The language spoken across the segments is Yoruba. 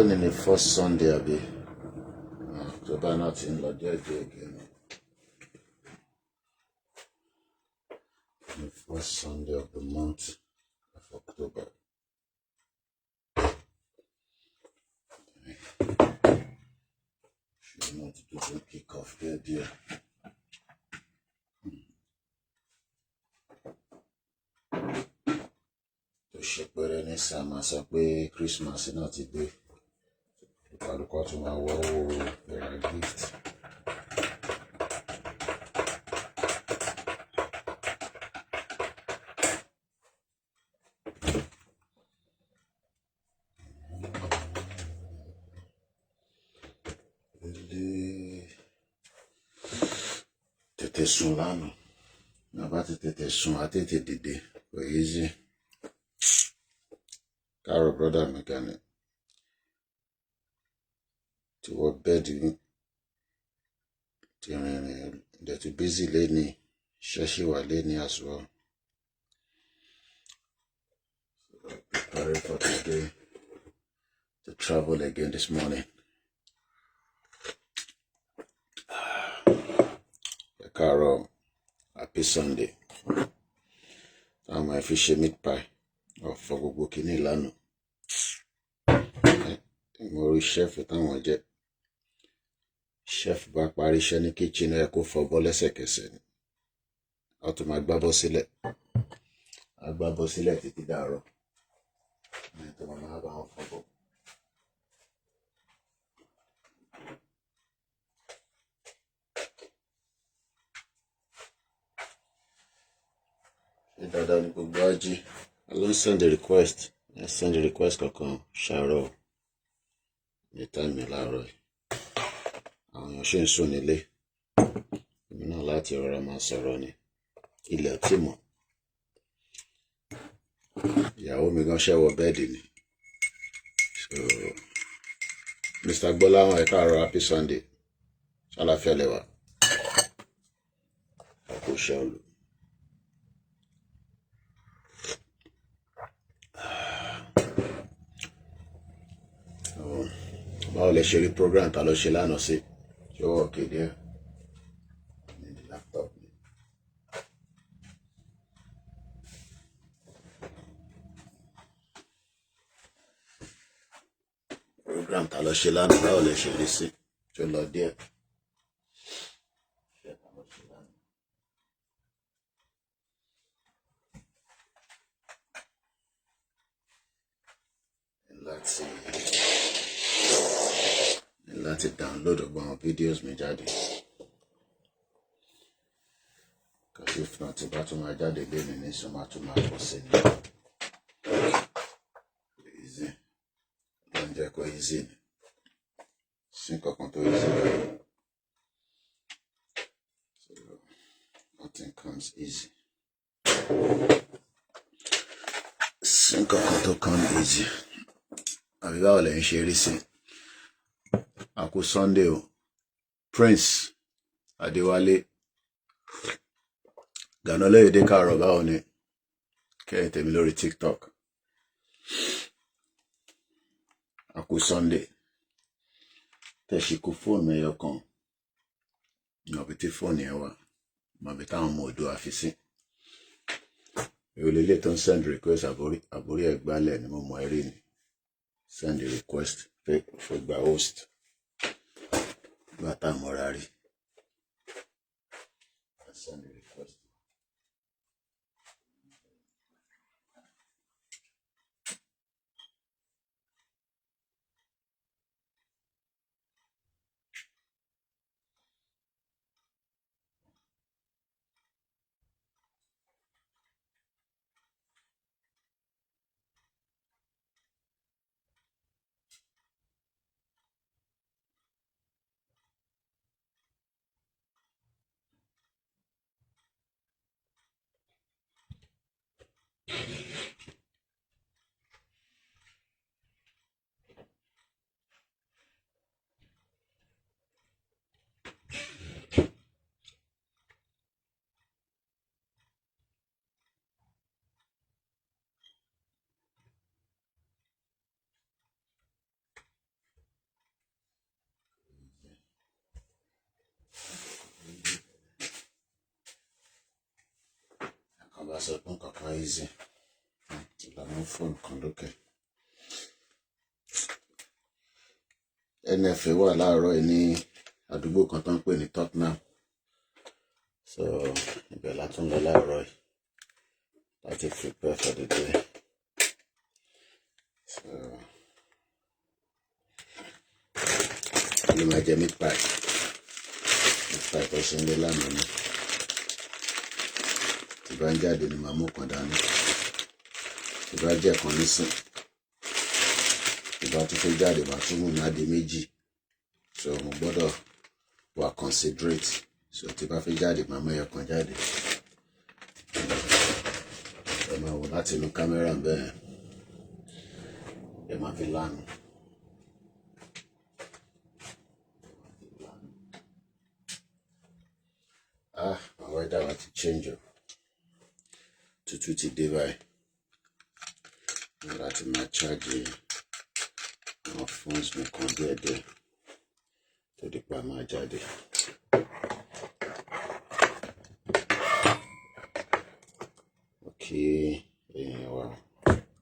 put in the first Sunday, Abi. October not in Lord again. The first Sunday of the month of October. Should not do the kick off here, dear. To shake with any summer, so pé Christmas not today. I'll go to my wall, gift. Tètè sùn lánàá. Bàbá ti tètè sùn àti tètè dìde. Kò easy. Káàárọ̀ brother mi kan ni. Ti wọ bẹ́ẹ̀dì ní. Ti rìnrìn dẹ̀ ti busy lẹ́ni. Iṣẹ́ ṣì wà lẹ́ni as well. Preparing for today to travel again this morning. Káàárọ̀, happy Sunday. Táwọn ẹ̀ fi ṣe meat pie. Ọ̀fọ̀ gbogbo kìíní lánàá. Mo rí chef táwọn jẹ́. Chef bá parí iṣẹ́ ní kitchen ẹ̀ kó fọbọ́ lẹ́sẹ̀kẹsẹ̀ ni. A tún máa gbábọ́ sílẹ̀. A gbábọ́ sílẹ̀ títí dàárọ̀. Ẹ̀ tó máa bá wọn fọbọ́. Ṣé dáadáa ni gbogbo ají? I don't send the request. I send the request kankan ṣàárọ̀. Ní time mi láàárọ̀ yìí. Àwọn èèyàn ṣì ń sùn nílé. Èmi náà láti rọra máa sọ̀rọ̀ ni. Ilẹ̀ tí mọ̀. Ìyàwó mi gan ṣẹ́wọ̀ bẹ́ẹ̀dì ni. So, Mr. Gbọ́láhàn ẹ káàárọ̀, happy Sunday. Ṣàlàáfíà lẹ wà. Kò ṣe olù. Báwo lẹ ṣe rí program ta ló ṣe lánàá sí? Ṣé ó wọ̀ kéde ẹ̀? Ní the laptop ni. Program ta ló ṣe lánàá, báwo lẹ ṣe rí sí? Ṣé ó lọ díẹ̀? Ṣé ta ló ṣe lánàá? Láti download ọgbọ́n àwọn videos mi jáde. Because if not, bá tún máa jáde lẹ́nu ní sọ máa tún máa pọ̀ sí ni. Easy. Ló ń jẹ́ kó easy ni. Sí kankan tó easy báyìí. So, nothing comes easy. Sí kankan tó come easy. Àbí báwo lẹ ń ṣe rí sí? Àkú Sunday o. Prince Adéwálé Gànálẹ́yẹdé káàárọ̀ báwo ni? Kẹ́yìn tèmi lórí TikTok. Àkú Sunday. Tẹ̀síkú fóònù ẹyọ kan. Mọ̀bí tí fóònù ẹ wà. Mọ̀bí táwọn ọmọ odò àfi sí. Ìrọ̀lélé tó ń send request àbórí ẹ̀gbálẹ̀ ni mo mọ̀ ẹ́ rí ni. Send the request for gba host. Gbàtà mọ́ra rí. Send the request. bá sọ pé nǹkan kan easy ìlànà fóònù kan lókè. NFA wà láàárọ̀ yìí ní àdúgbò kan tó ń pè ní Tottenham, so ibẹ̀ la tún lọ láàárọ̀ yìí láti prepare for the day. So ló máa jẹ meat pie tó ṣe ń lé lánàá ni tí bá ń jáde ni màá mú kan dání, tí bá jẹ́ kan nísìn tí bá tún fẹ́ jáde màá tún mú ní adé méjì, so mo gbọ́dọ̀ wà considerate, so tí bá fẹ́ jáde màá mú ẹyọ kan jáde. Ẹ máa wò láti inú kámẹ́rà bẹ́ẹ̀ ẹ máa fi lánàá. Àwọn ẹ̀dá wa ti change o, tútù ti dé báyìí, láti máa charge àwọn phones mi kan díẹ̀díẹ̀ tó di pa máa jáde. Kí èèyàn wa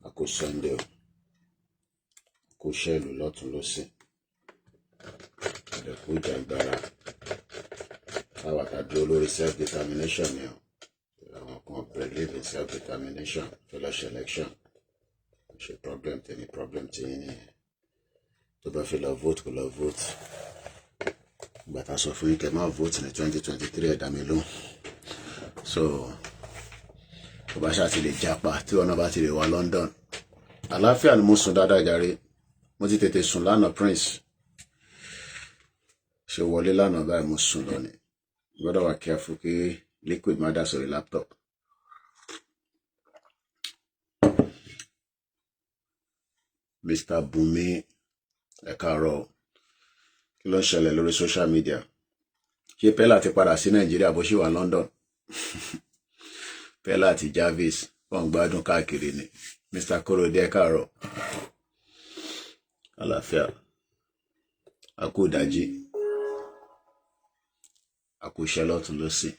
a kó Sunday o, kó ṣẹ́lù lọ́tún lọ́sìn, ẹ̀dẹ̀kú ìjàgbára káwa ká dúró lórí self-determination ni o. Àwọn kan believe in self-determination fellowship election ṣe problem tèmi, problem tèyín nìyẹn. Tó bá fi lọ vote kó lọ vote, ìgbà tá a sọ fún yín kẹ́ máa vote ní 2023 ẹ̀dá mi lóhùn. So tó bá ṣáà ti lè japa tí wọn náà bá ti lè wá London. Àlàáfíà ni mo sùn dáadáa jàre, mo ti tètè sùn lánàá Prince ṣe wọlé lánàá báyìí, mo sùn lọ ni. Gbọ́dọ̀ wà careful kí liquid má dà sórí laptop. Mr. Bumi ẹ káàárọ̀, kí ló ń ṣẹlẹ̀ lórí social media? Ṣé Pella ti padà sí Nàìjíríà bó ṣì wà London? Pella àti Jarvis wọ́n gbádùn káàkiri ni. Mr. Korode ẹ káàárọ̀, àlàáfíà, a kú ìdájí, a kú iṣẹ́ lọ́tún lósì.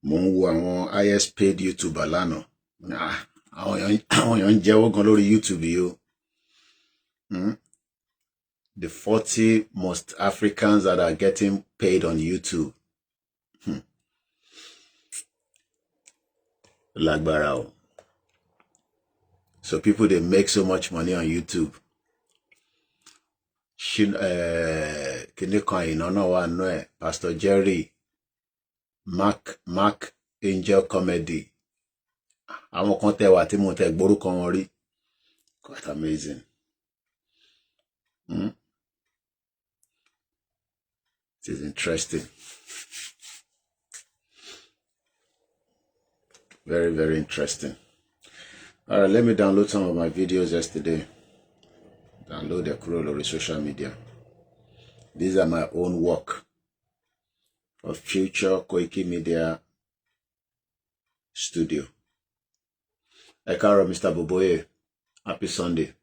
Mo ń wo àwọn highest paid YouTuber lánàá. Àwọn èèyàn ń jẹ́wọ́ gan lórí YouTube yìí o. The 40 most Africans that are getting paid on YouTube. Lágbára o. So people, they make so much money on YouTube. Kìnìún kan ìnáná wà nú ẹ̀, Pastor Jerry, Mark Angel Comedy. Àwọn kan tẹ́ wà tí mo tẹ́ gbórúkọ wọn rí. Quite amazing. It is interesting. Very, very interesting. All right, let me download some of my videos yesterday. Download the kúrò lórí social media. These are my own work for future Koikimedia studio. Ẹ káàárọ̀ Mr. Boboye, happy Sunday.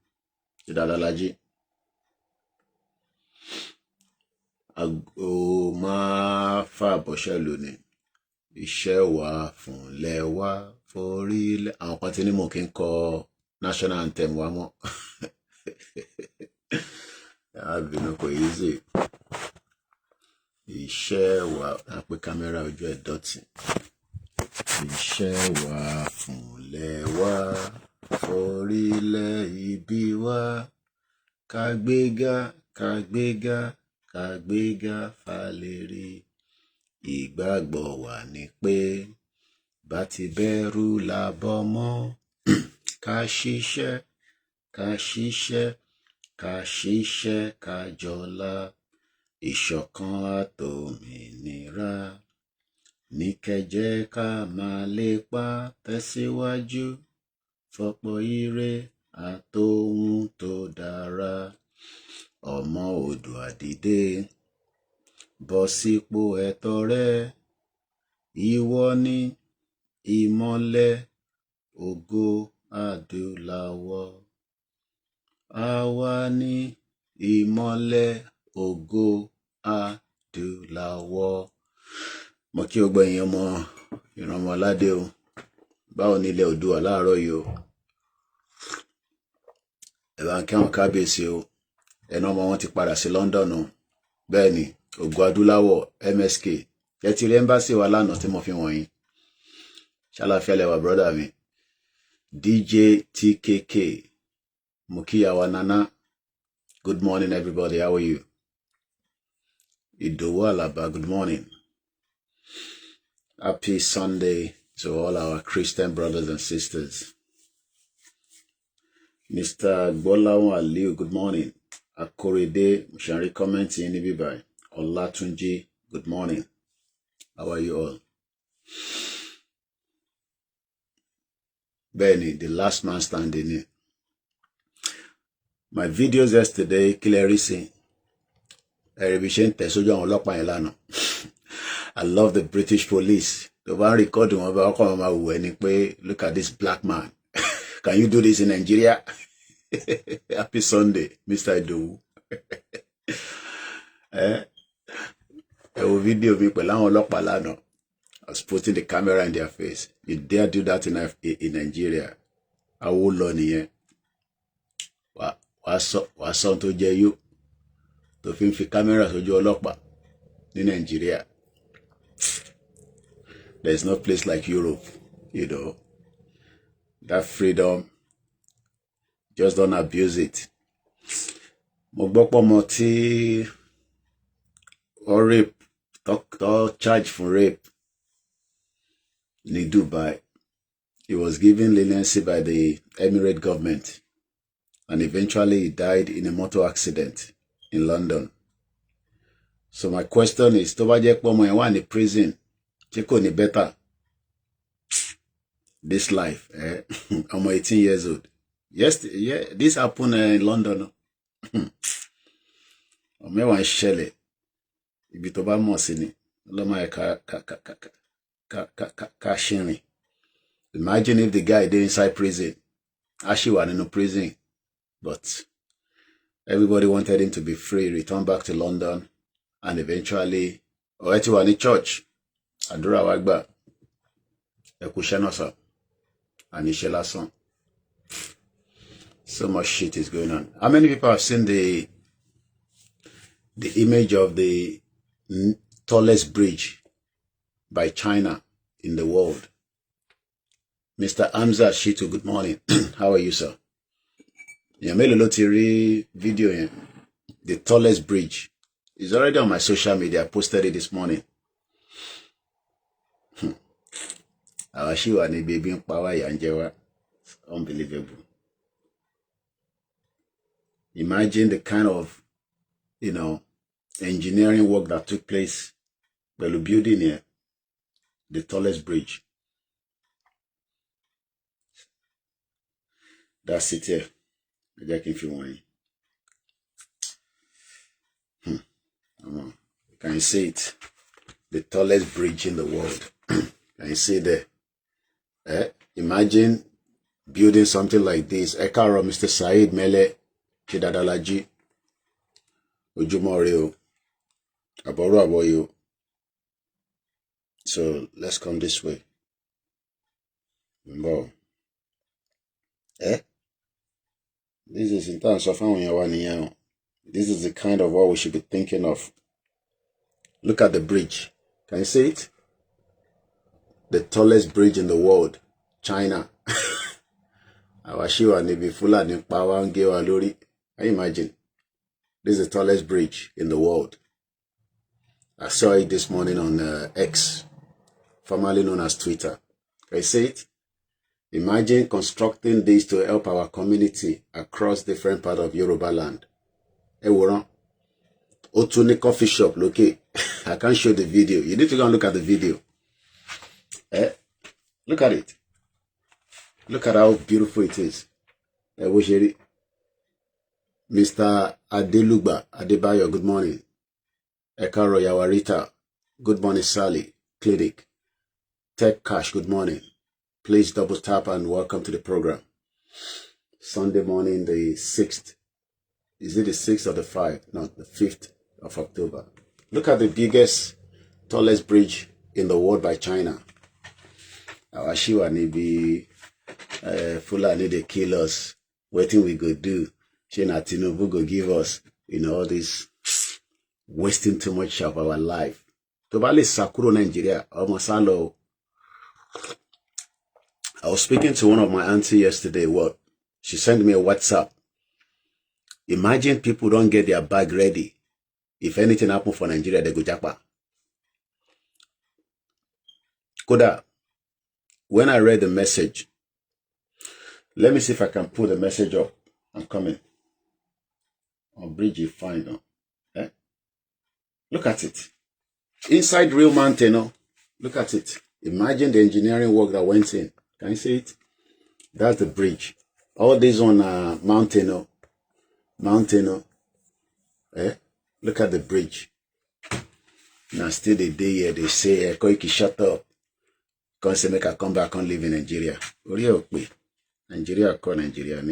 Ìdàlálàjì. Àgọ́ máa fà bọ́ṣẹ́ lónìí. Iṣẹ́ wà fúnlẹ̀ wá forílẹ̀. Àwọn kan tí ní mò kí ń kọ national anthem wa mọ́. Àbínú kò easy. Iṣẹ́ wà, àpè kámẹ́rà ojú ẹ̀ dọ̀tí. Iṣẹ́ wà fúnlẹ̀ wá forílẹ̀ ibi wá. Kàgbéga, kàgbéga, kàgbéga fàlérí. Ìgbàgbọ́ wà ní pé bá ti bẹ̀rù làbọ̀ mọ́. Ká ṣiṣẹ́, ká ṣiṣẹ́, ká ṣiṣẹ́, ká jọlá. Ìṣọ̀kan àtòmìnira ní kẹ́jẹ́ ká máa lépa tẹ̀síwájú. Fọ́pọ̀ ire àtòhun tó dára. Ọmọ Oòduà dìde, bọ́ sípò ẹ̀tọ́ rẹ. Ìwọ ni ìmọ́lẹ̀ ògo adúláwọ̀. Àwa ni ìmọ́lẹ̀ ògo adúláwọ̀. Mo kí o gbẹ̀yìn ọmọ ìrànmọ́ aládé o. Báwo ni ilẹ̀ Oòduà láàárọ̀ yìí o. Ẹ bá ń kí àwọn kábíyèsí o. Ẹnu ọmọ wọn ti padà sí London o. Bẹ́ẹ̀ ni ògo adúláwọ̀ MSK. Ẹ ti rí ẹ́mbásì wa lánàá tí mo fi wọ̀nyí. Ṣàlàáfíà lẹ́wà brọ́dà mi. DJ TKK. Mo kí àwa Nana. Good morning everybody. How are you? Ìdòwú Àlàbá, good morning. Happy Sunday to all our Christian brothers and sisters. Mr. Gbọ́láhùn Aliu, good morning. Akorede, Mushari comment in Ibibai. Olatunji, good morning. How are you all? Benny, the last man standing. My videos yesterday, Kilerisi. I love the British police. The one recording about look at this black man. Can you do this in Nigeria? Happy Sunday, Mr. Edu. Video I was putting the camera in their face. You dare do that in Nigeria? I will learn here. What's on to you? To film for cameras or your lockba in Nigeria. There's no place like Europe, you know. That freedom, just don't abuse it. Mogbokpo moti or rape, talk charge for rape in Dubai. He was given leniency by the Emirate government, and eventually he died in a motor accident in London. So my question is, tó bá jẹ́ pé ọmọ yẹn wà ní prison, ṣé kò ní better this life? I'm 18 years old. Yes, yeah, this happened in London. Ọmọ yẹn wà ń ṣẹlẹ̀ ibi tó bá mọ̀ sí ni ọlọ́mọ yẹn ká ṣìrìn. Imagine if the guy dey inside prison. Actually wà nínú prison, but everybody wanted him to be free, return back to London, and eventually, ọ̀rẹ́ ti wà ní church, àdúrà wa gbà, ẹkú iṣẹ́ náà sọ, àníṣe lásán. So much shit is going on. How many people have seen the image of the tallest bridge by China in the world? Mr. Hamza Shitu, good morning. How are you, sir? Mélòó ló ti rí video yẹn? The tallest bridge. It's already on my social media. I posted it this morning. Awashiwa ni baby ń pa wá, ìyà ń jẹ wá. Unbelievable. Imagine the kind of, engineering work that took place pẹ̀lú building here, the tallest bridge. That's it here. If you want. Can you see it? The tallest bridge in the world. Can you see there? Imagine building something like this. Ekaro, Mr. Said Mele, Chidadalaji, Ujumoreo, Aboru Aboyo. So let's come this way. Wow. This is in terms of this is the kind of what we should be thinking of. Look at the bridge. Can you see it? The tallest bridge in the world. China. Awashiwa nibi Fulani power and gewa lori. Can you imagine? This is the tallest bridge in the world. I saw it this morning on X, formerly known as Twitter. Can you see it? Imagine constructing this to help our community across different parts of Yoruba land. Otuni coffee shop, look it. I can't show the video. You need to go and look at the video. Look at it. Look at how beautiful it is. Mr. Adelugba Adebayo, good morning. Ekaro Yawarita, good morning. Sally Clinic. Tech Cash, good morning. Please double tap and welcome to the program. Sunday morning, the 6th. Is it the 6th or the 5th? No, the 5th of October. Look at the biggest, tallest bridge in the world by China. Our Shiwa Nibi Fulani they kill us. Waiting we go do. Shina Tinubu go give us, all this wasting too much of our life. Tobali Sakuro Nigeria, almost hello. I was speaking to one of my auntie yesterday. What? She sent me a WhatsApp. Imagine people don't get their bag ready. If anything happens for Nigeria, they go japa. Koda, when I read the message, let me see if I can pull the message up. I'm coming. On bridge you find. Eh? Look at it. Inside real mountain. Look at it. Imagine the engineering work that went in. Can you see it? That's the bridge. All this on mountain. Mountain. Eh? Look at the bridge. Now still the day here, they say, Koiki, shut up. Can't say make I come back and live in Nigeria. Nigeria call Nigeria.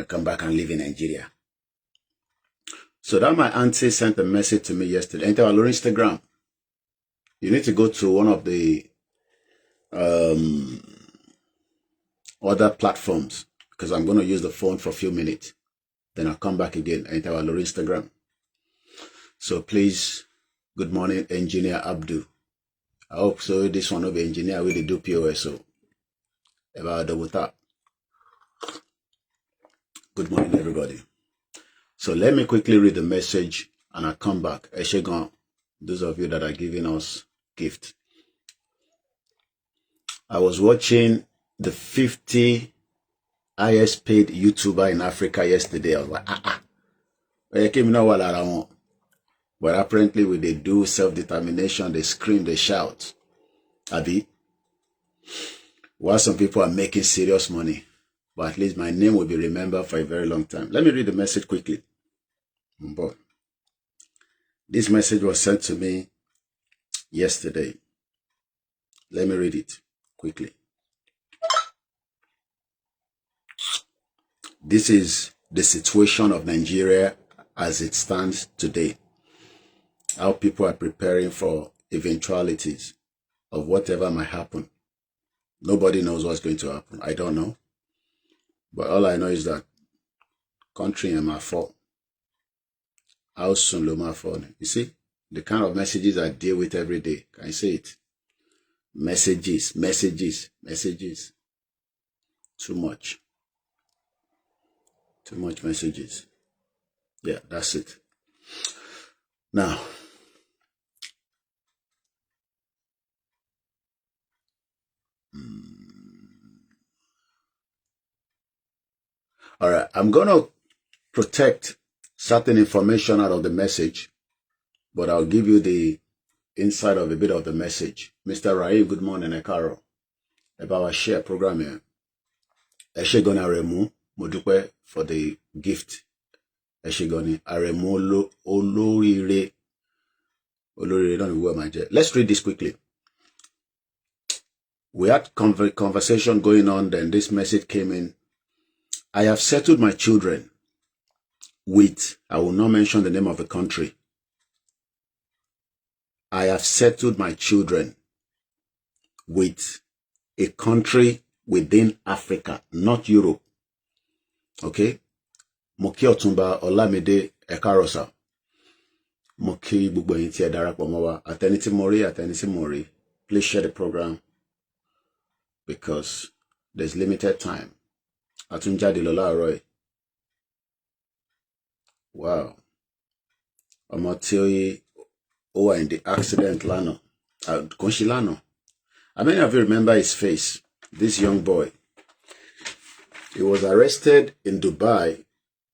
Come back and live in Nigeria. So that my auntie sent a message to me yesterday. Enter our Instagram. You need to go to one of the other platforms because I'm going to use the phone for a few minutes. Then I'll come back again. Enter our Instagram. So please, good morning, Engineer Abdu. I hope so. This one will be engineer with the do POS. So about double tap. Good morning, everybody. So let me quickly read the message and I'll come back. Eshegon, those of you that are giving us gift. I was watching the 50 highest paid YouTuber in Africa yesterday. I was like, But apparently when they do self-determination, they scream, they shout. Abi, while some people are making serious money, but at least my name will be remembered for a very long time. Let me read the message quickly. But this message was sent to me yesterday. Let me read it quickly. This is the situation of Nigeria as it stands today. How people are preparing for eventualities of whatever might happen. Nobody knows what's going to happen. I don't know. But all I know is that country in my fault. How soon will my fault? You see, the kind of messages I deal with every day. Can you see it? Messages. Too much. Too much messages. Yeah, that's it. Now, all right, I'm going to protect certain information out of the message, but I'll give you the inside of a bit of the message. Mr. Rai, good morning, Ekaro. About our share program here. Eshegoni Aremu, Modupe for the gift. Eshegoni Aremu Olorire. Olorire, don't know where my jet. Let's read this quickly. We had conversation going on, then this message came in. I have settled my children with, I will not mention the name of the country. I have settled my children with a country within Africa, not Europe. Okay? Moki Otumba Olamide Ekarosa. Moki Bugbo Inti Darapọ̀ mọ́ wa. Ateniti Mori. Please share the program because there's limited time. Atunjadi Lola Roy. Wow. Omotioyi Owa in the accident Lano. Konshilano. How many of you remember his face? This young boy. He was arrested in Dubai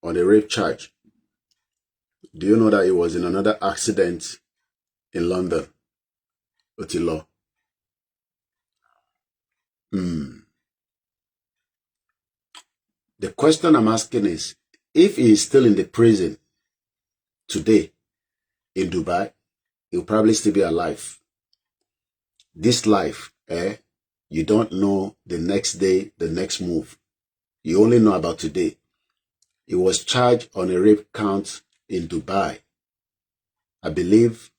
on a rape charge. Do you know that he was in another accident in London? Otilo. The question I'm asking is, if he is still in the prison today in Dubai, he'll probably still be alive. This life, you don't know the next day, the next move. You only know about today. He was charged on a rape count in Dubai. I believe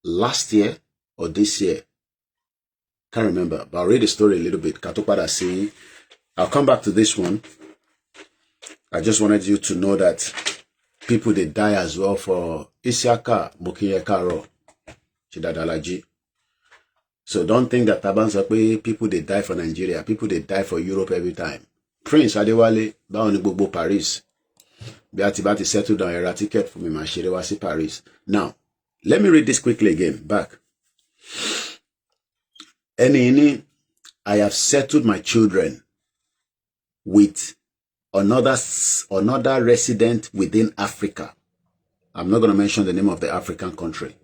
last year or this year. Can't remember, but I'll read the story a little bit. Katopada saying, I'll come back to this one. I just wanted you to know that people, they die as well for Isiaka Mokiyekaro Chidadalaji. So don't think that Tabansape people, they die for Nigeria. People, they die for Europe every time. Prince Adewale, Baoni Bobo Paris. Beatibati settled down a ticket for me, Mashirewasi Paris. Now, let me read this quickly again. Back. I have settled my children with another resident within Africa. I'm not going to mention the name of the African country.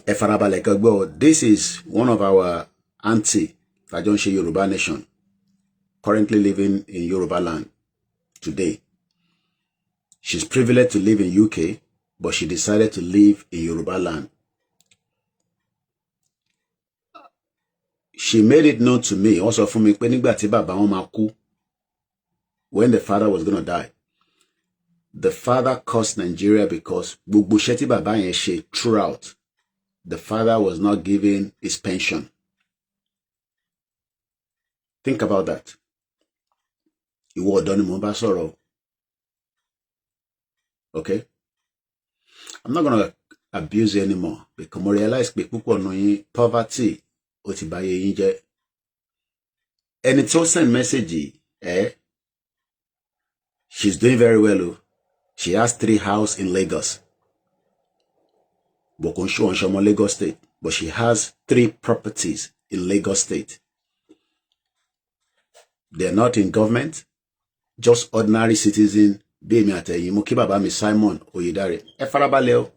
This is one of our auntie, Fajonse Yoruba Nation, currently living in Yoruba land today. She's privileged to live in UK, but she decided to live in Yoruba land. She made it known to me, also for me, when the father was going to die. The father cursed Nigeria because throughout, the father was not giving his pension. Think about that. Okay? I'm not going to abuse you anymore because I realize that poverty and it's also a message, she's doing very well. She has 3 houses in Lagos. Lagos State. But she has 3 properties in Lagos State. They're not in government, just ordinary citizen. Simon Oyedare.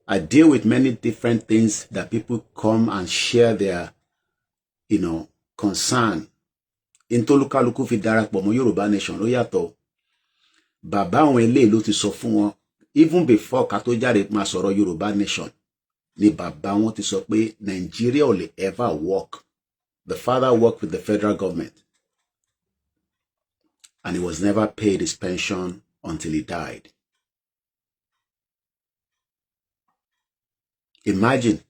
I deal with many different things that people come and share their, concern. Into lukaluku fi darapọ̀ mọ́ Yoruba Nation ló yàtọ̀. Bàbá àwọn eléyìí ló ti sọ fún wọn even before ká tó jáde máa sọ̀rọ̀ Yoruba Nation ni bàbá wọn ti sọ pé Nigeria ò lè ever work. The father worked with the federal government and he was never paid his pension until he died. Imagine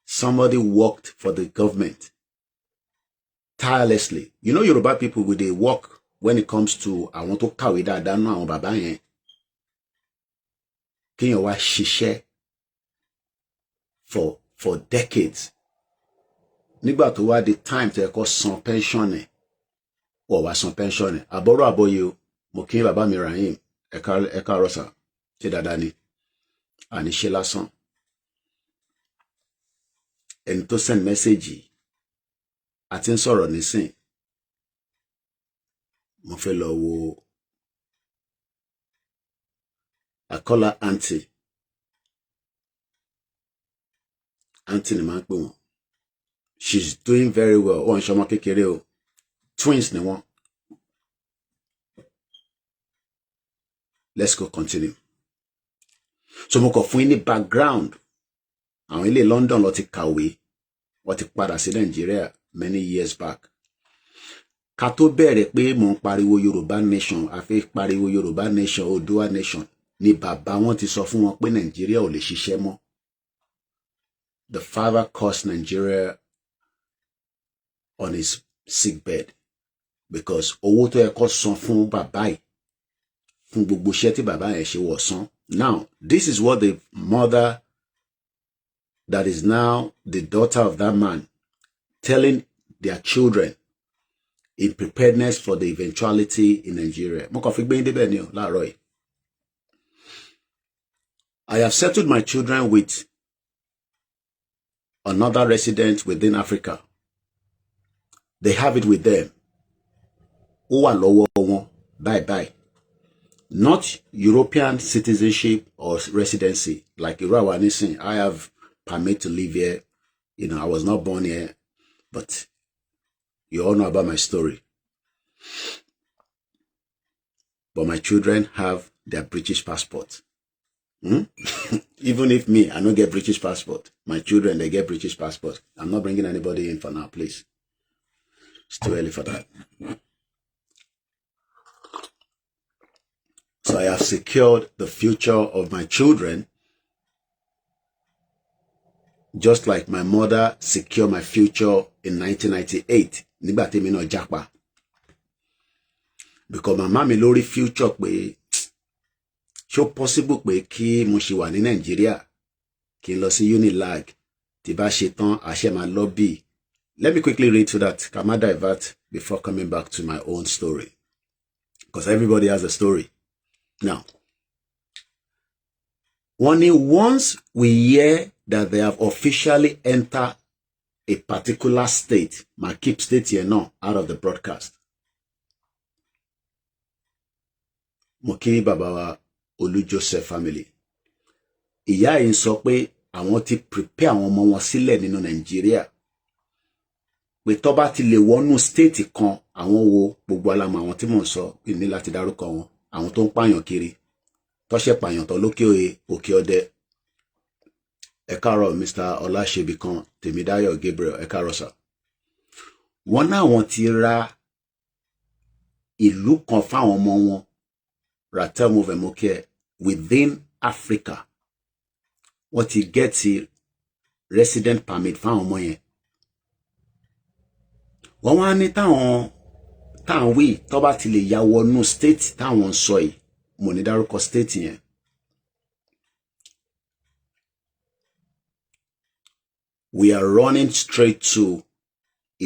somebody worked for the government tirelessly. You know Yoruba people, with they work when it comes to I want to kàwé dáadáa nú àwọn bàbá yẹn. Kíyàn wá ṣiṣẹ́ for decades. Nígbà tó wá the time to ẹ̀kọ́ san pension ẹ̀. Or wá san pension ẹ̀. Àbọ̀rọ̀ àbọ̀yè o, mo kí bàbá mi Rahim, ẹ̀ka rọ̀sà, tí dáadáa ni. Àní ṣe lásán. Ẹni tó send message àti ń sọ̀rọ̀ nísìn. Mo fẹ́ lọ wo I call her auntie. Auntie ni máa ń pè wọ́n. She's doing very well. Wọ́n ṣe ọmọ kékeré o. Twins ni wọ́n. Let's go continue. So mo kàn fún yín ní background. Àwọn ilé London ló ti kàwé. Wọ́n ti padà sí Nigeria many years back. Ká tó bẹ̀rẹ̀ pé mo ń pariwo Yoruba Nation, a fẹ́ pariwo Yoruba Nation, Oòduà Nation, ni bàbá wọn ti sọ fún wọn pé Nigeria ò lè ṣiṣẹ́ mọ́. The father cursed Nigeria on his sick bed because owó tó yẹ kó san fún bàbá yìí fún gbogbo iṣẹ́ tí bàbá yẹn ṣe wọ̀ san. Now, this is what the mother that is now the daughter of that man telling their children in preparedness for the eventuality in Nigeria. I have settled my children with another resident within Africa. They have it with them. Bye. Not European citizenship or residency like Irawa. I have permit to live here. I was not born here, but you all know about my story. But my children have their British passport. Even if me, I don't get British passport. My children, they get British passport. I'm not bringing anybody in for now, please. It's too early for that. So So I have secured the future of my children, just like my mother secured my future in 1998. Nígbà tí mi náà jápa. Because màmá mi lórí future pé ṣó possible pé kí mo ṣì wà ní Nàìjíríà kí n lọ sí Unilag tí bá ṣe tán àṣẹ máa lobby. Let me quickly read to that. Can I divert before coming back to my own story? Because everybody has a story. Now, once we hear that they have officially entered a particular state, ma keep state here now out of the broadcast. Mo kí bàbá wa Olú Joseph family. Ìyá yìí sọ pé àwọn ti prepare àwọn ọmọ wọn sílẹ̀ nínú Nàìjíríà. Pé tó bá ti lè wọnú state kan, àwọn wo gbogbo alamọ àwọn tí mò ń sọ ní láti dárúkọ wọn, àwọn tó ń pààyàn kiri, tó ṣe pààyàn tó lókè òkè ọdẹ. Ẹ káàárọ̀ Mr. Ọláṣẹ́bìkan Tèmídáyọ̀ Gabriel, ẹ káàárọ̀ sir. Wọ́n náà wọ́n ti ra ìlú kan fáwọn ọmọ wọn, Ratel Movemoke, within Africa. Wọ́n ti get resident permit fáwọn ọmọ yẹn. Wọ́n wá ní táwọn wí tó bá ti lè ya wọnú state táwọn sọ yìí, mo ní dárúkọ state yẹn. We are running straight to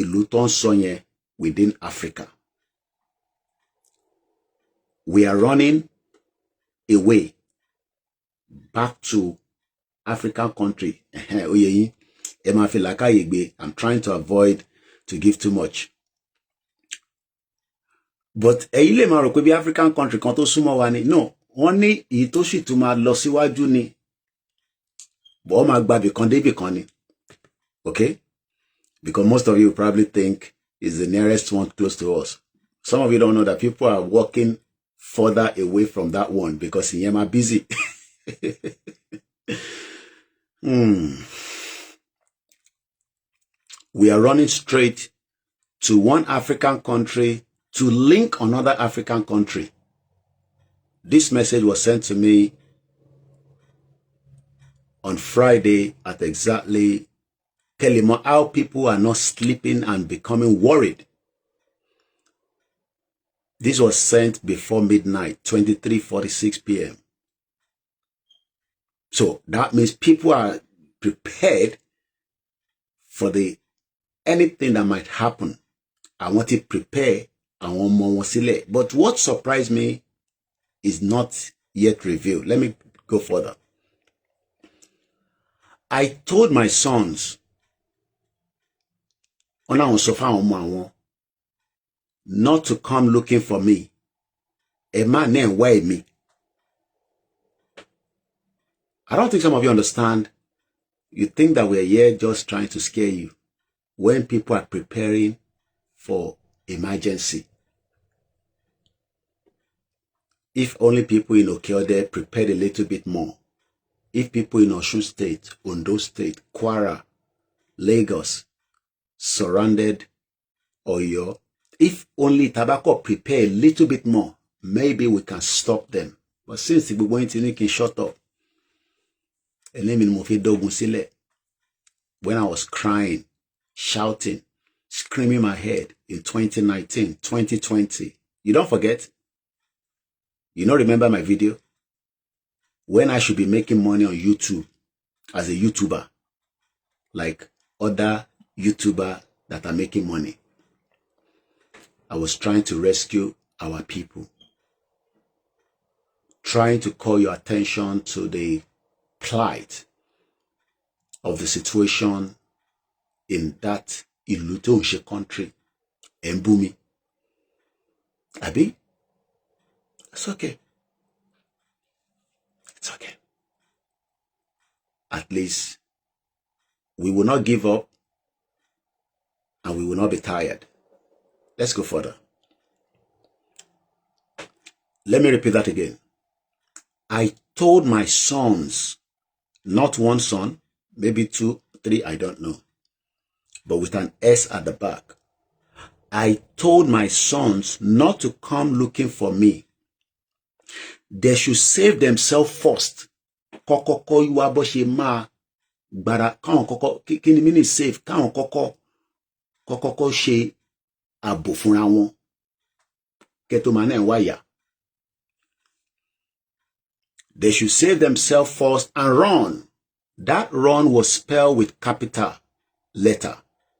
ìlú tó ń sọ yẹn within Africa. We are running away back to African country. Oye yín, ẹ máa fi làákàyè gbé. I'm trying to avoid to give too much. But ẹ̀yin lè máa rò pé bí African country kan tó súnmọ́ wa ni. No, wọ́n ní èyí tó sì tún máa lọ síwájú ni. Bọ́ máa gba bìkan débìkan ni. Okay? Because most of you probably think it's the nearest one close to us. Some of you don't know that people are walking further away from that one because ìyẹn máa busy. We are running straight to one African country to link another African country. This message was sent to me on Friday at exactly Kelimo, how people are not sleeping and becoming worried. This was sent before midnight, 23:46 p.m. So that means people are prepared for anything that might happen. I want to prepare. I want more sílẹ̀. But what surprised me is not yet revealed. Let me go further. I told my sons, not to come looking for me. A man named Why me. I don't think some of you understand. You think that we're here just trying to scare you when people are preparing for emergency. If only people in Okeode prepared a little bit more. If people in Osun State, Ondo State, Kwara, Lagos, surrounded Oyo, if only Tobacco prepare a little bit more, maybe we can stop them. But since we're going to make it shut up, when I was crying, shouting, screaming my head in 2019, 2020, you don't forget? You don't remember my video? When I should be making money on YouTube as a YouTuber, like other YouTubers that are making money. I was trying to rescue our people. Trying to call your attention to the plight of the situation in that Ilutonche country, Mbumi. Abi? It's okay. It's okay. At least we will not give up and we will not be tired. Let's go further. Let me repeat that again. I told my sons, not one son, maybe 2, 3, I don't know, but with an S at the back. I told my sons not to come looking for me. they should save themselves first. Kọ́kọ́kọ́ wá bó ṣe máa gbára káwọn kọ́kọ́ kí ni mí ní save káwọn kọ́kọ́ ṣe ààbò fúnra wọn kẹ́tọ́ máa náà wáyà. They should save themselves first and run. That run was spelled with capital letter.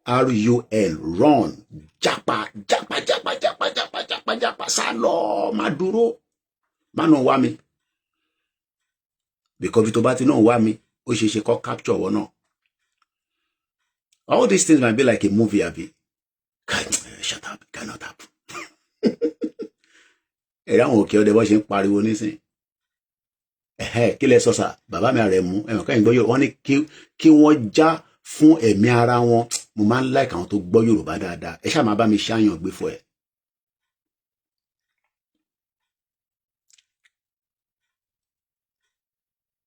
R-U-N. Run. Japa, japa, japa, japa, japa, japa, japa. Sálọ, má dúró. Má no wá mi. Because if tó no wá mi, ó ṣe ṣe kó capture wọ́n náà. All these things might be like a movie, abi. Shut up, it cannot happen. Ẹ̀rọ àwọn òkè ọdẹ bọ́ ṣe ń pariwo nísìn. Kí lẹ sọ sà, bàbá mi ààrẹ mú, ẹ̀mọ̀ káyìn gbọ́ Yorùbá, wọ́n ní kí wọ́n já fún ẹ̀mí ara wọn. Mo máa ń like àwọn tó gbọ́ Yorùbá dáadáa. Ẹ ṣáà máa bá mi ṣáyàn gbé fún ẹ.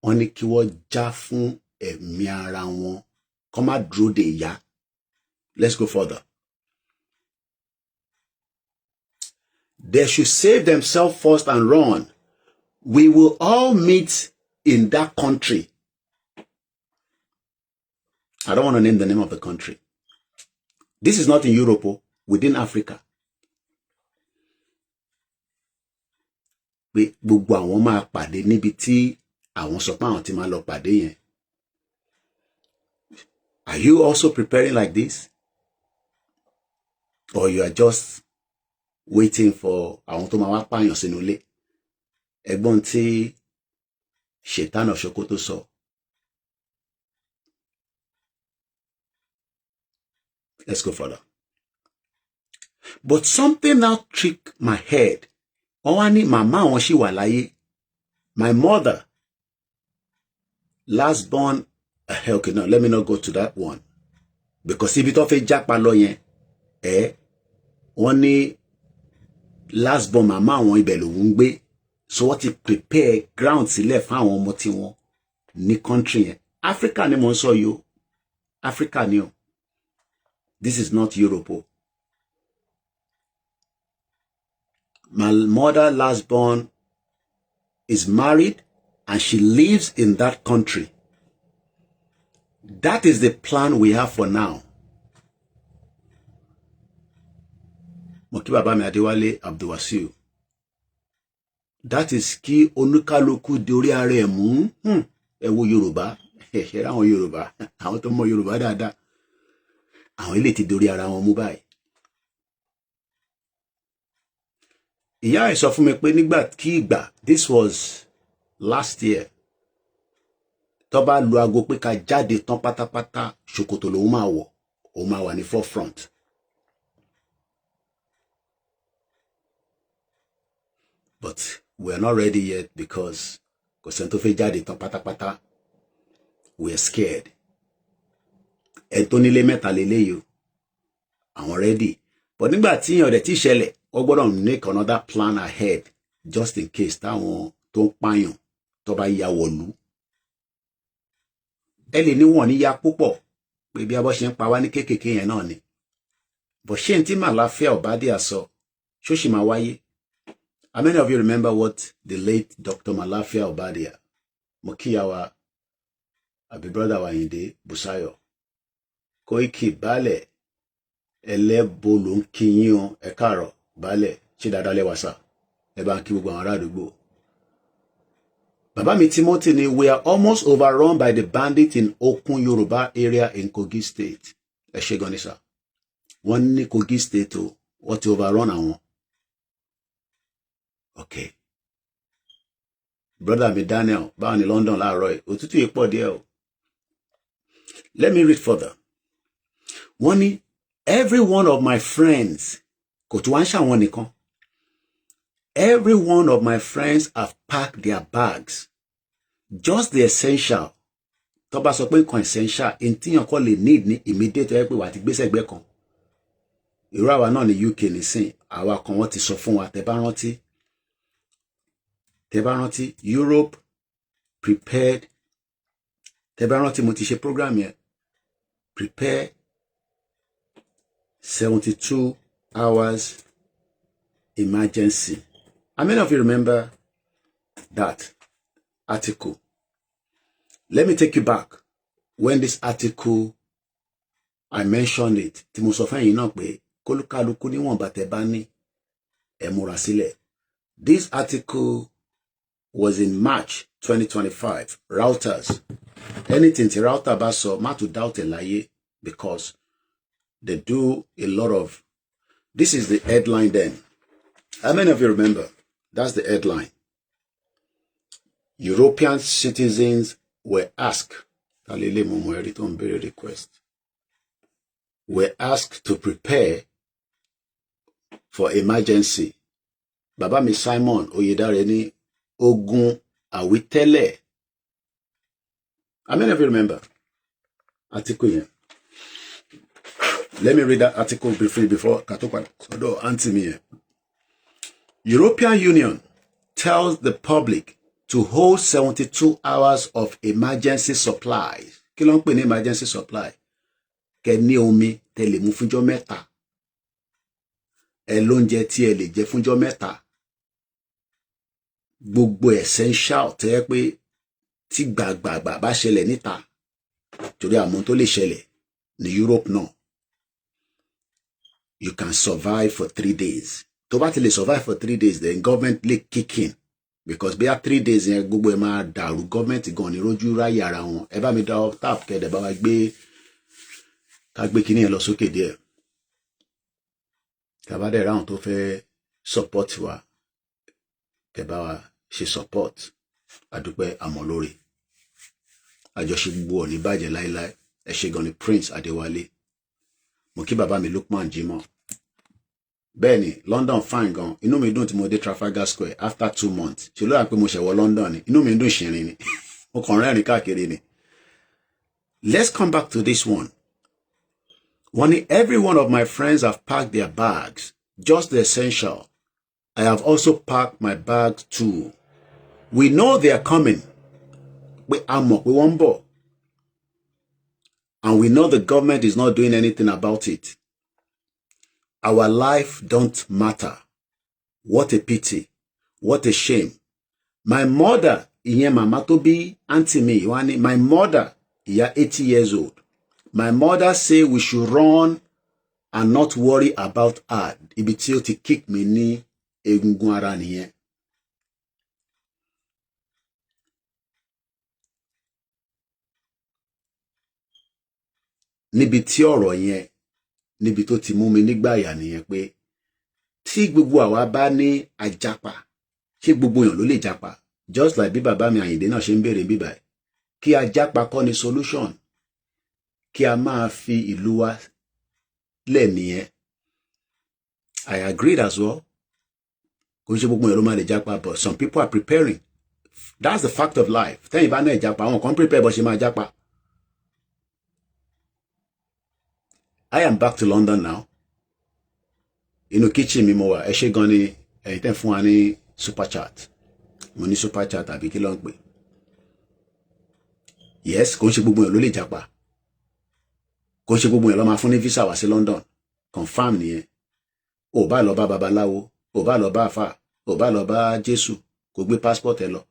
Wọ́n ní kí wọ́n já fún ẹ̀mí ara wọn. Kọ́ má dúró de ìyá. Let's go further. They should save themselves first and run. We will all meet in that country. I don't want to name the name of the country. This is not in Europe, within Africa. Pé gbogbo àwọn máa pàdé níbi tí àwọn sọ pé àwọn ti máa lọ pàdé yẹn. Are you also preparing like this? Or you are just waiting for àwọn tó máa wá pààyàn sínú ilé? Ẹ̀gbọ́n tí Ṣètánì of Sokoto sọ. Let's go further. But something now tricked my head. Wọ́n wá ní màmá wọn ṣì wà láyé. My mother, last born, okay, no, let me not go to that one. Because ibi tó fẹ́ jápa lọ yẹn, wọ́n ní last born màmá wọn ibẹ̀ lòun gbé. So what it prepare ground sílẹ̀ fún àwọn ọmọ tí wọn ní country yẹn. Africa ni mo ń sọ yo. Africa ni o. This is not Europe. My mother last born is married and she lives in that country. That is the plan we have for now. Mo kí bàbá mi Adéwálé Abdulwasiu. That is kí oníkálukú di orí ara ẹ̀ mú. Ẹ wo Yorùbá. Ṣé àwọn Yorùbá. Àwọn tó mọ Yorùbá dáadáa. Àwọn ilé ti di orí ara wọn mú báyìí. Ìyá ẹ̀ sọ fún mi pé nígbàkígbà, this was last year, tó bá lu aago pé ká jáde tán pátápátá, ṣòkòtò lòun máa wọ̀, òun máa wà ní forefront. But we are not ready yet because kò sẹ́ni tó fẹ́ jáde tán pátápátá. We are scared. Ẹ tó nílé mẹ́ta lélẹ́yìí o. Àwọn ready. But nígbà tí ìyàn rẹ̀ ti ṣẹlẹ̀, wọ́n gbọ́dọ̀ make another plan ahead just in case táwọn tó ń pààyàn tó bá ya wọ̀lú. Ẹ lè ní wọ́n ní ya púpọ̀ pé bí a bọ́ ṣe ń pa wá ní kéékèèké yẹn náà ni. But ṣé n tí Màláfíà Ọ̀bádíà sọ ṣó ṣì máa wáyé? How many of you remember what the late Dr. Màláfíà Ọ̀bádíà, mo kíyà wa àbí brother wa Àyìndé Bùsáyọ̀, Koiki Baálẹ̀, ẹlẹ́bọ ló ń kí yín o, ẹ káàárọ̀ Baálẹ̀, ṣé dáadáa lẹ́wà sà, ẹ bá ń kí gbogbo àwọn ará àdúgbò. Bàbá mi Timothy ni we are almost overrun by the bandits in Okun Yoruba area in Kogi State. Ẹ ṣé gan ni sà. Wọ́n ní Kogi State o, wọ́n ti overrun àwọn. Okay. Brother mi Daniel, báwo ni London láàárọ̀ yìí, òtútù yìí pọ̀ díẹ̀ o. Let me read further. Wọ́n ní every one of my friends, kò tí wá ń ṣàwọn nìkan. Every one of my friends have packed their bags. Just the essential. Tó bá sọ pé nǹkan essential, in tíyàn kọ́ lè need ní immediate ẹ pé wà ti gbé sẹ́gbẹ́ kan. Irú àwa náà ní UK nísìn, àwa kan wọ́n ti sọ fún wa, tẹ́ bá rántí, Europe prepared. Tẹ́ bá rántí mo ti ṣe program yẹn. Prepare 72 hours emergency. How many of you remember that article. Let me take you back. When this article, I mentioned it, tí mo sọ fún yín náà pé kólúkálukú níwọ̀nba tẹ́ bá ní ẹ múra sílẹ̀. This article was in March 2025. Routers. Anything tí router bá sọ, má tún doubt ẹ̀ láyé, because they do a lot of. This is the headline then. How many of you remember? That's the headline. European citizens were asked, were asked to prepare for emergency. Baba mi Simon Oyedare ní ogun àwítẹ́lẹ̀. How many of you remember? Article here. Let me read that article briefly before Katopa Sodo answer me. European Union tells the public to hold 72 hours of emergency supplies. Kí ló ń pè ní emergency supply? Kẹ́ ní omi tẹ́ lè mú fúnjọ́ mẹ́ta. Ẹ lóúnjẹ tí ẹ lè jẹ fúnjọ́ mẹ́ta. Gbogbo essential tẹ́ pé tí gbàgbàgbà bá ṣẹlẹ̀ níta. Torí àmọ́ tó lè ṣẹlẹ̀ ní Europe náà. You can survive for 3 days. Tó bá ti lè survive for 3 days, then government lè kick in. Because bí i 3 days yẹn gbogbo ẹ máa dàrú, government gan ni rójú ráyè ara wọn. Ẹ bá mi dá tap kẹ́dẹ̀ bá wa gbé ká gbé kíní ẹ lọ sókè díẹ̀. Ká bá dẹ̀ ráhùn tó fẹ́ support wa. Kẹ́ bá wa ṣe support. Adúpẹ́ àmọ́ lórí. Àjọṣe gbogbo ò ní bàjẹ́ láíláí. Ẹ ṣé gan ni Prince Adéwálé. Mo kí bàbá mi Lukman Jimoh. Bẹ́ẹ̀ni, London fine gan. Inú mi dùn tí mo dé Trafalgar Square after 2 months. Ṣé ló rà pé mo ṣẹ̀ wọ London ni? Inú mi dùn ṣìnrìn ni. Mo kàn rẹ́rìn káàkiri ni. Let's come back to this one. Every one of my friends have packed their bags, just the essential. I have also packed my bags too. We know they are coming. We won't bọ̀. And we know the government is not doing anything about it. Our life don't matter. What a pity. What a shame. My mother, ìyẹn màmá tó bí auntie mi, my mother, ìyá 80 years old. My mother say we should run and not worry about her. Ibi tí ó ti kick mi ní egungun ara nìyẹn. Níbi tí ọ̀rọ̀ yẹn, níbi tó ti mú mi nígbà yà nìyẹn pé tí gbogbo àwa bá ní àjàpá, ṣé gbogbo èèyàn ló lè jàpá? Just like bí bàbá mi Àyìndé náà ṣe ń béèrè bíbà ẹ̀. Kí àjàpá kọ́ ni solution. Kí a máa fi ìlú wa lẹ̀ nìyẹn. I agreed as well. Kò ṣe gbogbo èèyàn ló máa lè jàpá, but some people are preparing. That's the fact of life. Tẹ́yìn bá náà jàpá, àwọn kan prepare bó ṣe máa jàpá. I am back to London now. Inú kitchen mi mo wà. Ẹ ṣé gan ni ẹ̀yin tẹ́ fún wa ní super chat. Mo ní super chat àbí kí ló ń pè. Yes, kò ṣe gbogbo èèyàn ló lè jàpá. Kò ṣe gbogbo èèyàn ló máa fún ní visa wá sí London. Confirm nìyẹn. Ó bá lọ bá babaláwo, ó bá lọ bá àfà, ó bá lọ bá Jésù, kò gbé passport ẹ lọ.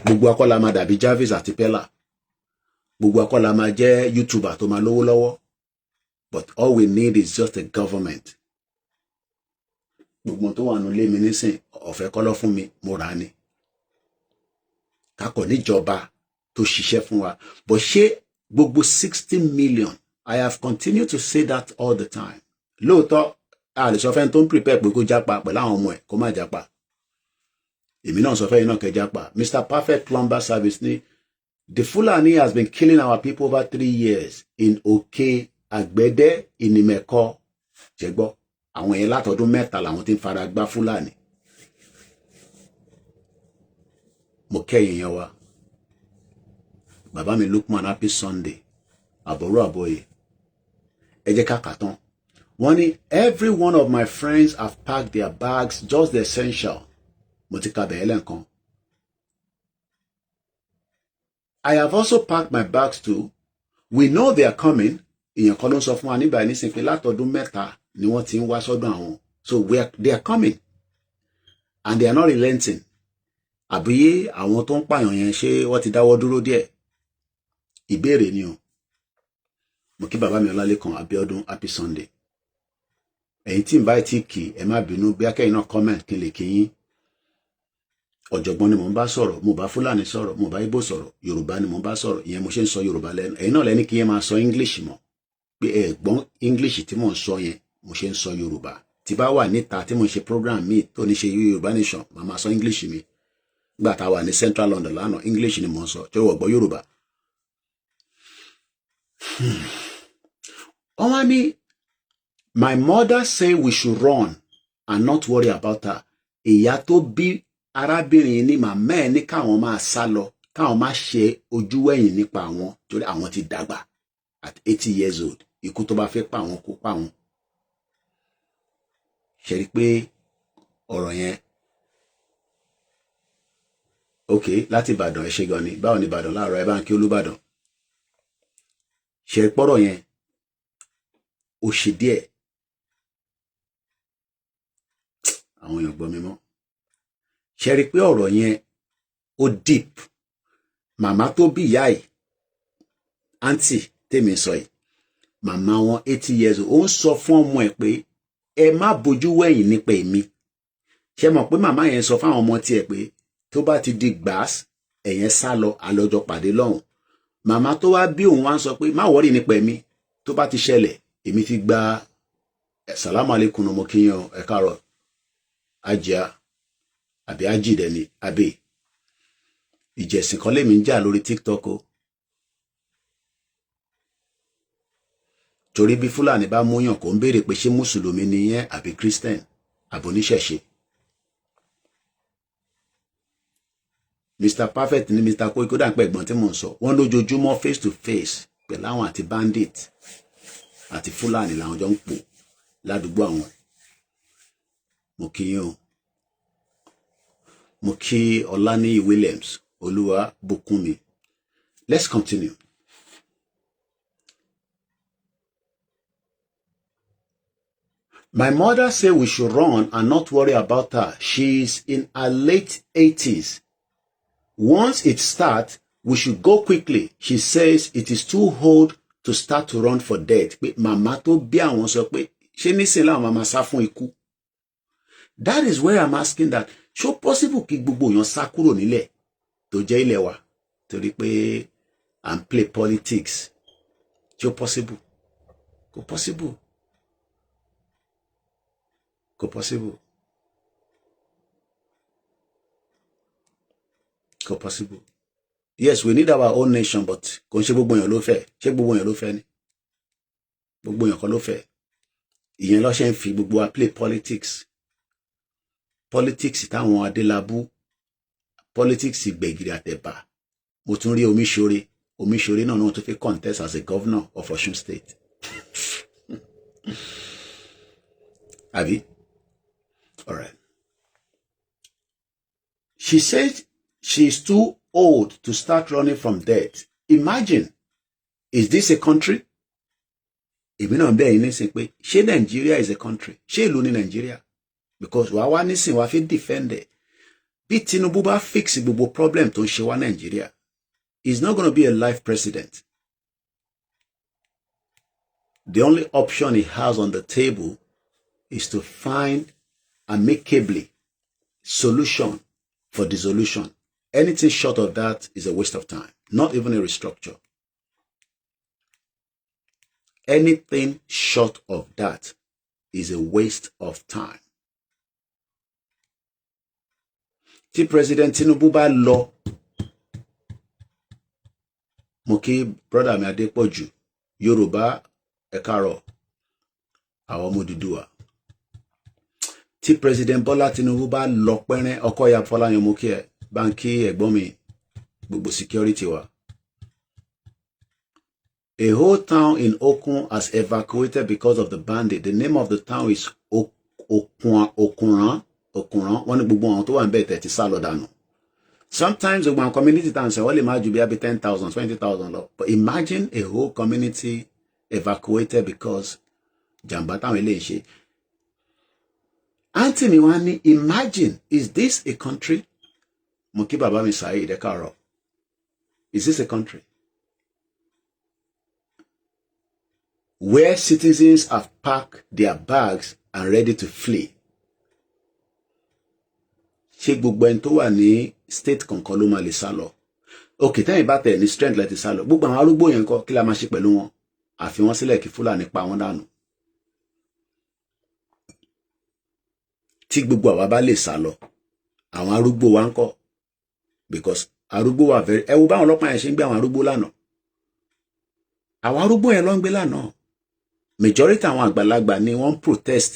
Gbogbo akọ́la máa dàbí Jarvis àti Pella. Gbogbo akọ́la máa jẹ́ YouTuber tó máa lówó lọ́wọ́. But all we need is just a government. Gbogbo tó wà nílé mi nísìn ọ̀fẹ́ kọ́ ló fún mi, mo rà ni. Kakọ̀ níjọba tó ṣiṣẹ́ fún wa. But ṣé gbogbo 60 million, I have continued to say that all the time. Lóòótọ́, a lè sọ fẹ́ tó ń prepare pé kó jápa pẹ̀lú àwọn ọmọ ẹ̀ kó má jápa. Èmi náà sọ fẹ́ iná kẹ́ jápa. Mr. Perfect Plumber Service ní the Fulani has been killing our people over 3 years in Òkè Àgbẹ̀dẹ Ìnìmẹ̀kọ. Ṣẹ́gbọ́, àwọn yẹn látọdún 3 làwọn tí ń fara gbá Fulani. Mo kẹ́yìn yẹn wá. Bàbá mi Lukman, happy Sunday. Àbọ̀rọ̀ àbọ̀yè. Ẹ jẹ́ ká kà tán. Every one of my friends have packed their bags, just the essential. Mo ti ka bẹ̀rẹ̀ lẹ́ǹkan. I have also packed my bags too. We know they are coming. Ìyẹn kan ló ń sọ fún wa nígbà nísìnyí pé látọdún 3 ni wọ́n ti ń wá sọ́dọ̀ àwọn. So they are coming. and they are not relenting. Àbí àwọn tó ń pààyàn yẹn ṣé wọ́n ti dáwọ́ dúró díẹ̀? Ìbéèrè ni o. Mo kí bàbá mi Ọlálékan Abíọ́dún happy Sunday. Ẹ̀yin tí ń bá ti kì ẹ má bínú bí akẹ́yìn náà comment kí n lè kí yín. Ọ̀jọ̀gbọ́n ni mo ń bá sọ̀rọ̀, mo bá Fúlàní sọ̀rọ̀, mo bá Ìgbò sọ̀rọ̀, Yorùbá ni mo ń bá sọ̀rọ̀, ìyẹn mo ṣe ń sọ Yorùbá lẹ́nu. Ẹ̀yin náà lẹ́ni kí yẹn máa sọ English mọ́. Pé ẹ gbọ́n English tí mò ń sọ yẹn, mo ṣe ń sọ Yorùbá. Tí bá wà níta tí mo ṣe program mi tó ní ṣe Yorùbá nation, màá máa sọ English mi. Nígbà tá a wà ní Central London lánàá, English ni mo ń sọ, tí ó wọ̀ gbọ́ Yorùbá. Ọmọ mi, my mother say we should run and not worry about her. Ìyá tó bí arábìnrin ní màmá ẹ̀ ní káwọn máa sá lọ, káwọn máa ṣe ojú ẹ̀yìn nípa àwọn torí àwọn ti dàgbà at 80 years old. Ikú tó bá fẹ́ pa àwọn kó pa àwọn. Ṣé rí pé ọ̀rọ̀ yẹn okay láti Ìbàdàn ẹ ṣé gan ni. Báwo ni Ìbàdàn láàárọ̀ ẹ bá ń kí Olúbàdàn. Ṣé pọ́rọ̀ yẹn ó ṣe díẹ̀. Àwọn èèyàn gbọ́ mi mọ́. Ṣé rí pé ọ̀rọ̀ yẹn ó deep. Màmá tó bí ìyá yìí, àǹtí tèmi sọ yìí, màmá wọn 80 years old, ó ń sọ fún ọmọ ẹ̀ pé ẹ má bojú wẹ̀yìn nípa èmi. Ṣé mọ̀ pé màmá yẹn sọ fáwọn ọmọ tiẹ̀ pé tó bá ti di gbàs ẹ̀yẹn sá lọ àlọ́jọ́ pàdé lọ́hùn. Màmá tó wá bí òun wá ń sọ pé má wọ́rì nípa èmi, tó bá ti ṣẹlẹ̀ èmi ti gba sàlámù alaykum ọmọ kíyan ẹ káàárọ̀ ajá àbí ajídẹ ni àbí ìjẹ̀sìn kan lèmi ń jà lórí TikTok o. Torí bí Fúlàní bá múyàn kò ń béèrè pé ṣé mùsùlùmí ni yẹn àbí Christian àbí oníṣẹ̀ṣe. Mr. Perfect ni Mr. Koiki, ó dà pé ẹ̀gbọ́n tí mò ń sọ wọ́n lójoojúmọ́ face to face pẹ̀lú àwọn àti bandit àti Fúlàní làwọn jọ ń pò ládùúgbò àwọn. Mo kí yín o. Mo kí Ọláníyì Williams, Olúwa Bùkúnmi. Let's continue. My mother said we should run and not worry about her. She's in her late 80s. Once it starts, we should go quickly. She says it is too old to start to run for death. Pé màmá tó bí àwọn sọ pé ṣé nísìnyí làwọn màmá sá fún ikú. That is where I'm asking that. Ṣó possible kí gbogbo èèyàn sá kúrò nílẹ̀ tó jẹ́ ilẹ̀ wa torí pé and play politics? Ṣó possible? Kò possible. Kò possible. Kò possible. Yes, we need our own nation, but kò ń ṣe gbogbo èèyàn ló fẹ́. Ṣé gbogbo èèyàn ló fẹ́ ni? Gbogbo èèyàn kan ló fẹ́. Ìyẹn ló ṣe ń fi gbogbo wa play politics. Politics táwọn Adélabú, politics Gbẹ̀gìrì àtẹ̀bà. Mo tún rí Omiṣore náà náà tó fi contest as a governor of Osun State. Abi? All right. She said she's too old to start running from death. Imagine, is this a country? Èmi náà bẹ́ẹ̀ ní sí pé ṣé Nigeria is a country? Ṣé ìlú ní Nigeria? Because wàá wá nísìn wàá fi defend it. Bí Tinubu bá fix gbogbo problem tó ń ṣe wá Nigeria, he's not going to be a life president. The only option he has on the table is to find amicably solution for dissolution. Anything short of that is a waste of time, not even a restructure. Anything short of that is a waste of time. Tí President Tinubu bá lọ, mo kí brother mi Adépọ̀jù, Yorùbá ẹ káàárọ̀, àwọn ọmọ Odùduwà. Tí President Bọ́lá Tinubu bá lọ pẹ́rẹ́, Ọkọ̀yà Fọláyan mo kí ẹ, bá ń kí ẹ̀gbọ́n mi gbogbo security wa. A whole town in Okun has evacuated because of the bandit. The name of the town is Okunran. Wọ́n ní gbogbo àwọn tó wà níbẹ̀ tẹ̀ ti sá lọ dànù. Sometimes gbogbo community towns wọ́n lè máa ju bí i 10,000, 20,000 lọ. But imagine a whole community evacuated because jàǹbá táwọn eléyìí ṣe. Auntie mi wá ní, imagine, is this a country? Mo kí bàbá mi Saheed, ẹ káàárọ̀. Is this a country where citizens have packed their bags and ready to flee? Ṣé gbogbo ẹni tó wà ní state kankan ló máa lè sá lọ? Okay, tẹ́yìn bá tẹ̀ ní strength láti sá lọ. Gbogbo àwọn arúgbó yẹn kọ́, kí la máa ṣe pẹ̀lú wọn? Àfi wọ́n sílẹ̀ kí Fúlàní pa wọ́n dànù. Tí gbogbo àwa bá lè sá lọ, àwọn arúgbó wa ń kọ́, because arúgbó wa very, ẹ wo báwọn ọlọ́pàá yẹn ṣe ń gbé àwọn arúgbó lánàá. Àwọn arúgbó yẹn ló ń gbé lánàá. Majority àwọn àgbàlagbà ni wọ́n protest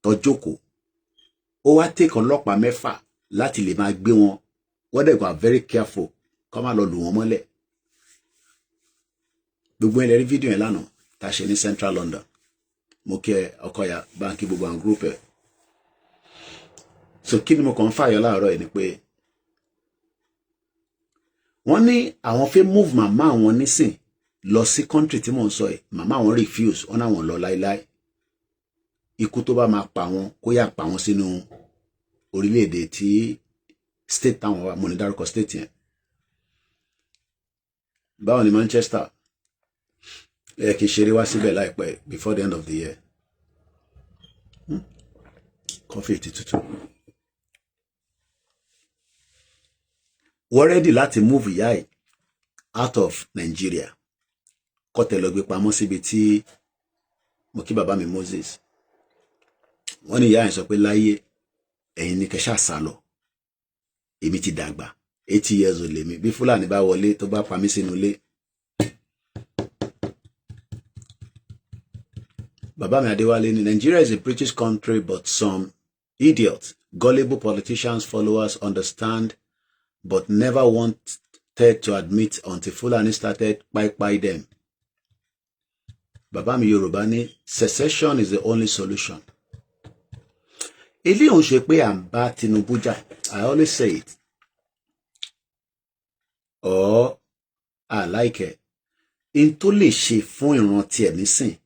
tó jókòó. Ó wá take ọlọ́pàá 6 láti lè máa gbé wọn. Wọ́n dẹ̀ wà very careful kó má lọ lù wọ́n mọ́lẹ̀. Gbogbo ilẹ̀ rí fídíò yẹn lánàá tá a ṣe ní Central London. Mo kí Ọkọ̀yà báńkì gbogbo àwọn group ẹ̀. So kí ni mo kàn ń fàyọ láàárọ̀ yìí ni pé wọ́n ní àwọn fẹ́ move màmá àwọn nísìn lọ sí country tí mò ń sọ yìí. Màmá àwọn refuse, wọ́n náà wọ́n lọ láíláí. Ikú tó bá máa pa wọn kó yà pa wọn sínú orílẹ̀-èdè tí state táwọn wà, mo ní dárúkọ state yẹn. Báwo ni Manchester? Ẹ kì í ṣeré wá síbẹ̀ láìpẹ́ before the end of the year. Coffee ti tútù. Wọ́n ready láti move ìyá ẹ̀ out of Nigeria. Kọ́tẹ̀ lọ gbé pamọ́ síbi tí mo kí bàbá mi Moses. Wọ́n ní ìyá ẹ̀ sọ pé láyé ẹ̀yin ni kẹ́ ṣá sá lọ. Èmi ti dàgbà 80 years old lèmi. Bí Fúlàní bá wọlé tó bá pa mí sínú ilé. Bàbá mi Adéwálé ní Nigeria is a British country but some idiots, gullible politicians, followers understand but never wanted to admit until Fulani started pai them. Bàbá mi Yorùbá ní secession is the only solution. Ilé òun ṣe pé à ń bá Tinubu jà. I always say it. Or I like it. In tó lè ṣe fún ìran tiẹ̀ nísìn,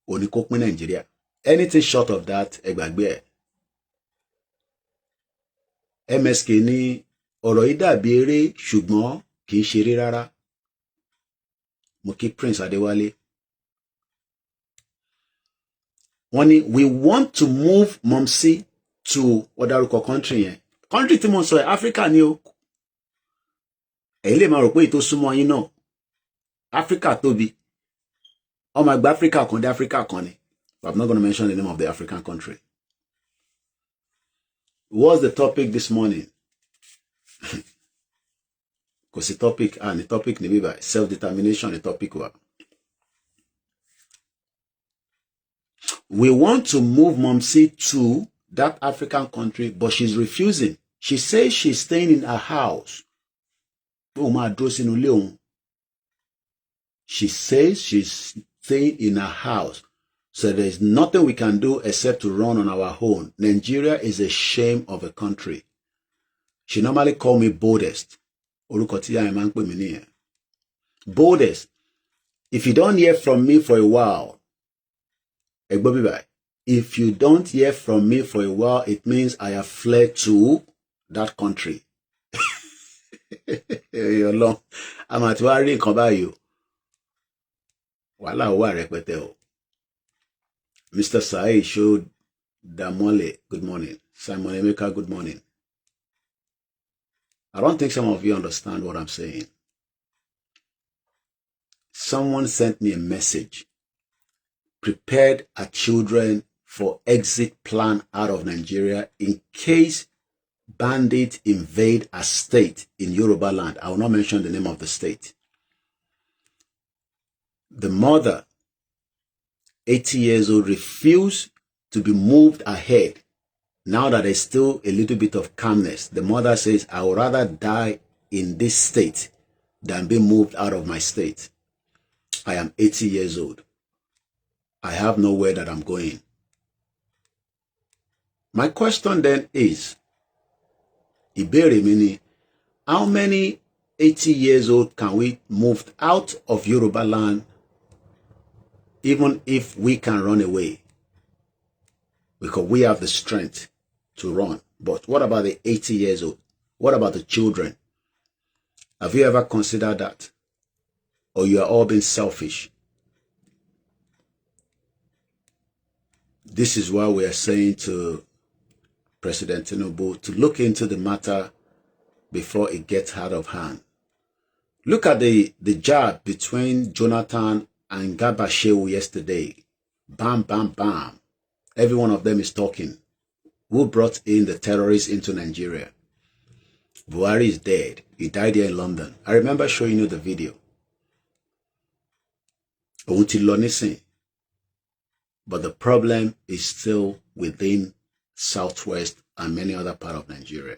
ó ní kó pín Nàìjíríà. Anything short of that, ẹ gbàgbé ẹ̀. MSK ní ọ̀rọ̀ yìí dàbí eré ṣùgbọ́n kì í ṣeré rárá. Mo kí Prince Adéwálé. Wọ́n ní we want to move Momsi to ọ̀dàrúkọ country yẹn. Country tí mo sọ ẹ̀ Africa ni o. Ẹ̀yin lè máa rò pé ètò súnmọ́ yín náà. Africa tóbi. Ọmọ àgbà Africa kan dé Africa kan ni. But I'm not going to mention the name of the African country. What's the topic this morning? Kò sí topic, the topic ni bíbá self-determination, the topic wa. We want to move Momsi to that African country, but she's refusing. She says she's staying in her house. She says she's staying in her house. So there's nothing we can do except to run on our own. Nigeria is a shame of a country. She normally call me boldest. Boldest. If you don't hear from me for a while, if you don't hear from me for a while, it means I have fled to that country. I'm at worry nǹkan wàhálà wà rẹpẹtẹ o. Mr. Saheed showed Damole, good morning. Simon Emeka, good morning. I don't think some of you understand what I'm saying. Someone sent me a message. Prepared our children for exit plan out of Nigeria in case bandits invade a state in Yoruba land. I will not mention the name of the state. The mother, 80 years old, refused to be moved ahead. Now that there's still a little bit of calmness, the mother says, I would rather die in this state than be moved out of my state. I am 80 years old. I have nowhere that I'm going. My question then is, ìbéèrè mi ni, how many 80 years old can we move out of Yoruba land even if we can run away? because we have the strength to run. But what about the 80 years old? What about the children? Have you ever considered that? Or you are all being selfish? This is why we are saying to President Tinubu to look into the matter before it gets out of hand. Look at the jab between Jonathan and Garba Shehu yesterday. Bam, bam, bam. Every one of them is talking. Who brought in the terrorists into Nigeria? Buhari is dead. He died here in London. I remember showing you the video. Òun ti lọ nísìn. But the problem is still within Southwest and many other parts of Nigeria.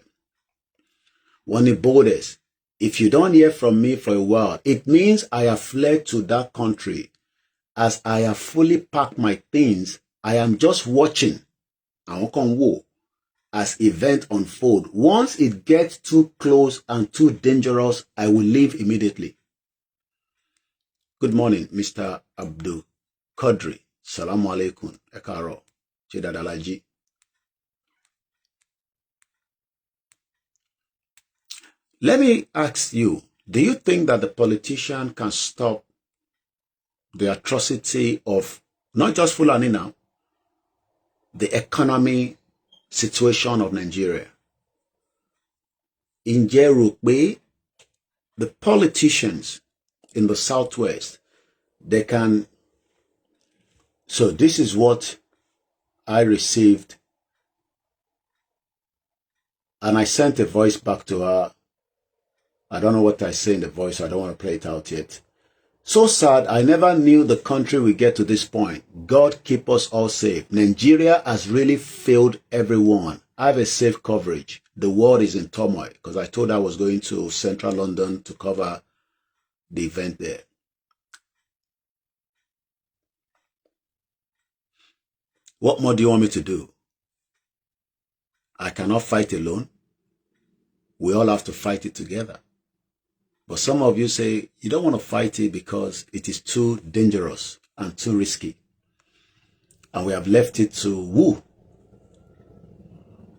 When the borders, if you don't hear from me for a while, it means I have fled to that country. As I have fully packed my things, I am just watching as events unfold. Once it gets too close and too dangerous, I will leave immediately. Good morning, Mr. Abdul Qadri. Salamu alaikum. Ekaro. Chedadalaji. Let me ask you, do you think that the politician can stop the atrocity of not just Fulani now, the economy situation of Nigeria? In Jerukwe, the politicians in the Southwest, they can. So this is what I received, and I sent a voice back to her. I don't know what I say in the voice. I don't want to play it out yet. So sad. I never knew the country would get to this point. God keep us all safe. Nigeria has really failed everyone. I have a safe coverage. The world is in turmoil because I told her I was going to central London to cover the event there. What more do you want me to do? I cannot fight alone. We all have to fight it together. But some of you say you don't want to fight it because it is too dangerous and too risky. And we have left it to who?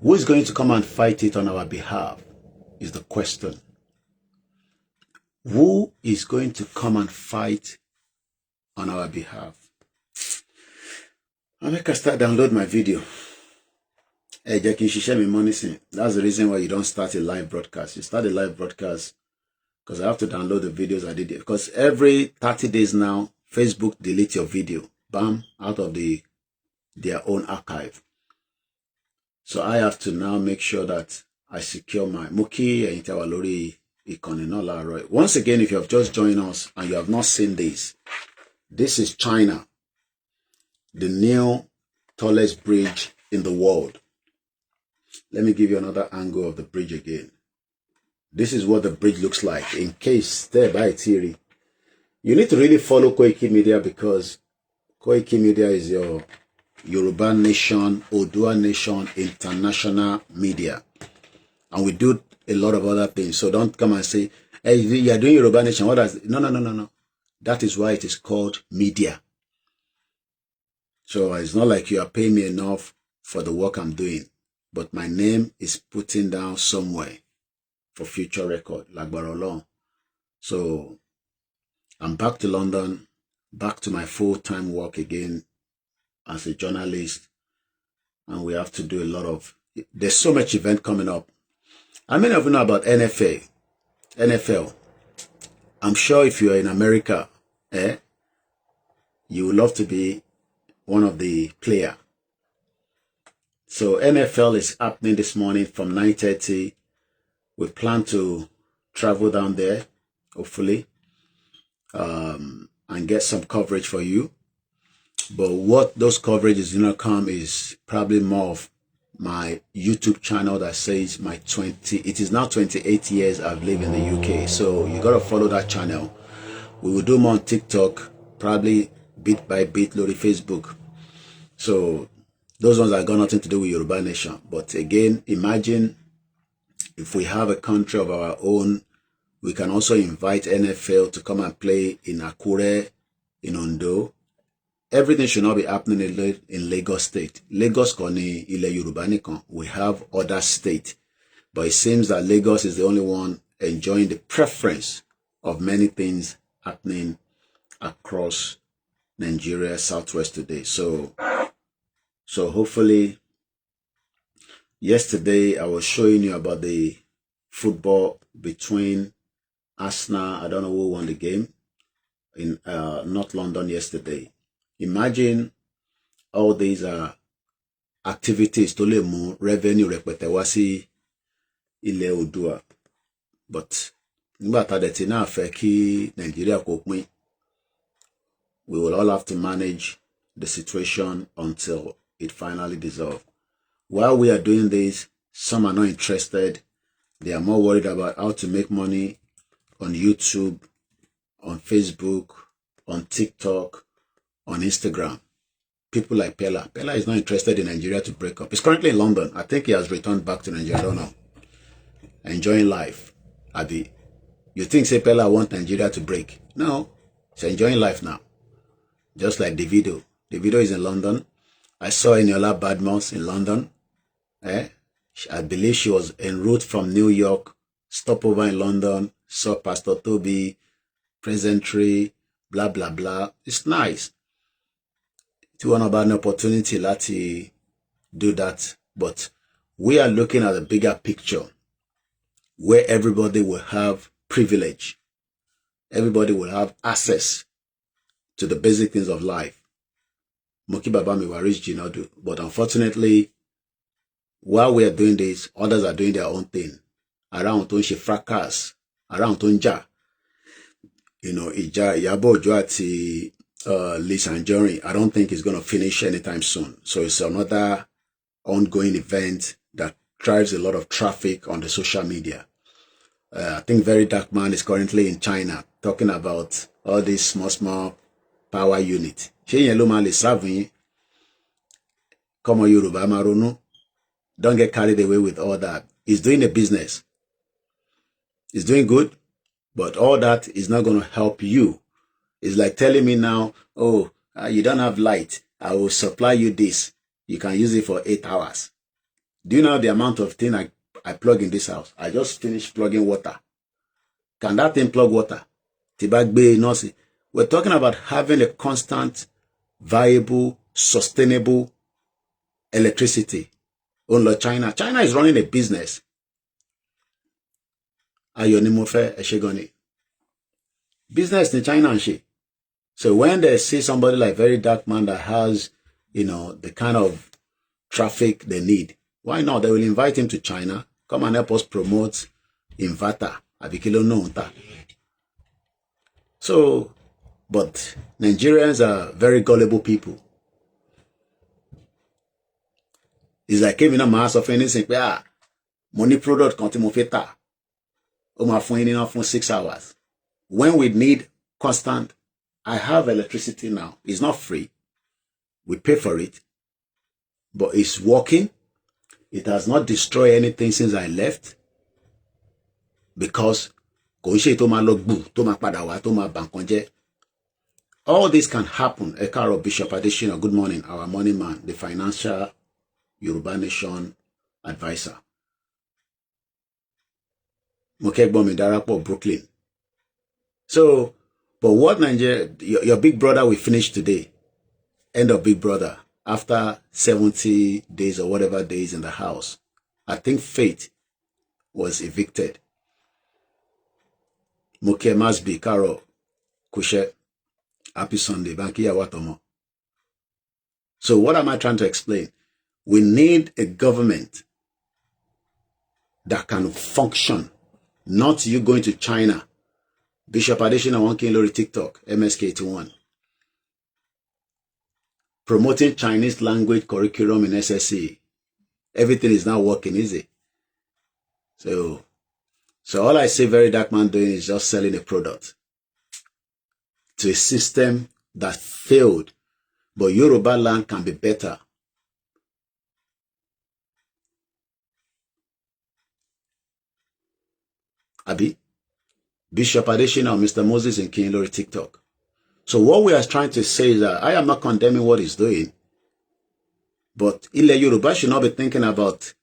Who is going to come and fight it on our behalf is the question. Who is going to come and fight on our behalf? I'll make a start download my video. Hey, Jackie, she share me money. That's the reason why you don't start a live broadcast. You start a live broadcast because I have to download the videos I did it. Because every 30 days now, Facebook delete your video. Bam, out of their own archive. So I have to now make sure that I secure my Muki and Itawalori Ikoninola. Once again, if you have just joined us and you have not seen this is China, the new tallest bridge in the world. Let me give you another angle of the bridge again. This is what the bridge looks like. In case there by theory, you need to really follow Koikimedia because Koikimedia is your Yoruba Nation, Odua Nation, international media. And we do a lot of other things. So don't come and say, hey, you're doing Yoruba Nation. What does? No. That is why it is called media. So it's not like you are paying me enough for the work I'm doing. But my name is putting down somewhere for future record, like Barolong. So I'm back to London, back to my full-time work again as a journalist. And we have to do a lot of, there's so much event coming up. How many of you know about NFL? I'm sure if you're in America, you would love to be one of the players. So NFL is happening this morning from 9:30. We plan to travel down there, hopefully, and get some coverage for you. But what those coverage is going to come is probably more of my YouTube channel that says it is now 28 years I've lived in the UK. So you got to follow that channel. We will do more on TikTok, probably bit by bit, Lori Facebook. So those ones have got nothing to do with Yoruba Nation. But again, imagine if we have a country of our own, we can also invite NFL to come and play in Akure, in Ondo, everything should not be happening in Lagos State. Lagos koni ile Yoruba nìkan. We have other states. But it seems that Lagos is the only one enjoying the preference of many things happening across Nigeria, Southwest today. So hopefully, yesterday I was showing you about the football between Arsenal. I don't know who won the game in North London yesterday. Imagine all these activities to lè mú revenue rẹpẹtẹ wá sí ilẹ̀ Oòduà. But nígbà tá dẹ̀ ti náà fẹ́ kí Nigeria kó pín, we will all have to manage the situation until it finally dissolves. While we are doing this, some are not interested. They are more worried about how to make money on YouTube, on Facebook, on TikTok, on Instagram. People like Pella. Pella is not interested in Nigeria to break up. He's currently in London. I think he has returned back to Nigeria. I don't know. Enjoying life. Abi, you think say Pella want Nigeria to break? No. He's enjoying life now. Just like Davido. Davido is in London. I saw Eniola Badmus in London. I believe she was en route from New York, stop over in London, saw Pastor Toby, presentry, blah, blah, blah. It's nice. To want about an opportunity to do that. But we are looking at a bigger picture where everybody will have privilege. Everybody will have access to the basic things of life. Moki Baba mi waris Jinadu. But unfortunately, while we are doing this, others are doing their own thing. Around to she fracas, around to nja. You know, Ija Yabo Joati Lisa and Jory. I don't think it's gonna finish anytime soon. So it's another ongoing event that drives a lot of traffic on the social media. I think Very Dark Man is currently in China talking about all these small power units. She yellow man is serving. Come on, Yoruba Marunu. Don't get carried away with all that. He's doing a business. He's doing good, but all that is not going to help you. It's like telling me now, oh, you don't have light. I will supply you this. You can use it for 8 hours. Do you know the amount of thing I plug in this house? I just finished plugging water. Can that thing plug water? We're talking about having a constant, viable, sustainable electricity. Only China. China is running a business. Business in China and shit. So when they see somebody like Very Dark Man that has, you know, the kind of traffic they need, why not? They will invite him to China. Come and help us promote inverter. Abikilo Nonta. So, but Nigerians are very gullible people. It's like came in a mass of anything. Money product contimofeta. My phone in for 6 hours. When we need constant, I have electricity now. It's not free. We pay for it. But it's working. It has not destroyed anything since I left. Because all this can happen. Ekaro Bishop Additional, good morning. Our money man, the financial Yoruba Nation advisor. Mokegbomi Darapo, Brooklyn. So, but what Nigeria, your big brother will finish today. End of Big Brother. After 70 days or whatever days in the house. I think Faith was evicted. Moke Masbi, Karo, Kushe, Happy Sunday, Bankiya Watomo. So what am I trying to explain? We need a government that can function. Not you going to China. Bishop Additional 1K Lori TikTok, MSK81. Promoting Chinese language curriculum in SSC. Everything is now working, is it? So all I see Very Dark Man doing is just selling a product to a system that failed. But Yoruba land can be better. Abi, Bishop Additional, Mr. Moses in King Lori TikTok. So what we are trying to say is that I am not condemning what he's doing, but Ile Yoruba should not be thinking about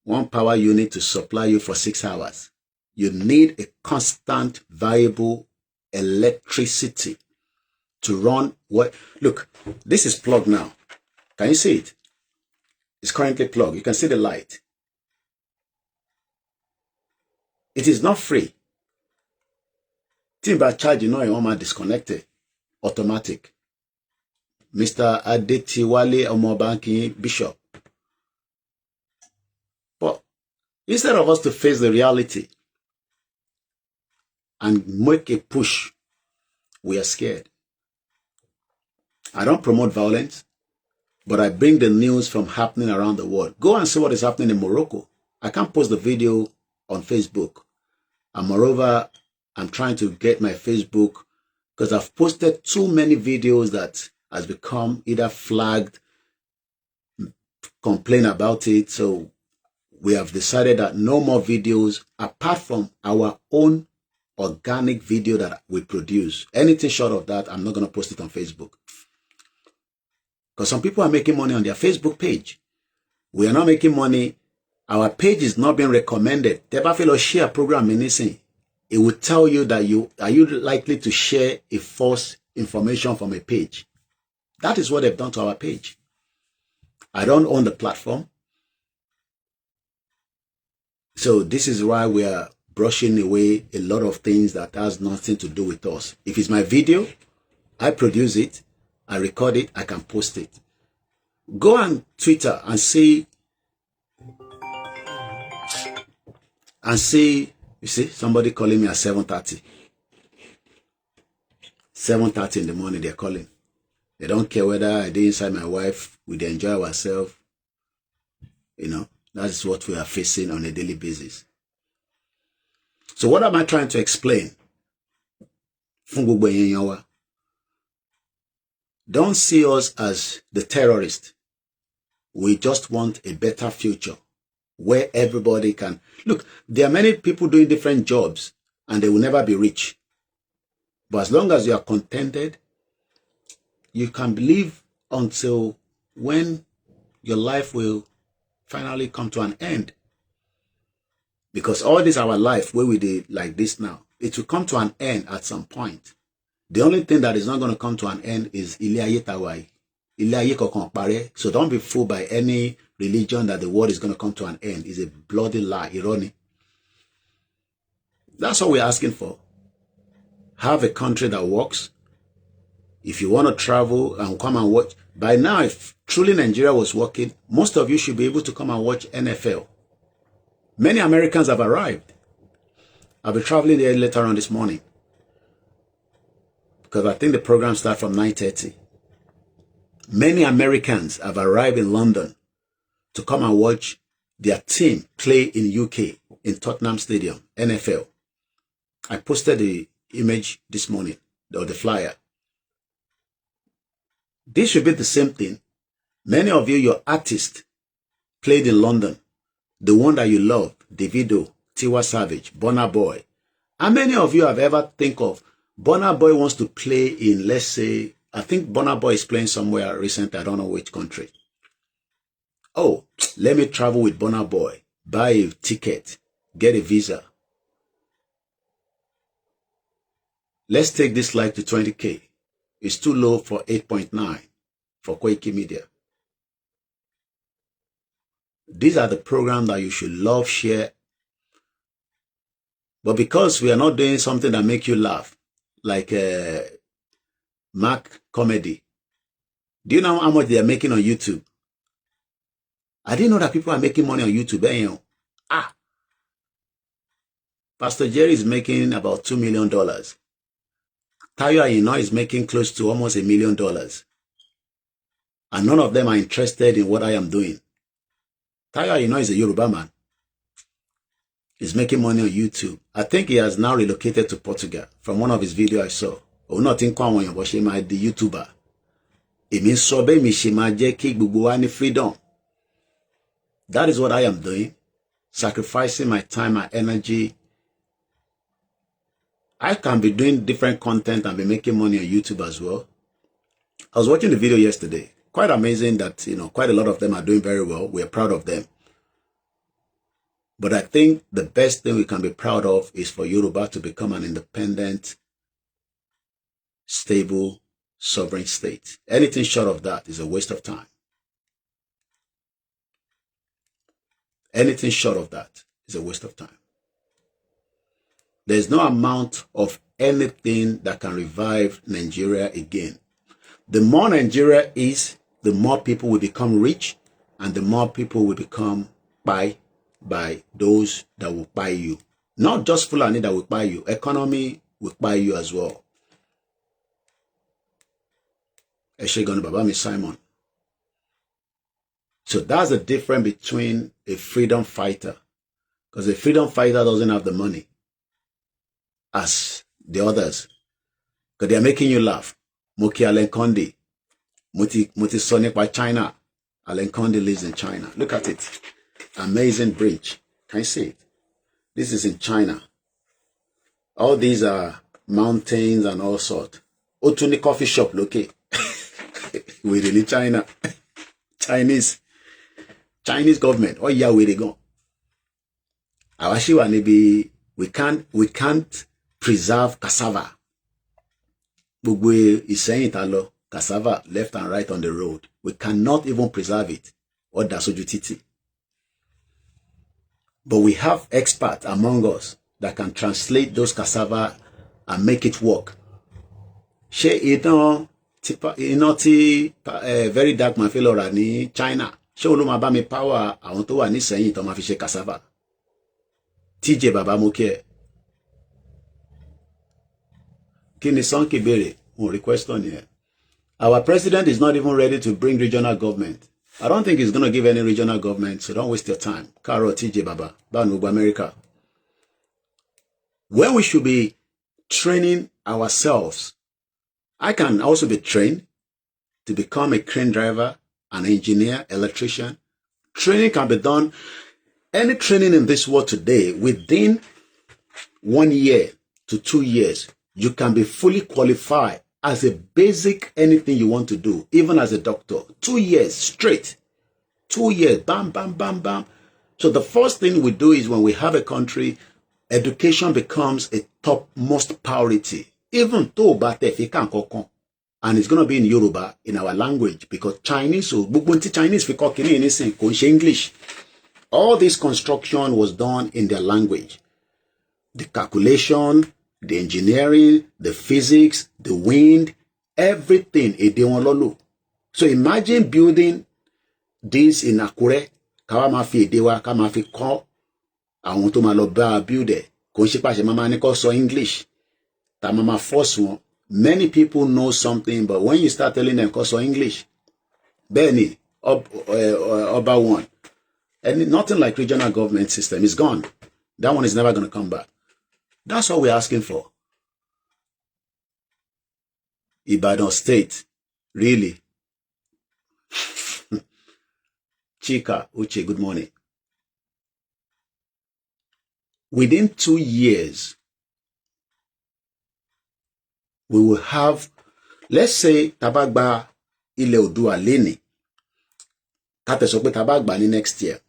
one power unit to supply you for 6 hours. You need a constant, viable electricity to run what? Look, this is plugged now. Can you see it? It's currently plugged. You can see the light. It is not free. Timber charge, you know, you want disconnected. Automatic. Mr. Adetiwale Omobanki Bishop. But instead of us to face the reality and make a push, we are scared. I don't promote violence, but I bring the news from happening around the world. Go and see what is happening in Morocco. I can't post the video on Facebook. And moreover, I'm trying to get my Facebook because I've posted too many videos that has become either flagged, complain about it. So we have decided that no more videos apart from our own organic video that we produce. Anything short of that, I'm not going to post it on Facebook. Because some people are making money on their Facebook page. We are not making money. Our page is not being recommended. Teba feel share program anything. It will tell you that are you likely to share a false information from a page. That is what they've done to our page. I don't own the platform. So this is why we are brushing away a lot of things that has nothing to do with us. If it's my video, I produce it, I record it, I can post it. Go on Twitter and see, you see, somebody calling me at 7:30. 7:30 in the morning, they're calling. They don't care whether I did inside my wife, we enjoy ourselves. You know, that's what we are facing on a daily basis. So what am I trying to explain? Don't see us as the terrorists. We just want a better future where everybody can... Look, there are many people doing different jobs and they will never be rich. But as long as you are contented, you can live until when your life will finally come to an end. Because all this our life, where we did like this now, it will come to an end at some point. The only thing that is not going to come to an end is Ile Tawai. So don't be fooled by any religion that the world is going to come to an end. It's a bloody lie, irony. That's all we're asking for. Have a country that works. If you want to travel and come and watch, by now, if truly Nigeria was working, most of you should be able to come and watch NFL. Many Americans have arrived. I'll be traveling there later on this morning because I think the program starts from 9:30. Many Americans have arrived in London to come and watch their team play in UK, in Tottenham Stadium, NFL. I posted the image this morning, or the flyer. This should be the same thing. Many of you, your artists, played in London. The one that you love, Davido, Tiwa Savage, Burna Boy. How many of you have ever think of Burna Boy wants to play in, let's say, I think Burna Boy is playing somewhere recently, I don't know which country. Oh, let me travel with Burna Boy, buy a ticket, get a visa. Let's take this life to 20K. It's too low for 8.9 for Koikimedia. These are the programs that you should love, share. But because we are not doing something that make you laugh, like Mac Comedy. Do you know how much they are making on YouTube? I didn't know that people are making money on YouTube. Pastor Jerry is making about $2 million. Tayo Ayino is making close to almost $1 million. And none of them are interested in what I am doing. Tayo Ayino is a Yoruba man. He's making money on YouTube. I think he has now relocated to Portugal from one of his videos I saw. Oh, not in Kwang, but she might be YouTuber. It means sobe mi she might get freedom. That is what I am doing. Sacrificing my time, my energy I can be doing different content and be making money on YouTube as well. I was watching the video yesterday. Quite amazing that, quite a lot of them are doing very well. We're proud of them. But I think the best thing we can be proud of is for Yoruba to become an independent, stable, sovereign state. Anything short of that is a waste of time. Anything short of that is a waste of time. There's no amount of anything that can revive Nigeria again. The more Nigeria is, the more people will become rich, and the more people will become by those that will buy you. Not just Fulani that will buy you. Economy will buy you as well. Eshegon Babami Simon. So that's the difference between a freedom fighter. Because a freedom fighter doesn't have the money as the others. Because they are making you laugh. Moki Alenkondi. Muti Sonic by China. Alenkondi lives in China. Look at it. Amazing bridge. Can you see it? This is in China. All these are mountains and all sorts. Otuni coffee shop, look it. We're in China. Chinese government. Oh yeah, where they go? We can't preserve cassava. Bugwe is saying it cassava left and right on the road. We cannot even preserve it. Or dasojutiti. But we have experts among us that can translate those cassava and make it work. She very dark man feel ni China. She no ma ba mi power àwọn tó wà ní sẹ́yìn tó ma fi ṣe cassava. TJ baba mo kí ẹ. Kí ni Sonke béèrè? Mo request on here. Our president is not even ready to bring regional government. I don't think he's going to give any regional government, so don't waste your time. Karo TJ Baba, Banubu America. When we should be training ourselves, I can also be trained to become a crane driver, an engineer, electrician. Training can be done. Any training in this world today, within 1 year to 2 years, you can be fully qualified as a basic anything you want to do, even as a doctor. 2 years straight. 2 years, bam, bam, bam, bam. So the first thing we do is when we have a country, education becomes a topmost priority. Even though and it's going to be in Yoruba, in our language, because Chinese, so Chinese, English. All this construction was done in their language. The calculation, the engineering, the physics, the wind, everything. So imagine building this in Akure, kawa ma fi èdè wa, ká ma fi kọ́ àwọn tó ma lọ bá build it. Kò ṣe pàṣẹ mama ní kó sọ English. Ta mama force wọn. Many people know something, but when you start telling them kó sọ English, Benny, Oba one, and nothing like regional government system is gone. That one is never going to come back. That's what we're asking for. Ibadan State, really. Chika, Uche, good morning. Within 2 years, we will have, let's say, Tabagba Ile Odua Leni. Katesope Tabagba ni next year.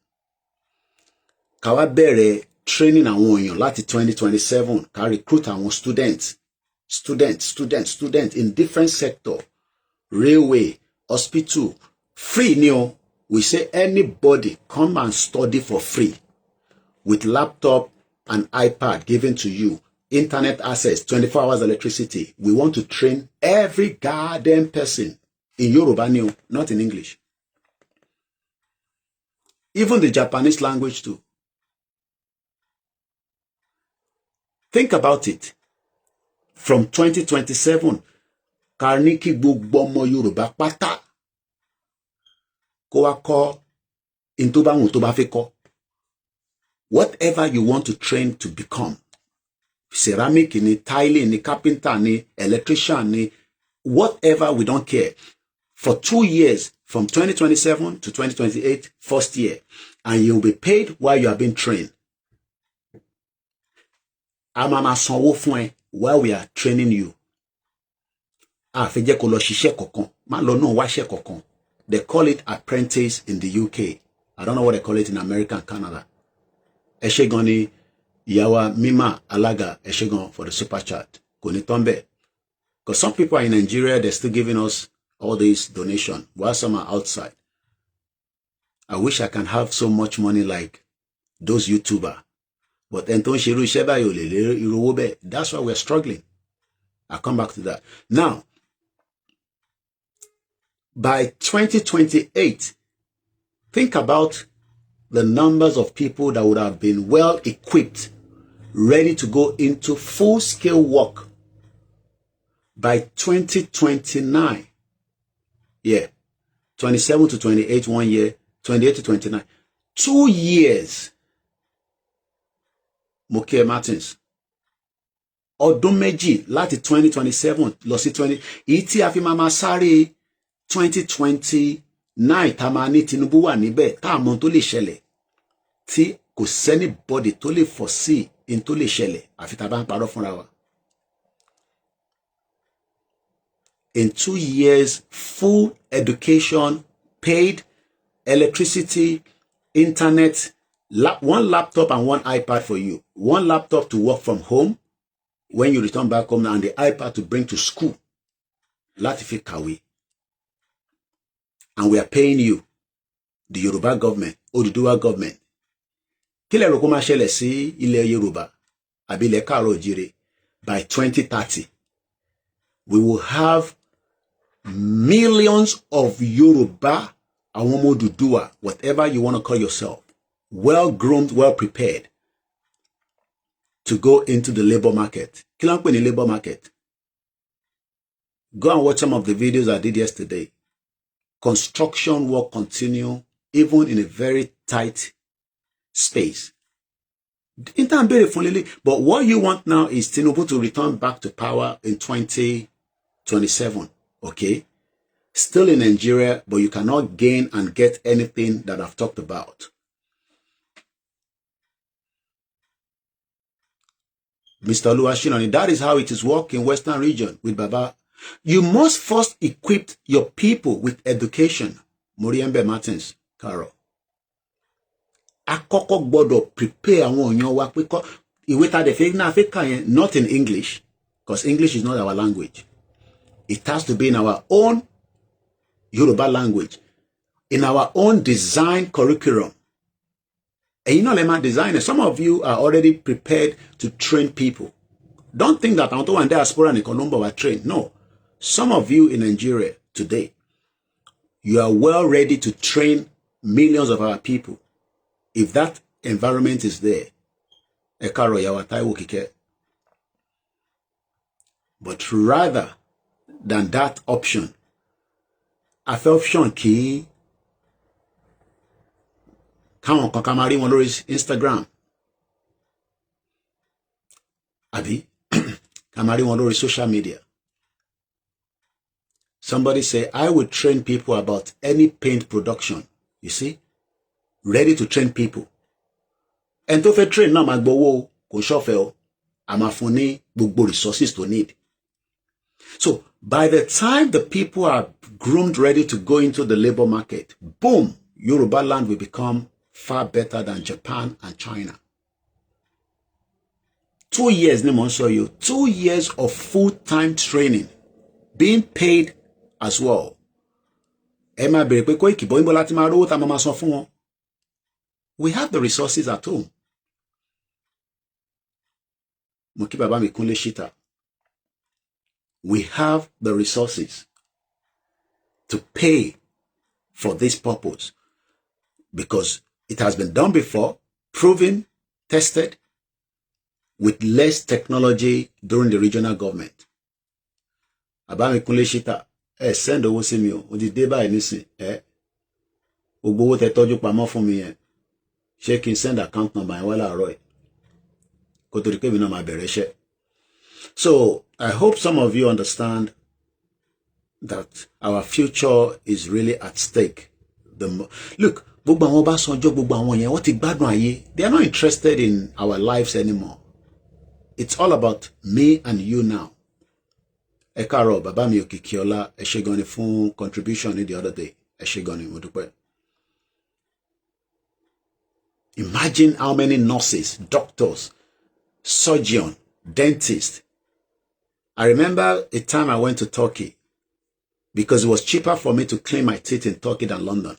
Kawa bẹ̀rẹ̀ training àwọn èèyàn láti 2027. Ka recruit àwọn students in different sector. Railway, hospital, free ni. We say anybody come and study for free with laptop and iPad given to you, internet access, 24 hours electricity. We want to train every goddamn person in Yoruba, not in English. Even the Japanese language too. Think about it. From 2027, Karniki gbogbo ọmọ Yoruba pátá. Whatever you want to train to become. Ceramic, ni tiling, ni carpenter, ni electrician, ni whatever, we don't care. For 2 years, from 2027 to 2028, first year. And you'll be paid while you are being trained. Amama sanwó fún ẹ. while we are training you. Àfẹ́jẹ́ kó lọ ṣiṣẹ́ kankan, má lọ náà wáṣẹ́ kankan. They call it apprentice in the UK. I don't know what they call it in America and Canada. Ẹ ṣé gan ni Ìyáwa Mima Alaga, ẹ ṣé gan for the super chat. Kò ní tán bẹ́ẹ̀. Because some people are in Nigeria, they're still giving us all this donation, while some are outside. I wish I can have so much money like those YouTubers. But that's why we're struggling. I'll come back to that. Now, by 2028, think about the numbers of people that would have been well equipped, ready to go into full-scale work. By 2029, 27 to 28, 1 year, 28 to 29, 2 years. Mokia Martins. Ọdún méjì láti 2027 lọ sí 20. Èyí tí a fi máa sáré 2029 tá máa ní Tinubu wà níbẹ̀ tá mọ̀ tó lè ṣẹlẹ̀ tí kò sẹ́nibọ́dì tó lè foresee in tó lè ṣẹlẹ̀ àfi tá bá ń parọ́ fúnra wa. In 2 years, full education, paid, electricity, internet, one laptop and one iPad for you. One laptop to work from home when you return back home, and the iPad to bring to school. Láti fi kàwé. And we are paying you, the Yoruba government, Oduduwa government. Kí lẹ rò kó máa ṣẹlẹ̀ sí ilẹ̀ Yorùbá àbí ilẹ̀ Káàárọ̀ Oòjíire? By 2030, we will have millions of Yoruba, àwọn ọmọ Oduduwa, whatever you want to call yourself, well-groomed, well-prepared to go into the labor market. Kí ló ń pè ní labor market? Go and watch some of the videos I did yesterday. Construction work continue even in a very tight space. But what you want now is Tinubu to return back to power in 2027. Okay? Still in Nigeria, but you cannot gain and get anything that I've talked about. Mr. Oluwashinoni, that is how it is working in Western region with Baba. You must first equip your people with education. Moriembe Martins, Carol. Akọ́kọ́ gbọ́dọ̀ prepare àwọn èèyàn wa pé kọ́ ìwé tá dẹ̀ fẹ́ náà fẹ́ kà yẹn, not in English, because English is not our language. It has to be in our own Yoruba language, in our own design curriculum. And you know, Lema designer, some of you are already prepared to train people. Don't think that Anto and diaspora and Colombo were trained. No. Some of you in Nigeria today, you are well ready to train millions of our people. If that environment is there, but rather than that option, I felt option key. Káwọn kan ká máa rí wọn lórí Instagram. Àbí ká máa rí wọn lórí social media. Somebody say, I will train people about any paint production. You see? Ready to train people. And tó fẹ́ train náà máa gbowó kò ṣọ̀fẹ́ o. A máa fún ní gbogbo resources to need. So, by the time the people are groomed ready to go into the labor market, boom, Yoruba land will become far better than Japan and China. 2 years, ni mo ń sọ you. 2 years of full-time training, being paid as well. Ẹ máa bèrè pé Koiki bọ́ níbo láti máa rówó tá máa san fún wọn. We have the resources at home. Mo kí bàbá mi Kúnlé Ṣítà. We have the resources to pay for this purpose because it has been done before, proven, tested, with less technology during the regional government. Abami Kunle Shita, send owó sí mi o, ó ti dé báyìí nísìn, gbogbo owó tẹ́ tọ́jú pamọ́ fún mi yẹn, ṣé kí n send account number yẹn wá láàárọ̀ ẹ̀, kó tó di pé mi náà máa bẹ̀rẹ̀ iṣẹ́. So, I hope some of you understand that our future is really at stake. Look, gbogbo àwọn Ọbásanjọ́, gbogbo àwọn yẹn, wọ́n ti gbádùn ayé. They are not interested in our lives anymore. it's all about me and you now. Ẹ káàárọ̀ bàbá mi Òkìkíọlá, ẹ ṣé gan ni fún contribution ní the other day. Ẹ ṣé gan ni, mo dúpẹ́. Imagine how many nurses, doctors, surgeons, dentists. I remember a time I went to Turkey because it was cheaper for me to clean my teeth in Turkey than London.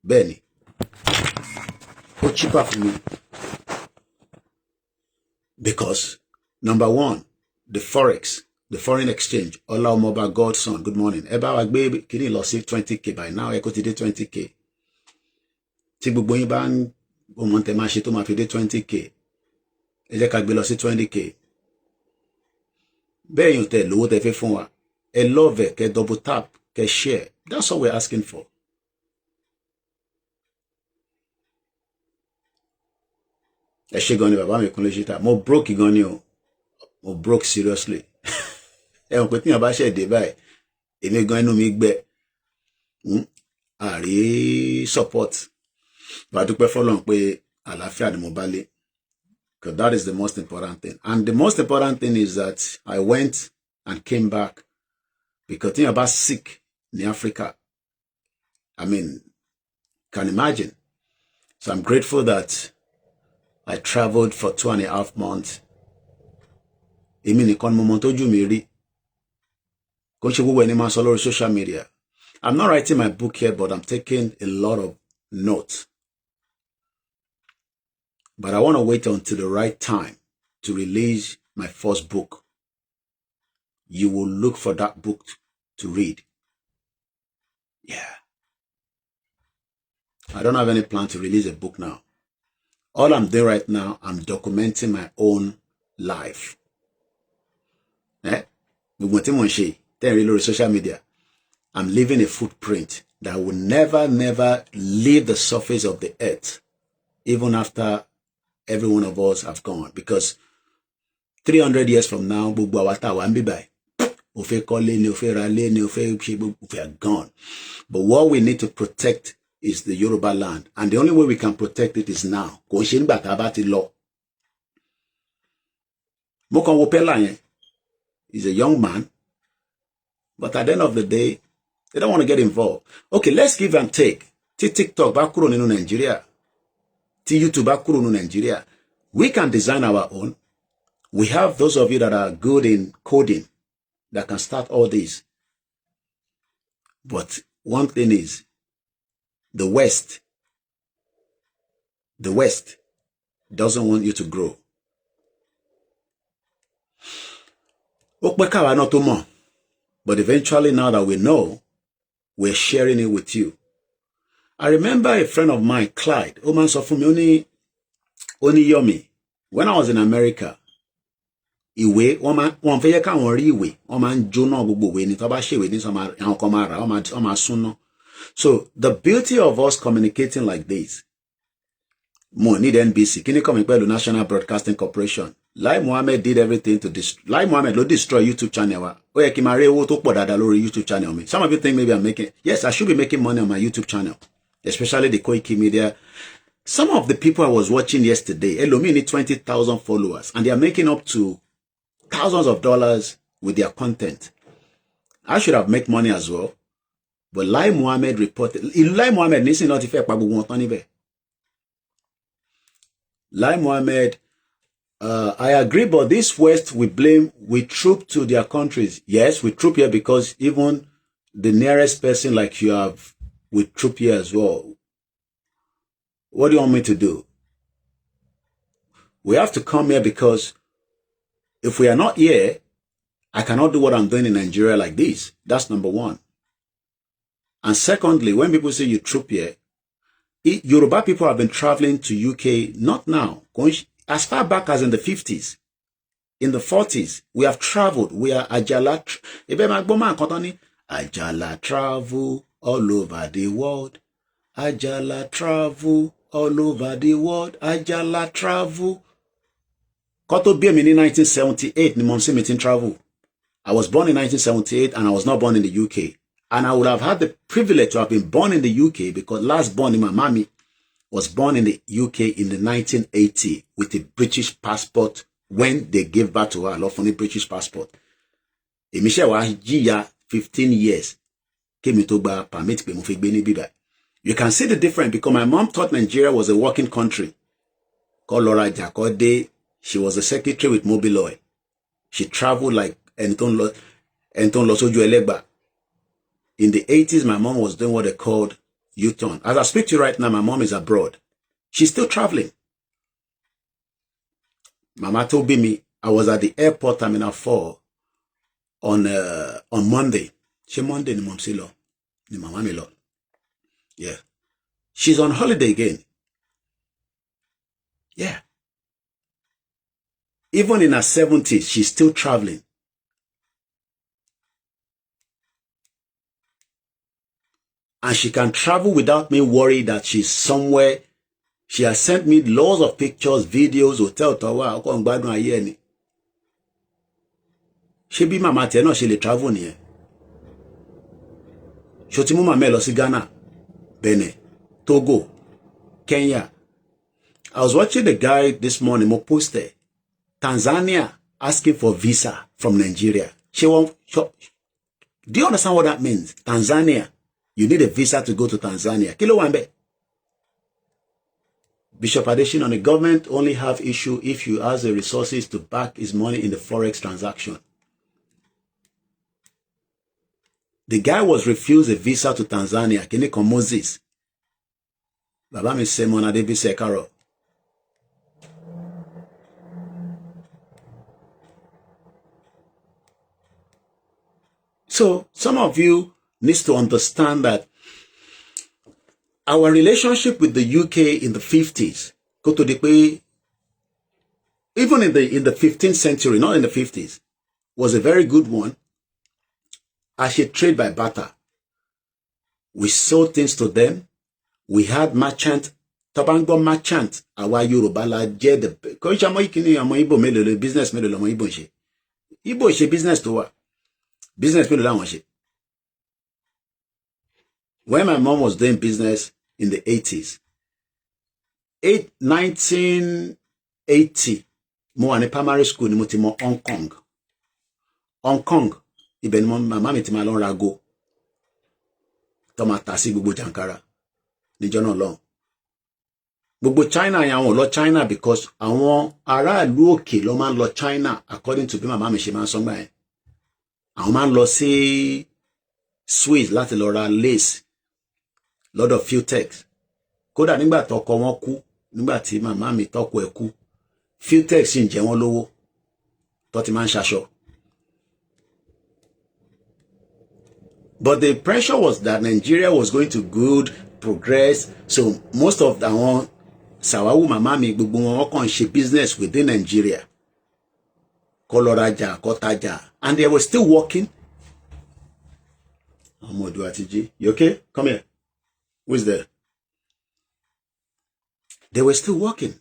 Benny. It was cheaper for me. Because, number one, the Forex, the foreign exchange. OLAYOMI Godson, good morning. Eba wa gbe kini lọ sí 20k by now, ẹ kò ti dé 20k. Tí gbogbo yín bá ń ọmọ tẹ́ máa ṣe tó máa fi dé 20k. Ẹ jẹ́ ká gbé lọ sí 20k. Bẹ́ẹ̀ yín tẹ́ lówó tẹ́ fẹ́ fún wa. Ẹ love ẹ, kẹ́ double tap, kẹ́ share. That's all we're asking for. Ẹ ṣé gan ni bàbá mi Kúnlé Ṣítà. Mo broke gan ni o. Mo broke seriously. Ẹ mọ̀ pé tí yàn bá ṣẹ̀ dé báyìí, èmi gan inú mi gbẹ. Àrí support. Bá dúpẹ́ fọ́lọ́run pé àlàáfíà ni mo bá lé. Because that is the most important thing. And the most important thing is that I went and came back. Because tí yàn bá sick in Africa, I mean, can imagine. So I'm grateful that I traveled for 2.5 months. Èmi nìkan mo mọ̀ tójú mi rí. Kò ṣe gbogbo ẹni máa sọ lórí social media. I'm not writing my book yet, but I'm taking a lot of notes. But I want to wait until the right time to release my first book. You will look for that book to read. Yeah. I don't have any plan to release a book now. All I'm doing right now, I'm documenting my own life. Social media. I'm leaving a footprint that will never leave the surface of the earth, even after every one of us have gone. Because 300 years from now, we are gone. But what we need to protect is the Yoruba land. And the only way we can protect it is now. He's a young man. But at the end of the day, they don't want to get involved. Okay, let's give and take. TikTok bá kúrò nínú Nigeria. YouTube bá kúrò nínú Nigeria. We can design our own. We have those of you that are good in coding that can start all this. But one thing is, the West doesn't want you to grow. But eventually, now that we know, we're sharing it with you. I remember a friend of mine, Clyde, Oni Yomi, when I was in America, so the beauty of us communicating like this, mo need NBC, kini come pẹ̀lú National Broadcasting Corporation. Lai Mohammed did everything to destroy. Lai Mohammed lo destroy YouTube channel wa. Ó yẹ kí ma re owó tó pọ̀ dáadáa lórí YouTube channel mi. Some of you think maybe I'm making, yes, I should be making money on my YouTube channel, especially the Koikimedia. Some of the people I was watching yesterday, Elomi need 20,000 followers, and they are making up to thousands of dollars with their content. I should have made money as well. But Lai Mohammed reported, Lai Mohammed nisi not ife pa gbogbo wọn tán níbẹ̀. Lai Mohammed, I agree, but this West we troop to their countries. Yes, we troop here because even the nearest person like you have, we troop here as well. What do you want me to do? We have to come here because if we are not here, I cannot do what I'm doing in Nigeria like this. That's number one. And secondly, when people say you troop here, Yoruba people have been traveling to UK, not now, as far back as in the 50s, in the 40s, we have traveled. We are Ajala travel all over the world. Ajala travel all over the world. Ajala travel. Koto be in 1978, ni Monsi meeting travel. I was born in 1978 and I was not born in the UK. And I would have had the privilege to have been born in the UK because last born in my mommy was born in the UK in the 1980 with a British passport when they gave birth to her lọ fún ní British passport. Èmi ṣe wá jìyà 15 years kémi tó gba permit pé mo fi gbé ní bíbá. You can see the difference because my mom thought Nigeria was a working country. Kó lọ rajà kó dé. She was a secretary with Mobile Oil. She traveled like Enton Losoju Elegba. In the 80s, my mom was doing what they called U-turn. As I speak to you right now, my mom is abroad. She's still traveling. Mama told me I was at the airport terminal 4 on Monday. She Monday ni mom si lo. Ni mama mi lo. Yeah. She's on holiday again. Yeah. Even in her 70s, she's still traveling. And she can travel without me worried that she's somewhere. She has sent me loads of pictures, videos, hotel tower. She be mama teno, she le travel niye. Shoti mu mama lọ sí Ghana, Benin, Togo, Kenya. I was watching the guy this morning, mo posted Tanzania asking for visa from Nigeria. Do you understand what that means? Tanzania. You need a visa to go to Tanzania. Kilo wambe. Bishop Adesina, on the government only have issue if you have the resources to back his money in the forex transaction. The guy was refused a visa to Tanzania. Kini kon Moses. Baba mi se mona debi se karo. So some of you needs to understand that our relationship with the UK in the 50s, go to the even in the 15th century, not in the 50s, was a very good one. As a trade by barter, we sold things to them. We had merchant, Tabango merchant, our Yoruba la jẹ́ the coach amo ikini amo Igbo mélòó business mélòó amo Igbo ṣe. Igbo ṣe business to wa. Business mélòó la wọ́n ṣe. When my mom was doing business in the 80s, 1980, mo wà ní primary school ni mo ti mọ Hong Kong. Hong Kong, ibẹ̀ ni mama mi ti máa lọ ra go. Tó máa tà sí gbogbo jàǹkàrà níjọ́ náà lọ́hùn. Gbogbo China yẹn àwọn ò lọ China because àwọn aráàlú òkè ló máa ń lọ China according to bí mama mi ṣe máa ń sọ gbà yẹn. Àwọn máa ń lọ sí Swiss láti lọ ra lace lọ́dọ̀ Futex. Kódà nígbà tọ́kọ wọn kú, nígbà tí màmá mi tọ́kọ ẹ̀ kú, Futex sì ń jẹ wọ́n lówó tó ti máa ń ṣaṣọ. But the pressure was that Nigeria was going to good progress. So most of àwọn Sawawu màmá mi gbogbo wọn kàn ṣe business within Nigeria. Kó lọ rajà, kó tajà. And they were still working. Amodu Atiji, you okay? Come here. Who is there? They were still working.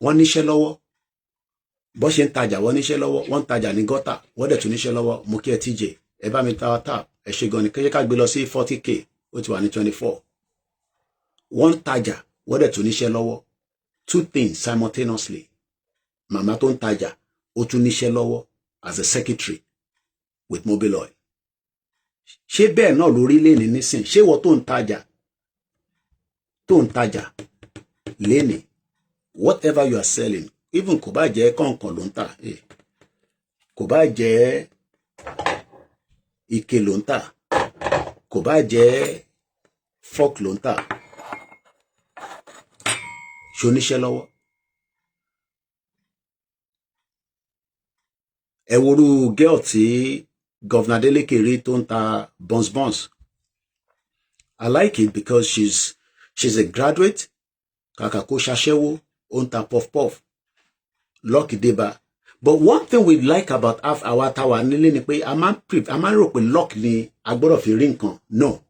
Wọ́n níṣẹ́ lọ́wọ́. Bó ṣe ń tajà, wọ́n níṣẹ́ lọ́wọ́. Wọ́n tajà ní gọ́tà. Wọ́n dẹ̀ tún níṣẹ́ lọ́wọ́. Mo kí ẹ TJ. Ẹ bá mi ta tap. Ẹ ṣe gan ni. Kẹ́yẹ́ ká gbé lọ sí 40k. Ó ti wà ní 24. Wọ́n tajà. Wọ́n dẹ̀ tún níṣẹ́ lọ́wọ́. Two things simultaneously. Màmá tó ń tajà. Ó tún níṣẹ́ lọ́wọ́ as a secretary with Mobile Oil. Ṣé bẹ́ẹ̀ náà lórí lẹ́ni nísìn? Ṣé wọ́n tó ń tajà lẹ́ni? Whatever you are selling, even kò bá jẹ́ kọ̀ọ̀kan ló ń tà, kò bá jẹ́ ike ló ń tà, kò bá jẹ́ fork ló ń tà, ṣó níṣẹ́ lọ́wọ́. Ẹ worú girl tí Governor Adeleke rí tó ń ta buns. I like it because she's a graduate. Kàkà kó ṣaṣẹ́wó, ó ń ta puff. Lucky débá. But one thing we like about our tower nílé ni pé a máa ń rò pé luck ni a gbọ́dọ̀ fi rí nǹkan. No.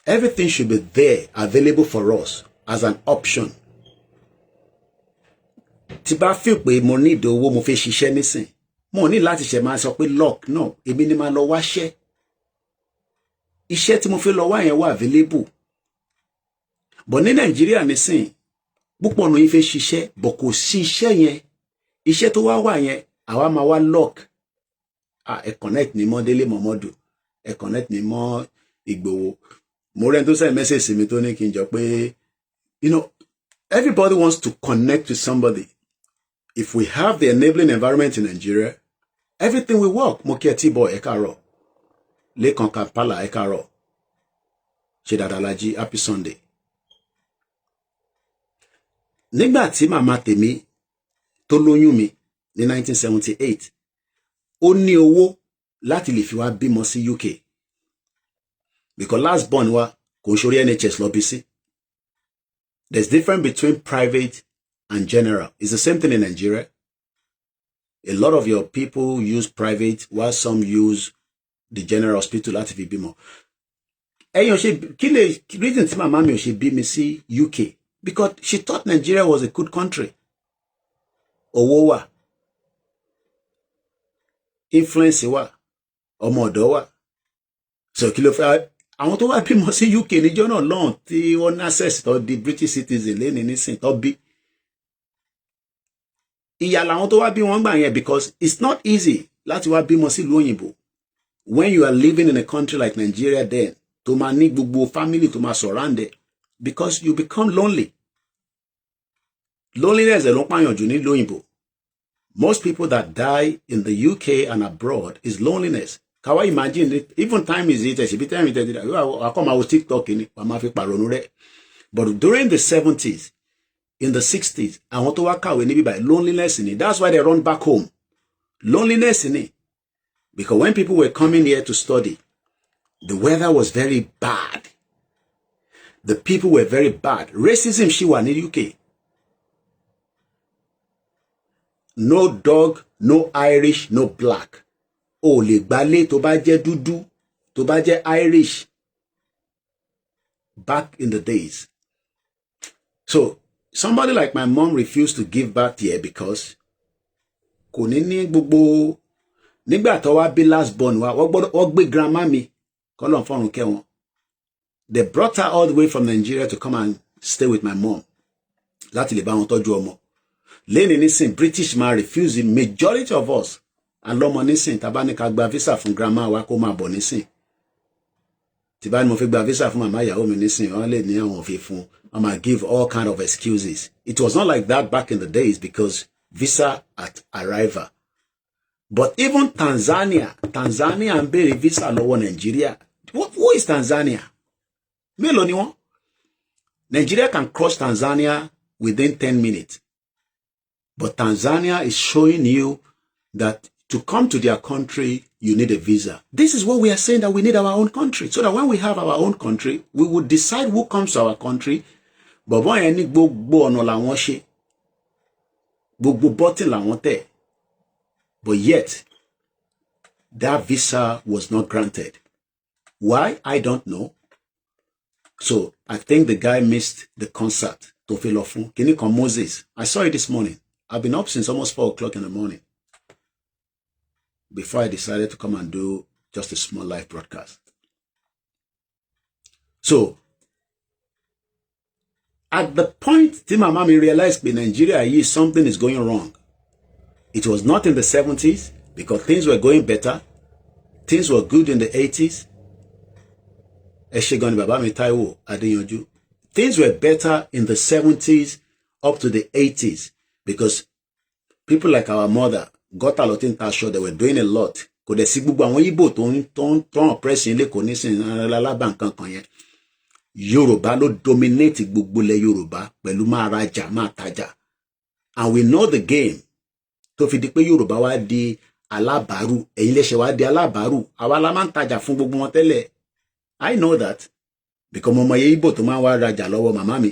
Everything should be there, available for us as an option. Tí bá feel pé mo need owó mo fẹ́ ṣiṣẹ́ nísìn. Mo ní láti ṣe máa sọ pé luck. No, èmi ni máa lọ wáṣẹ́. Iṣẹ́ tí mo fẹ́ lọ wá yẹn wà available. But ní Nigeria nísìn, púpọ̀ nù yín fẹ́ ṣiṣẹ́ bọ̀ kò sí iṣẹ́ yẹn iṣẹ́ tó wà yẹn àwa máa wá lock ẹ connect ní mọ́ Délé Mọ̀mọ́dù ẹ connect ní mọ́ Ìgbòho mo rẹ́ni tó send message sí mi tó ní kí n jọ pé everybody wants to connect with somebody. If we have the enabling environment in Nigeria, everything will work. Mo kí ẹ T-Boy ẹ káàárọ̀. Lékan Kampala ẹ káàárọ̀. Ṣé dáadáa la jí, happy Sunday. Nígbà tí màmá tèmi tó lóyún mi ní 1978, ó ní owó láti lè fi wá bímọ sí UK. Because last born wa kò ń ṣorí NHS lọ bí sí. There's difference between private and general. It's the same thing in Nigeria. A lot of your people use private while some use the general hospital láti fi bímọ. Ẹ̀yin ò ṣe kí lè reason tí màmá mi ò ṣe bí mi sí UK because she thought Nigeria was a good country. Owó wà. Influence wà. Ọmọ ọ̀dọ̀ wà. So kí ló fẹ́ àwọn tó wá bímọ sí UK níjọ́ náà lọ́hùn tí wọ́n ní access tó di British citizen lẹ́ni nísìn tó bí. Ìyà làwọn tó wá bí wọn gbà yẹn because it's not easy láti wá bímọ sílùú òyìnbó. When you are living in a country like Nigeria then, tó máa ní gbogbo family tó máa surround it because you become lonely. Loneliness ló ń pààyàn jù nílùú òyìnbó. Most people that die in the UK and abroad is loneliness. Can I imagine it? Even time is it? She be time it. I come out TikTok in it. But during the 70s, in the 60s, I want to work out with by loneliness in it. That's why they run back home. Loneliness in it. Because when people were coming here to study, the weather was very bad. The people were very bad. Racism, she was in the UK. No dog, no Irish, no black. O lè gbálé tó bá jẹ́ dúdú, tó bá jẹ́ Irish. Back in the days. So, somebody like my mom refused to give back here because kò ní gbogbo nígbà tó wá bí last born wa wọ́n gbé grandma mi kọ́lọ́n fọ́run kẹ́ wọn. They brought her all the way from Nigeria to come and stay with my mom láti lè bá wọn tọ́jú ọmọ. Lẹ́ni nísìn British man refuse the majority of us. Àlọ́mọ nísìn tàbá ní ká gba visa fún grandma wa kó máa bọ̀ nísìn. Tí bá ní mo fi gba visa fún màmá ìyàwó mi nísìn wọ́n lè ní àwọn òfin fún wọ́n máa give all kind of excuses. It was not like that back in the days because visa at arrival. But even Tanzania ń béèrè visa lọ́wọ́ Nigeria. Who is Tanzania? Mélòó ni wọ́n? Nigeria can cross Tanzania within 10 minutes. But Tanzania is showing you that to come to their country, you need a visa. This is what we are saying, that we need our own country. So that when we have our own country, we would decide who comes to our country. But when any gbogbo ọ̀nà làwọn ṣe, gbogbo button làwọn tẹ̀. But yet, that visa was not granted. Why? I don't know. So I think the guy missed the concert. Tofilofun, Kinikon Moses. I saw it this morning. I've been up since almost 4 o'clock in the morning. Before I decided to come and do just a small live broadcast. So, at the point my mommy realized in Nigeria, something is going wrong. It was not in the 70s because things were going better. Things were good in the 80s. Things were better in the 70s up to the 80s because people like our mother got a lot in Tasho. They were doing a lot. Kò dẹ̀ sí gbogbo àwọn Igbo tó ń oppressing lẹ́kọ̀ọ́ nísìn alábà nǹkan kan yẹn. Yorùbá ló dominate gbogbo ilẹ̀ Yorùbá pẹ̀lú máa rajà máa tajà. And we know the game. Tó fi di pé Yorùbá wá di alábàárù, ẹ̀yin lẹ́ṣẹ̀ wá di alábàárù, àwa la máa ń tajà fún gbogbo wọn tẹ́lẹ̀. I know that because mo mọ iye Igbo tó máa wá rajà lọ́wọ́ màmá mi.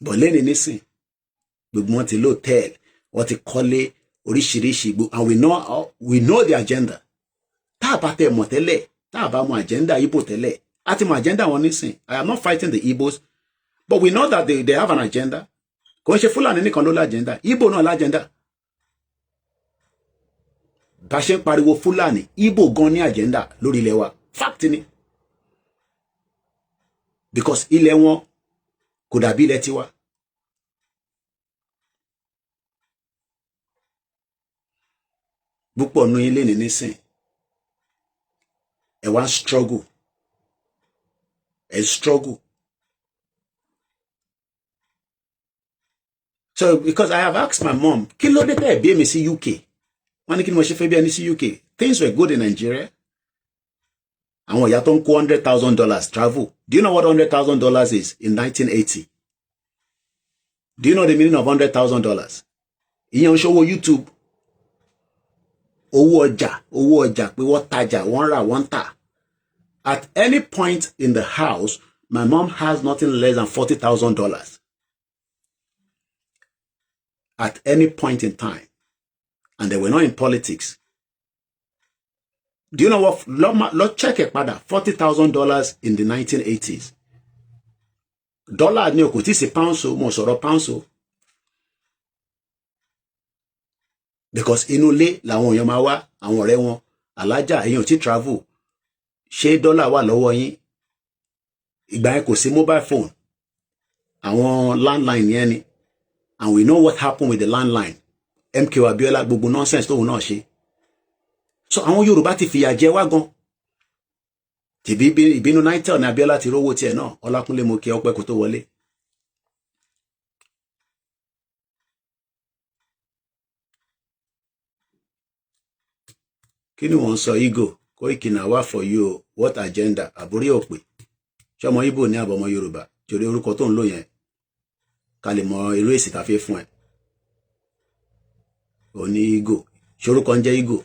But lẹ́ni nísìn gbogbo wọn ti lóòtẹ́ẹ̀lì, wọ́n ti kọ́lé oríṣiríṣi, and we know the agenda. Tá a bá tẹ̀ mọ̀ tẹ́lẹ̀, tá a bá mọ̀ agenda Igbo tẹ́lẹ̀, a ti mọ̀ agenda wọn nísìn. I am not fighting the Igbos, but we know that they have an agenda. Kò ń ṣe Fúlàní nìkan ló l'agenda, Igbo náà l'agenda. Bá ṣe ń pariwo Fúlàní, Igbo gan ní agenda lórí ilẹ̀ wa. Fact ni. Because ilẹ̀ wọn kò dàbí ilẹ̀ tiwa. Púpọ̀ nú ilé ní nísìn ẹ wá struggle, ẹ struggle. So because I have asked my mom, kí ló dé tẹ́ bí èmi sí UK? Wọ́n ní kí ni mo ṣe fẹ́ bí ẹni sí UK? Things were good in Nigeria. Àwọn ìyá tó ń kó $100,000 travel. Do you know what $100,000 is in 1980? Do you know the meaning of $100,000? Ìyẹn ń ṣòwò YouTube. Owó ọjà pé wọ́n tajà, wọ́n rà, wọ́n tà. At any point in the house, my mom has nothing less than $40,000. At any point in time. And they were not in politics. Do you know what? Let's check it, padà. $40,000 in the 1980s. Dollar ni o kò tí sí pounds o, mo sọ̀rọ̀ pounds o. Because inú ilé làwọn èèyàn máa wá, àwọn ọ̀rẹ́ wọn, alájà, èèyàn tí travel. Ṣé dollar wà lọ́wọ́ yín? Ìgbà yẹn kò sí mobile phone. Àwọn landline yẹn ni. And we know what happened with the landline. MK Abiola gbogbo nonsense tóun náà ṣe. So àwọn Yorùbá ti fìyà jẹ wá gan. Tìbí ìbínú Nitel ní Abiola ti rówó tiẹ̀ náà, Ọlákúnlé mo kí ọpẹ́ kó tó wọlé. Kí ni wọ́n sọ ego? Koiki na wá for you, what agenda? Àbúrí òpè. Ṣé ọmọ Igbo ní àbọ̀mọ Yorùbá? Torí orúkọ tó ń lò yẹn. Ká lè mọ irú èsì tá fẹ́ fún ẹ. Ó ní ego. Ṣé orúkọ ń jẹ́ ego?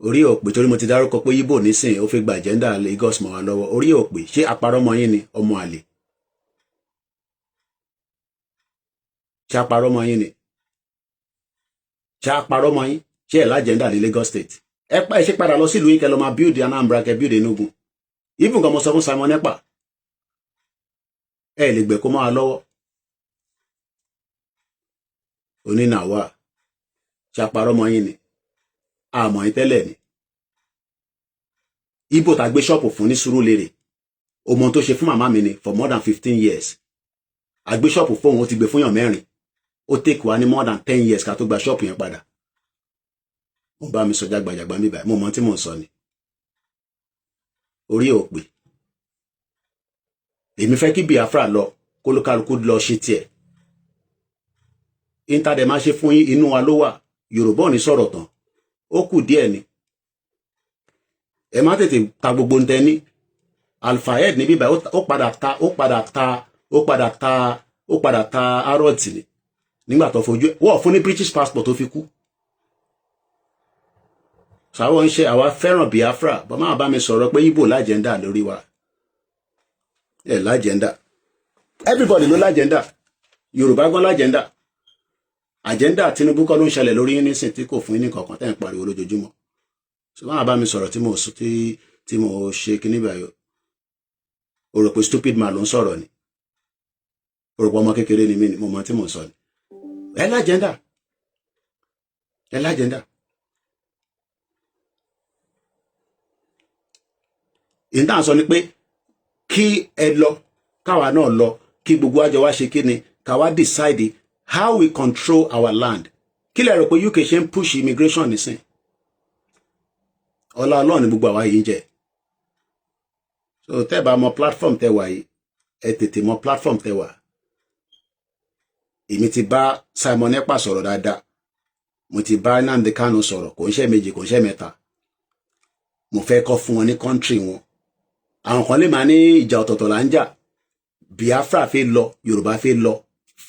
Orí òpè torí mo ti dárúkọ pé Igbo nísìn ó fẹ́ gba agenda Lagos mọ́ wa lọ́wọ́. Orí òpè ṣé àparọ́mọ yín ni ọmọ àlè? Ṣé àparọ́mọ yín ni? Ṣé àparọ́mọ yín? Ṣé ẹ̀ lágenda ní Lagos State? Ẹ ṣe padà lọ sílùú yín kẹ́ lọ máa build Anambra kẹ́ build Enugu. Even kan mo sọ fún Simon Ekpa. Ẹ lè gbẹ̀ kó máa lọ́wọ́. Onínàwà. Ṣé àparọ́mọ yín ni? Àmọ́ yín tẹ́lẹ̀ ni. Igbo tá gbé ṣọ́ọ̀pù fún ní Surulere. Ọmọ tó ṣe fún màmá mi ni for more than 15 years. A gbé ṣọ́ọ̀pù fóun ó ti gbé fún yàn mẹ́rin. Ó take wá ní more than 10 years ká tó gba ṣọ́ọ̀pù yẹn padà. Mo bá mi sọ jágbàjàgbà mi báyìí, mo mọ tí mò ń sọ ni. Orí òpè. Èmi fẹ́ kí Biafra lọ, kólúkálukú lọ ṣe tiẹ̀. Intade máa ṣe fún yín inú wa ló wà. Yorùbá ò ní sọ̀rọ̀ tán. Ó kù díẹ̀ ni. Ẹ má tètè ta gbogbo ń tẹni. Alphahead ní bíbá ó padà ta arọ́ọ̀tì ni. Nígbà tó fojú wọ́n fún ní British passport tó fi kú. Ṣàwọn ń ṣe àwa fẹ́ràn Biafra, bọ́ máa bá mi sọ̀rọ̀ pé Igbo lájẹ́ndà lórí wa. Ẹ lájẹ́ndà. Everybody ló lájẹ́ndà. Yorùbá gan lájẹ́ndà. Agenda Tinubu kọ́ ló ń ṣẹlẹ̀ lórí yín nísìn tí kò fún yín ní kankan tẹ́ ń pariwo lójoojúmọ́. So máa bá mi sọ̀rọ̀ tí mo ṣe kíní báyọ̀. O rò pé stupid man ló ń sọ̀rọ̀ ni. O rò pé ọmọ kékeré ni mí ni mo mọ tí mo sọ ni. Ẹ lájẹ́ndà. Ẹ lájẹ́ndà. Ìdá sọ ni pé kí ẹ lọ, káwa náà lọ, kí gbogbo àjọ wa ṣe kíni, káwa decide how we control our land. Kí lẹ rò pé UK ṣe ń push immigration nísìn? Ọlá Ọlọ́run ni gbogbo àwa yìí jẹ. So tẹ́ bá mọ platform tẹ́ wà yìí, ẹ tètè mọ platform tẹ́ wà. Èmi ti bá Simon Ekpa sọ̀rọ̀ dáadáa. Mo ti bá Nnamdi Kanu sọ̀rọ̀, kò ń ṣe méjì, kò ń ṣe mẹ́ta. Mo fẹ́ kọ́ fún wọn ní country wọn. Àwọn kan lè máa ní ìjà ọ̀tọ̀ọ̀tọ̀ là ń jà. Biafra fẹ́ lọ, Yorùbá fẹ́ lọ.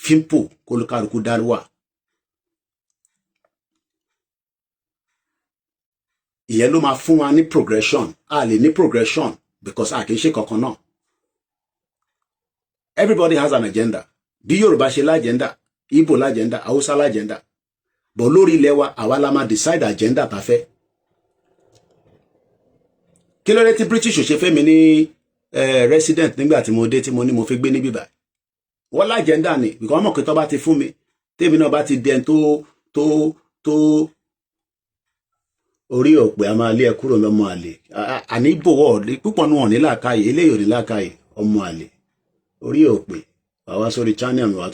Fimpo kólúkálukú dáríwà. Ìyẹn ló máa fún wa ní progression. A lè ní progression because a kì í ṣe kankan náà. Everybody has an agenda. Bí Yorùbá ṣe lájẹ́ndà, Igbo lájẹ́ndà, Hausa lájẹ́ndà. But lórí ilẹ̀ wa, àwa la máa decide agenda tá fẹ́. Kí ló dé tí British ò ṣe fẹ́ mi ní resident nígbà tí mo dé tí mo ní mo fi gbé ní bíbá? Wọ́n lájẹ́ndà ni, because wọ́n mọ̀ pé tó bá ti fún mi, tèmi náà bá ti dẹn tó orí òpè a máa lé ẹ kúrò lọ́mọ àlè àní bòwọ́ púpọ̀ náà ní làákàyè eléyìí ò ní làákàyè ọmọ àlè orí òpè àwa sórí channel mi wà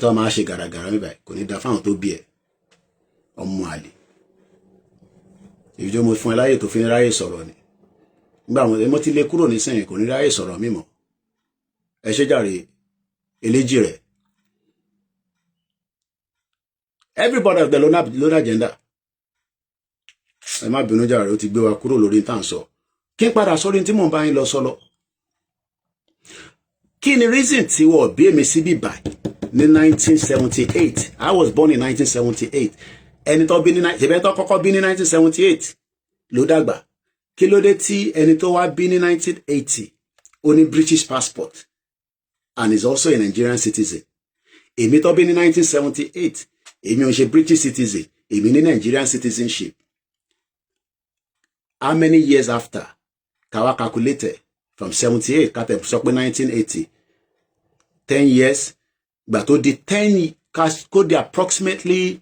tó máa ṣe gàràgàrà mi báyìí kò ní da fáwọn tó bí ẹ ọmọ àlè ìjọ mo fún ẹ láyè tó fi ní ráyè sọ̀rọ̀ ni nígbà mo ti lé kúrò nísìnyí kò ní ráyè sọ̀rọ̀ mímọ́ ẹ ṣe jàre eléjì rẹ̀ everybody of the loan agenda ẹ má bínú jàre ó ti gbé wa kúrò lórí tá à ń sọ kí n padà sórí tí mò ń bá yín lọ sọlọ kí ni reason tí wọ́n bí èmi sí bíbá ní 1978 I was born in 1978 ẹni tó bí ní ṣẹbẹ́ tó kọ́kọ́ bí ní 1978 ló dàgbà kí ló dé tí ẹni tó wá bí ní 1980 ó ní British passport and is also a Nigerian citizen èmi tó bí ní 1978 èmi ò ṣe British citizen èmi ní Nigerian citizenship how many years after kawa calculated from 78 kate sọ pé 1980 10 years gbà tó di 10 kó di approximately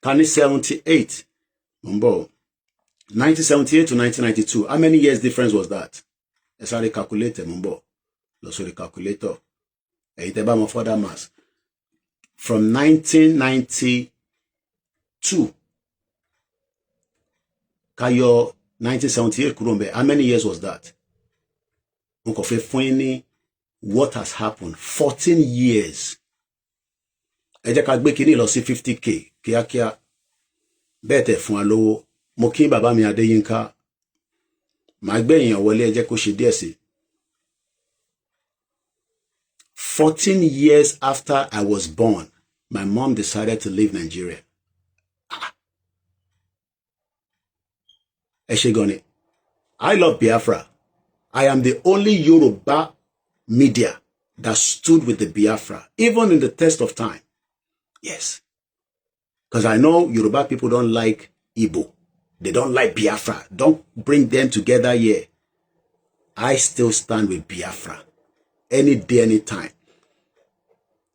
kani 78 mbo 1978 to 1992 how many years difference was that ẹ sáré calculate mbo lọ sórí calculator ẹ̀yin tẹ́ bá mọ̀ further maths from 1992 kayo 1978 kúrò ńbẹ̀ how many years was that n kò fẹ́ fún yín ní what has happened 14 years ẹ jẹ́ ká gbé kíní lọ sí 50k kíákíá bẹ́ẹ̀ tẹ̀ fún wa lówó mo kí bàbá mi Adéyínká màá gbé èèyàn wọlé ẹ jẹ́ kó ṣe díẹ̀ sí 14 years after I was born my mom decided to leave Nigeria ẹ ṣé gan ni I love Biafra I am the only Yoruba media that stood with the Biafra, even in the test of time. Yes. Because I know Yoruba people don't like Igbo. They don't like Biafra. Don't bring them together here. I still stand with Biafra. Any day, any time.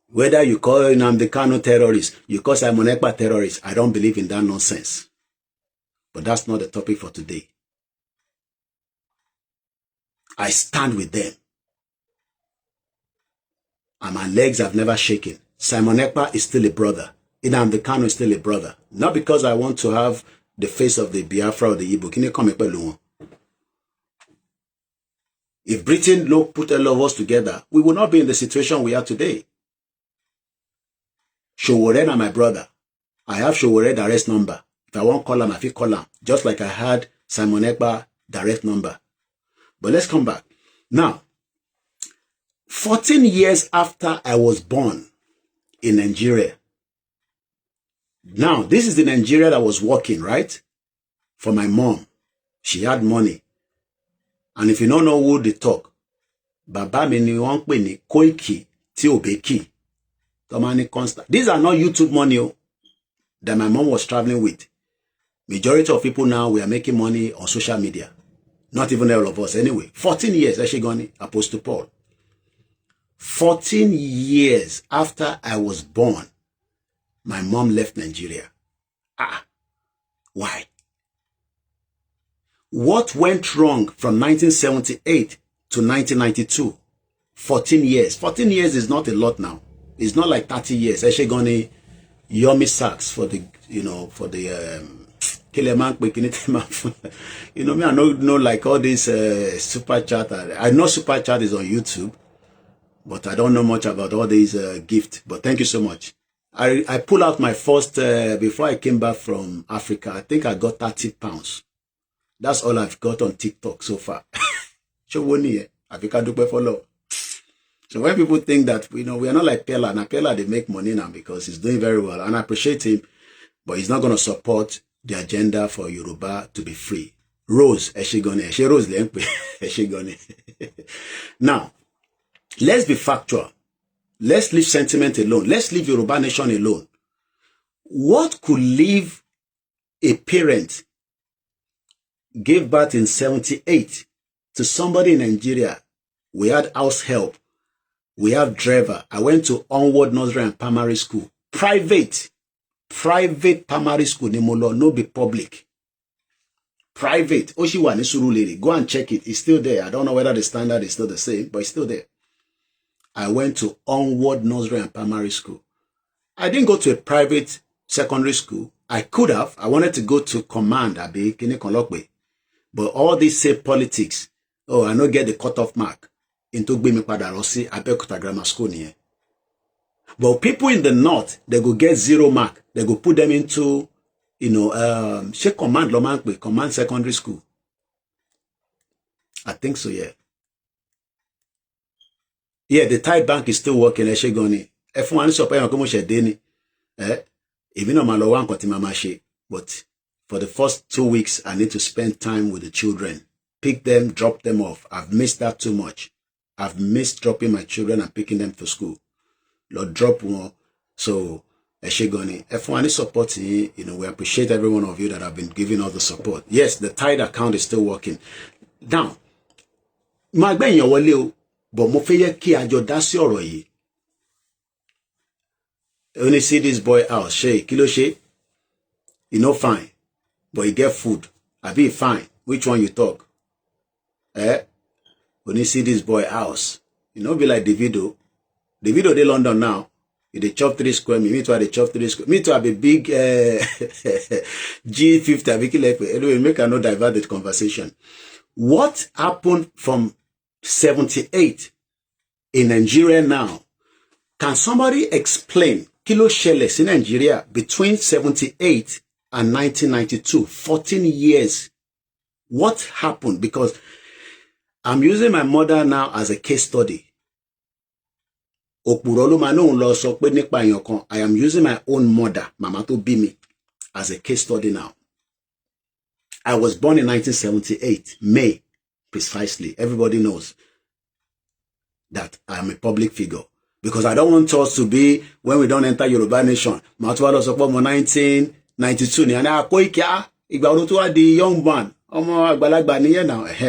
Whether you call Nnamdi Kanu terrorist, you call Simon Ekpa terrorist, I don't believe in that nonsense. But that's not the topic for today. I stand with them. And my legs have never shaken. Simon Ekpa is still a brother. Nnamdi Kanu is still a brother. Not because I want to have the face of the Biafra or the Igbo. Can you come here? If Britain put all of us together, we will not be in the situation we are today. Showore na my brother. I have Showore direct number. If I want call him, I feel call him. Just like I had Simon Ekpa direct number. But let's come back. Now, 14 years after I was born in Nigeria. Now, this is the Nigeria that was working, right? For my mom. She had money. And if you don't know who they talk, Baba mi ni wọ́n pè ní Koiki tí Obeki. Tomani constant. These are not YouTube money that my mom was traveling with. Majority of people now, we are making money on social media. Not even all of us anyway. 14 years, Eshigoni, Apostle Paul. 14 years after I was born, my mom left Nigeria. Why? What went wrong from 1978 to 1992? 14 years. 14 years is not a lot now. It's not like 30 years. Eshigoni, Yomi Sachs for the, for the, you know me, I know like all this super chat. I know super chat is on YouTube, but I don't know much about all these gifts. But thank you so much. I pulled out my first, before I came back from Africa, I think I got 30 pounds. That's all I've got on TikTok so far. So when people think that, we are not like Pella. Now Pella, they make money now because he's doing very well. And I appreciate him, but he's not going to support the agenda for Yoruba to be free. Rose, Eshigone, Rose Eshigone. Now, let's be factual. Let's leave sentiment alone. Let's leave Yoruba nation alone. What could leave a parent give birth in 78 to somebody in Nigeria? We had house help. We have driver. I went to Onward Nursery and Primary School. Private primary school, no be public. private. Oshiwa ni Surulere. Go and check it. It's still there. I don't know whether the standard is still the same, but it's still there. I went to Onward Nursery and Primary School. I didn't go to a private secondary school. I could have. I wanted to go to Command, Abi, Kini Konlokwe. But all these say politics. Oh, I don't get the cutoff mark. Into Gbemi Padarosi, Abeokuta Grammar School niye. But people in the north, they go get 0 mark. They go put them into, Command Secondary School. I think so, yeah. Yeah, the Thai bank is still working. Eshegoni. Everyone is supplying Deni. Even though Malawan Kotimamashi. But for the first 2 weeks, I need to spend time with the children. Pick them, drop them off. I've missed that too much. I've missed dropping my children and picking them to school. Lord, drop one. So, Eshegoni, everyone is supporting, we appreciate every one of you that have been giving us the support. Yes, the Tide account is still working. Now, my ben yo wole o, but mo fe ye ki ajo da si ọ̀rọ̀ yìí. Only see this boy house, kilo she? Fine, but he get food. I be fine. Which one you talk? Only see this boy house. Be like Davido. Davido de London now. They chop 3 square me. Me too, they chop 3 square. Me too, have a big G50. Anyway, make I not divert the conversation. What happened from 78 in Nigeria now? Can somebody explain Kilo Sheles in Nigeria between 78 and 1992, 14 years? What happened? Because I'm using my mother now as a case study. I am using my own mother, Mama to be me, as a case study now. I was born in 1978, May, precisely. Everybody knows that I am a public figure. Because I don't want us to be, when we don't enter Yoruba Nation, Matuwa was born in 1992. The young man,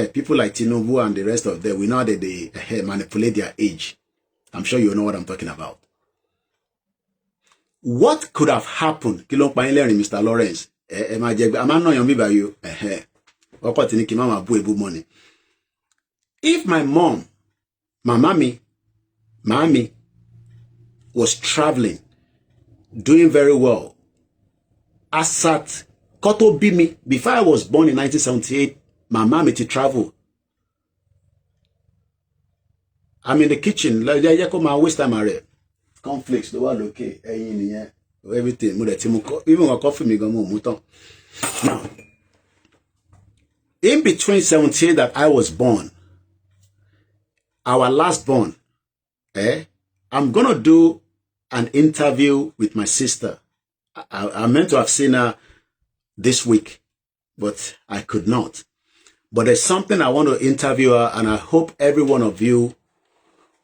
people like Tinubu and the rest of them, we know that they manipulate their age. I'm sure you know what I'm talking about. What could have happened? Mr. Lawrence. I'm not knowing by you. If my mom, my mommy, was traveling, doing very well, Asat, Koto Bimi, before I was born in 1978, my mommy to travel. I'm in the kitchen. Waste time. Conflicts. The one okay. Everything. Even a coffee me go. Now, in between 78 that I was born, our last born, I'm gonna do an interview with my sister. I meant to have seen her this week, but I could not. But there's something I want to interview her, and I hope every one of you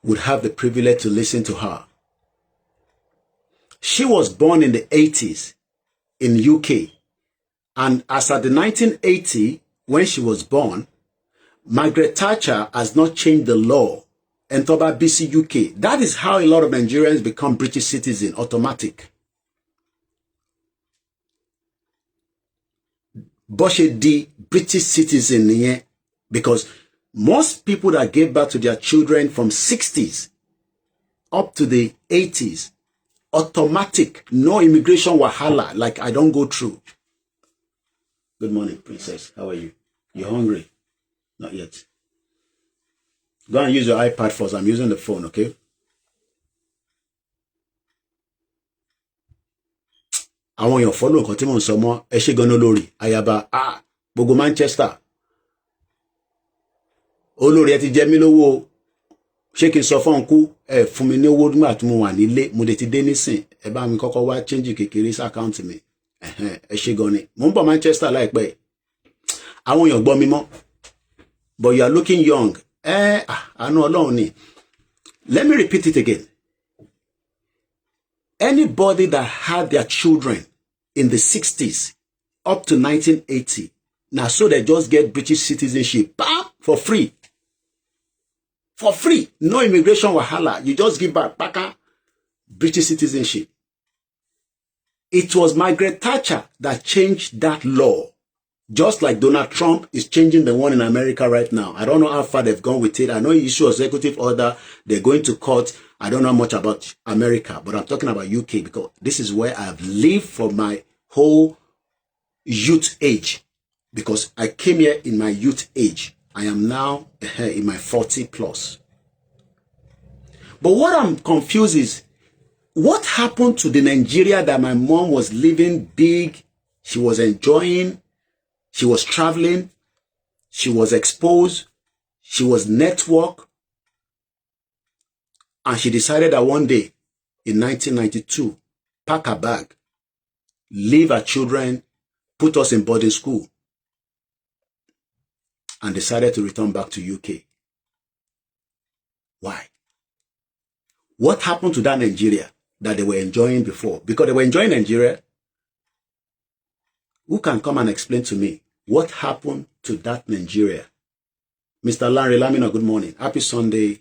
would have the privilege to listen to her. She was born in the 80s in UK. And as at the 1980, when she was born, Margaret Thatcher has not changed the law. And Toba BC UK. That is how a lot of Nigerians become British citizens, automatic. Boshe di British citizen, because most people that gave birth to their children from 60s up to the 80s, automatic, no immigration wahala, like I don't go through. Good morning, princess. How are you? You hungry? Not yet. Go and use your iPad first. I'm using the phone, okay? I want your follow continue on some more. Eshegonolori, Ayaba, Bogo Manchester. Olórí ẹ ti jẹ mí lówó ṣé kí n sọ fún ku fún mi ní owó nígbà tí mo wà nílé mo dé ti dé nísìn ẹ bá mi kọ́kọ́ wá change kékeré sí account mi ẹ ṣé gan ni mo ń bọ̀ Manchester láìpẹ́ àwọn èèyàn gbọ́ mi mọ́ but you are looking young àánú Ọlọ́run ni. Let me repeat it again. Anybody that had their children in the 60s up to 1980 now so they just get British citizenship for free. For free, no immigration wahala. You just give back British citizenship. It was Margaret Thatcher that changed that law Just like Donald Trump is changing the one in America right now. I don't know how far they've gone with it. I know he issued executive order. They're going to court. I don't know much about America, but I'm talking about UK because this is where I've lived for my whole youth age. Because I came here in my youth age. I am now in my 40 plus. But what I'm confused is, what happened to the Nigeria that my mom was living big? She was enjoying. She was traveling. She was exposed. She was networked. And she decided that one day in 1992, pack her bag, leave her children, put us in boarding school, and decided to return back to UK. Why? What happened to that Nigeria that they were enjoying before? Because they were enjoying Nigeria. Who can come and explain to me what happened to that Nigeria? Mr. Larry Lamina, good morning. Happy Sunday.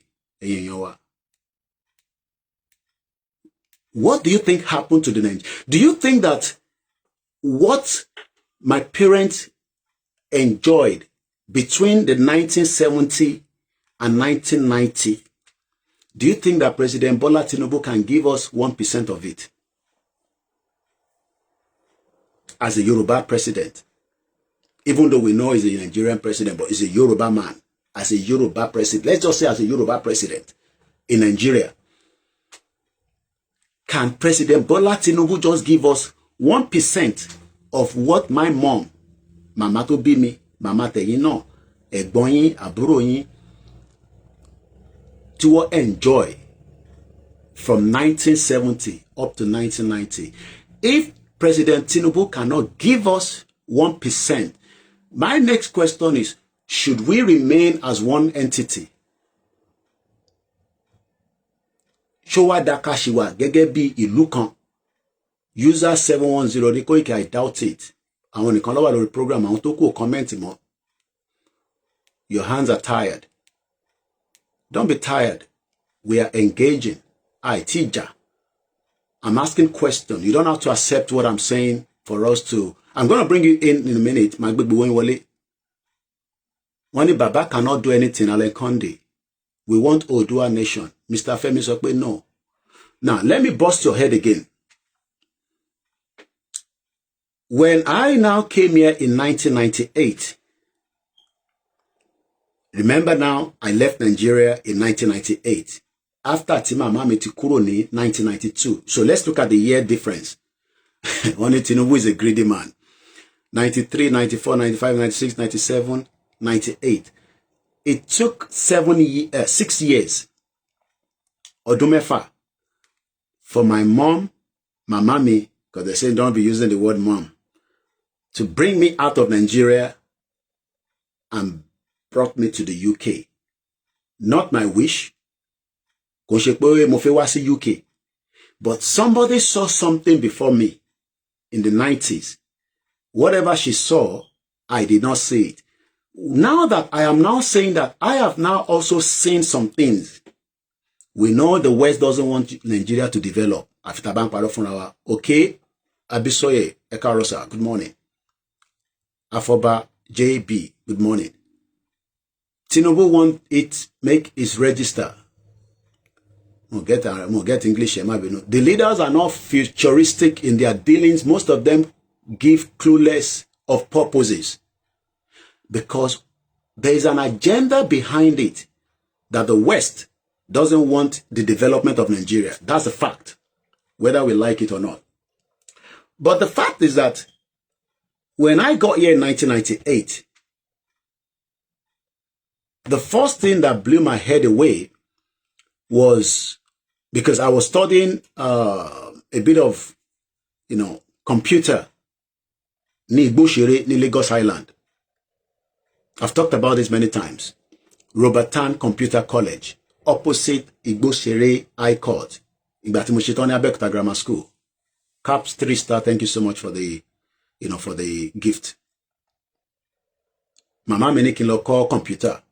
What do you think happened to the Nigeria? Do you think that what my parents enjoyed between the 1970 and 1990, do you think that President Bola Tinubu can give us 1% of it? As a Yoruba president, even though we know he's a Nigerian president, but he's a Yoruba man. As a Yoruba president, let's just say as a Yoruba president in Nigeria, can President Bola Tinubu just give us 1% of what my mom, Mama to be me, Mama teyin náà, ẹ̀gbọ́n yín, àbúrò yín, to enjoy from 1970 up to 1990? If President Tinubu cannot give us 1%, my next question is, should we remain as one entity? Showa Dakashiwa, gẹ́gẹ́ bí ìlú kan. User 710 ní Koiki, I doubt it. Àwọn nìkan ló wà lórí program, àwọn tó kù comment mọ́. Your hands are tired. Don't be tired. We are engaging. Teacher. I'm asking questions. You don't have to accept what I'm saying for us to. I'm going to bring you in a minute. My baby Wale. Wani Baba cannot do anything. Alen Konde. We want Odua nation. Mr. Femi Sokwe, no. Now, let me bust your head again. When I now came here in 1998, remember now, I left Nigeria in 1998. After Tima Mami ti kúrò ní 1992. So let's look at the year difference. Only Tinubu is a greedy man. 93, 94, 95, 96, 97, 98. It took 6 years, ọdún mẹ́fà, for my mom, my mommy, because they say don't be using the word mom, to bring me out of Nigeria and brought me to the UK. Not my wish. Kò ṣe pé mo fẹ́ wá sí UK. But somebody saw something before me in the 90s. Whatever she saw, I did not see it. Now that I am now saying that I have now also seen some things. We know the West doesn't want Nigeria to develop. Okay, Abisoye Ekarosa, good morning. Afoba JB, good morning. Tinubu want it, make his register. We'll get English. The leaders are not futuristic in their dealings. Most of them give clueless of purposes. Because there is an agenda behind it that the West doesn't want the development of Nigeria. That's a fact, whether we like it or not. But the fact is that when I got here in 1998, the first thing that blew my head away was because I was studying a bit of, computer ní Igbosere ní Lagos Island. I've talked about this many times. Robertan Computer College, opposite Igbosere High Court. Ìgbà tí mo ṣetán ní Abẹ́òkúta Grammar School. Caps 3-star, thank you so much for the, for the gift. Mama mi ní kí n lọ kọ́ computer.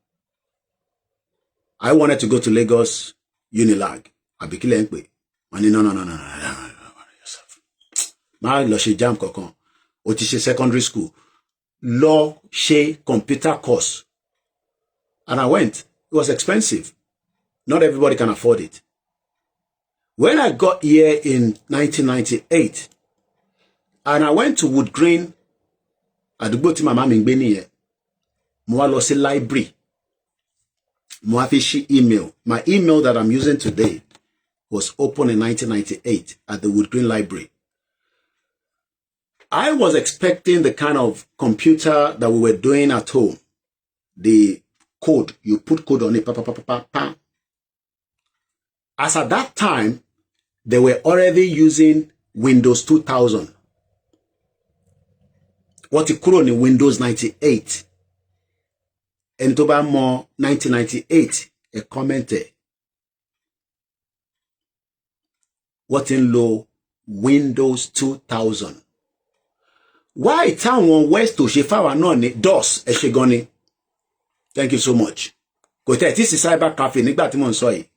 I wanted to go to Lagos Unilag. Abikile Nkpe. No. Ma lọ ṣe jam kankan. Ó ti ṣe secondary school. law ṣe computer course. And I went. It was expensive. Not everybody can afford it. When I got here in 1998, and I went to Wood Green, àdúgbò tí màmá mi ń gbé nìyẹn, mo wá lọ sí library, mo wá fi ṣí email. My email that I'm using today was opened in 1998 at the Wood Green Library. I was expecting the kind of computer that we were doing at home. The code, you put code on it, pa, pa, pa, pa, pa, pa. As at that time, they were already using Windows 2000. What you call on Windows 98. And to buy more 1998, a commented. What in low Windows 2000. Why town one west to Shefawa no DOS Eshegoni? Thank you so much. This is cyber cafe.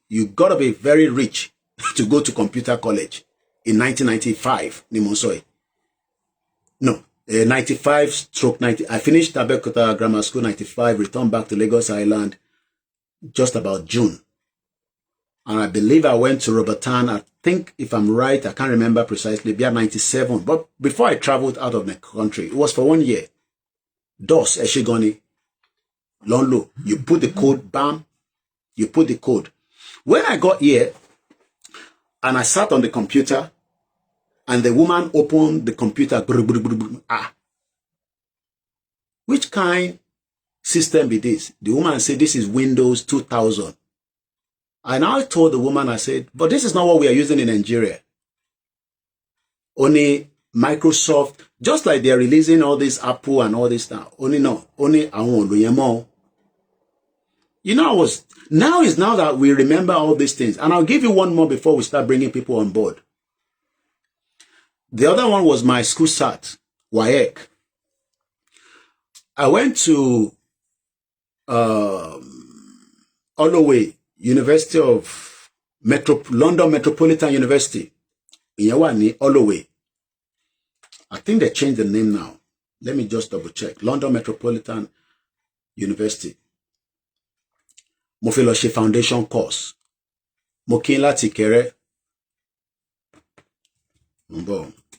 You gotta be very rich to go to computer college in 1995. No, 95/90. I finished Abeokuta Grammar School 95, returned back to Lagos Island just about June. And I believe I went to Robertan, I think if I'm right, I can't remember precisely, be at 97. But before I traveled out of the country, it was for 1 year. DOS, Eshigoni, Lonlo, you put the code, bam, you put the code. When I got here, and I sat on the computer, and the woman opened the computer, which kind system be this? The woman said, this is Windows 2000. And I told the woman, I said, but this is not what we are using in Nigeria. Only Microsoft, just like they are releasing all this Apple and all this stuff. Only I won't do more. You know, now is now that we remember all these things. And I'll give you one more before we start bringing people on board. The other one was my school sat, WAEC. I went to Holloway, University of London Metropolitan University. Ìyẹn Holloway. I think they changed the name now. Let me just double check. London Metropolitan University. Mo fẹ́ lọ ṣe foundation course. Mo kí n láti Ìkẹrẹ.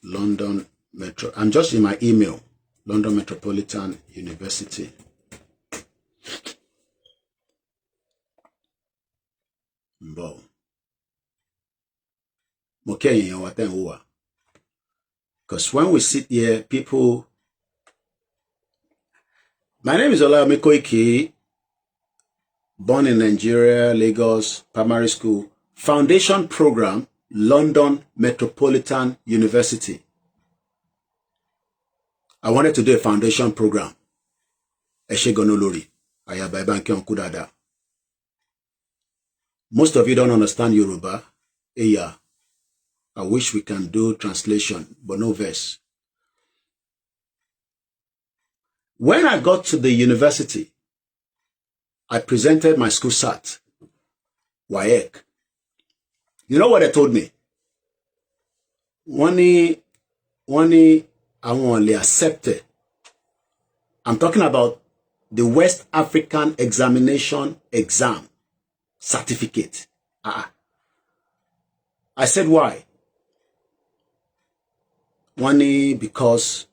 London Metro. I'm just in my email. London Metropolitan University. Because when we sit here, people... My name is OLAYOMI KOIKI, born in Nigeria, Lagos, primary school, foundation program, London Metropolitan University. I wanted to do a foundation program. Eshegonolori, Ayabaybanke Onkudada. Most of you don't understand Yoruba. Eya. I wish we can do translation, but no verse. When I got to the university, I presented my school sat, WAEC. You know what they told me? One I only accepted. I'm talking about the West African Examination Exam certificate. I said, why? One, because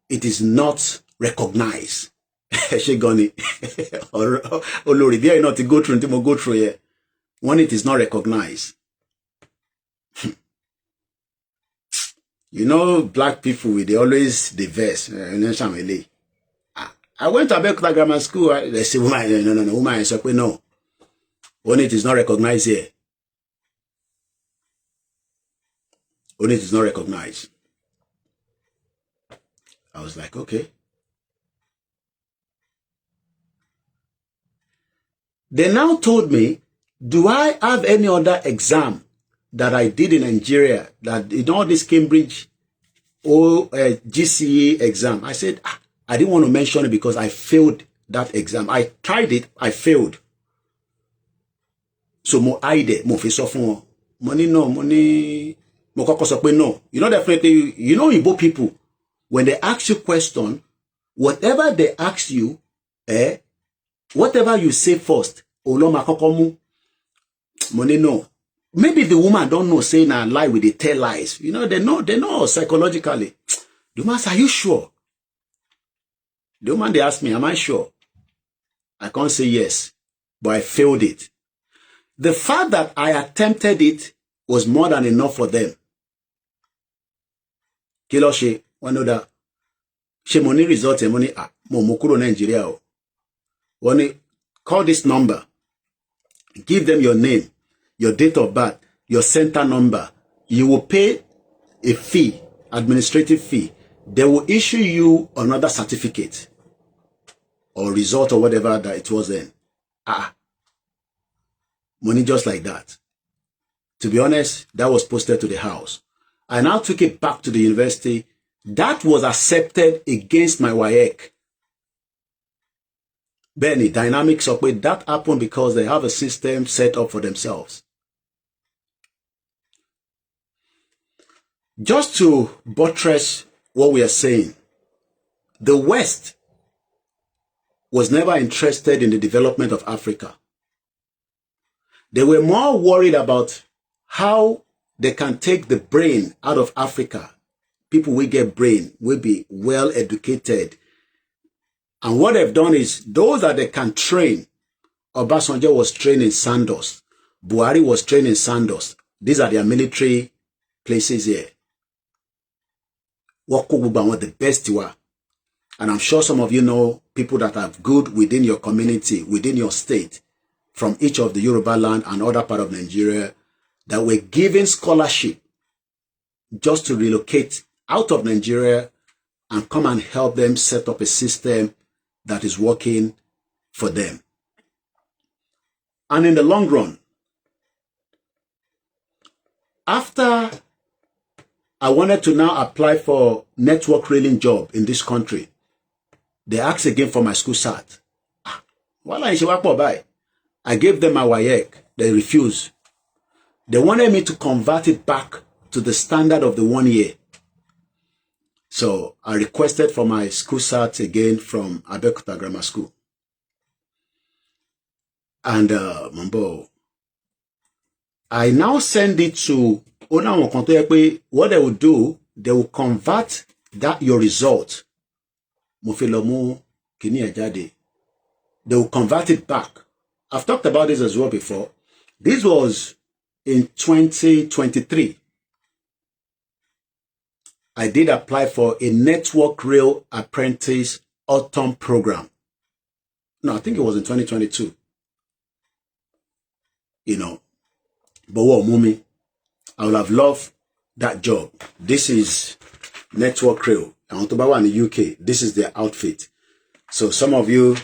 it is not recognized. Olori, there not to go through until go through here. One, it is not recognized. You know, black people, they always diverse. I went to Abeokuta Grammar School. They say, woman, no, woman, I said, no. One, it is not recognized here. One, it is not recognized. I was like, okay. They now told me, do I have any other exam that I did in Nigeria, that in all this Cambridge or GCE exam? I said, I didn't want to mention it because I failed that exam. I tried it, I failed. So mo aide, mo fi sọ fún money no, money mo kọ́kọ́ sọ pé no. You know, definitely, you know Igbo people, when they ask you question, whatever they ask you, whatever you say first, Oloma kokomu, money no. Maybe the woman don't know saying a lie with they tell lies. You know, they know psychologically. The woman says, are you sure? The woman, they ask me, am I sure? I can't say yes, but I failed it. The fact that I attempted it was more than enough for them. Kilo she, one other, she money result and money, mokuro Nigeria. When call this number, give them your name, your date of birth, your center number. You will pay a fee, administrative fee. They will issue you another certificate or result or whatever that it was then. Money just like that. To be honest, that was posted to the house. I now took it back to the university. That was accepted against my WAEC. Benny, dynamics of it, that happened because they have a system set up for themselves. Just to buttress what we are saying, the West was never interested in the development of Africa. They were more worried about how they can take the brain out of Africa. People will get brain, will be well educated. And what they've done is, those that they can train, Obasanjo was trained in Sandos. Buhari was trained in Sandos. These are their military places here. The best you are. And I'm sure some of you know people that are good within your community, within your state, from each of the Yoruba land and other part of Nigeria, that were given scholarship just to relocate out of Nigeria and come and help them set up a system that is working for them. And in the long run, after I wanted to now apply for network railing job in this country, they asked again for my school cert. I gave them my WAEC. They refused. They wanted me to convert it back to the standard of the 1 year. So I requested for my school cert again from Abeokuta Grammar School. And I now send it to what they will do, they will convert that your result. They will convert it back. I've talked about this as well before. This was in 2023. I did apply for a network rail apprentice autumn program. No, I think it was in 2022. You know, but what mummy, I would have loved that job. This is network rail. And in the UK, this is their outfit. So some of you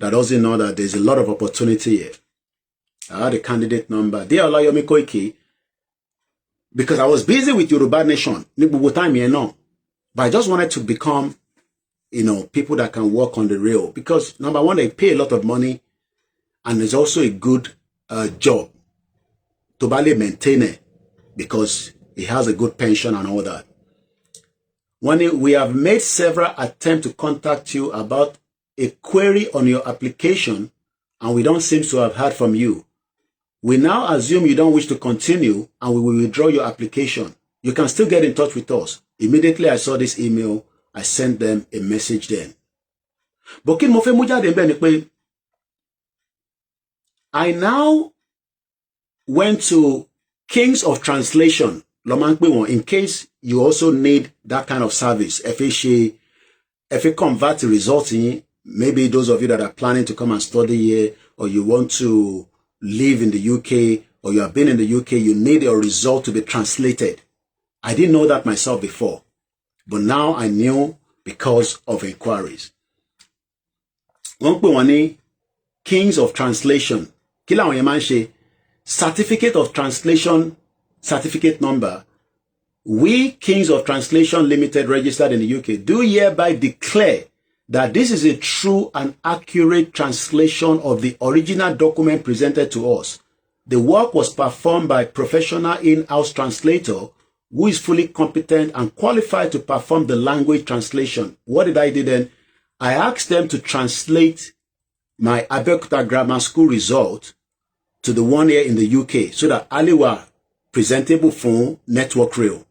that doesn't know that there's a lot of opportunity here. I had a candidate number. Dear OLAYOMI KOIKI, because I was busy with Yoruba Nation, but I just wanted to become, you know, people that can work on the rail. Because number one, they pay a lot of money, and it's also a good job to maintain it, because it has a good pension and all that. When we have made several attempts to contact you about a query on your application, and we don't seem to have heard from you, we now assume you don't wish to continue, and we will withdraw your application. You can still get in touch with us. Immediately I saw this email, I sent them a message then. But I now went to Kings of Translation, in case you also need that kind of service. If you convert the results in, maybe those of you that are planning to come and study here, or you want to live in the UK, or you have been in the UK, you need your result to be translated. I didn't know that myself before, but now I knew because of inquiries. Kings of Translation. Certificate of Translation, certificate number. We, Kings of Translation Limited, registered in the UK, do hereby declare that this is a true and accurate translation of the original document presented to us. The work was performed by professional in-house translator who is fully competent and qualified to perform the language translation. What did I do then? I asked them to translate my Abeokuta Grammar School result to the one here in the UK so that Ali were presentable for Network Rail.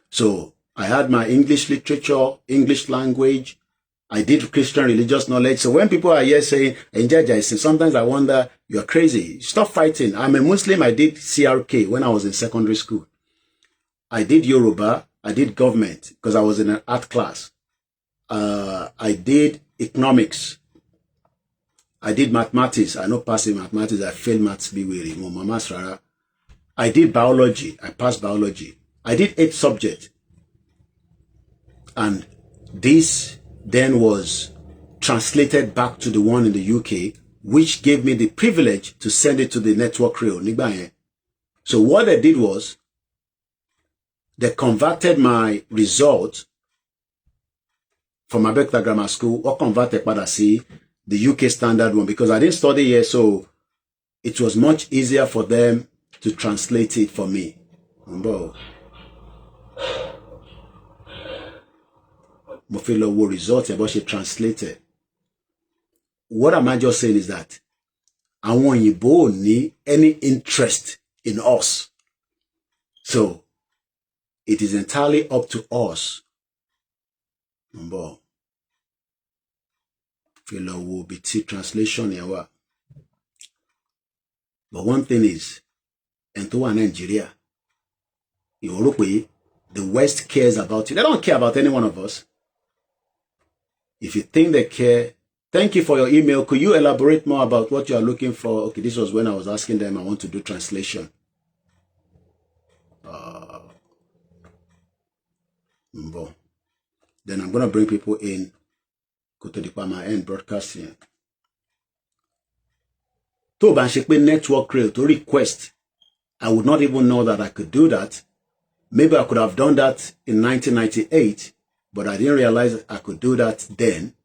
So I had my English literature, English language. I did Christian religious knowledge. So when people are here saying, sometimes I wonder, you're crazy. Stop fighting. I'm a Muslim. I did CRK when I was in secondary school. I did Yoruba. I did government because I was in an art class. I did economics. I did mathematics. I know passing mathematics. I failed maths. I did biology. I passed biology. I did 8 subjects. And this then was translated back to the one in the UK, which gave me the privilege to send it to the Network Rail. So what they did was, they converted my result from Abeokuta Grammar School or converted the UK standard one because I didn't study here, so it was much easier for them to translate it for me. Mofilo result about she translated. What am I just saying is that I want you both need any interest in us. So it is entirely up to us. Filo will be translation here. But one thing is, into Nigeria, Europe, the West cares about you. They don't care about any one of us. If you think they care, thank you for your email. Could you elaborate more about what you are looking for? Okay, this was when I was asking them, I want to do translation. Then I'm going to bring people in. Go to the Pama end broadcasting. To Banshikpe Network Rail to request. I would not even know that I could do that. Maybe I could have done that in 1998. But I didn't realize I could do that then.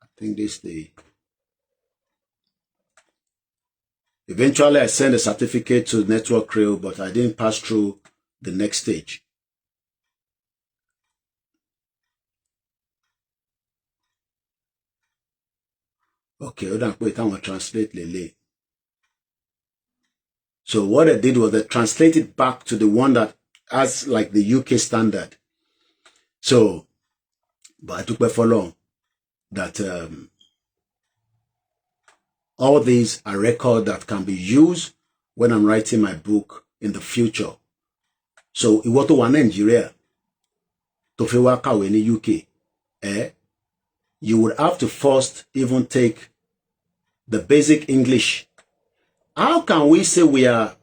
I think this day. Eventually, I sent a certificate to Network Rail, but I didn't pass through the next stage. Okay, hold on, wait, I want to translate Lele. So what I did was I translated back to the one that has like the UK standard. So, but I took by for long that all these are records that can be used when I'm writing my book in the future. So, iwo to wa Nigeria, to fi wa kawe ni UK, you would have to first even take the basic English. How can we say we are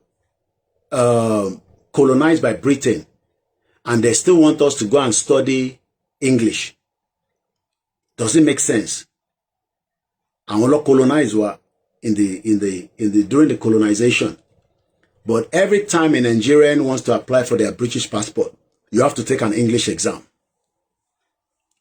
colonized by Britain and they still want us to go and study English? Does it make sense? And we not colonized during the colonization. But every time a Nigerian wants to apply for their British passport, you have to take an English exam.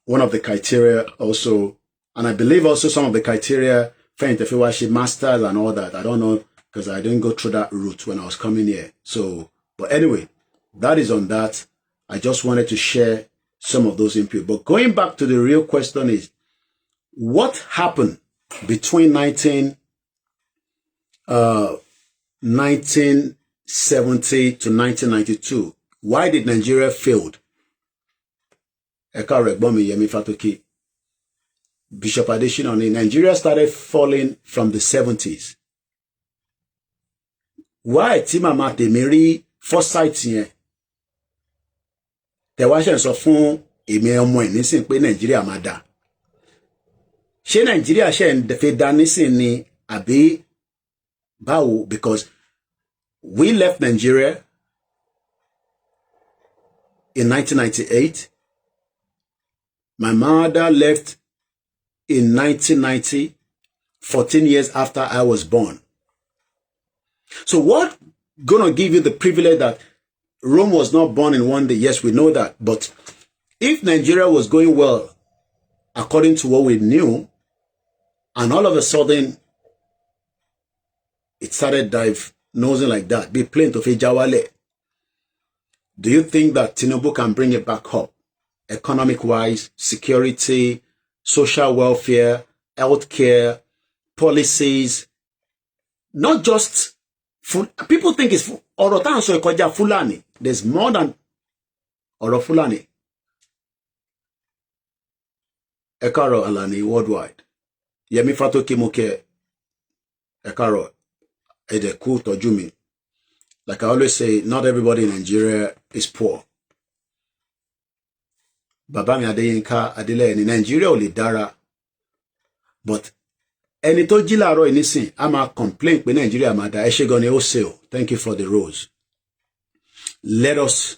One of the criteria also, and I believe also some of the criteria for Interfiwashi masters and all that. I don't know, because I didn't go through that route when I was coming here. So, but anyway, that is on that. I just wanted to share some of those input. But going back to the real question is, what happened between 1970 to 1992? Why did Nigeria fail? Bishop Adesina, Nigeria started falling from the 70s. Why tí màmá tèmi rí foresight yẹn? Tẹ̀wáṣẹ̀ sọ fún èmi ọmọ ẹ̀ nísìn pé Nàìjíríà máa dà. Ṣé Nàìjíríà ṣe ń fẹ́ dá nísìn ni àbí báwo? Because we left Nigeria in 1998. My mother left in 1990, 14 years after I was born. So what gonna give you the privilege that Rome was not born in one day? Yes, we know that. But if Nigeria was going well, according to what we knew, and all of a sudden it started dive nosing like that, be plain to fi jawale. Do you think that Tinubu can bring it back up? Economic-wise, security, social welfare, healthcare, policies, not just food. People think it's ọ̀rọ̀ tá à ń sọ ìkọjá Fulani. There's more than ọ̀rọ̀ Fulani. Ẹ káàárọ̀ Alani worldwide. Yemi Fatoki Moke. Ẹ káàárọ̀. Edeku Tojumi. Like I always say, not everybody in Nigeria is poor. Baba mi Adeyinka Adele in Nigeria ò lè dára. But ẹni tó jí láàárọ̀ yìí nísìn, a máa complain pé Nigeria máa dá. Ẹ ṣé gan ni ó ṣe o. Thank you for the rose. Let us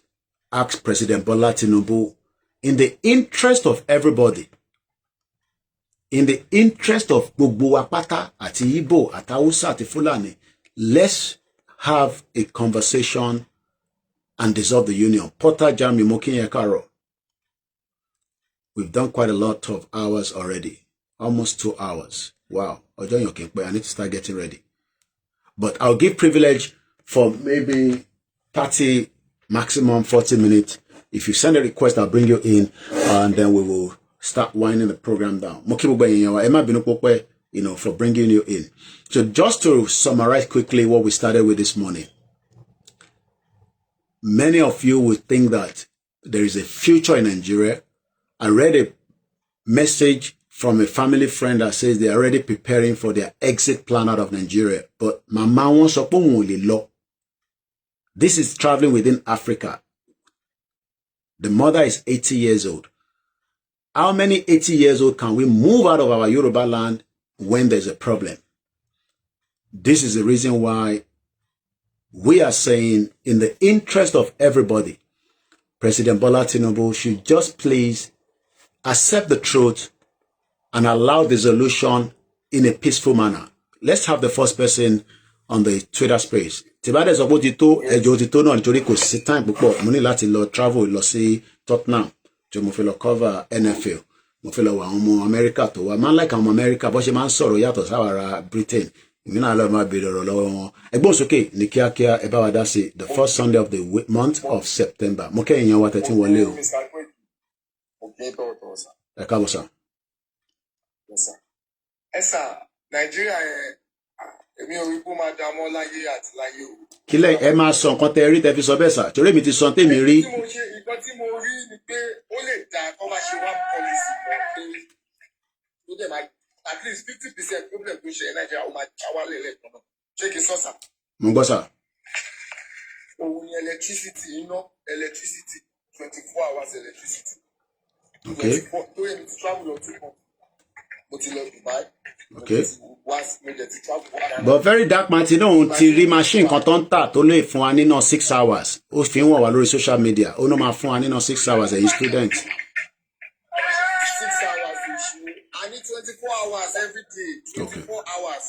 ask President Bola Tinubu, in the interest of everybody, in the interest of gbogbo wa pátá àti Igbo àti Hausa àti Fulani, let's have a conversation and dissolve the union. Porter Jami Mokinye Karo. We've done quite a lot of hours already. Almost 2 hours. Wow. I need to start getting ready. But I'll give privilege for maybe 30, maximum 40 minutes. If you send a request, I'll bring you in, and then we will start winding the program down. You know, for bringing you in. So just to summarize quickly what we started with this morning. Many of you would think that there is a future in Nigeria. I read a message from a family friend that says they're already preparing for their exit plan out of Nigeria. But Mama wants to. This is traveling within Africa. The mother is 80 years old. How many 80 years old can we move out of our Yoruba land when there's a problem? This is the reason why we are saying, in the interest of everybody, President Bola Tinubu should just please accept the truth and allow dissolution in a peaceful manner. Let's have the first person on the Twitter space. Tibade sọ pé ẹjọ́ ti tó náà nítorí kò sí time púpọ̀. Mo ní láti lọ travel lọ sí Tottenham tí mo fi lọ cover NFL. Mo fẹ́ lọ wá àwọn ọmọ America tó wá. Man like àwọn ọmọ America bó ṣe máa ń sọ̀rọ̀ yàtọ̀ sáwàrà Britain. Èmi náà lọ máa bèèrè ọ̀rọ̀ lọ́wọ́ wọn. Ẹgbọ́n sókè ní kíákíá ẹ bá wa dá sí the first Sunday of the month of September. Mo kẹ́yìn yan wa tẹ́tí wọlé o. Ẹ káàbọ̀ sà. Ẹ sà, Nàìjíríà yẹn, èmi ò rí kó máa dá mọ́ láyé àti láyé o. Kílẹ̀ ẹ máa sọ nǹkan tẹ́ rí tẹ́ fi sọ bẹ́ẹ̀ sà. Torí mi ti sọ tèmi rí. Nǹkan tí mo rí ni pé ó lè dá kó máa ṣe one policy kan pé ó dẹ̀ máa at least 50% problem tó ṣe Nàìjíríà ó máa já wálé lẹ́ẹ̀kan náà. Ṣé kí n sọ sà? Mo gbọ́ sà. Òun ni electricity, iná, electricity, 24 hours electricity. Okay. Tó yẹ mi ti travel lọ 2 months. Mo ti lọ Dubai. Okay. But very dark Martin náà ti rí machine kan tó ń tà tó lè fún wa nínú 6 hours. Ó fi ń wọ̀ wá lórí social media. Ó náà máa fún wa nínú 6 hours ẹ̀yin student. 6 hours each. I need 24 hours every day. 24 hours.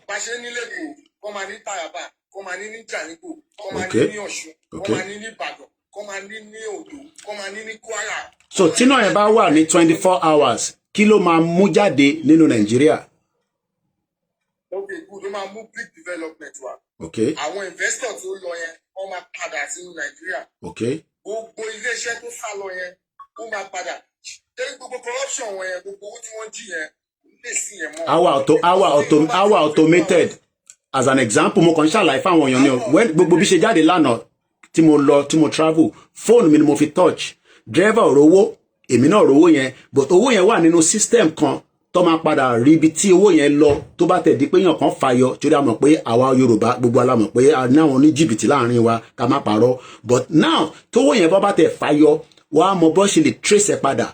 Bàṣẹ nílé kò, kọ́ máa ní Tàyàbá, kọ́ máa ní Jàníkò, kọ́ máa ní Ọ̀ṣun, kọ́ máa ní Ìbàdàn, kọ́ máa ní Oǹdó, kọ́ máa ní Kwara. So tí náà yẹn bá wà ní 24 hours, kí ló máa mú jáde nínú Nàìjíríà? Okay, good. Ó máa mú big development wá. Okay. Àwọn investors tó lọ yẹn, wọ́n máa padà sínú Nàìjíríà. Okay. Gbogbo iléeṣẹ́ tó sá lọ yẹn, ó máa padà. Ṣé gbogbo corruption wọn yẹn, gbogbo owó tí wọ́n jí yẹn, lè sí yẹn mọ́. Our automated. As an example, mo kàn ṣàlàyé fáwọn èèyàn ni o. When gbogbo bí ṣe jáde lánàá tí mo travel, phone mi ni mo fi touch. Driver ò rówó, èmi náà rówó yẹn, but owó yẹn wà nínú system kan tó máa padà rí ibi tí owó yẹn lọ tó bá tẹ̀ di pé èèyàn kan fàyọ torí a mọ̀ pé àwa Yorùbá gbogbo ala mọ̀ pé a ní àwọn ní jìbìtì láàrin wa ká má parọ́, but now tówó yẹn bá tẹ̀ fàyọ wàá mọ bó ṣe lè trace ẹ̀ padà.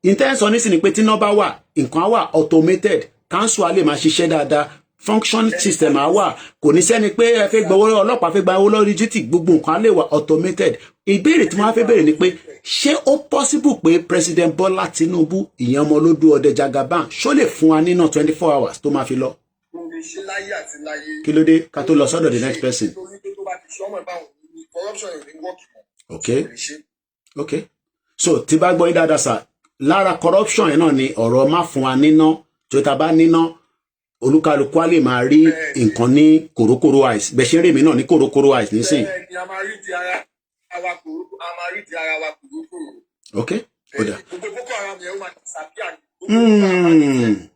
Intention nísìnyí pé tí iná bá wà nǹkan á wà automated, council á lè máa ṣiṣẹ́ dáadáa, function system á wà, kò ní sẹ́ni pé ẹ fẹ́ gbowó ọlọ́pàá fẹ́ gba owó lórí títì, gbogbo nǹkan á lè wà automated. Ìbéèrè tí wọ́n á fẹ́ béèrè ni pé ṣé ó possible pé President Bola Tinubu ìyẹn ọmọ olódú ọdẹ Jagaban ṣó lè fún wa nínú 24 hours tó máa fi lọ? Kí ló dé ká tó lọ sọ́dọ̀ the next person? Okay. Okay. So tí bá gbọ́ yín dáadáa sà, lára corruption yẹn náà ni ọ̀rọ̀ má fún wa níná tó ta bá níná olúkálùkù á lè máa rí nǹkan ní kòrókòró eyes bẹ́ẹ̀ ṣe ń rí èmi náà ní kòrókòró eyes nísìn. bẹ́ẹ̀ni a máa rí di ara wa kòrókòrò. ok ó dà. gbogbo Boko Haram yẹn ó máa disappear ní gbogbo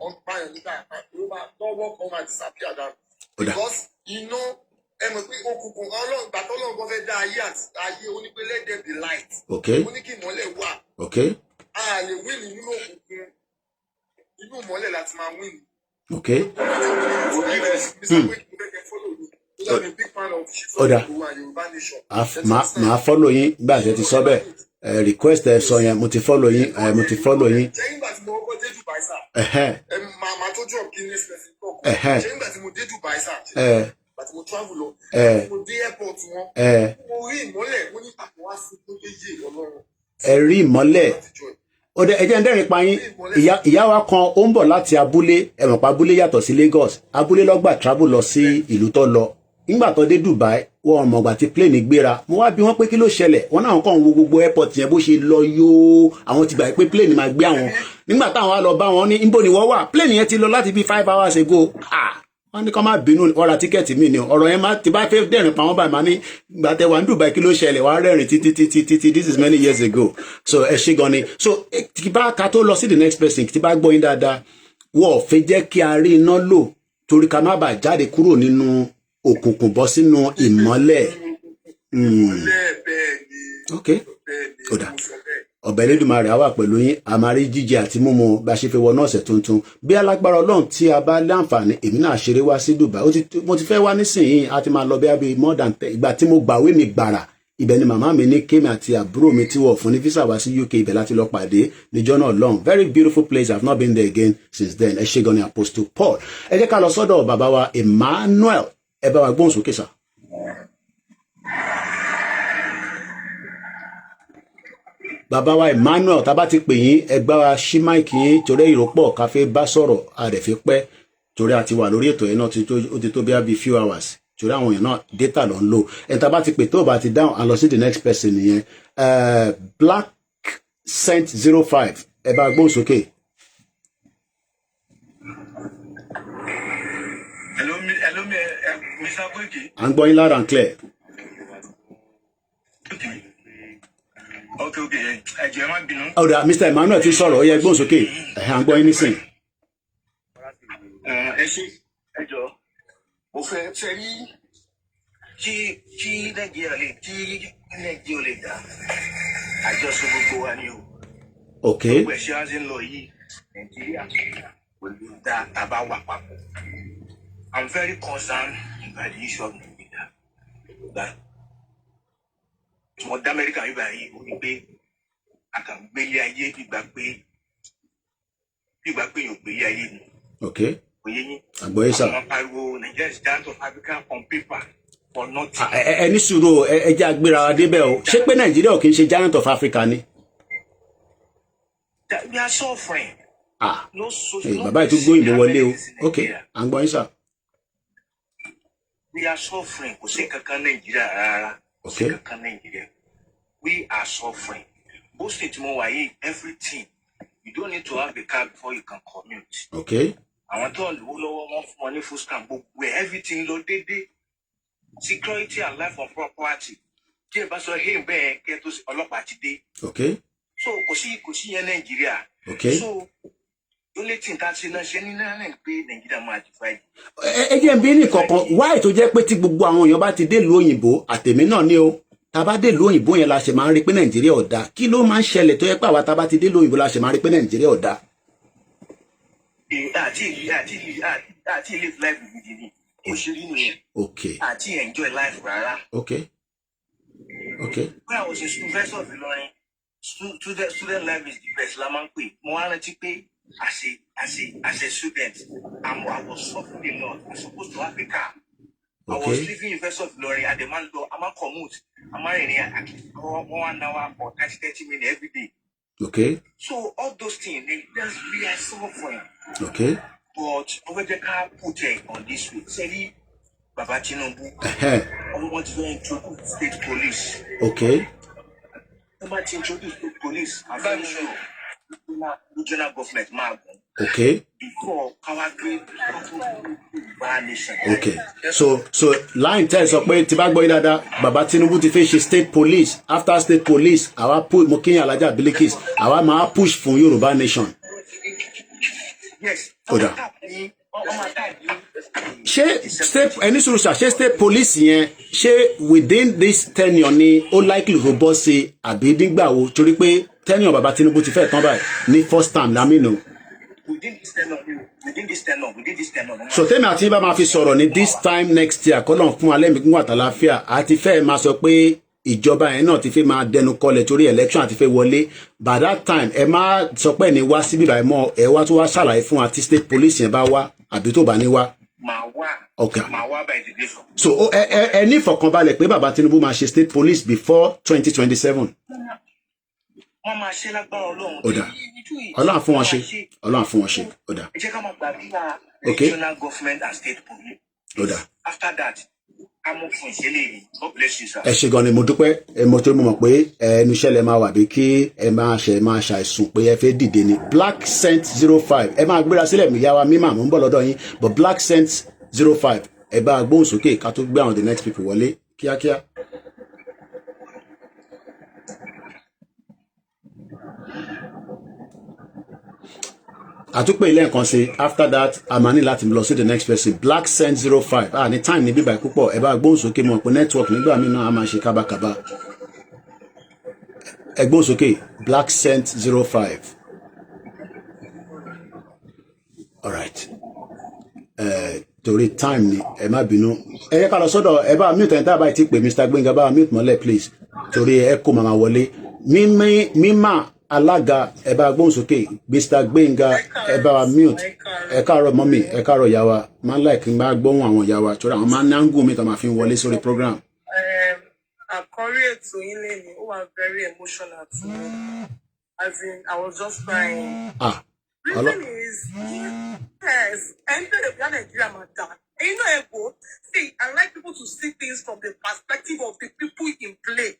ọ̀n pààyàn nígbà ó máa lọ́wọ́ kan máa disappear down. because iná ẹ mọ̀ pé òkùnkùn ọlọ́run gbàtọ́ ọlọ́run kan fẹ́ dá ayé àti ayé ó ní pé let there be light. ó ní kí ìmọ́lẹ̀ wà. a lè win nínú òkùnkùn inú ìmọ́lẹ̀ láti máa win. Ọ̀dà màá follow yín bí àṣẹ ti sọ bẹ́ẹ̀ request ẹ sọ yẹn mo ti follow yín. ṣé nígbà tí mo kọ́kọ́ dé Dubai sá màá tó jọ kí ní specific talk ṣé nígbà tí mo dé Dubai sá nígbà tí mo travel lọ mo dé airport wọn mo rí ìmọ́lẹ̀ mo ní àpò wá sí tó déjì Ọlọ́run. ẹ rí ìmọ́lẹ̀ ọdẹ ẹjẹ ń dẹ́rìn pa yín ìyá wa kan ó ń bọ̀ láti abúlé ẹ̀mọ̀pá abúlé yàtọ̀ sí Lagos abúlé lọ́gbà travel lọ sí ìlú tó lọ nígbà tó dé Dubai wọn mọ̀gbà tí plane gbéra mo wá bí wọ́n pé kí ló ṣẹlẹ̀ wọn náà kàn wo gbogbo airport yẹn bó ṣe lọ yóò àwọn ti gbà pé plane máa gbé àwọn nígbà táwọn á lọ bá wọn ní níbo ni wọ́n wà plane yẹn ti lọ láti bí 5 hours ago wọ́n ní kó má bínú ọ̀rọ̀ tíkẹ́ẹ̀tì mi ni ọ̀rọ̀ yẹn má ti bá fẹ́ dẹ̀rìn pa wọ́n báyìí má ní gbà tẹ wà ní Dubai kí ló ṣẹlẹ̀ wà á rẹ́rìn títí this is many years ago so ẹ ṣe gan ni so tí bá ka tó lọ sí the next person tí bá gbọ́ yín dáadáa wọ́n fẹ́ jẹ́ kí a rí iná lò torí ká má bàa jáde kúrò nínú òkùnkùn bọ́ sínú ìmọ́lẹ̀. ok ó dà ọbẹ̀ Elédùmarè á wà pẹ̀lú yín àmàrí jíjẹ àti mímu bá ṣe fi wọnú ọ̀sẹ̀ tuntun bí alágbára Ọlọ́run tí a bá láǹfààní èmi náà ṣeré wá sí Dubai mo ti fẹ́ wá nísìnyí a ti máa lọ bí abẹ́ more than 10 ìgbà tí mo gbàwé mi gbàrà ibẹ̀ ni màmá mi ní kémi àti àbúrò mi tí wọ̀ fún ní físà wá sí UK ibẹ̀ láti lọ pàdé níjọ́ náà lọ́hùn very beautiful place I have not been there again since then ẹ ṣé gan ni Apostle Paul ẹ jẹ́ ká lọ sọ́dọ̀ bàbá wa Emmanuel ẹ bá wa gbóhùn sókè sá. bàbá wa Emmanuel tá bá ti pè yín ẹgbẹ́ wa ṣí máìkì yín torí ìrọ́pọ̀ ká fẹ́ bá sọ̀rọ̀ àdẹ̀fẹ́ pẹ́ torí a ti wà lórí ètò yẹn náà ó ti tó bí few hours torí àwọn èèyàn náà data ló ń lò ẹni tá bá ti pè tó bá ti dáhùn a lọ sí the next person nìyẹn Black Cent 05 ẹ bá gbóhùn sókè. Hello, Mr. Koiki. à ń gbọ́ yín loud and clear. Okay. Ẹjọ́ ẹ má bínú. ọ̀dà Mr. Emmanuel ti sọ̀rọ̀ ó yẹ gbóhùn sókè à ń gbọ́ yín nísìn. ẹ ṣe ẹjọ́ mo fẹ́ rí kí Nàìjíríà lè dá àjọṣe gbogbo wa ni o. ok. gbogbo ẹ̀ṣẹ̀ á ti ń lọ yìí Nàìjíríà kò lè dá tàbá wà papọ̀. I'm very concerned about the issue of Nigeria. That mo dá Amẹ́ríkà yìí báyìí ó ní pé àkàngbélé ayé gbígbà pé yóò gbélé ayé ni. ok. Oyè yín. àgbọ̀yé sà. Àwọn pariwo Nigeria is giant of Africa on paper for nothing. ẹ ní sùúrù ẹ jẹ́ agbéra wa débẹ̀ o ṣé pé Nàìjíríà ò kì í ṣe giant of Africa ni. We are suffering. bàbá yìí tún gbóyìnbó wọlé o ok à ń gbọ́ yín sà. We are suffering. Kò sí kankan Nàìjíríà rárá. Kò sí kankan Nàìjíríà. We are suffering. Both states mo wà yìí everything. You don't need to have a car before you can commute. Okay. Àwọn tó ń lò lọ́wọ́ wọn fún wọn ní full scan gbogbo everything lọ déédéé. Security and life of property. Tí ẹ bá sọ hey bẹ́ẹ̀ kẹ́ tó ọlọ́pàá ti dé. Okay. So kò sí yẹn Nàìjíríà. Okay. So only thing that ṣe náà ṣe ní náà pé Nàìjíríà máa divide. ẹ jẹ́ n bí ní kankan why tó jẹ́ pé tí gbogbo àwọn èèyàn bá ti dé ìlú òyìnbó àtẹ̀mí náà ni o tá bá dé ìlú òyìnbó yẹn la ṣe máa ń rí pé Nàìjíríà ò dáa kí ló máa ń ṣẹlẹ̀ tó yẹ pé àwa tá bá ti dé ìlú òyìnbó la ṣe máa ń rí pé Nàìjíríà ò dáa. àti live life gidi ni òṣèré nìyẹn. Okay. àti enjoy life rárá. Okay. When I was in University of Ilorin, student life is the best. La máa ń pè. Mo wá rántí pé as a student, I was suffering a lot. I was supposed to have a car. Okay. I was leaving University of Ilorin at the man door. I'm a commute. I'm running at 1 hour or 30 minutes every day. Okay. So all those things, we are suffering. Okay. But over the car put it on this week. Say, Baba Tinubu, I want to introduce state police. Okay. I want to introduce state police. I'm very sure regional government, Okay. Before our great nation. Okay. So line tells up pé tí bá gbọ́ yín dáadáa bàbá Tinubu ti fẹ́ ṣe state police after state police àwa push Mokinyi Alhaja Bilikis àwa máa push fún Yorùbá nation. Yes. Oda. Ṣé state any solution ṣé state police yẹn ṣé within this tenure ni ó likely to bọ́ sí àbí nígbà wo torí pé tenure bàbá Tinubu ti fẹ́ tán báyìí ní first term lámìnà. Within this tenure. So tẹ́mi àti bá máa fi sọ̀rọ̀ ní this time next year kọ́lọ̀ fún alẹ́ mi gún àtàláfíà àti fẹ́ máa sọ pé ìjọba yẹn náà ti fẹ́ máa dẹnu kọlẹ̀ torí election àti fẹ́ wọlé by that time ẹ má sọ pé ẹni wá síbí báyìí mọ́ ẹ wá tó wá ṣàlàyé fún àti state police yẹn bá wá àbí tó bá ní wá. Okay. So ẹ ní ìfọ̀kànbalẹ̀ pé bàbá Tinubu máa ṣe state police before 2027. Wọ́n máa ṣe lágbára Ọlọ́run. Ó dà. Ọlọ́run fún wọn ṣe. Ọlọ́run fún wọn ṣe. Ó dà. Ẹ jẹ́ ká máa gbàdúrà regional government and state police. Ó dà. After that, a mú fún ìṣẹ̀lẹ̀ yìí. God bless you, sir. Ẹ ṣé gan ni mo dúpẹ́ mo tó mọ̀ pé ẹnu iṣẹ́ lẹ máa wà bí kí ẹ máa ṣàìsùn pé ẹ fẹ́ dìde ni Black Scent 05 ẹ máa gbéra sílẹ̀ mi yá wa mímà mo ń bọ̀ lọ́dọ̀ yín but Black Scent 05 ẹ bá gbóhùn sókè ká tó gbé àwọn the next people wọlé kíákíá. àtúpè ilé nǹkan ṣe after that a máa ní láti lọ sí the next person Black Scent 05 ní time ní bíbá púpọ̀ ẹ bá gbóhùn sókè mọ̀ pé network nígbà míì náà a máa ṣe kábàkábà ẹ gbóhùn sókè Black Scent 05 alright torí time ni ẹ má bínú ẹ yẹ ká lọ sọ́dọ̀ ẹ bá mute ẹ̀ tá a bá ti pè Mr. Gbenga bá mute mọ́lẹ̀ please torí ẹ kó màmá wọlé mímà alága ẹ bá gbóhùn sókè Mr. Gbenga ẹ bá wa mute ẹ káàárọ̀ mọ́mì ẹ káàárọ̀ ìyá wa máa ń láì kí n bá gbóhùn àwọn ìyá wa torí àwọn máa ń nángù mi tó máa fi ń wọlé sórí program. Àkọ́rí ètò yín lẹ́nu ó wà very emotional to me as in I was just crying. Reason is yes enter the Nigeria matter. You know ego see I like people to see things from the perspective of the people in play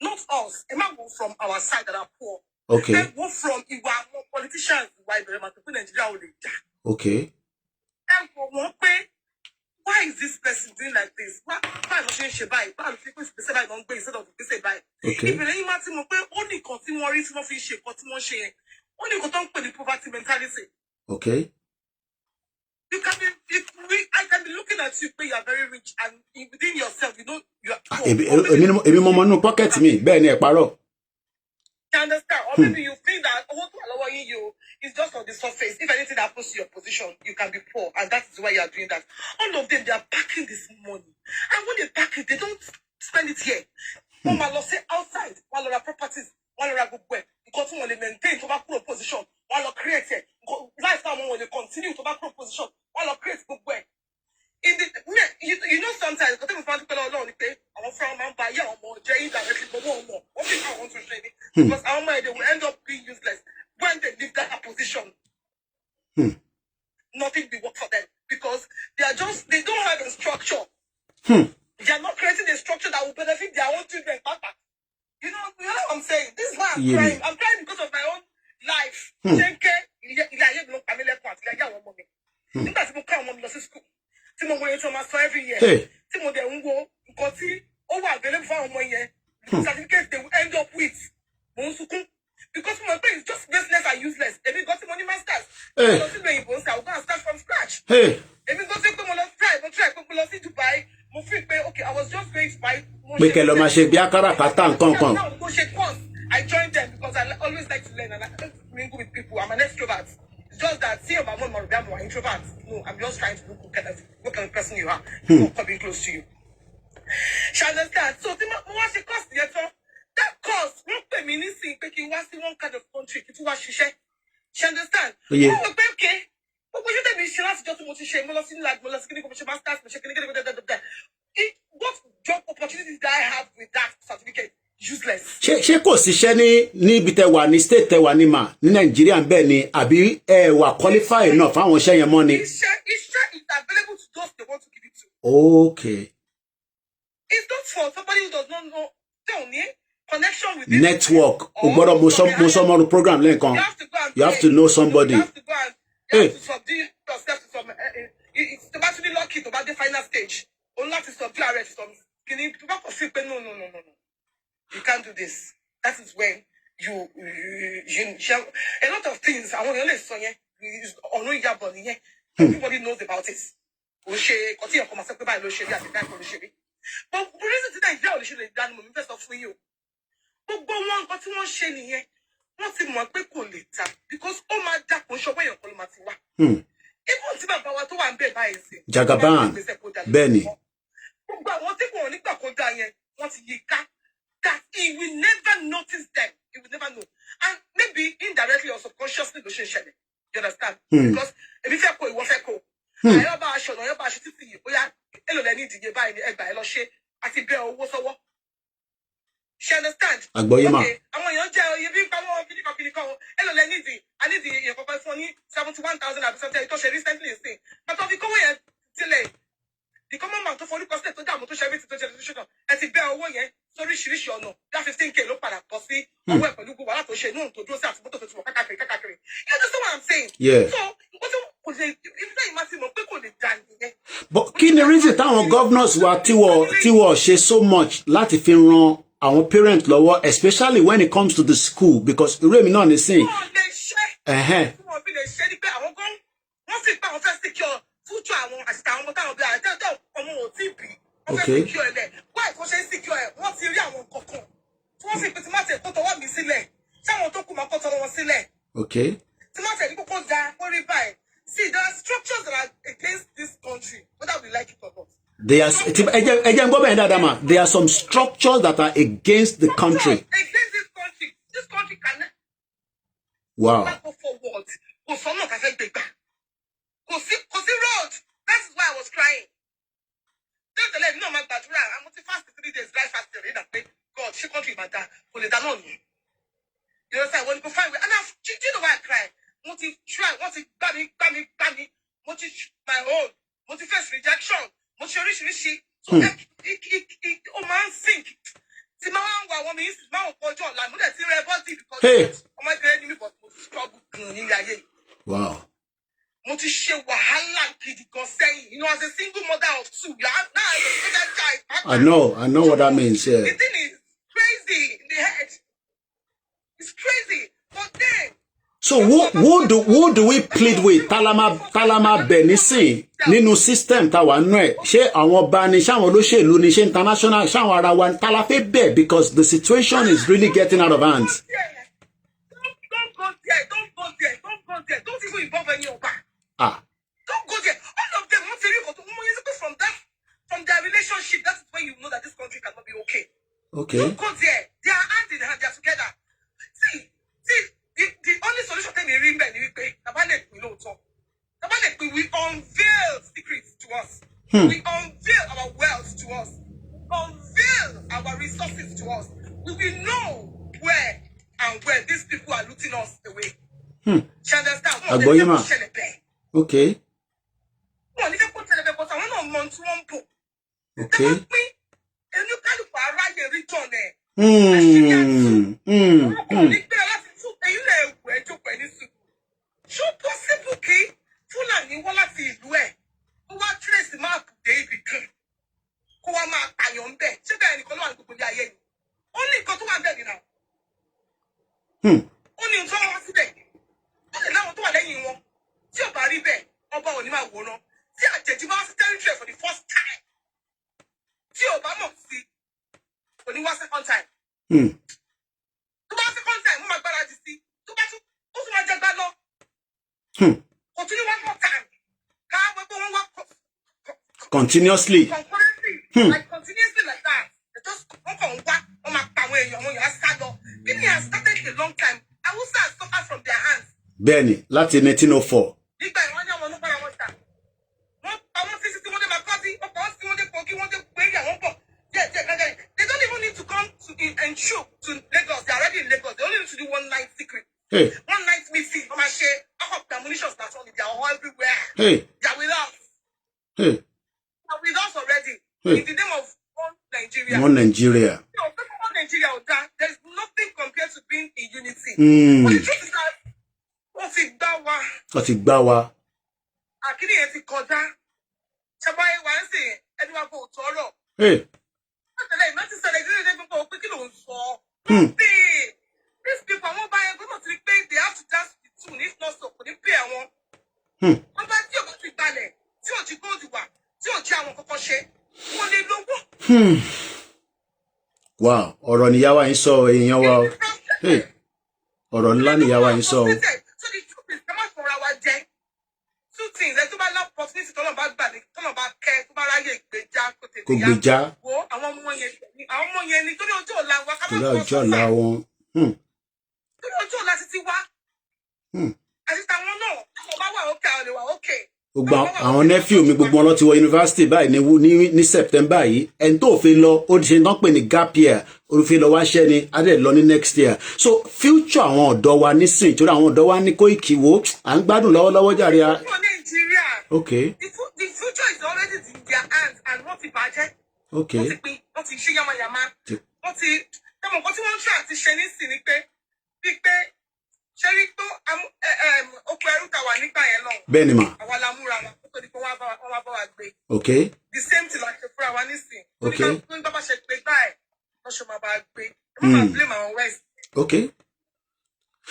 not us. It might go from our side that are poor. Okay. They go from politicians why the Nigeria will die. Okay. And for one pay, why is this person doing like this? Why not change by? Why not people say by don't instead of say by? Okay. If you imagine mo pé only continue worry to fi ṣe ko tí wọ́n ṣe yẹn. Only go talk the poverty mentality. Okay. You can be I can be looking at you pé you are very rich and within yourself you know you are poor. Èmi mo nínú pocket mi bẹ́ẹ̀ ni ẹ parọ́. You understand? Or maybe you think that what allowing you is just on the surface. If anything happens to your position, you can be poor, and that is why you are doing that. All of them, they are packing this money, and when they pack it, they don't spend it here. One will say outside, one will properties, one will go where because one will maintain to back position, one will create it. Lifestyle one will continue to back position, one will create good way. In the you know sometimes because we find people alone okay our friend man buy yeah more jay directly but one more what people want to say because our mind they will end up being useless when they leave that position. Nothing will work for them because they don't have a structure. They are not creating a structure that will benefit their own children. You know what I'm saying? This is why I'm crying. I'm crying because of my own life. Tí mo wòye tó máa sọ every year. Tí mo dẹ̀ ń wo nǹkan tí ó wà available fún àwọn ọmọ yẹn. Certificate they will end up with. Mo ń sunkún. Because my brain is just baseless and useless. Èmi got money masters. Mo lọ sí ìlú òyìnbó ṣe I will go and start from scratch. Èmi gan sí pé mo try pé mo lọ sí Dubai. Mo feel pé okay I was just going to buy. Pé kẹ́ lọ máa ṣe bí akáràkátà nǹkan. Mo ṣe course. I joined them because I always like to learn and I like to mingle with people. I'm an extrovert. Just that, see my mom or I'm introvert. No, I'm just trying to look what kind of person you are. Not coming close to you. She understand. So, what's the cost? That cost, won't pay me anything. Picking what's the one kind of country? It's what she said. She understand. Yeah. Oh, okay. But when you tell me she has just to share, like what job opportunities that I have with that certificate? Useless. Ṣé kò síṣẹ́ níbi tẹ́ wà ní state tẹ́ wà ní mà ní Nàìjíríà bẹ́ẹ̀ ni àbí ẹ wà qualify náà fáwọn iṣẹ́ yẹn mọ́ ni. Iṣẹ́ is available to those they want to give it to. Okay. It's not for somebody who does not know. Don't need connection with network. O gbọ́dọ̀ mo sọ mọ́rú program lẹ́ẹ̀kan. You have to know somebody. You have to go and You have to subdue yourself to some. It's actually lucky to the final stage. Only to subdue arrest some. No. You can't do this. That is when you a lot of things. I want to say everybody knows about it. But the reason that you should have done first of you. But one got one shiny here. Wọ́n ti mọ̀ pé kò lè ta because ó máa dá kó ṣọwọ́ èèyàn kan ló máa ti wá. Even tí bàbá wa tó wà ń bẹ̀ báyìí sí. Jagaban bẹ́ẹ̀ni. Gbogbo àwọn tí kò nígbà kó dá yẹn wọ́n ti yí ká that he will never notice them. He will never know. And maybe indirectly or subconsciously ló ṣe ṣẹlẹ̀. You understand? Because èmi fẹ́ kó ìwọ fẹ́ kó. Àyọ̀ bá aṣọ náà yọ̀ bá aṣọ títí yìí bóyá èlò lẹ́ni ìdíje báyìí ni ẹgbàá ẹ lọ ṣe àti bẹ́ owó sọ́wọ́. She understand? Agboyema. Okay. I want your jail. You bring power. Hello, I need the 71,000. I've something recently. But if you come here, the common man to follow cost to down to share it to generation. As if bear away, sorry, she or no. That 15K look para coffee. Or where you go out to share no to do something to kakari. You understand what I'm saying? Yeah. So, what if they massive people they done? But kí ni reason táwọn governors wa tí wọ́n ṣe so much láti fi ran àwọn parent lọ́wọ́, especially when it comes to the school, because irú èmi náà ní sìn. Okay. See, there are structures that are against this country, whether we like it or not. There are some structures that are against the country. Against this country. This country cannot. Wow. Go forward. Go see road. That is why I was crying. Tell the lady, no, my bad. I'm going to fast 3 days, dry fasting. God, she country, my dad. You understand? When you go find me, and do you know why I cry? Want to try, want to bammy, want to my own, want to face rejection. So that it man sink. Hey. Wow. You know, as a single mother of two, I know what that means, yeah. The thing is crazy in the head. It's crazy. But then so who do we plead with? Talama Benisi nínú system ta wà nú ẹ̀. Ṣé àwọn ọba ni, ṣé àwọn olóṣèlú ni, ṣé international, ṣé àwọn ará wa ta la fẹ́ bẹ̀, because the situation is really getting out of hands. Don't go there. Don't even involve any ọba. Don't go there. All of them want to from their relationship. That's when you know that this country cannot be okay. Okay. Don't go there. They are hand in hand. They are together. See. The only solution can be remember we unveil secrets to us. We unveil our wealth to us. Unveil our resources to us. We will know where these people are looting us away. She understand? Agboyema. Okay. Okay. So possible key Fulani wọ́n láti ìlú ẹ̀ kó wá trace map dé ibì kan kó wá máa pààyàn ń bẹ̀ ṣé bẹ́ẹ̀ nìkan ló wà ní gbogbo ilé ayé ni ó ní nǹkan tó wà ń bẹ̀ nìyà ó ní nǹkan wá síbẹ̀ ó lè láwọn tó wà lẹ́yìn wọn tí ò bá rí bẹ́ẹ̀ ọba ò ní máa wòran tí àjèjì bá wá sí territory for the first time tí ò bá mọ̀ sí kò ní wá second time tó bá second time wọ́n máa gbáradì sí tó bá tún ó tún máa jẹ́ gbá lọ. Continue one more time. Continuously. Like continuously like that. They just Guinea has started a long time. I will say I suffer from their hands. Benny, láti 1904. They don't even need to come and show to Lagos. They're already in Lagos. They only need to do one night secret. Hey. One night missing. I'm a share. I hope the munitions that's on it. They are all everywhere. Hey. They are with us. Hey. They are with us already. Hey. In the name of one Nigeria. One Nigeria. You know, one Nigeria, there's nothing compared to being in unity. But the truth is that Wọ́n ti gbá wa. Wọ́n ti gbá wa. Àkíní yẹn ti kọjá. Ṣàbáyé wa ń sè ẹni wa kò tọrọ. Látẹ̀lẹ́ ìná ti ṣẹlẹ̀ ìdílé ní gbogbo pé kí ló ń sọ. These people àwọn bá yẹn gbọ́dọ̀ ti rí pé they have to dance the tune if not so kò ní pay àwọn. Wọ́n bá tí ò bá ti gbalẹ̀ tí ò jí góòdù wà tí ò jí àwọn kọ́kọ́ ṣe wọ́n lè lówó. Wow, ọ̀rọ̀ níyàwó yín sọ èèyàn wa. Ọ̀rọ̀ ńlá níyàwó yín sọ. So the truth is ẹ má fọra wa jẹ. Two things ẹ tó bá love opportunity tọ́lọ̀ bá gbà ní tọ́lọ̀ bá kẹ́ tó bá ráyè gbèjà kò tètè yá. Kò gbèjà. Wo àwọn ọmọ yẹn ni torí ọjọ́ ọ̀la wa ká má torí ọjọ́ ọ̀la wọn. Torí ọjọ́ ọ̀la títí wá. Àti tàwọn náà àwọn bá wà ókè àwọn lè wà ókè. Gbogbo àwọn nephew mi gbogbo wọn lọ ti wọ yunifásitì báyìí ní September yìí ẹni tó fi lọ ó ṣe tán pè ní gap year olùfi lọ wá ṣẹ́ ni adé lọ ní next year so future àwọn ọ̀dọ́ wa nísìn torí àwọn ọ̀dọ́ wa ní Koiki wo à ń gbádùn lọ́wọ́lọ́wọ́ jàre a. Okay. The future is already in their hands and wọ́n ti bàjẹ́. Okay. Wọ́n ti ṣe yamayama. Wọ́n ti ẹ̀mọ̀ nǹkan tí wọ́n ń ṣe àti ṣe nísìn ni pé ṣe rí tó oko ẹrú ta wà nígbà yẹn náà. Bẹ́ẹ̀ni mà. Àwa la múra wa kó di pé wọ́n wá bá wa gbé. Okay. The same thing la ṣe fúnra wa nísìn. Okay. Ní bá bá ṣe pé báyìí wọ́n ṣe máa bá a gbé. Ẹ má máa blame àwọn west. Okay.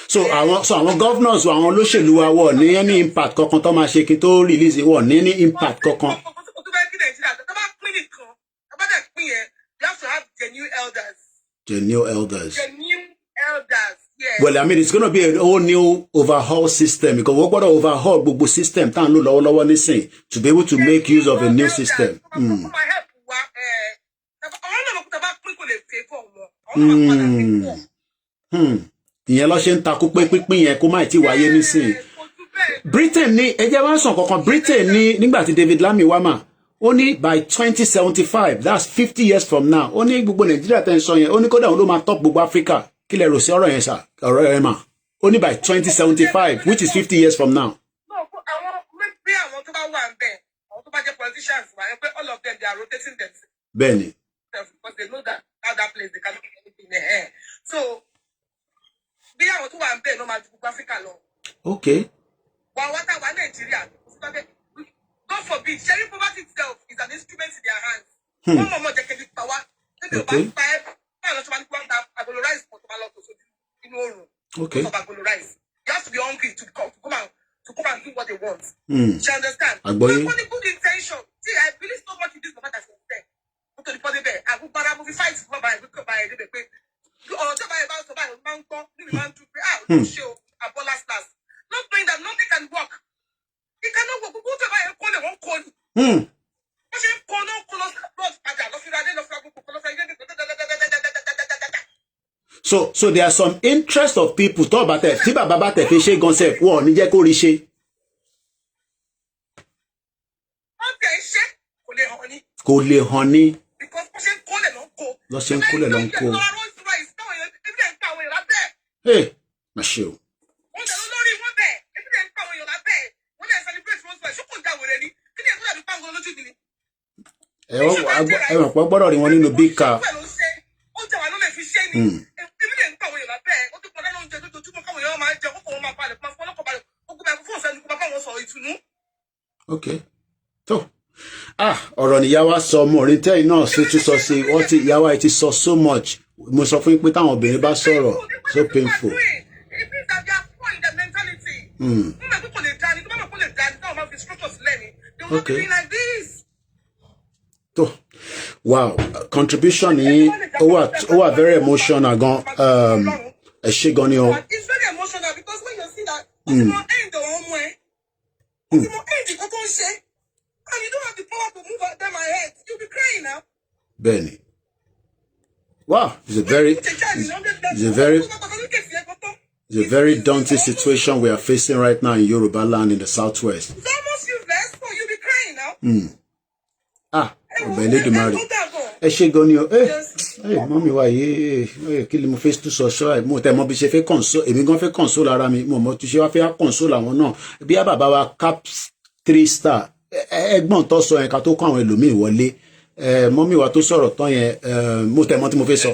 So àwọn governors àwọn olóṣèlú wa wọ̀ ní any impact kankan tó máa ṣe kí tó release wọ̀ ní any impact kankan. Tó bá kí Nàìjíríà tó bá pín nìkan tó bá dẹ̀ pín yẹn you have to have genuine elders. Genuine elders. Genuine elders. Yeah. Well, I mean, it's going to be a whole new overhaul system because we're going to overhaul the system to be able to make use of a new system. Ìyẹn ló ṣe ń takú pé pínpín yẹn kó má ti wáyé nísìn. Britain ní ẹjẹ́ wá sàn kankan Britain ní nígbà tí David Lammy wá mà ó ní by 2075 that's 50 years from now ó ní gbogbo Nàìjíríà tẹ́ ń sọ yẹn ó ní kódà òun ló máa top gbogbo Africa. Kí lẹ rò sí ọ̀rọ̀ yẹn sà ọ̀rọ̀ yẹn mà ó ní by 2075 which is 50 years from now. Àwọn bí àwọn tó bá wà ń bẹ̀ àwọn tó bá jẹ́ politicians wà pé all of them they are rotating themselves. Bẹ́ẹ̀ni. Because they know that how that place they cannot do anything there. So bí àwọn tó wà ń bẹ̀ ló máa ju gbogbo Africa lọ. Okay. Wà wá tá wà Nàìjíríà God forbid sharing poverty itself is an instrument in their hands. Wọ́n mọ̀ mọ̀ jẹ́ kẹ́bi pa wá. Okay. Okay. You have to be hungry to come and do what they want. You understand? Only good intention. See, I believe so much in this moment as well. To the body there, I will fight for by not knowing that nothing can work. It cannot work. Go to buy a call, won't call. So there are some interest of people tó bá tẹ̀ tí bàbá bá tẹ̀ fi ṣe gan sef wọ́n ní jẹ́ kó rí ṣe. Kò lè hàn ní. Lọ ṣe ń kólẹ̀ lọ ń kó. Má ṣe o. Ẹ̀wọ̀n pọ̀ gbọ́dọ̀ rí wọn nínú big car. Okay. So, ọ̀rọ̀ ni ìyá wa sọ ọmọ orin tẹ́yìn náà ṣe tún sọ sí wọ́n ti ìyá wa ti sọ so much mo sọ fún yín pé táwọn obìnrin bá sọ̀rọ̀ so painful. Okay. So, wow, contribution yìí ó wà very emotional gan ẹ ṣé gan ni o. It's very emotional because when you see that and you don't have the power to move them ahead, you'll be crying now. Benny. Wow, it's a very daunting situation we are facing right now in Yoruba land in the southwest. It's almost useless, so you'll be crying now. Elédùmarè. Ẹ ṣé gan ni o. Mọ́mí wa yìí kí ni mo fẹ́ tún sọ ṣọ́ ẹ̀ mo tẹ̀ mọ́ bí ṣe fẹ́ console èmi gan fẹ́ console ara mi mo mọ̀ tún ṣe wá fẹ́ console àwọn náà bí a bàbá wa cap 3 star ẹ̀gbọ́n tó sọ yẹn ká tó kọ́ àwọn ẹlòmíì wọlé mọ́mí wa tó sọ̀rọ̀ tán yẹn mo tẹ̀ mọ́ tí mo fẹ́ sọ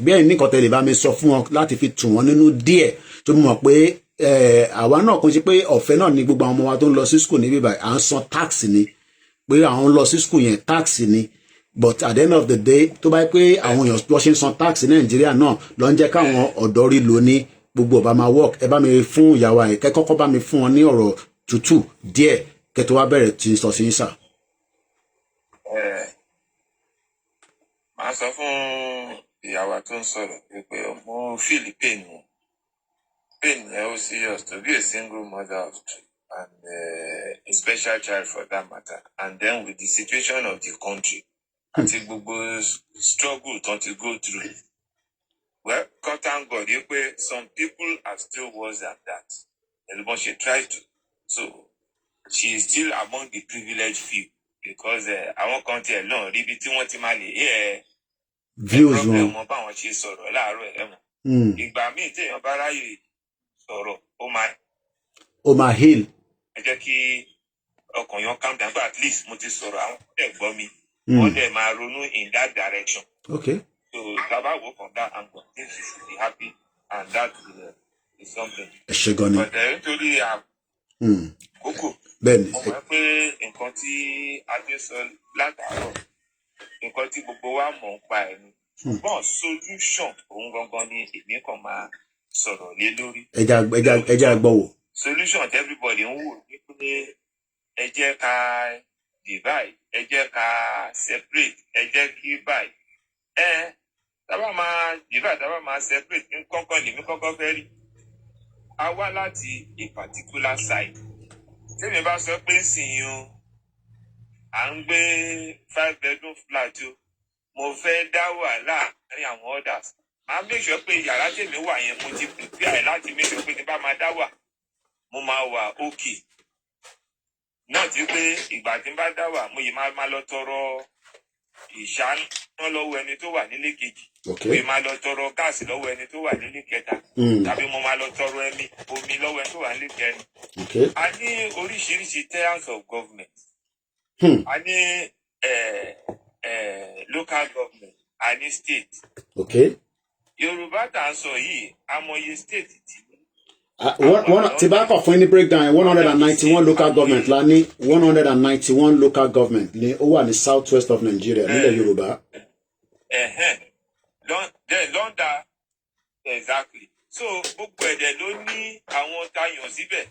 bí ẹ̀yin nìkan tẹ̀lé bá mi sọ fún wọn láti fi tù wọ́n nínú díẹ̀ tó mọ̀ pé àwa náà kò ṣe pé ọ̀fẹ́ náà ni gbogbo àwọn ọmọ wa tó ń lọ sí school níbí báyìí à ń san tax ni pé àwọn lọ sí school yẹn tax ni but at the end of the day tó bá pé àwọn èèyàn tó ṣe ń san tax ní Nàìjíríà náà ló ń jẹ́ káwọn ọ̀dọ́ rí lò ní gbogbo ọba máa work ẹ bá mi fún ìyàwó ẹ kẹ́ kọ́kọ́ bá mi fún wọn ní ọ̀rọ̀ tútù díẹ̀ kẹ́ tó wá bẹ̀rẹ̀ tí ń sọ sí sà. màá sọ fún ìyàwó tó ń sọ̀rọ̀ pé mo feel pain yẹn ó serious to be a single mother of two and a special child for that matter and then with the situation of the country àti gbogbo struggle tó ti go through well God thank God yìí pé some people are still worse than that but she tried to so she is still among the privileged few because àwọn kan tiẹ̀ náà rí ibi tí wọ́n ti máa lè views wọn mọ báwọn ṣe sọ̀rọ̀ láàárọ̀ ẹ̀ mọ̀ ìgbà míì téèyàn bá ráyè sọ̀rọ̀ ó máa heal. ẹ jẹ́ kí ọkàn yẹn calm down but at least mo ti sọ̀rọ̀ àwọn ẹ̀gbọ́n mi wọ́n dẹ̀ máa ronú in that direction. Okay. So taba work on that angle things should be happy and that is something. ẹ ṣe gan ni. but nítorí àkókò mo mọ̀ pé nǹkan tí adé sọ látàárọ̀ nǹkan tí gbogbo wa mọ̀ ń pa ẹ̀ ni ṣùgbọ́n solution òun gangan ni èmi kàn máa sọ̀rọ̀ lé lórí. ẹja gbọ́ wò. solution tí everybody ń wò ní pé ẹ jẹ́ ká divide ẹ jẹ́ ká separate ẹ jẹ́ kí báyìí tábà máa divide tábà máa separate nǹkankan lèmi kọ́kọ́ fẹ́ rí a wá láti a particular side tèmi bá sọ pé sìn o à ń gbé 5 bedroom flat o mo fẹ́ dá wà láàárín àwọn others máa make sure pé yàrá tèmi wà yẹn mo ti prepare láti make sure pé tí bá máa dá wà mo máa wà okay náà ti pé ìgbà tí n bá dá wà mo yìí máa lọ tọrọ ìṣáná lọ́wọ́ ẹni tó wà nílé kejì mo yìí máa lọ tọrọ gáàsì lọ́wọ́ ẹni tó wà nílé kẹta tàbí mo máa lọ tọrọ omi lọ́wọ́ ẹni tó wà nílé kẹrin. A ní oríṣiríṣi tiers of government. A ní local government a ní state. Yorùbá tá à ń sọ yìí amòye state ti ní. Tí bá kọ̀ fún ní breakdown 191 local government la ní 191 local government ní ó wà ní south west of Nigeria nílẹ̀ Yorùbá. Lọ́ndà exactly so gbogbo ẹ̀dẹ̀ ló ní àwọn tayàn síbẹ̀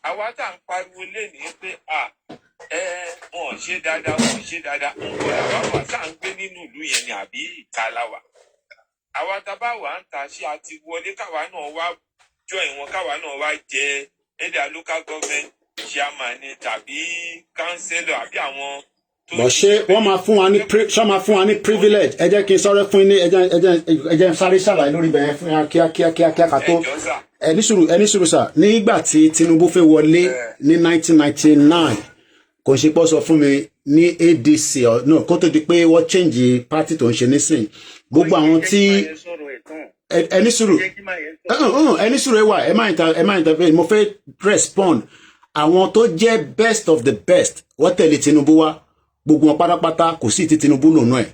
àwa tá à ń pariwo lẹ́nìí pé wọn ò ṣe dáadáa wọn ò ṣe dáadáa nǹkan àwa wà tá à ń gbé nínú ìlú yẹn ni àbí ìta la wà àwa tá a bá wà ń ta ṣé a ti wọlé káwa náà wá join wọn káwa náà wá jẹ either local government chairman ni tàbí councillor àbí àwọn. bọ̀ ṣé wọ́n máa fún wa ní privilege ẹ jẹ́ kí n sọ̀rọ̀ fún yín ní ẹ jẹ́ sáré ṣàlàyé lórí bẹ̀rẹ̀ fún yín kíákíá ká tó ẹni sùúrù sà nígbà tí Tinubu fẹ́ wọlé ní 1999 kò ṣe pọ́ sọ fún mi ní ADC no kó tó di pé wọ́n change party tó ń ṣe nísìn gbogbo àwọn tí ẹni sùúrù ẹ wà ẹ má intervene mo fẹ́ respond àwọn tó jẹ́ best of the best wọ́n tẹ̀lé Tinubu wá gbogbo wọn pátápátá kò sí ti Tinubu lòun náà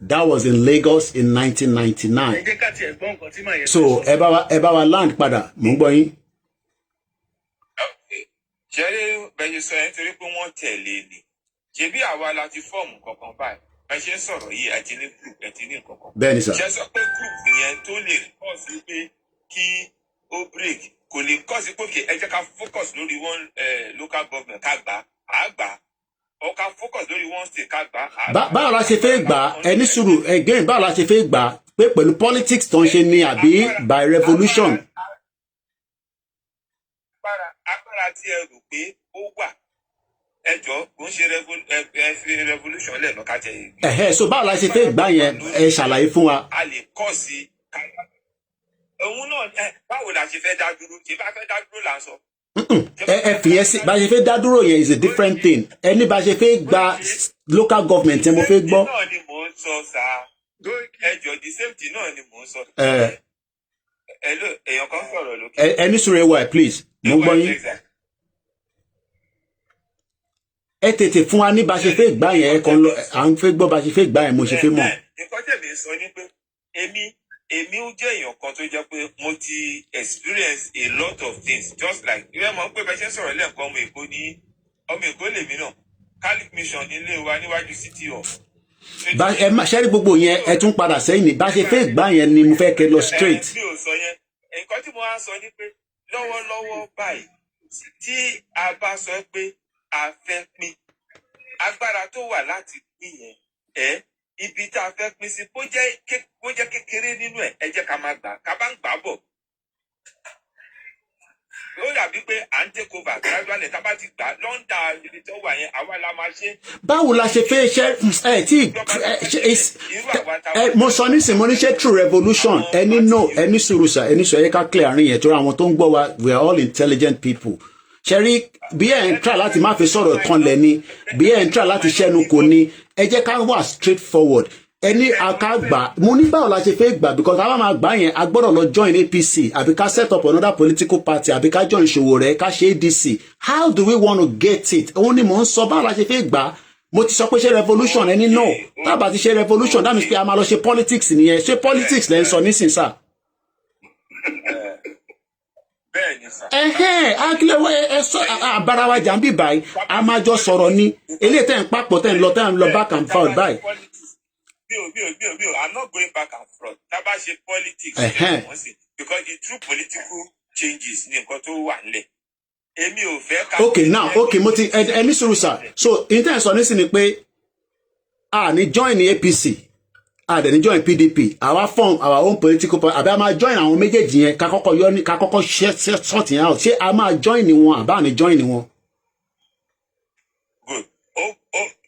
that was in Lagos in 1999 so ẹ bá wa land padà mò ń gbọ́ yín. ṣeré bẹ́ẹ̀ sọ yẹn torí pé wọ́n tẹ̀lé ni ṣebí àwa la ti fọ́ọ̀mù kankan báyìí ẹ ṣe ń sọ̀rọ̀ yìí ẹ ti ní group ẹ ti ní nǹkankan. bẹ́ẹ̀ni sà. ṣe sọ pé group yẹn tó lè kọ́ sí pé kí ó break kò lè kọ́ sí pé ẹ jẹ́ ká focus lórí one local government ká gbà á gbà ó ká focus lórí one state ká gbà á gbà. báwo la ṣe fẹ́ gbà ẹni sùúrù again báwo la ṣe fẹ́ gbà pé pẹ̀lú politics tó ń ṣe ni àbí by revolution. agbára tí ẹ rò pé ó wà ẹjọ́ kò ń ṣe revolution lẹ́nu ká tẹ̀. so báwo la ṣe fẹ́ gbà yẹn ẹ ṣàlàyé fún wa. a lè kọ́ sí òun náà báwo la ṣe fẹ́ dá dúró ṣe bá fẹ́ dá dúró là ń sọ. ẹ fìyẹn sí bá ṣe fẹ́ dá dúró yẹn is a different thing ẹni bá ṣe fẹ́ gba local government yẹn mo fẹ́ gbọ́. náà ni mò ń sọ sáà ẹjọ́ the same thing náà ni mò ń sọ. èèyàn kan sọ̀rọ̀ lókè. ẹni sùúrù ẹ wà please mo gbọ́ yín. ẹ tètè fún wa ní bá ṣe fẹ́ gbà yẹn ẹ kàn lọ à ń fẹ́ gbọ́ bá ṣe fẹ́ gbà yẹn mo ṣe fẹ́ mọ̀. nǹkan tẹ̀lé sọ ni pé èmi èmi ó jẹ́ èèyàn kan tó jẹ́ pé mo ti experience a lot of things just like ìwé mọ̀ pé bẹ́ẹ̀ ṣe ń sọ̀rọ̀ lẹ́ẹ̀kan ọmọ Èkó lèmi náà Catholic mission nílé wa níwájú city of. bá ẹ má ṣẹ́rí gbogbo yẹn ẹ tún padà sẹ́yìn ní bá ṣe fẹ́ gbá yẹn ni mo fẹ́ kẹ́ lọ straight. mi ò sọ yẹn nǹkan tí mo wá sọ ni pé lọ́wọ́lọ́wọ́ báyìí tí a bá sọ pé a fẹ́ pín agbára tó wà láti pín yẹn ibi tá a fẹ́ pín sí bó jẹ́ kékeré nínú ẹ̀ ẹ jẹ́ ká máa gbà ká bá ń gbà bọ̀ ó dàbí pé à ń take over gradually tá a bá ti gbà lọ́ńdà ibi tó wà yẹn àwa la máa ṣe. báwo la ṣe fẹ́ ṣe mo sọ nísìnyí mo ní ṣe true revolution ẹni no ẹni sùrùsà ẹni sọ yẹ ká clear àárín yẹn tó ra àwọn tó ń gbọ́ wa we are all intelligent people ṣẹ́rí bí ẹ̀ ń tra láti má fi sọ̀rọ̀ kan lẹ̀ ni bí ẹ̀ ń tra láti ṣẹ́nu kò ní ẹ jẹ́ ká wà straight forward ẹni aka gbà mo ní báwo la ṣe fẹ́ gbà because àwọn máa gbà yẹn a gbọ́dọ̀ lọ join APC àbí ká set up another political party àbí ká join Sowore ká ṣe ADC how do we want to get it òun ni mò ń sọ báwo la ṣe fẹ́ gbà mo ti sọ pé ṣe revolution ẹni no tábà ti ṣe revolution that means pé a máa lọ ṣe politics nìyẹn ṣe politics lẹ́ ń sọ nísìnyí sá. Akílẹ̀wé ẹ sọ àbára wa jà ń bì báyìí a máa jọ sọ̀rọ̀ ni eléyìí tẹ̀ ń papọ̀ tẹ̀ ń lọ back and forth báyìí. I'm not going back and forth. Tábà ṣe politics because the true political changes ní nǹkan tó wà nílẹ̀. Èmi ò fẹ́ ká. Okay now okay mo ti ẹni sùúrù sir so intent sọ nísìnyí pé a ní join ní APC a dẹ̀ ní join PDP àwa form our own political party àbí a máa join àwọn méjèèjì yẹn ká kọ́kọ́ sort yẹn out ṣé a máa join ní wọn àbá ní join ní wọn. Good.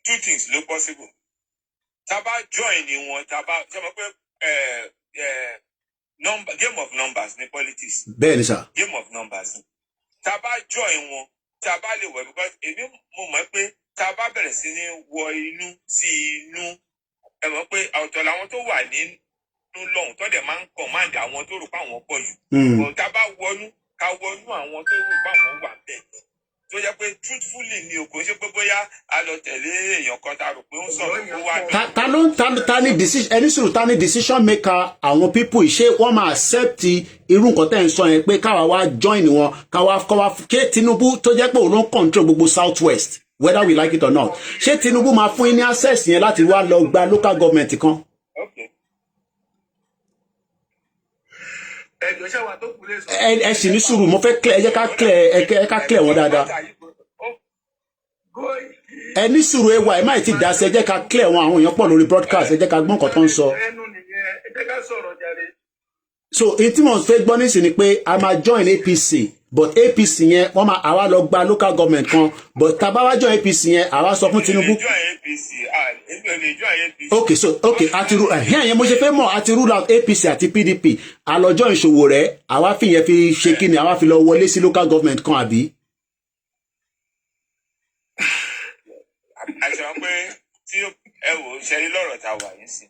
Two things ló possible. Taba join ni wọn taba ṣe mọ̀ pé game of numbers ní politics. Bẹ́ẹ̀ni sir. Game of numbers. Taba join wọn taba lè wọ because èmi mo mọ̀ pé taba bẹ̀rẹ̀ sí ní wọ inú sí inú ẹ mọ̀ pé ọ̀tọ̀ làwọn tó wà nínú lọ́hùn tó dẹ̀ máa ń command àwọn tó rò pé àwọn pọ̀ jù. Taba wọnú ká wọnú àwọn tó rò pé àwọn wà bẹ́ẹ̀. Tó jẹ́ pé truthfully ni o kò ṣe pé bóyá a lọ tẹ̀lé èèyàn kan tá a rò pé ó ń sọ̀rọ̀ kó wá. ta ni decision ẹni sùúrù ta ni decision maker àwọn people ṣé wọ́n máa accept irú nǹkan tẹ́ ń sọ yẹn pé káwa wá join wọn káwa ké Tinubu tó jẹ́ pé òun ló ń control gbogbo South West whether we like it or not ṣé Tinubu máa fún yín ní access yẹn láti wá lọ gba local government kan. ẹ sì ní sùúrù mo fẹ́ clear ẹ jẹ́ ká clear wọn dáadáa ẹ ní sùúrù ẹwà ẹ má ti dá sí ẹ jẹ́ ká clear wọn àwọn èèyàn pọ̀ lórí broadcast ẹ jẹ́ ká gbọ́n nǹkan tó ń sọ. so èyí tí mo fẹ́ gbọ́ nísìnyí ni pé a máa join APC but APC yẹn wọ́n máa àwa lọ gba local government kan but tá a bá wá join APC yẹn àwa sọ fún Tinubu. Okay so okay àti ru yẹn mo ṣe fẹ́ mọ̀ àti rule out APC àti PDP àlọ́jọ́ ìṣòwò rẹ̀ àwa fi yẹn fi ṣe kí ni àwa fi lọ wọlé sí local government kan àbí. àṣà pé tí ẹ wò ṣe rí lọ́rọ̀ tá a wà yín sí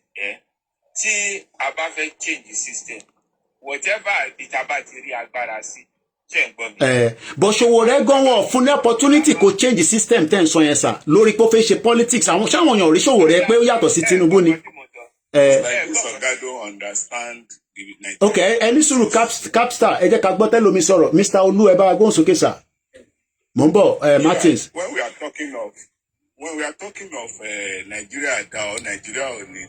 tí a bá fẹ́ change the system whatever ìtaba ti rí agbára sí. Bó Sowore gan wọn fún ní opportunity kò change system ten sọ yẹn sà lórí pé ó fẹ́ ṣe politics àwọn sáwọn èèyàn rí Sowore pé ó yàtọ̀ sí Tinubu ni. Okay ẹni sùúrù capstar ẹ jẹ́ ká gbọ́ tẹ́lómi sọ̀rọ̀ Mr. Olú ẹ bá wa gbóhùn sókè sà mò ń bọ̀ Martins. When we are talking of Nigeria or Nigeria only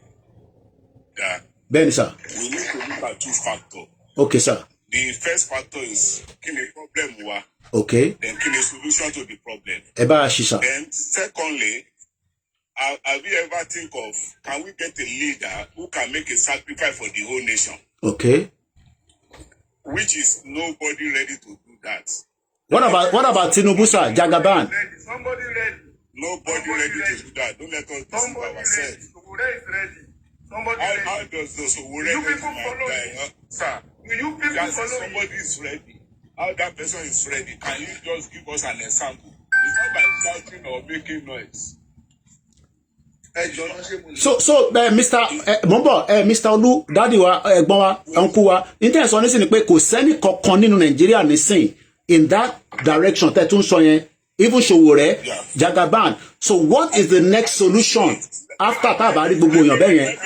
bẹ́ẹ̀ni sà. we need to look at two factors. Okay sir. The first factor is kí ni problem wa. Okay. Then kí ni solution to the problem. Ẹ bá a ṣí sà. Then secondly, have you ever think of can we get a leader who can make a sacrifice for the whole nation? Okay. Which is nobody ready to do that. What about Tinubu sir, Jagaban? Somebody ready. Nobody ready to do that. Don't let us deceive ourselves. Sowore is ready. Somebody ready. How does the Sowore ready sir? You people follow somebody is ready. How that person is ready? Can you just give us an example? It's not by shouting or making noise. So Mr. Olu daddy wa ẹ̀gbọ́n wa uncle wa intan sọ nísìn pé kò sẹ́ni kankan nínú Nàìjíríà nísìn in that direction tẹ́ tún sọ yẹn even Sowore Jagaban so what is the next solution after tá a bá rí gbogbo èèyàn bẹ́ẹ̀ yẹn.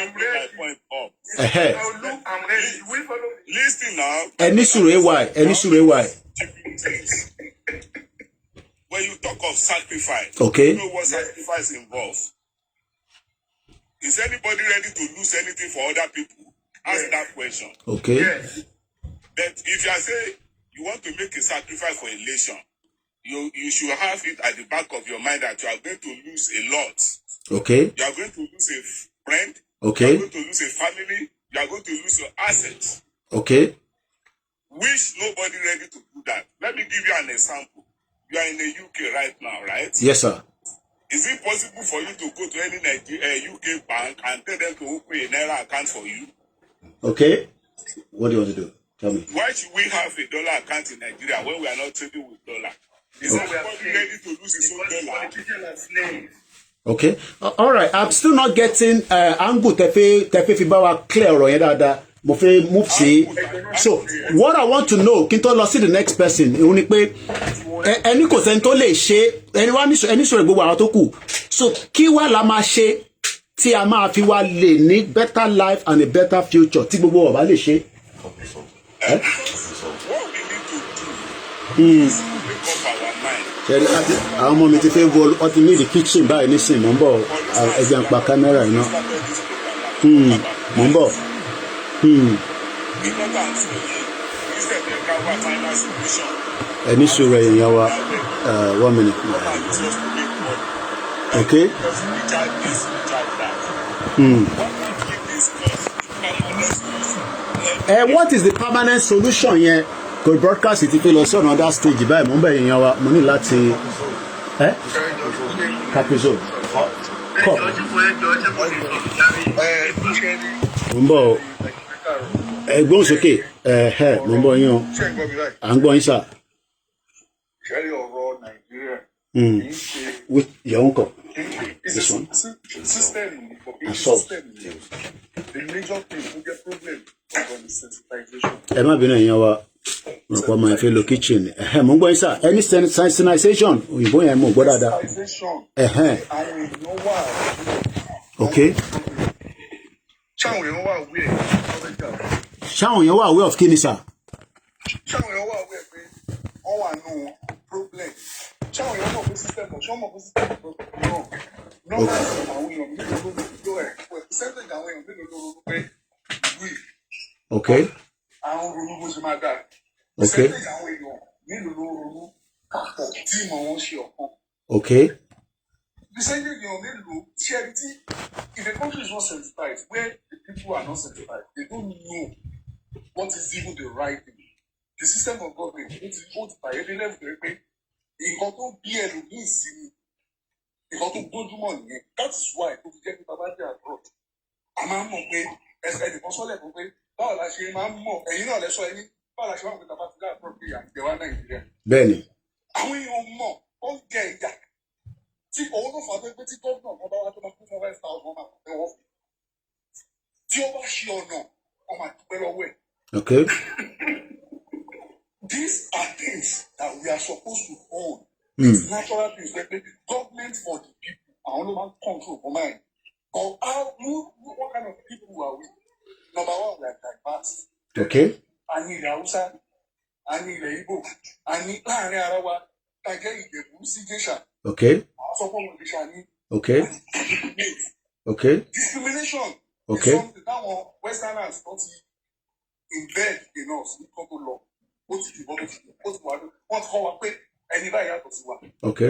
I'm ready. We follow. Listen now. Any sure why? When you talk of sacrifice, okay, you know what sacrifice involves. Is anybody ready to lose anything for other people? Ask that question. Okay. Yes. But if you are saying you want to make a sacrifice for a nation, you should have it at the back of your mind that you are going to lose a lot. Okay. You are going to lose a friend. Okay. You are going to lose a family. You are going to lose your assets. Okay. Which nobody ready to do that. Let me give you an example. You are in the UK right now, right? Yes, sir. Is it possible for you to go to any UK bank and tell them to open a Naira account for you? Okay. What do you want to do? Tell me. Why should we have a dollar account in Nigeria when we are not trading with dollar? Is everybody ready to lose his own dollar? Okay. All right. I'm still not getting angle tefe fi bá wa clear ọ̀rọ̀ yẹn dáadáa. Mo fẹ́ move sí. So what I want to know, kí n tó lọ sí the next person, òun ni pé ẹni kò sẹ́ni tó lè ṣe ẹni sọ̀rọ̀ gbogbo àwọn tó kù. So kí wá la máa ṣe tí a máa fi wá lè ní better life and a better future tí gbogbo wa bá lè ṣe. What we need to do is make up our mind. Ṣẹ́rí àwọn ọmọ mi ti fẹ́ wọ ọtí ní the kitchen báyìí nísìnyí mò ń bọ̀ ẹ̀jẹ̀ ń pa kámẹ́rà iná. Mò ń bọ̀. Ẹni sùúrù èèyàn wa 1 minute. Okay. What is the permanent solution yẹn? Kò broadcast ti fi lọ sí another stage báyìí mò ń bẹ̀ èèyàn wa mo ní láti capital cup. Mo ń bọ̀ ẹgbọ́n sókè mo ń bọ̀ yín o à ń gbọ́ yín sà. With your uncle. This one. Assault. The major thing we get problem on the sensitization. Ẹ má bínú èèyàn wa ọ̀pọ̀ ọmọ ẹ̀fẹ́ lo kitchen mo ń gbọ́ yín sà any sensitization òyìnbó yẹn mo gbọ́ dáadáa. Okay. Ṣáwọn èèyàn wà aware of kí ni sà. Ṣáwọn èèyàn wà aware pé wọ́n wà nù problem. Ṣáwọn èèyàn mọ̀ pé system náà nọ́mbà àwọn èèyàn mélòó ló percentage àwọn èèyàn mélòó ló ronú pé ìwé. Okay. Àwọn ronú bó ṣe máa dà. Okay. Percentage àwọn èèyàn mélòó ló ronú papọ̀ tí ìmọ̀ wọn ṣe ọ̀kan. Okay. Percentage èèyàn mélòó charity if a country is not sensitized where the people are not sensitized they don't know what is even the right thing. The system of government ó ti bàyẹ̀ dé level tó yẹ pé nǹkan tó bí ẹlòmíì sí ni nǹkan tó gbójúmọ̀ nìyẹn that is why tó fi jẹ́ pé bàbá jẹ́ abroad a máa ń mọ̀ pé ẹnìkan sọ́lẹ̀ kan pé báwo la ṣe máa ń mọ̀ ẹ̀yin náà lẹ́sọ̀ ẹni báwo la ṣe máa ń pè bàbá ti dá abroad pé àjẹ́ wa Nàìjíríà. Bẹ́ẹ̀ni. Àwọn èèyàn mọ̀ ó ń jẹ ìjà tí òun ló fà á pé tí gómìnà kan bá wá tó máa kún fún 5,000 máa pẹ́ wọ́n tí ó bá ṣe ọ̀nà wọ́n máa dúpẹ́ lọ́wọ́ ẹ̀. Okay. These are things that we are supposed to own. It's natural things like government for the people. I only want control for mine. But what kind of people are we? Number one, we are diverse. Okay. I need Hausa. I need Igbo. I need Arawa. I get it. Okay. Okay. Okay. Discrimination. Okay. Is something that Westerners don't embed in us. We come to law. Okay. Okay.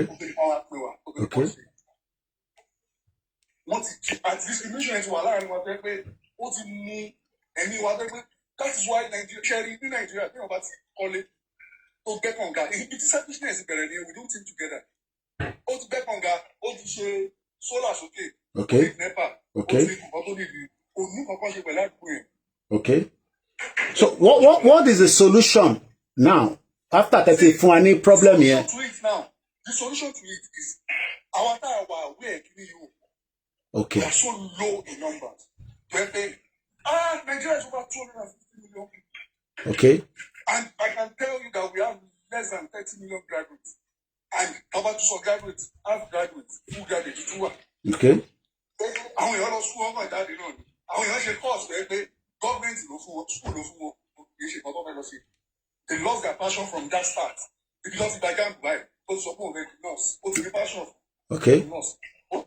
Discrimination is that is why Nigeria, about it to get on guard. It is selfishness, we don't think together. To get on guard, solar okay. Okay. Okay. So what is the solution now? After that, if any problem here. The solution to it is our time aware you. Okay. We are so low in numbers. Nigeria is over 250 million people. Okay. And I can tell you that we have less than 30 million graduates. And about to half graduates, full graduates, okay. And we all school over that, àwọn èèyàn ṣe course pé government ló fún wọn school ló fún wọn kì í ṣe nǹkan tó fẹ́ lọ sí. They lost their passion from that start. Ibi lọ sí gba jamb báyìí ó ti sọ pé òun fẹ́ di nurse ó ti ní passion Okay. nurse ó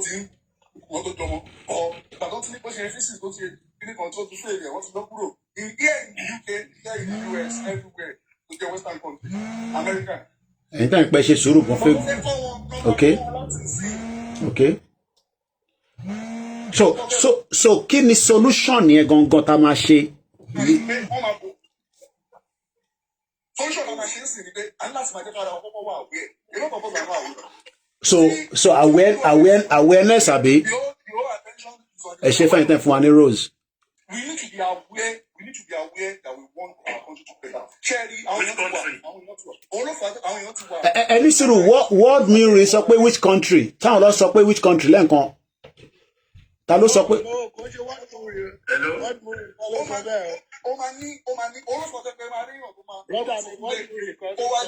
ti ń wọ́n tó jọmọ ọ ìgbàdàn tí ní bó ṣe physics tó ti kíní kan tó ti fẹ́ rẹ̀ wọ́n ti lọ kúrò in here in the UK here in the US everywhere to the western country America. ẹ̀yin tá ń pẹ́ ṣe sùúrù kan fẹ́. Okay. Okay. So kí ni solution yẹn gangan tá a máa ṣe? Solution tá a máa ṣe ń sìn ni pé a ní láti máa jẹ́ kára ọkọ̀ wà àwẹ̀ èlò kọ̀ọ̀kan gbà wà àwẹ̀. So awareness àbí ẹ ṣe fẹ́yìn tẹ́ fún wa ní rose. We need to be aware that we want our country to better. Cherry, which country? Any sort of word meaning sọ pé which country? Táwọn lọ sọ pé which country lẹ́ǹkan. Ta ló sọ pé.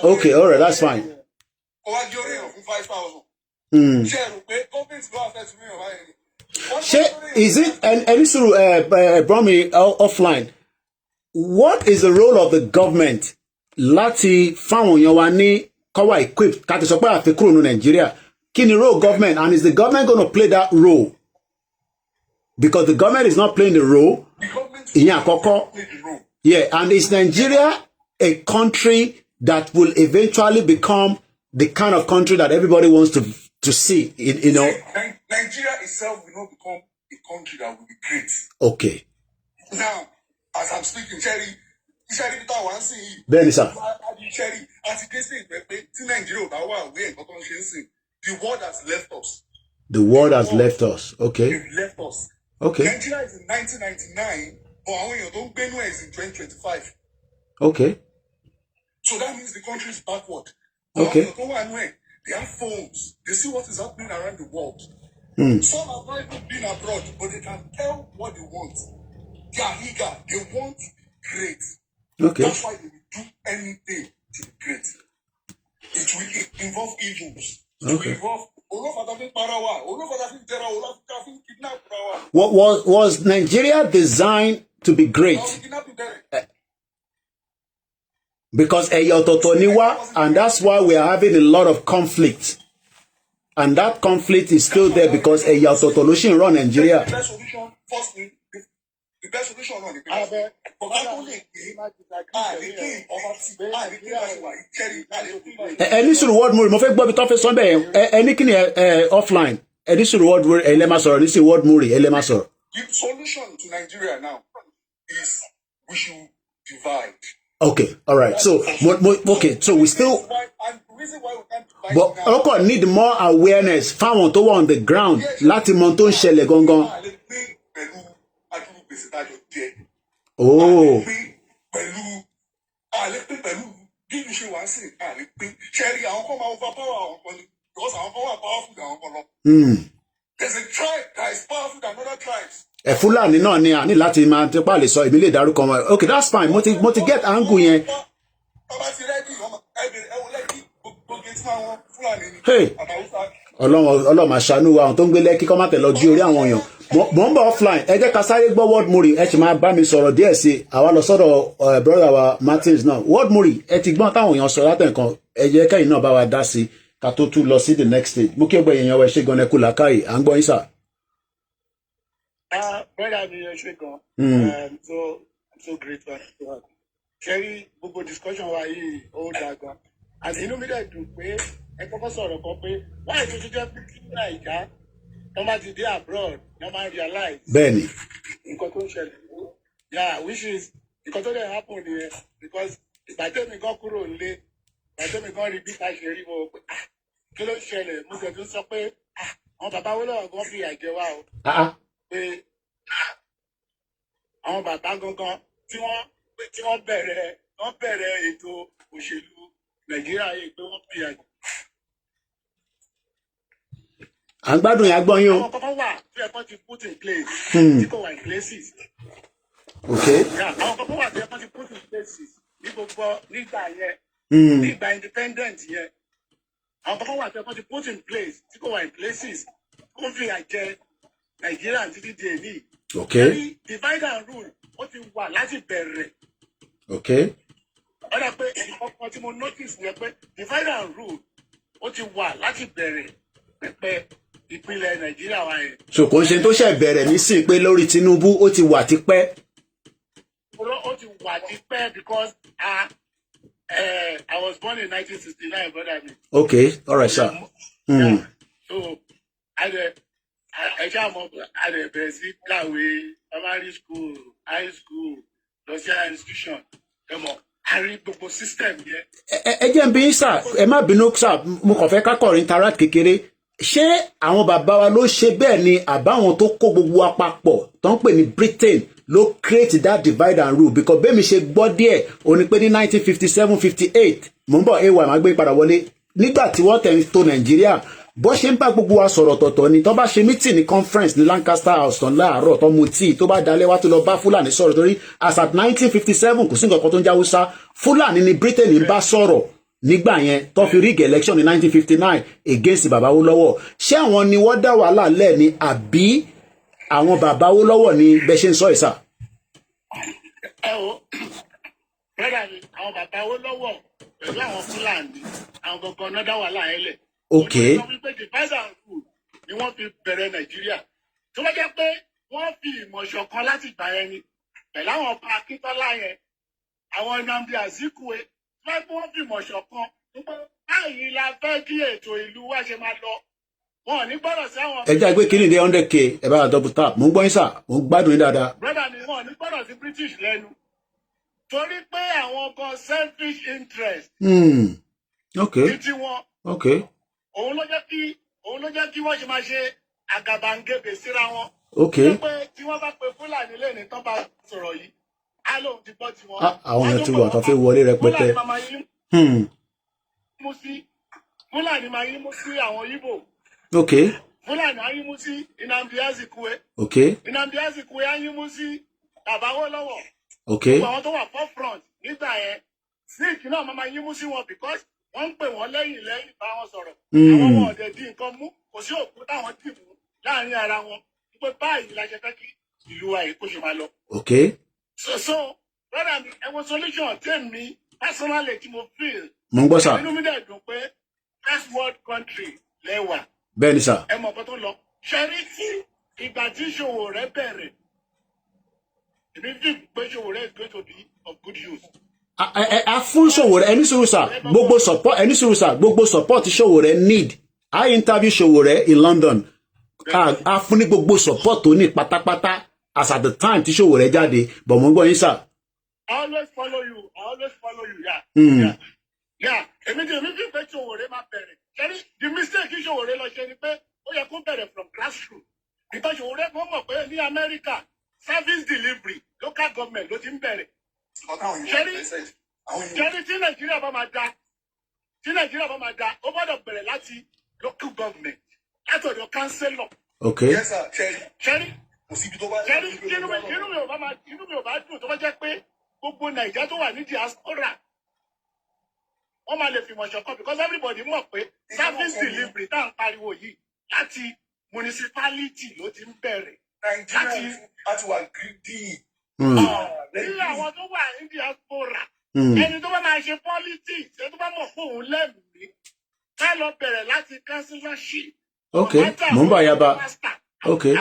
Okay, all right, that's fine. Is it any sort of brought me offline? What is the role of the government láti fáwọn èèyàn wa ní kọ́wà equipped ká ti sọ pé àfi kúrò ní Nigeria? Kí ni role government, and is the government going to play that role? Because the government is not playing the role. Ìyẹn àkọ́kọ́. Yeah, and is Nigeria a country that will eventually become the kind of country that everybody wants to see? You know. Nigeria itself will not become a country that will be great. Okay. Now, as I'm speaking, Cherry, Peter wants to see. Bẹ́ẹ̀ni sir. Cherry, as it is, Nigeria, the world has left us. The world has left us. Okay. They've left us. Okay. Nigeria is in 1999, but our Benue is in 2025. Okay. So that means the country is backward. Okay. They have phones. They see what is happening around the world. Some have not even been abroad, but they can tell what they want. They are eager. They want great. Okay. That's why they will do anything to be great. It will involve evils. Okay. What was Nigeria designed to be great? Because ẹ̀yà ọ̀tọ̀ọ̀tọ̀ ni wá, and that's why we are having a lot of conflict. And that conflict is still there because ẹ̀yà ọ̀tọ̀ọ̀tọ̀ ló ṣì ń run Nigeria. The best solution on the any sort of word more mo fẹ́ gbọ́ bí tó fẹ́ sọ bẹ́ẹ̀ any kini offline any sort of word more ẹ lè máa sọ̀rọ̀ ní sí word more ẹ lè máa sọ̀rọ̀. The solution to Nigeria now is we should divide. Okay, all right. So okay, so we still but ọkọ need more awareness fáwọn tó wà on the ground láti mọ tó ń ṣẹlẹ̀ gangan. Oh. There's a tribe that is powerful than other tribes. Fúlàní náà ni a ní láti máa tipa lè sọ ìbílẹ̀ ìdárúkọ wọn. Okay, that's fine. Mo ti get angle yẹn. Hey, Ọlọ́run máa ṣàánú wa àwọn tó ń gbé Lẹ́kí kọ́ má tẹ̀ lọ jí orí àwọn èèyàn. Mo ń bọ̀ offline ẹ jẹ́ ká sáré gbọ́ word muri ẹ sì máa bá mi sọ̀rọ̀ díẹ̀ sí i àwa lọ sọ́dọ̀ brother wa Martins náà. Word muri ẹ ti gbọ́n táwọn èèyàn sọ látẹ̀kan ẹ jẹ́ kẹ́yìn náà bá wa dá sí i ká tó tún lọ sí the next stage. Mo kí ọgbẹ́ èèyàn wa ṣe gan-an ẹkú làákàyè à ń gbọ́ yín sà. Brother mi ẹ ṣe gan. So great one. Ṣé gbogbo discussion wa yìí ó dáa gan. Àti inú mi dẹ̀ dùn pé ẹ kọ́kọ́ sọ̀rọ̀ kan pé wáyé tó ti jẹ́ pé kí Nàìjíríà wọ́n máa ti dé abroad wọ́n máa realize. Bẹ́ẹ̀ni. Nǹkan tó ń ṣẹlẹ̀. Yeah, which is nǹkan tó dẹ̀ happen nìyẹn because ìgbàjẹ́ mi kan kúrò nílé ìgbàjẹ́ mi kan rí bí ká ṣe rí mo pé kí ló ń ṣẹlẹ̀ mo sì tún sọ pé àwọn bàbá wo lọ́wọ́ gan fi àjẹ wá o. Pé àwọn bàbá gangan tí wọ́n bẹ̀rẹ̀ ètò òṣèlú Nàìjíríà yìí pé wọ́n fi àjẹ. À ń gbádùn yà gbọ́ yín o. Àwọn kankan wà tí ẹ̀kọ́ ti put in place tí kò wà in places. Okay. Àwọn kankan wà tí ẹ̀kọ́ ti put in places ní gbogbo nígbà yẹn nígbà independent yẹn. Àwọn kankan wà tí ẹ̀kọ́ ti put in place tí kò wà in places kó fi àjẹ Nàìjíríà títí di èní. Okay. Divide and rule ó ti wà láti bẹ̀rẹ̀. Okay. Ó dà pé ọkọ̀ tí mo notice yẹn pé divide and rule ó ti wà láti bẹ̀rẹ̀ pẹ̀pẹ̀ ìpínlẹ̀ Nàìjíríà wa yẹn. So kò ń ṣe tó ṣe bẹ̀rẹ̀ nísìn pé lórí Tinubu ó ti wà tipẹ́. Ó ti wà tipẹ́ because I was born in 1969, brother. Okay, all right, sir. Yeah. So I bẹ̀rẹ̀ sí kàwé primary school, high school, tertiary institution. I read gbogbo system yẹn. Ẹ jẹ́ n bi yín sà, ẹ má bínú sà, mo kàn fẹ́ ká kọrin interact kékeré. Ṣé àwọn bàbá wa ló ṣe bẹ́ẹ̀ ni àbáwọn tó kó gbogbo apapọ̀ tó ń pè ní Britain ló create that divide and rule? Because bẹ́ẹ̀ mi ṣe gbọ́ díẹ̀ ó ní pé ní 1957-58 mò ń bọ̀ ay màá gbé padà wọlé nígbà tí wọ́n tẹ̀ ń to Nàìjíríà bó ṣe ń bá gbogbo wa sọ̀rọ̀ tọ̀tọ̀ ni tó bá ṣe meeting ní conference ní Lancaster House tán láàárọ̀ tó mu tíì tó bá dalẹ̀ wá tó lọ bá Fúlàní sọ̀rọ̀ torí as at 1957 kò sí nǹkan kan tó ń já Hausa Fúlàní ní Britain ń bá sọ̀rọ̀ nígbà yẹn tó fi rig election ní 1959 against bàbá Awólọ́wọ̀. Ṣé àwọn ni wọ́n dá wàhálà lẹ̀ ni àbí àwọn bàbá Awólọ́wọ̀ ni bẹ́ẹ̀ ṣe ń sọ ìsà? Ẹ o brother mi àwọn bàbá Awólọ́wọ̀ pẹ̀lú àwọn Fúlàní àwọn gangan náà dá wàhálà yẹn lẹ̀. Okay. Wọ́n wípé divide and rule ni wọ́n fi bẹ̀rẹ̀ Nàìjíríà. Tó bá jẹ́ pé wọ́n fi ìmọ̀ ṣọ̀kan láti gbà yẹn ni pẹ̀lú àwọn ọba Akíntọ́lá yẹn àwọn Nnamdi Azikiwe wọ́n fi ìmọ̀ ṣọ̀kan nípa báyìí la fẹ́ kí ètò ìlú wa ṣe máa lọ. Wọn ò ní gbọ́dọ̀ sí àwọn. Ẹ jẹ́ àgbé kí ni dé 100k ẹ bá double tap mo ń gbọ́ yín sà mo ń gbádùn yín dáadáa. Brother mi wọn ò ní gbọ́dọ̀ sí British lẹ́nu torí pé àwọn kan selfish interest. Okay. Títí wọn. Okay. Òun ló jẹ́ kí wọ́n ṣe máa ṣe àgàbàǹgebè síra wọn. Okay. Pé tí wọ́n bá pe Fúlàní lẹ́ni tán bá sọ̀rọ̀ yìí á lóun ti gbọ́ tiwọn. Àwọn èèyàn ti wà tó fi wọlé rẹpẹtẹ. Fúlàní máa yín mú sí àwọn Ìgbò. Okay. Fúlàní á yín mú sí Nnamdi Azikiwe. Okay. Nnamdi Azikiwe á yín mú sí bàbá Awólọ́wọ̀. Okay. Gbogbo àwọn tó wà forefront nígbà yẹn Zik náà máa yín mú sí wọn because wọ́n ń pè wọ́n lẹ́yìn bá wọn sọ̀rọ̀. Àwọn ọmọ ọ̀dẹ̀ di nǹkan mú kò sí òkú táwọn dì mú láàrin ara wọn pé báyìí la ṣe fẹ́ kí ìlú wa yìí kó ṣe máa lọ. Okay. So brother mi ẹ wo solution tèmi personally tí mo feel. Mo ń gbọ́ sà. Inú mi dẹ̀ dùn pé first world country lẹ́wà. Bẹ́ẹ̀ ni sà. Ẹ mọ̀ nǹkan tó lọ. Ṣẹ́rí tí ìgbà tí ìṣòwò rẹ̀ bẹ̀rẹ̀ èmi fi pé ìṣòwò rẹ̀ is going to be of good use. A fún Ṣòwòrẹ́ ẹni sùúrù sà gbogbo support ẹni sùúrù sà gbogbo support Ṣòwòrẹ́ need. I interview Ṣòwòrẹ́ in London. A fún ní gbogbo support tó ní pátápátá as at the time tí Ṣòwòrẹ́ jáde but mo ń gbọ́ yín sà. I always follow you. Yeah. Yeah. Èmi fi pé Ṣòwòrẹ́ máa bẹ̀rẹ̀. Ṣẹ́rí the mistake tí Ṣòwòrẹ́ lọ ṣe ni pé ó yẹ kó bẹ̀rẹ̀ from grassroots. Because Ṣòwòrẹ́ kò mọ̀ pé ní America service delivery local government ló ti ń bẹ̀rẹ̀. Ṣẹ́rí tí Nàìjíríà bá máa da ó gbọ́dọ̀ bẹ̀rẹ̀ láti local government láti ọ̀dọ̀ councillor. Okay. Ṣẹ́rí inú mi ò bá dùn tó bá jẹ́ pé gbogbo Nàìjíríà tó wà ní diaspora wọ́n máa lè fìmọ̀ ṣọ̀kan because everybody mọ̀ pé service delivery tá à ń pariwo yìí láti municipality ló ti ń bẹ̀rẹ̀. láti wà gidi. Ní àwọn tó wà ní diaspora ẹni tó bá máa ṣe politics ẹni tó bá mọ̀ fún òun lẹ́mìí ká lọ bẹ̀rẹ̀ láti councillorship. Okay, mo ń bọ̀ yaba. Okay.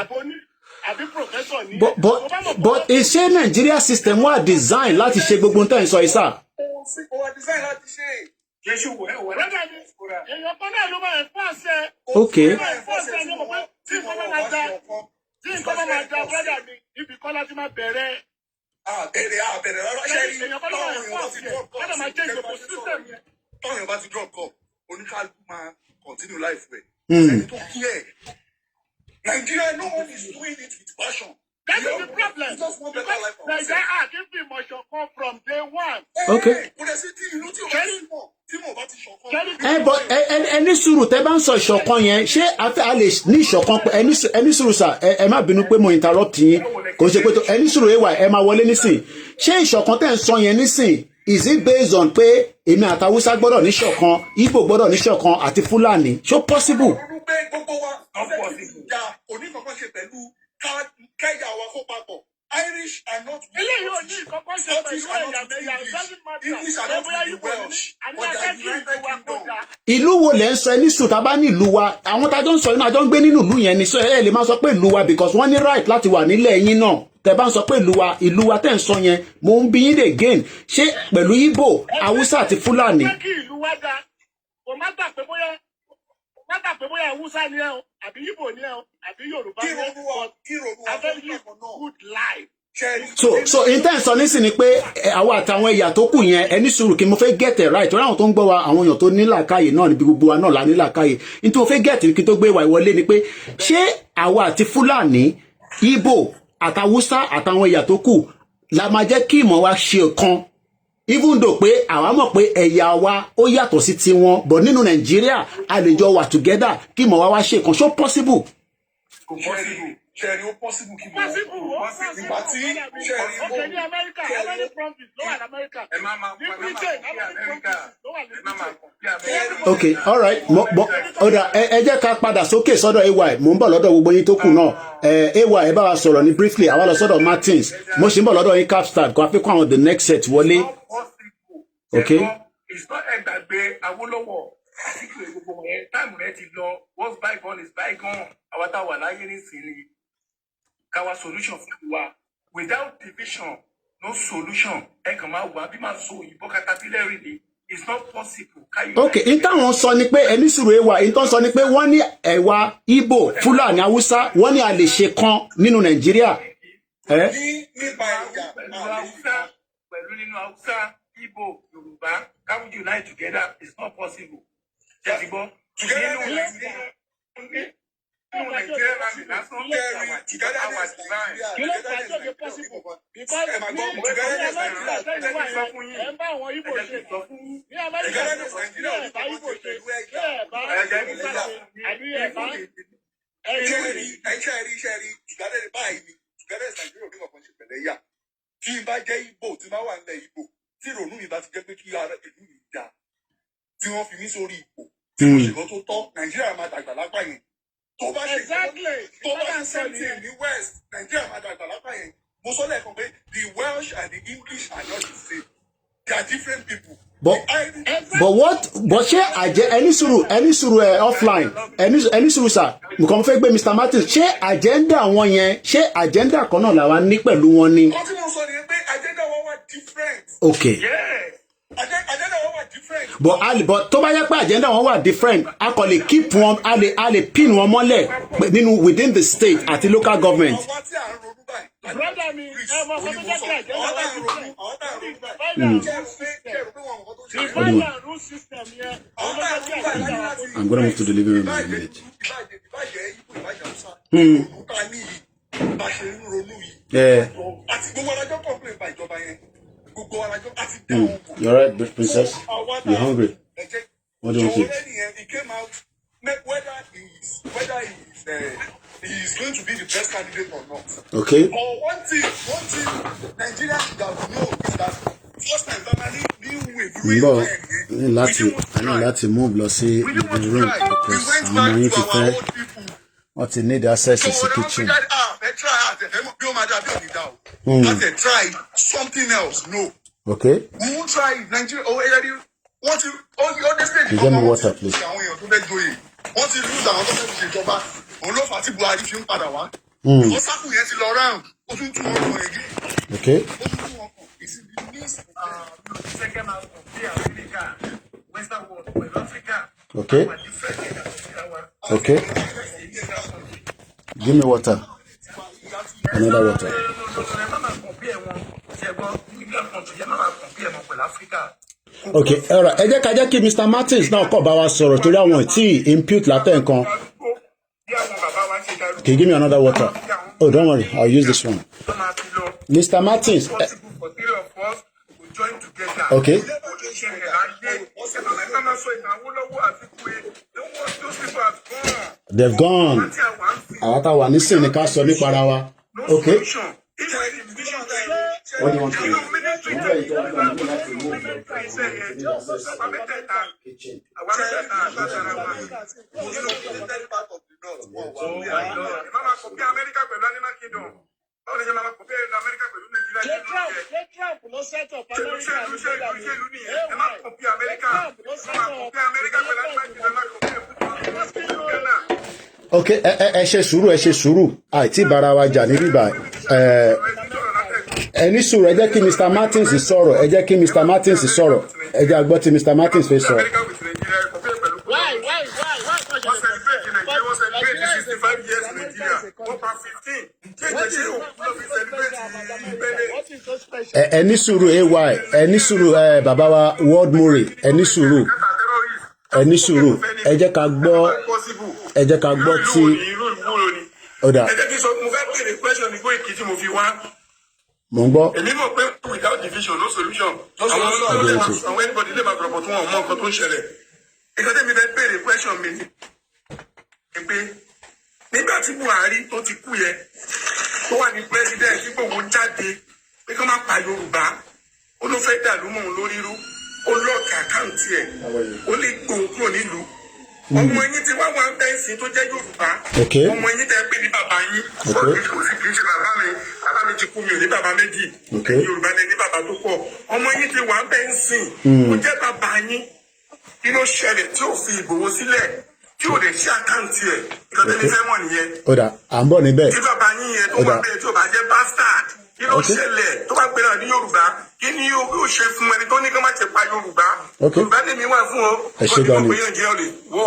Àbí professor ní. But ṣé Nigeria system wà design láti ṣe gbogbo nǹkan ìsọ ìsà? Ó wà design láti ṣe. Jésù wẹ̀ rẹ́dà ni èèyàn kan náà ló máa ń fọ́ ọ̀sẹ̀. Okay. Tí nǹkan bá máa da brọ́dà mi ibi kan láti máa bẹ̀rẹ̀. Bẹ̀rẹ̀ rárá ṣe rí. Èèyàn kan náà máa ń fọ́ ọ̀sẹ̀ wọ́n máa jẹ́ ìjọba system yẹn. Tọ́yìn bá ti drop call oníkálukú máa continue life rẹ̀. Ẹni tó kí ẹ̀. Nigeria, no one is doing it with passion. That is the problem. Nigeria can be much come from day one. Okay. But ẹni sùúrù tẹ́ bá ń sọ ìṣọ̀kan yẹn ṣé a lè ní ìṣọ̀kan ẹni sùúrù sà ẹ má bínú pé mo interrupt yín kò ṣe pé ẹni sùúrù ẹwà ẹ máa wọlé nísìn ṣé ìṣọ̀kan tẹ́ ń sọ yẹn nísìn is it based on pé èmi àtàwùsá gbọ́dọ̀ ní ṣọ̀kan Ìgbò gbọ́dọ̀ ní ṣọ̀kan àti Fúlàní ṣó possible. gbogbo wa ọ̀fẹ́ kì í ja oníkankan ṣe pẹ̀lú kẹ́yà wa kó papọ̀. Irish are not Scottish are not English are not Welsh, but they are United Kingdom. Ìlú wo lẹ ń sọ ẹni sùn tá a bá ní ìlú wa àwọn tájọ ń sọ inú àjọ ń gbé nínú ìlú yẹn ni sọ ẹ lè máa sọ pé ìlú wa because wọ́n ní right láti wà nílẹ̀ yín náà tẹ́ bá ń sọ pé ìlú wa tẹ́ ń sọ yẹn mo ń bi yín again ṣé pẹ̀lú Ìgbò Haúsá àti Fúlàní. ìlú wa dá kò má gbà pé bóyá Haúsá ni ẹ o àbí Ìgbò ni ẹ o àbí Yorùbá ni ẹ o good life. So intense sọ nísìn ni pé àwa àtàwọn ẹ̀yà tó kù yẹn ẹni sùúrù kí mo fẹ́ get it right torí àwọn tó ń gbọ́ wa àwọn èèyàn tó ní làákàyè náà níbi gbogbo wa náà la ní làákàyè ní tí mo fẹ́ get kí tó gbé wa ìwọlé ni pé ṣé àwa àti Fúlàní Ìgbò àtàwùsá àtàwọn ẹ̀yà tó kù la máa jẹ́ kí ìmọ̀ wa ṣe kan even though pé àwa mọ̀ pé ẹ̀yà wa ó yàtọ̀ sí tiwọn but nínú Nàìjíríà a lè jọ wà together kí ìmọ̀ wa ṣe kan ṣó possible. Kò possible. Ṣẹ̀rí ó possible kí mo ìgbà tí ṣẹ̀rí ó ní Amẹ́ríkà Amẹ́ríkà province ló wà ní Amẹ́ríkà ní Britain Amẹ́ríkà ló wà ní Britain. Okay, all right ọ̀dà ẹ jẹ́ ká padà sókè sọ́dọ̀ AY mò ń bọ̀ lọ́dọ̀ gbogbo yín tó kù náà AY ẹ bá wa sọ̀rọ̀ ní briefly àwa lọ sọ́dọ̀ Martins mo ṣì ń bọ̀ lọ́dọ̀ yín Capstad kó a fi kó àwọn the next set wọlé. Okay. It's not ẹgbàgbé Awólọ́wọ̀ àtìkù gbogbo wọn yẹn táìmù rẹ ti lọ what's bygone is bygone àwa tá a wà láyé nísìnyí káwa solution fún wa without division no solution ẹ kàn máa wà bí máa so òyìnbó katapilẹ̀rì ni it's not possible. Okay in táwọn sọ ni pé ẹni sùúrù ẹwà in tó sọ ni pé wọ́n ní ẹ̀wà Ìgbò Fúlàní Haúsá wọ́n ní a lè ṣe kan nínú Nàìjíríà. nípa ìjà pẹ̀lú nínú Haúsá Ìgbò Yorùbá can we unite together it's not possible. Jẹ́sìgbọ́ tí n bá jẹ́ Ìgbò tí n bá wà nílẹ̀ Ìgbò tí ìrònú mi bá ti jẹ́ pé kí ara ìlú mi dá tí wọ́n fi mí sórí ipò tí mo ṣèkọ́ tó tọ́ Nàìjíríà máa dàgbà lápá yẹn tó bá ṣe sẹ́ńtì ní West Nàìjíríà máa dàgbà lápá yẹn mo sọ lẹ́ẹ̀kan pé the Welsh and the English are not the same they are different people. But ṣé àjẹ́ ẹni sùúrù offline ẹni sùúrù sà nǹkan fẹ́ gbé Mr. Martins ṣé agenda wọn yẹn ṣé agenda kan náà làwa ní pẹ̀lú wọn ni. wọ́n ti mọ̀ sọ nìyẹn pé agenda wọn wà different. Okay. Agenda wọn wà different. But tó bá yẹ pé agenda wọn wà different a kò lè keep wọn a lè pin wọn mọ́lẹ̀ nínú within the state àti local government. ọwọ́ tí à ń ronú báyìí. brother mi ẹ mọ ọkọ tó jẹ́ kí agenda wọn different. I'm gonna move to the living room in a minute. You're right, princess. You're hungry. What do you want to eat? He came out whether he's going to be the best candidate or not. Okay. But one thing Nigeria should have known is that first time family láti move lọ sí the room because àwọn ọmọ yín ti fẹ́ wọ́n ti need access to the kitchen. They tried something else. No. Okay. We won't try Nigeria. What you give me water, please. Wọ́n ti lose àwọn tó fẹ́ fi ṣèjọba òun ló fà á tí Buhari fi ń padà wá. Wọ́n sákù yẹn ti lọ round ó tún tún wọn kàn ègé. Okay. Ó tún tún wọn kàn èsì bí news. Second half of the Africa, Western world, West Africa. Okay. Okay. Give me water. Another water. Okay, alright. Ẹ jẹ́ kí Mr. Martins náà kọ̀ bá wa sọ̀rọ̀ torí àwọn tí impute látẹ̀ nǹkan. Okay, give me another water. Oh, don't worry, I'll use this one. Mr. Martins. Okay. They've gone. Àwọn táwa nísìnyí ni ká sọ nípa ara wa. Okay. What do you want to do? kitchen. Okay, ẹ ṣe sùúrù àìtí bára wa jà ní bíbá ẹni sùúrù ẹ jẹ́ kí Mr. Martins sọ̀rọ̀ ẹ jẹ́ kí Mr. Martins sọ̀rọ̀ ẹ jẹ́ àgbọ́ tí Mr. Martins fẹ́ sọ. ẹni sùúrù ay ẹni sùúrù bàbá wa World Murray ẹni sùúrù ẹ jẹ́ ká gbọ́ tí ọ̀dà. mo ń gbọ́. èmi mọ̀ pé without division no solution. àwọn anybody lè máa gbọ̀rọ̀ tó wọn mọ nǹkan tó ń ṣẹlẹ̀. ìkọ́tẹ́ mi fẹ́ béèrè question mi ni pé nígbà tí Buhari tó ti kú yẹ tó wà ní president tí gbogbo jáde pé kí wọ́n má pa Yorùbá ó ló fẹ́ dà lómọ̀ òun lórí rú ó lọ́ọ̀kì àkáǹtì ẹ̀ ó lè gbòó kúrò nílùú. ọmọ yín ti wá wá bẹ́ẹ̀sì tó jẹ́ Yorùbá ọmọ yín tẹ́ pé ní bàbá yín kò sì kì í ṣe bàbá mi ti kú mi ò ní bàbá méjì Yorùbá ní bàbá tó pọ̀ ọmọ yín ti wá bẹ́ẹ̀sì ó jẹ́ bàbá yín kí ló ṣẹlẹ̀ tí ò fi Ìgbòho sílẹ̀ tí ò lè ṣe àkáǹtì ẹ̀ ìkọ́tẹ́ ní fẹ́ mọ̀ nìyẹn. ọ̀dà à ń bọ̀ níbẹ̀. tí bàbá yín yẹn tó wà bẹ́ẹ̀ tí ò bá jẹ́ bastard kí ló ṣẹlẹ̀ tó bá gbéra ní Yorùbá kí ni yóò ṣe fún ẹni tó ní kí wọ́n má ti pa Yorùbá Yorùbá lèmi wà fún ọ ẹ ṣe gan ni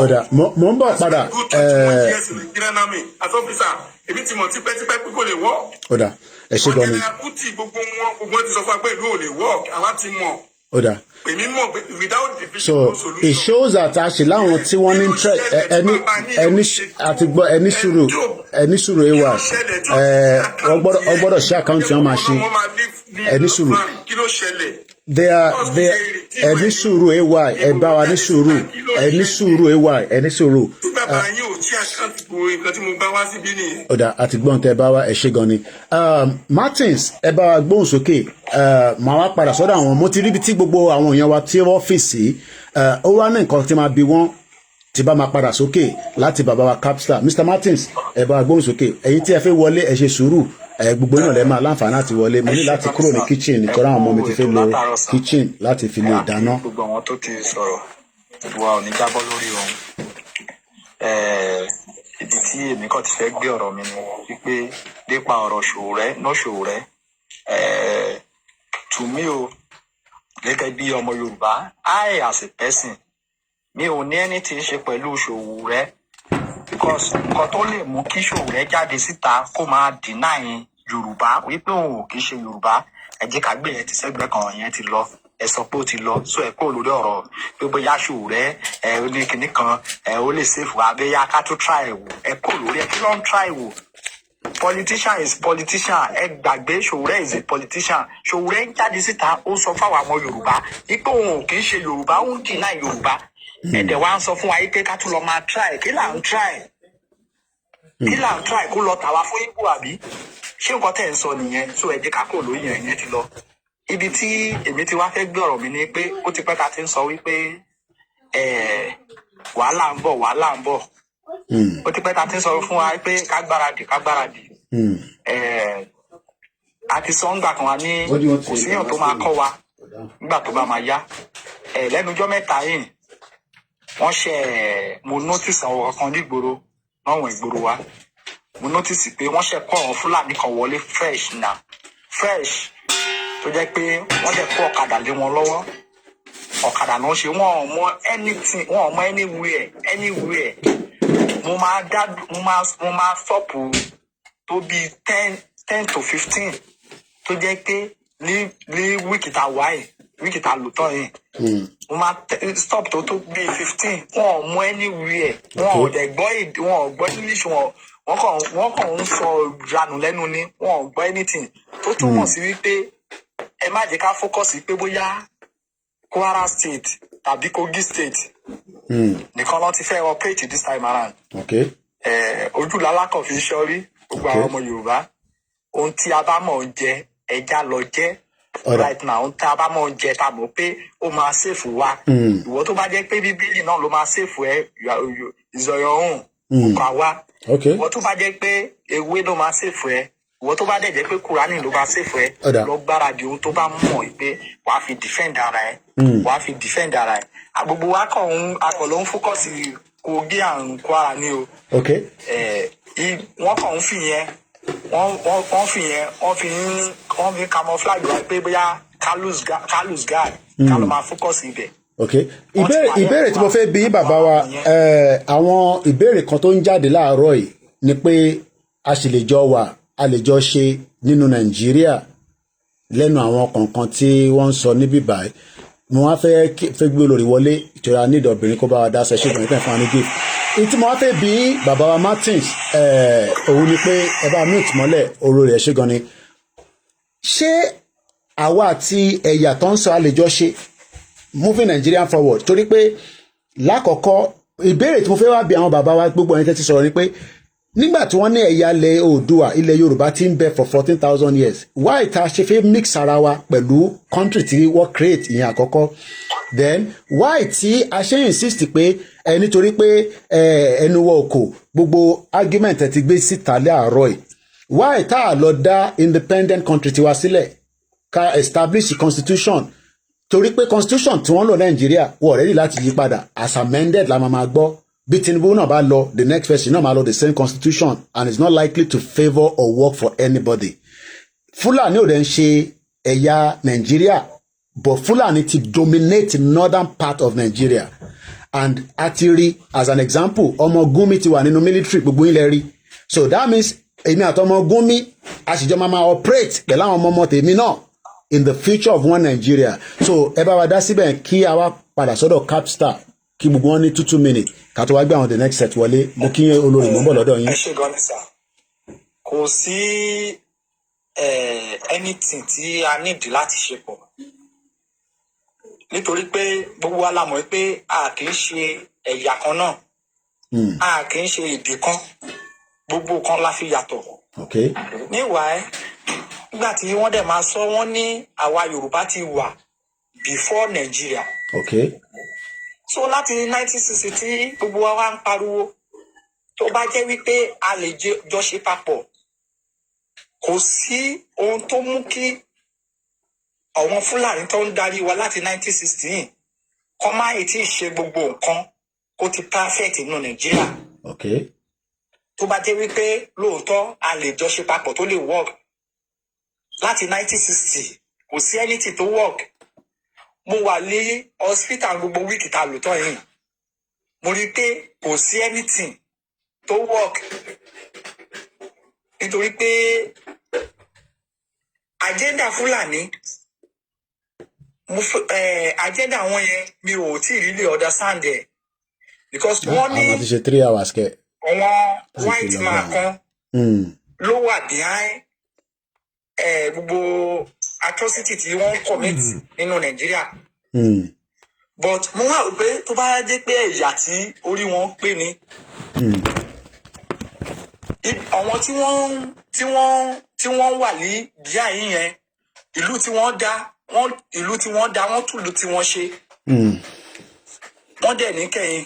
ọ̀dà mo ń bọ̀ padà èmi ti mọ̀ tipẹ́tipẹ́ pé kò lè wọ́ ọ̀dà ẹ ṣe gan ni gbogbo wọn ti sọ fún wa pé ìlú ò lè wọ́ àwa ti mọ̀ ọ̀dà. without division, so it shows that actually láwọn tí wọ́n ní àti gbọ́ ẹni sùúrù ewa wọ́n gbọ́dọ̀ ṣe àkáǹtì wọn máa ṣe ẹni sùúrù ẹni sùúrù ewa ẹ bá wa ní sùúrù ẹni sùúrù ewa ẹni sùúrù. ọ̀dà àti gbọ́n tẹ bá wa ẹ ṣe gan ni Martins ẹ bá wa gbóhùn sókè màá wá padà sọ́dọ̀ àwọn mo ti ríbi tí gbogbo àwọn èèyàn wa tí wọ́n fèsì ó wá ní nǹkan tí máa bi wọ́n tí bá máa padà sókè láti bàbá wa Capstar Mr. Martins ẹ bá wa gbóhùn sókè ẹ̀yin tí ẹ fẹ́ wọlé ẹ ṣe sùúrù gbogbo náà lè máa láǹfààní láti wọlé mo ní láti kúrò ní kitchen nítorí àwọn ọmọ mi ti fẹ́ lo kitchen láti fi lè dáná. gbogbo àwọn tó ti sọ̀rọ̀ wa ò ní jábọ́ lórí ohun ibi tí èmi kàn ti fẹ́ gbé ọ̀rọ̀ mi ni wípé nípa ọ̀rọ̀ Ṣòwòrẹ́ to me o gẹ́gẹ́ bí ọmọ Yorùbá I as a person mi ò ní ẹni tí ń ṣe pẹ̀lú Ṣòwòrẹ́ because nǹkan tó lè mú kí Ṣòwòrẹ́ jáde síta kó máa deny Yorùbá wípé òun ò kì í ṣe Yorùbá ẹ jẹ́ ká gbé yẹn ti sẹ́gbẹ́ kan yẹn ti lọ ẹ sọ pé ó ti lọ so ẹ kó lórí ọ̀rọ̀ pé bóyá Ṣòwòrẹ́ ó ní kinní kan ó lè sèfù abẹ́yà ká tó try wò ẹ kó lórí ẹ kí ló ń try wò. Politician is politician ẹ gbàgbé Ṣòwòrẹ́ is a politician Ṣòwòrẹ́ ń jáde síta ó sọ fáwọn ọmọ Yorùbá wípé òun ò kì í ṣe Yorùbá ó ń deny Yorùbá ẹ̀dẹ̀ wa ń sọ fún wa yìí pé ká tún lọ máa try kí là ń try kó lọ tàwa fún Ìgbò àbí ṣé nǹkan tẹ̀ ń sọ nìyẹn so ẹ jẹ́ ká kó lóyún ẹ̀yẹn ti lọ. Ibi tí èmi ti wá fẹ́ gbé ọ̀rọ̀ mi ni pé ó ti pẹ́ ká ti ń sọ wípé wàhálà ń bọ̀ ó ti pẹ́ ká ti ń sọ fún wa pé ká gbáradì àti sọ ńgbà kan wa ní kò síyàn tó máa kọ́ wa nígbà tó bá máa yá lẹ́nujọ́ mẹ́ta yìí wọ́n mo notice àwọn kankan nígboro náwọn ìgboro wa mo notice pé wọ́n ṣe kọ́ àwọn Fúlàní kan wọlé fresh tó jẹ́ pé wọ́n dẹ̀ kó ọ̀kadà lé wọn lọ́wọ́ ọ̀kadà náà ṣe wọ́n ò mọ anything wọ́n ò mọ anywhere mo máa stop tó bí 10 to 15 tó jẹ́ pé ní wíìkì tá lò tán yìí mo máa stop tó bí 15 wọ́n ò mọ anywhere wọ́n ò dẹ̀ gbọ́ èdè wọ́n ò gbọ́ English wọ́n kàn ń sọ ìranù lẹ́nu ni wọ́n ò gbọ́ anything tó túmọ̀ sí wípé ẹ má jẹ́ ká focus pé bóyá Kwara State tàbí Kogi State nìkan ló ti fẹ́ operate this time around. Ojú lálákàn fi ṣọ́rí gbogbo àwọn ọmọ Yorùbá ohun tí a bá mọ̀ jẹ ẹja lọ jẹ right now tá a bá mọ̀ jẹ tá a mọ̀ pé ó máa save wa ìwọ tó bá jẹ́ pé bíbélì náà ló máa save ẹ is on your own kò wá ìwọ tó bá jẹ́ pé ewé ló máa save ẹ ìwọ tó bá dẹ̀ jẹ́ pé kúránì ló bá save ẹ lọ gbáradì ohun tó bá mọ̀ pé wàá fi defend ara ẹ wàá fi defend ara ẹ gbogbo wa kàn ló ń focus Kogi and Kwara ni o wọ́n kàn ń fi yẹn wọ́n fi camouflage wa pé bóyá ká lose guard ká ló máa focus ibẹ̀. ìbéèrè tí mo fẹ́ bi bàbá wa àwọn ìbéèrè kan tó ń jáde láàárọ̀ yìí ni pé a sì lè jọ wà a lè jọ ṣe nínú Nàìjíríà lẹ́nu àwọn kọ̀ọ̀kan tí wọ́n ń sọ níbí báyìí mo wá fẹ́ gbé olórí wọlé ìtura ní ìdọ̀bìnrin kó bá wa dá sẹ́ṣẹ́ ìgbọ̀n ìpẹ́ fún wa ní gift èyí tí mo wá fẹ́ bí bàbá wa Martins òun ni pé ẹ bá mute mọ́lẹ̀ olórí ẹ̀ ṣe gan ni ṣé àwa àti ẹ̀yà tó ń sọ àlejò ṣe moving Nigeria forward torí pé lákọ̀ọ́kọ́ ìbéèrè tí mo fẹ́ wá bí àwọn bàbá wa gbogbo ẹni tẹ́ ti sọ̀rọ̀ ni pé nígbà tí wọ́n ní ẹ̀yà ilẹ̀ Oòduà ilẹ̀ Yorùbá ti ń bẹ for 14,000 years why ta ṣe fẹ́ mix ara wa pẹ̀lú country tí wọ́n create ìyẹn àkọ́kọ́ then why tí a ṣe insist pé nítorí pé ẹnu wọ òkò gbogbo argument ẹ ti gbé síta láàárọ̀ yìí why tá a lọ dá independent country tiwa sílẹ̀ ká establish constitution torí pé constitution tí wọ́n lò Nàìjíríà wọ́n ready láti yí padà as amended la máa gbọ́ bí Tinubu náà bá lọ the next person náà máa lọ the same constitution and it's not likely to favour or work for anybody. Fúlàní ò dẹ̀ ń ṣe ẹ̀yà Nàìjíríà but Fúlàní ti dominate northern part of Nigeria and àti rí as an example ọmọ Gumi ti wà nínú military gbogbo ilẹ̀ rí so that means èmi àtọmọ Gumi àṣìjọ máa operate pẹ̀lú àwọn ọmọ tèmi náà in the future of one Nigeria so ẹ bá wa dá síbẹ̀ kí a wá padà sọ́dọ̀ Capstar kí gbogbo wọn ní 2 minutes ká tó wá gbé àwọn the next set wọlé mo kí olórí mọ́ bọ̀ lọ́dọ̀ yín. ẹ ṣe gan ni sà kò sí anything tí a need láti ṣe pọ̀ nítorí pé gbogbo wa la mọ̀ pé a kì í ṣe ẹ̀yà kan náà a kì í ṣe èdè kan gbogbo kan la fi yàtọ̀. níwàá nígbà tí wọ́n dẹ̀ máa sọ wọ́n ní àwa Yorùbá ti wà before Nigeria. So láti 1960 tí gbogbo wa wá ń pariwo tó bá jẹ́ wípé a lè jọ ṣe papọ̀ kò sí ohun tó mú kí àwọn Fúlàní tó ń darí wa láti 1916 kọ́ máa ì tí ì ṣe gbogbo nǹkan kó ti perfect nínú Nàìjíríà. Tó bá jẹ́ wípé lóòótọ́ a lè jọ ṣe papọ̀ tó lè work láti 1960 kò sí anything tó work. Mo wà ní hospital gbogbo wíìkì ta lò tán yìí mo rí pé kò sí anything tó work nítorí pé agenda Fúlàní agenda wọn yẹn mi ò tí ì really understand ẹ because wọ́n ní àwọn ti ṣe 3 hours kẹ. àwọn white man kan ló wà behind gbogbo atrocity tí wọ́n commit nínú Nàìjíríà. But mo wá rò pé tó bá jẹ́ pé ẹ̀yà tí orí wọn pé ni àwọn tí wọ́n wà ní díà yìí yẹn ìlú tí wọ́n dá wọ́n tún ìlú tí wọ́n ṣe wọ́n dẹ̀ ní kẹ́yìn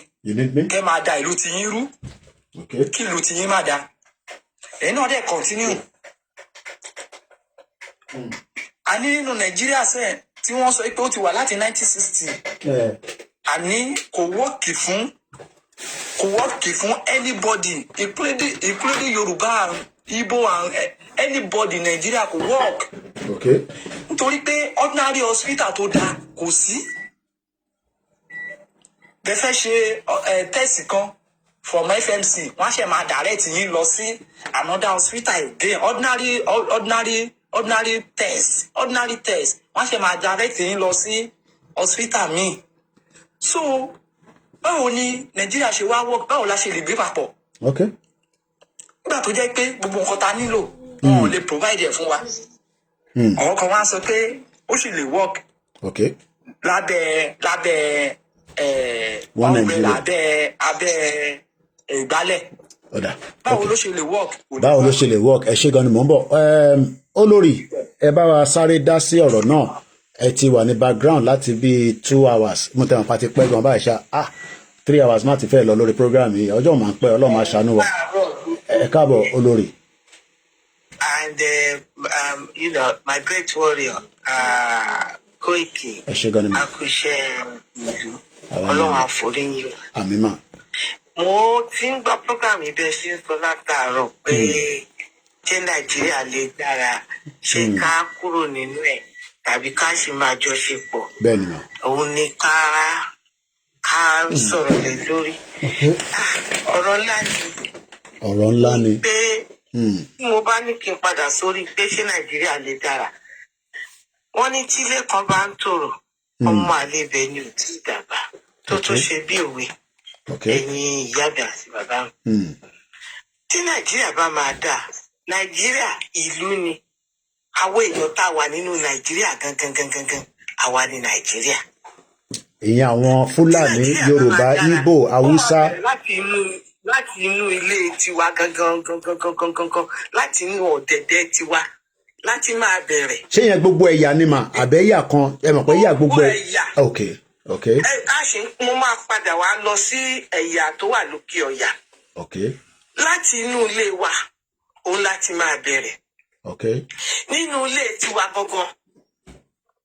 kẹ́ máa da ìlú tí yín rú kí ìlú tí yín má da èyí náà dẹ̀ continue. A ní nínú Nàìjíríà sẹ́ẹ̀ tí wọ́n sọ pé ó ti wà láti 1960 àní kò wọ́ọ̀kì fún anybody including Yorùbá Igbo and anybody Nàìjíríà kò work. Nítorí pé ordinary hospital tó dáa kò sí. Bẹ́ẹ̀ fẹ́ ṣe test kan from FMC wọ́n ṣe máa direct yín lọ sí another hospital again ordinary test wọ́n ṣe máa direct yín lọ sí hospital míì. So báwo ni Nàìjíríà ṣe wá work báwo la ṣe lè gbé papọ̀. Nígbà tó jẹ́ pé gbogbo nǹkan ta nílò wọn ò lè provide ẹ̀ fún wa. Àwọn kan wá sọ pé ó sì lè work lábẹ́ abẹ́ ìgbálẹ̀. Báwo ló ṣe lè work. Ẹ ṣé gan ni mò ń bọ̀ olórí ẹ bá wa sáré dá sí ọ̀rọ̀ náà. Ẹ ti wà ní background láti bí 2 hours. Mo tẹ̀wọ̀n pàtí pẹ́ gan báyìí ṣá. 3 hours má ti fẹ́ lọ lórí program yìí. Ọjọ́ máa ń pẹ́, Ọlọ́run máa ṣàánú wa. Ẹ káàbọ̀ olórí. And you know, my great warrior, Koiki, Akushe, Ọlọ́run àforíyìn. Àmín mà. Mo ti ń gbọ́ program ibẹ̀ sí ń sọ látàárọ̀ pé ṣé Nàìjíríà lè dára, ṣé ká kúrò nínú ẹ̀ tàbí ká sì máa jọ ṣe pọ̀. Bẹ́ẹ̀ni mà. Òun ni ká sọ̀rọ̀ lé lórí. Ọ̀rọ̀ ńlá ni. Ọ̀rọ̀ ńlá ni. Pé mo bá ní kí n padà sórí pé ṣé Nàìjíríà lè dára. Wọ́n ní tí ilé kan bá ń tòrò, ọmọ àlebẹ̀ ni ò tí ì dàgbà tó ṣe bí òwe. Ẹ̀yin ìyá mi àti bàbá mi. Tí Nàìjíríà bá máa dà, Nàìjíríà ìlú ni. Àwọn èèyàn tá a wà nínú Nàìjíríà gangan, àwa ni Nàìjíríà. Ìyẹn àwọn Fúlàní, Yorùbá, Ìgbò, Haúsá. Láti inú ilé tiwa gangan, láti inú ọ̀dẹ̀dẹ̀ tiwa, láti máa bẹ̀rẹ̀. Ṣé yẹn gbogbo ẹ̀yà ni mà? Àbẹ́yà kan, ẹ mọ̀ pé ẹ̀yà gbogbo ẹ̀yà. Okay. Mo máa padà wá lọ sí ẹ̀yà tó wà lókè ọ̀yà. Láti inú ilé wa, òun láti máa bẹ̀rẹ̀. Nínú ilé tiwa gangan,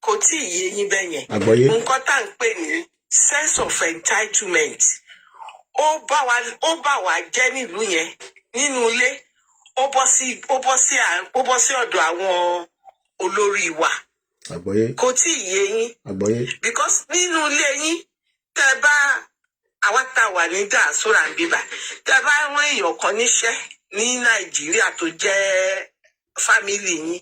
kò tí ì yé yín bẹ́ẹ̀ yẹn. Nǹkan tá à ń pè ní sense of entitlement. Ó bá wa jẹ́ nílùú yẹn, nínú ilé, ó bọ́ sí ọ̀dọ̀ àwọn olórí wa. Kò tí ì yé yín. Because nínú ilé yín, tẹ́ bá àwa tá wà ní diaspora bíbá, tẹ́ bá rán èèyàn kan níṣẹ́ ní Nàìjíríà tó jẹ́ family yín,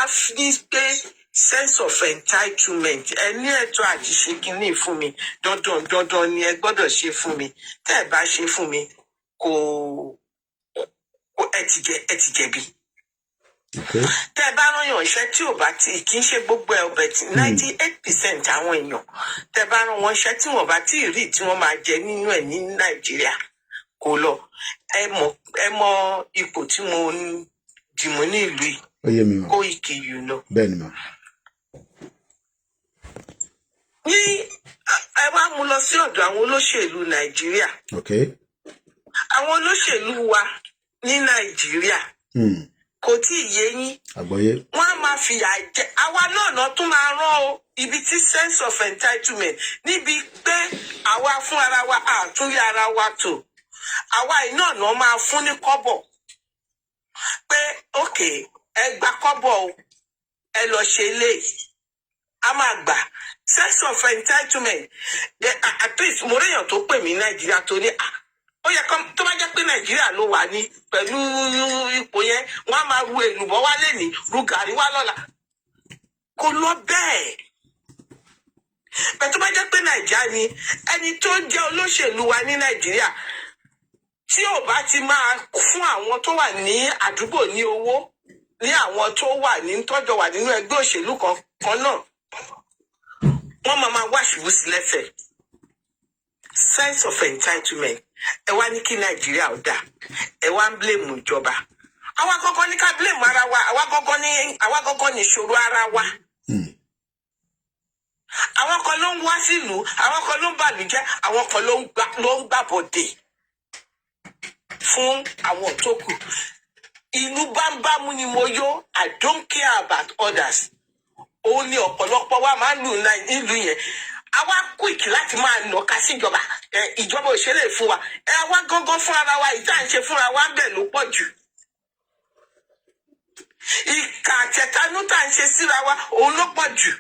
a fi pé sense of entitlement. Ẹ ní ẹ̀tọ́ àti ṣe kínní fún mi, dandan ni ẹ gbọ́dọ̀ ṣe fún mi. Tẹ́ ẹ bá ṣe fún mi, ẹ ti jẹ̀bi. Tẹ́ ẹ bá rán èèyàn iṣẹ́ tí ò bá kì í ṣe gbogbo ẹ̀ ọbẹ̀ tí 98% àwọn èèyàn tẹ́ bá rán wọn iṣẹ́ tí wọ́n bá tí ì rí tí wọ́n máa jẹ nínú ẹ̀ ní Nàìjíríà kò lọ. Ẹ mọ ipò tí mo dìmú ní ìlú yìí. Koiki you know. Bẹ́ẹ̀ni mà. Ní ẹ wá mú lọ sí ọ̀dọ̀ àwọn olóṣèlú Nàìjíríà. Àwọn olóṣèlú wa ní Nàìjíríà kò tí ì yé yín. Wọ́n á máa fìyà jẹ àwa náà tún máa rán o ibi tí sense of entitlement níbi pé àwa fún ara wa àtúnyẹ ara wa tò. Àwa iná náà máa fún ní kọ́bọ̀ pé okay ẹ gba kọ́bọ̀ o ẹ lọ ṣe eléyìí. A máa gbà sense of entitlement. At least mo réyàn tó pè mí Nàìjíríà tó ní ó yẹ tó bá jẹ́ pé Nàìjíríà ló wà ní pẹ̀lú ipò yẹn wọ́n á máa ru èlùbọ́ wá lẹ́ni ru gàrí wá lọ́la. Kò lọ bẹ́ẹ̀. Bẹ́ẹ̀ tó bá jẹ́ pé Nàìjíríà ni ẹni tó jẹ́ olóṣèlú wa ní Nàìjíríà tí ò bá ti máa fún àwọn tó wà ní àdúgbò ní owó ní àwọn tó wà ní tọ́jọ́ wà nínú ẹgbẹ́ òṣèlú kan náà wọ́n máa wá ṣubú sí lẹ́sẹ̀. Sense of entitlement. Ẹ wá ní kí Nàìjíríà ó dà. Ẹ wá ń blame ìjọba. Àwa kọ́kọ́ ní ká blame ara wa. Àwa kọ́kọ́ ní ìṣòro ara wa. Àwọn kan ló ń wá sílùú. Àwọn kan ló ń bàlújẹ́. Àwọn kan ló ń gbàbọ̀dè fún àwọn tó kù. Ìlú bámbámú ni mo yó. I don't care about others. Òun ni ọ̀pọ̀lọpọ̀ wa máa ń lù nílùú yẹn. Àwa quick láti máa nàka síjọba. Ìjọba òṣèlè fún wa. Àwa gángan fún ara wa ìta ń ṣe fúnra wa ń bẹ̀ ló pọ̀ jù. Ìkà àtẹ̀tanú tá ń ṣe síra wa òun ló pọ̀ jù.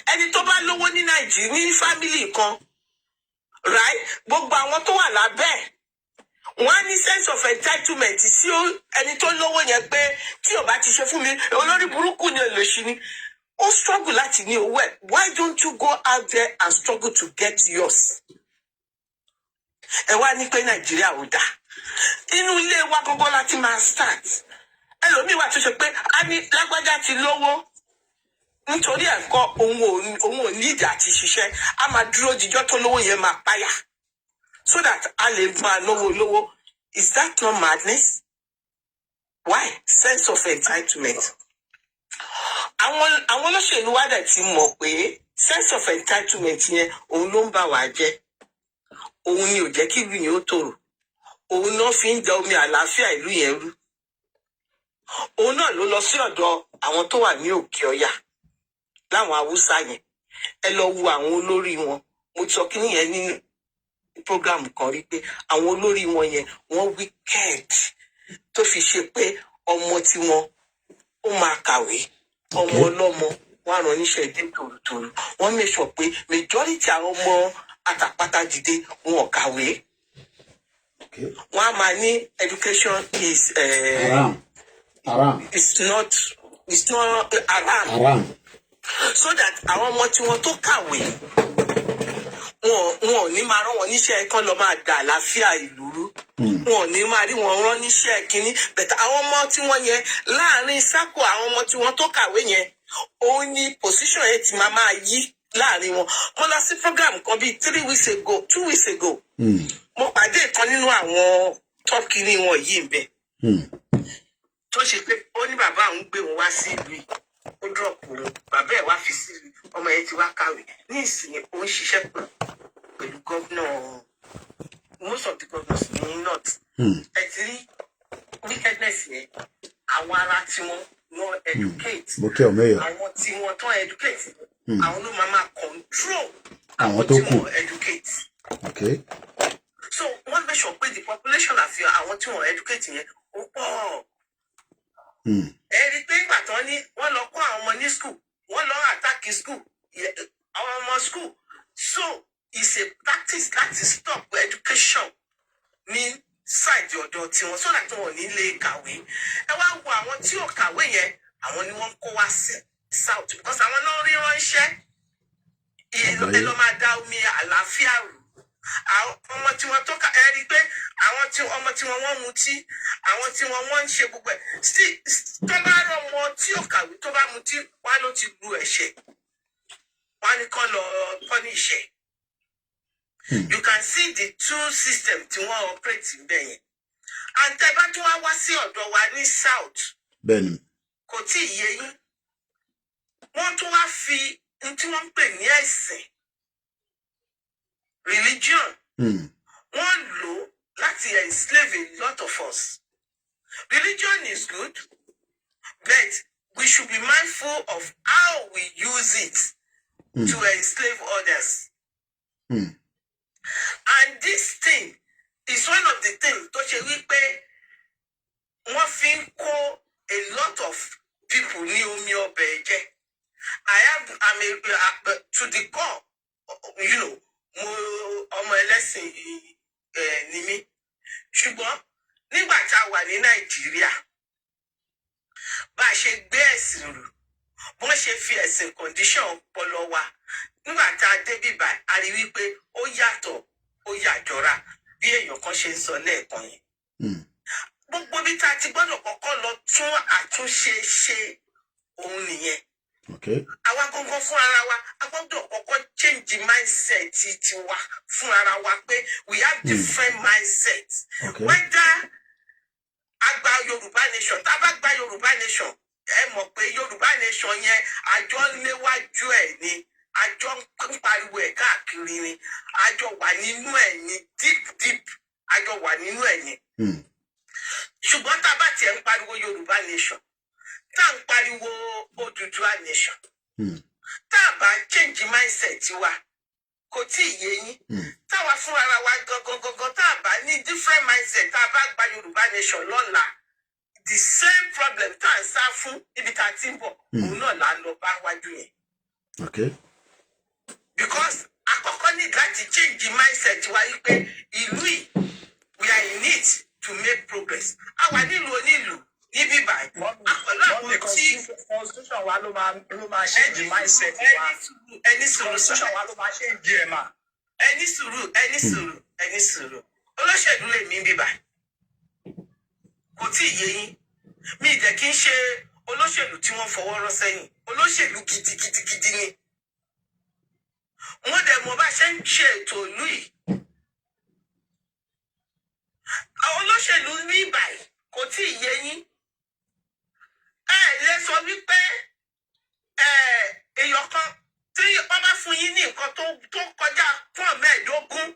Ẹni tó bá lówó ní Nàìjíríà ní fámìlì kan, right? Gbogbo àwọn tó wà lábẹ́ wọ́n á ní sense of entitlement sí ẹni tó lówó yẹn pé tí ò bá ti ṣe fún mi olórí burúkú ni olóṣì ni. Ó struggle láti ní owó ẹ̀. Why don't you go out there and struggle to get yours? Ẹ wá ní pé Nàìjíríà ò dá. Inú ilé wa gbogbo láti máa start. Ẹlòmíì wà tó ṣe pé a ní lágbájá ti lówó. Nítorí ẹ̀kọ́ òun ò ní ìdí àti ṣiṣẹ́. A máa dúró jíjọ́ tó lówó yẹn máa páyà. So that a lè máa lówó. Is that not madness? Why? Sense of entitlement. àwọn olóṣèlú wa dẹ̀ ti mọ̀ pé sense of entitlement yẹn òun ló ń bà wá jẹ́, òun ni ò jẹ́ kí ìlú yẹn ó tòrò, òun náà fi ń da omi àlàáfíà ìlú yẹn rú, òun náà ló lọ sí ọ̀dọ̀ àwọn tó wà ní òkè ọya láwọn haúsá yẹn. Ẹ lọ wo àwọn olórí wọn, mo sọ kí nìyẹn ní program kan rí pé àwọn olórí wọn yẹn wọ́n wicked tó fi ṣe pé ọmọ tí wọn ó máa kàwé, ọmọ ọlọ́mọ wọn á rán níṣẹ́ dé tòrútòrú, wọ́n make sure pé majority àwọn ọmọ àtàpátá dìde wọn ò kàwé. Wọ́n á máa ní education is haram. It's not haram. So that àwọn ọmọ tí wọn tó kàwé wọn ò ní máa rán wọn níṣẹ́ kán lọ máa dà àlàáfíà ìlú rú, wọn ò ní máa rí wọn rán níṣẹ́ kínní, but àwọn ọmọ tí wọn yẹn láàrin sákò àwọn ọmọ tí wọn tó kàwé yẹn òun ni position yẹn ti máa yí láàrin wọn. Mo lọ sí program kan bíi 2 weeks ago mo pàdé ìkan nínú àwọn tọ́kì ní wọn yìí ń bẹ tó ṣe pé ó ní bàbá òun gbé òun wá sí ìlú yìí, ó drop òun, bàbá ẹ̀ wá fi sí ọmọ yẹn ti wá kàwé ní ìsìn ó ń ṣiṣẹ́ pẹ̀lú gómìnà most of the governors ní north. Ẹ ti rí wickedness yẹn, àwọn ará tí wọ́n educate, àwọn tí wọ́n tán educate, àwọn ló máa control àwọn tí wọ́n educate. So wọ́n fẹ́ sọ pé the population àfi àwọn tí wọ́n educate yẹn ó pọ̀. Ẹ rí pé ìgbà tán ní wọ́n lọ kọ́ àwọn ọmọ ní school, wọ́n lọ attack school, àwọn ọmọ school. So it's a practice láti stop education ní side ọ̀dọ̀ tiwọn so that wọn ò ní lè kàwé. Ẹ wá wo àwọn tí ò kàwé yẹn, àwọn ni wọ́n kó wá sí south because àwọn náà rí ránṣẹ́ ẹ lọ máa da omi àlàáfíà rú. Àwọn ọmọ tí wọ́n tó kà ẹ rí pé àwọn tí ọmọ tí wọ́n mutí, àwọn tí wọ́n ń ṣe gbogbo ẹ̀ sí tó bá rọ ọmọ tí ò kàwé tó bá mutí wá ló ti lu ẹ̀ṣẹ̀, wá ní kán lọ punish ẹ̀. You can see the two systems tí wọ́n operate níbẹ̀ yẹn. And tẹ́ bá tún wá sí ọ̀dọ̀ wa ní south, kò tí ì yé yín, wọ́n tún wá fi tí wọ́n ń pè ní ẹ̀sìn religion wọ́n lò láti enslave a lot of us. Religion is good, but we should be mindful of how we use it to enslave others. And this thing is one of the things tó ṣe wípé wọ́n fi ń kó a lot of people ní omi ọbẹ̀ ẹ̀jẹ̀. I'm to the core, you know, mo ọmọ ẹlẹ́sìn ni mí. Ṣùgbọ́n nígbà tá a wà ní Nàìjíríà, bá a ṣe gbé ẹ̀sìn rù, wọ́n ṣe fi ẹ̀sìn condition ọpọlọ wa. Nígbà tá a dé bíbá, a rí wípé ó yàtọ̀, ó yàjọra bí èèyàn kan ṣe ń sọ lẹ́ẹ̀kan yẹn. Gbogbo bí tá a ti gbọ́dọ̀ kọ́kọ́ lọ tún àtúnṣe ṣe òun nìyẹn. Àwa gangan fún ara wa, a gbọ́dọ̀ kọ́kọ́ change mindset tiwa fún ara wa pé we have different mindsets. Whether a gba Yorùbá nation, tá a bá gba Yorùbá nation, ẹ mọ̀ pé Yorùbá nation yẹn àjọ léwájú ẹ̀ ni, àjọ ń pariwo ẹ̀ káàkiri ni, àjọ wà nínú ẹ̀ ni deep, àjọ wà nínú ẹ̀ ni. Ṣùgbọ́n tá a bá tiẹ̀ ń pariwo Yorùbá nation, tá a ń pariwo Odùduwà nation, tá a bá change mindset wa, kò tí ì yé yín. Táwa fún ara wa gangan tá a bá ní different mindset, tá a bá gba Yorùbá nation lọ́la, the same problem tá a ń sá fún ibi tá a ti ń bọ̀, òun náà là ń lọ bá wájú yẹn. Because àkọ́kọ́ ní láti change mindset wa yìí pé ìlú yìí we are in it to make progress. Àwa nílùú onílùú níbí báyìí. Àpẹẹrẹ àwọn tí constitution wa ló máa change mindset wa. Ẹni sùúrù Constitution wa ló máa change ẹ̀ mà. Ẹni sùúrù. Olóṣèlú lè mí bíbá. Kò tí ì yé yín. Mi ì jẹ́ kí n ṣe olóṣèlú tí wọ́n fọwọ́ rọ́ sẹ́yìn. Olóṣèlú gidigidi ni. Wọ́n dẹ̀ mọ̀ bá ṣe ń ṣe ètò ìlú yìí. Àwọn olóṣèlú ní báyìí kò tí ì yé yín. Ẹ lè sọ wípé tó kọjá fún mẹ́ẹ̀ẹ́dógún